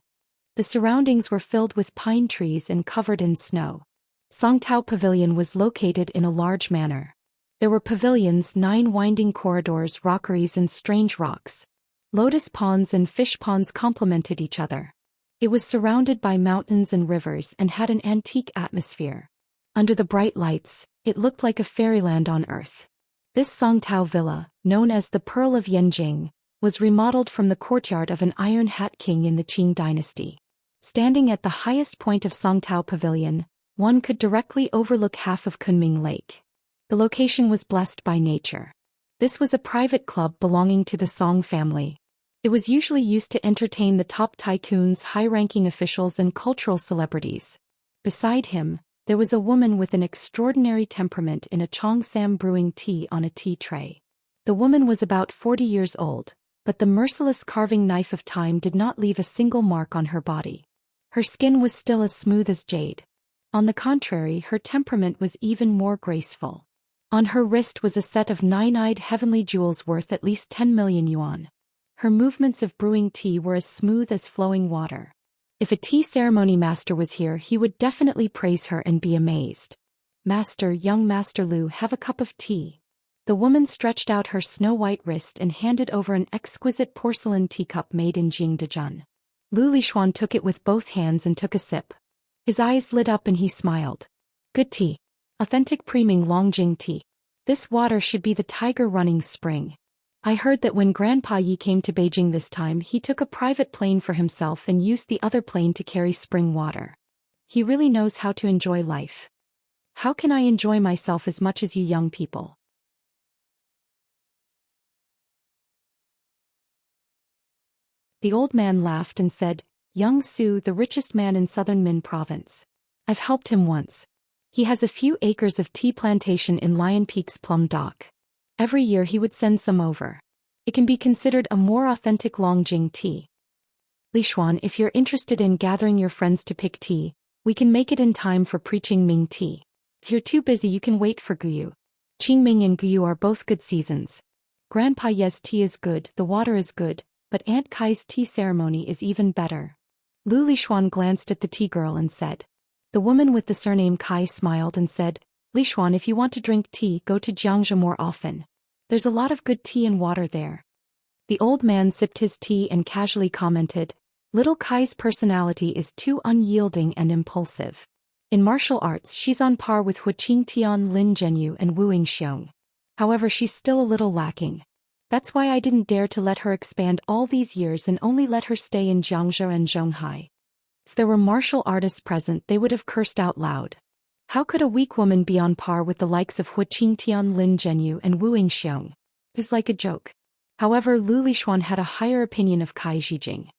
The surroundings were filled with pine trees and covered in snow. Song Tao Pavilion was located in a large manor. There were pavilions, 9 winding corridors, rockeries and strange rocks. Lotus ponds and fish ponds complemented each other. It was surrounded by mountains and rivers and had an antique atmosphere. Under the bright lights, it looked like a fairyland on earth. This Song Tao Villa, known as the Pearl of Yanjing, was remodeled from the courtyard of an Iron Hat king in the Qing dynasty. Standing at the highest point of Song Tao Pavilion, one could directly overlook half of Kunming Lake. The location was blessed by nature. This was a private club belonging to the Song family. It was usually used to entertain the top tycoons, high-ranking officials and cultural celebrities. Beside him, there was a woman with an extraordinary temperament in a Cheongsam brewing tea on a tea tray. The woman was about 40 years old, but the merciless carving knife of time did not leave a single mark on her body. Her skin was still as smooth as jade. On the contrary, her temperament was even more graceful. On her wrist was a set of 9-eyed heavenly jewels worth at least 10 million yuan. Her movements of brewing tea were as smooth as flowing water. If a tea ceremony master was here, he would definitely praise her and be amazed. "Master, young Master Lu, have a cup of tea." The woman stretched out her snow-white wrist and handed over an exquisite porcelain teacup made in Jingdezhen. Lu Lixuan took it with both hands and took a sip. His eyes lit up and he smiled. "Good tea. Authentic Priming Longjing tea." This water should be the tiger running spring. I heard that when Grandpa Yi came to Beijing this time, he took a private plane for himself and used the other plane to carry spring water. He really knows how to enjoy life. How can I enjoy myself as much as you young people? The old man laughed and said, Young Su, the richest man in southern Min province. I've helped him once. He has a few acres of tea plantation in Lion Peak's Plum Dock. Every year he would send some over. It can be considered a more authentic Longjing tea. Li Xuan, if you're interested in gathering your friends to pick tea, we can make it in time for preaching Ming tea. If you're too busy, you can wait for Guyu. Qingming and Guyu are both good seasons. Grandpa Ye's tea is good, the water is good, but Aunt Kai's tea ceremony is even better. Lu Lixuan glanced at the tea girl and said. The woman with the surname Kai smiled and said, Lixuan, if you want to drink tea, go to Xianxia more often. There's a lot of good tea and water there. The old man sipped his tea and casually commented, Little Kai's personality is too unyielding and impulsive. In martial arts, she's on par with Hu Qingtian, Lin Zhenyu, and Wu Yingxiong. However, she's still a little lacking. That's why I didn't dare to let her expand all these years and only let her stay in Jiangzhou and Zhonghai. If there were martial artists present, they would have cursed out loud. How could a weak woman be on par with the likes of Hu Qingtian, Lin Zhenyu, and Wu Yingxiong? It was like a joke. However, Lu Lixuan had a higher opinion of Kai Zhijing.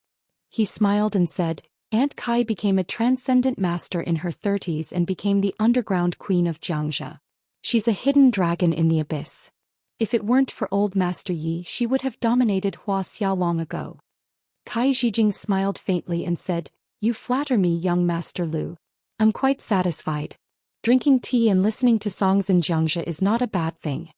He smiled and said, Aunt Kai became a transcendent master in her 30s and became the underground queen of Jiangzhou. She's a hidden dragon in the abyss. If it weren't for old Master Yi, she would have dominated Wuxia long ago. Kai Zhijing smiled faintly and said, You flatter me, young Master Lu. I'm quite satisfied. Drinking tea and listening to songs in Jiangzhou is not a bad thing.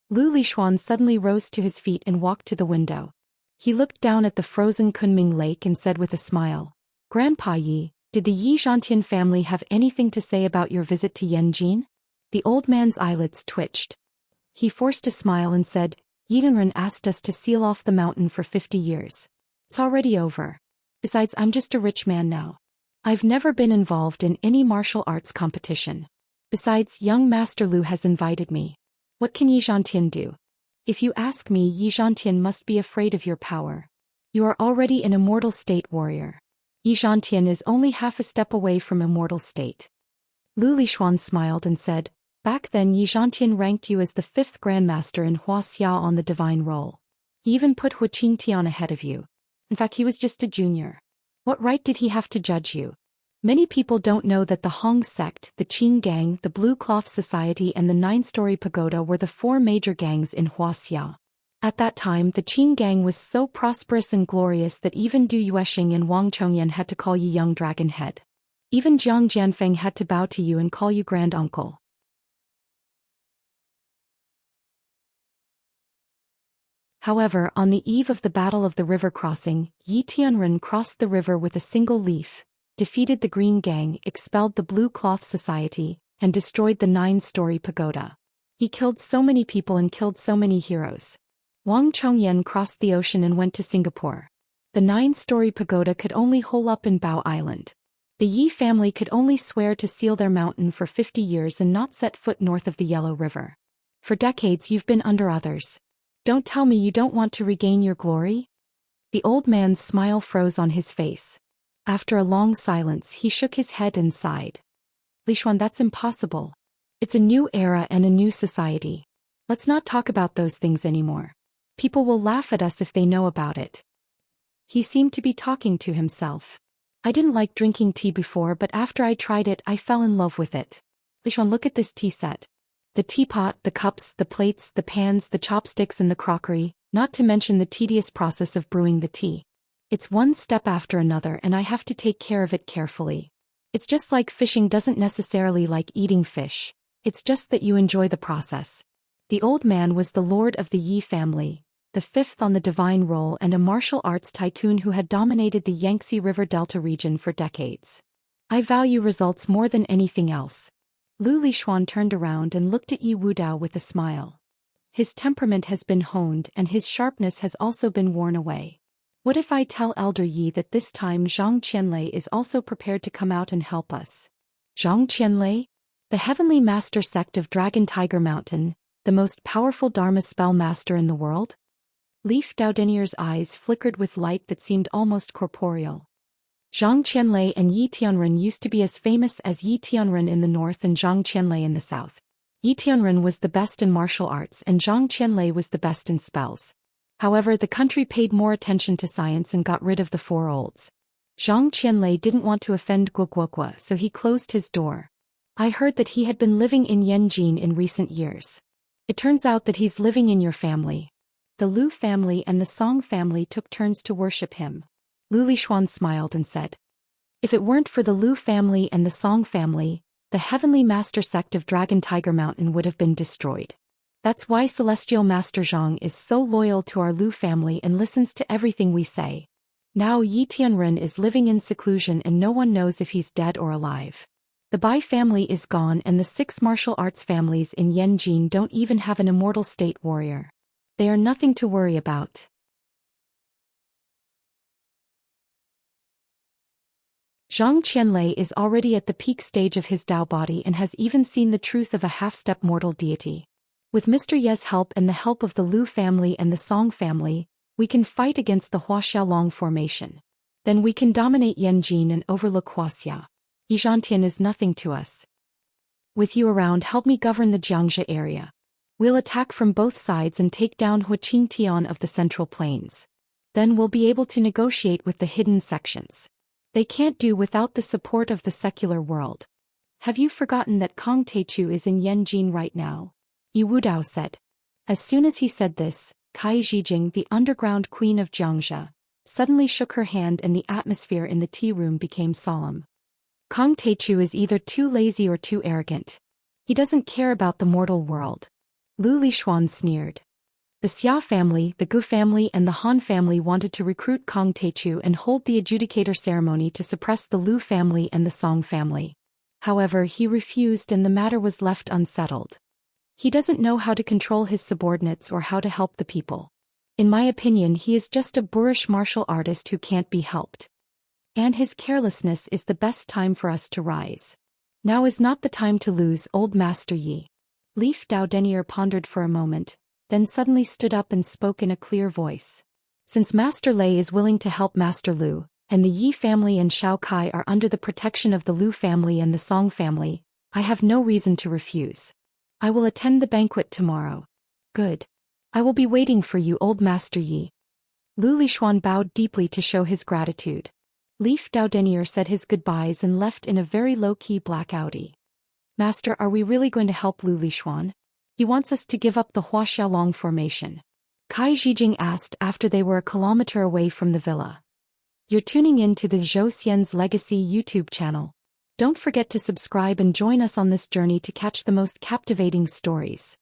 Lu Lixuan suddenly rose to his feet and walked to the window. He looked down at the frozen Kunming Lake and said with a smile, Grandpa Yi, did the Yi Zhantian family have anything to say about your visit to Yanjin? The old man's eyelids twitched. He forced a smile and said, Yidanren asked us to seal off the mountain for 50 years. It's already over. Besides, I'm just a rich man now. I've never been involved in any martial arts competition. Besides, young Master Lu has invited me. What can Yi Zhantian do? If you ask me, Yi Zhantian must be afraid of your power. You are already an immortal state warrior. Yi Zhantian is only half a step away from immortal state. Lu Lixuan smiled and said, Back then Yi Zhantian ranked you as the 5th Grandmaster in Wuxia on the divine roll. He even put Hu Qingtian ahead of you. In fact, he was just a junior. What right did he have to judge you? Many people don't know that the Hong sect, the Qing gang, the Blue Cloth Society and the 9-story pagoda were the 4 major gangs in Wuxia. At that time, the Qing gang was so prosperous and glorious that even Du Yuexing and Wang Chongyan had to call you young dragon head. Even Jiang Jianfeng had to bow to you and call you grand uncle. However, on the eve of the Battle of the River Crossing, Yi Tianren crossed the river with a single leaf, defeated the Green Gang, expelled the Blue Cloth Society, and destroyed the 9-story pagoda. He killed so many people and killed so many heroes. Wang Chongyan crossed the ocean and went to Singapore. The 9-story pagoda could only hole up in Bao Island. The Yi family could only swear to seal their mountain for 50 years and not set foot north of the Yellow River. For decades you've been under others. Don't tell me you don't want to regain your glory? The old man's smile froze on his face. After a long silence, he shook his head and sighed. Lixuan, that's impossible. It's a new era and a new society. Let's not talk about those things anymore. People will laugh at us if they know about it. He seemed to be talking to himself. I didn't like drinking tea before, but after I tried it, I fell in love with it. Lixuan, look at this tea set. The teapot, the cups, the plates, the pans, the chopsticks and the crockery, not to mention the tedious process of brewing the tea. It's one step after another and I have to take care of it carefully. It's just like fishing doesn't necessarily like eating fish. It's just that you enjoy the process. The old man was the lord of the Yi family, the 5th on the divine roll and a martial arts tycoon who had dominated the Yangtze River Delta region for decades. I value results more than anything else. Lu Lixuan turned around and looked at Yi Wudao with a smile. His temperament has been honed and his sharpness has also been worn away. What if I tell Elder Yi that this time Zhang Qianlei is also prepared to come out and help us? Zhang Qianlei? The heavenly master sect of Dragon Tiger Mountain, the most powerful Dharma spell master in the world? Leaf Daodenier's eyes flickered with light that seemed almost corporeal. Zhang Qianlei and Yi Tianren used to be as famous as Yi Tianren in the north and Zhang Qianlei in the south. Yi Tianren was the best in martial arts and Zhang Qianlei was the best in spells. However, the country paid more attention to science and got rid of the four olds. Zhang Qianlei didn't want to offend Guoguoguo, so he closed his door. I heard that he had been living in Yanjin in recent years. It turns out that he's living in your family. The Lu family and the Song family took turns to worship him. Lu Lixuan smiled and said, "If it weren't for the Lu family and the Song family, the Heavenly Master sect of Dragon Tiger Mountain would have been destroyed. That's why Celestial Master Zhang is so loyal to our Lu family and listens to everything we say. Now Yi Tianren is living in seclusion and no one knows if he's dead or alive. The Bai family is gone and the 6 martial arts families in Yanjin don't even have an immortal state warrior. They are nothing to worry about." Zhang Qianlei is already at the peak stage of his Dao body and has even seen the truth of a half-step mortal deity. With Mr. Ye's help and the help of the Lu family and the Song family, we can fight against the Huaxiaolong formation. Then we can dominate Yanjin and overlook Wuxia. Yizhantian is nothing to us. With you around, help me govern the Xianxia area. We'll attack from both sides and take down Huqingtian of the Central Plains. Then we'll be able to negotiate with the hidden sections. They can't do without the support of the secular world. Have you forgotten that Kong Teichu is in Yanjin right now? Yu Wudao said. As soon as he said this, Kai Zhijing, the underground queen of Xianxia, suddenly shook her hand and the atmosphere in the tea room became solemn. Kong Teichu is either too lazy or too arrogant. He doesn't care about the mortal world. Lu Lixuan sneered. The Xia family, the Gu family and the Han family wanted to recruit Kong Teichu and hold the adjudicator ceremony to suppress the Lu family and the Song family. However, he refused and the matter was left unsettled. He doesn't know how to control his subordinates or how to help the people. In my opinion, he is just a boorish martial artist who can't be helped. And his carelessness is the best time for us to rise. Now is not the time to lose, old Master Yi. Leaf Daodenier pondered for a moment, then suddenly stood up and spoke in a clear voice. Since Master Lei is willing to help Master Lu, and the Yi family and Shao Kai are under the protection of the Lu family and the Song family, I have no reason to refuse. I will attend the banquet tomorrow. Good. I will be waiting for you, old Master Yi. Lu Lixuan bowed deeply to show his gratitude. Leaf Daodenier said his goodbyes and left in a very low-key black Audi. Master, are we really going to help Lu Lixuan? He wants us to give up the Huaxiaolong formation. Kai Zhijing asked after they were a kilometer away from the villa. You're tuning in to the Zhou Xian's Legacy YouTube channel. Don't forget to subscribe and join us on this journey to catch the most captivating stories.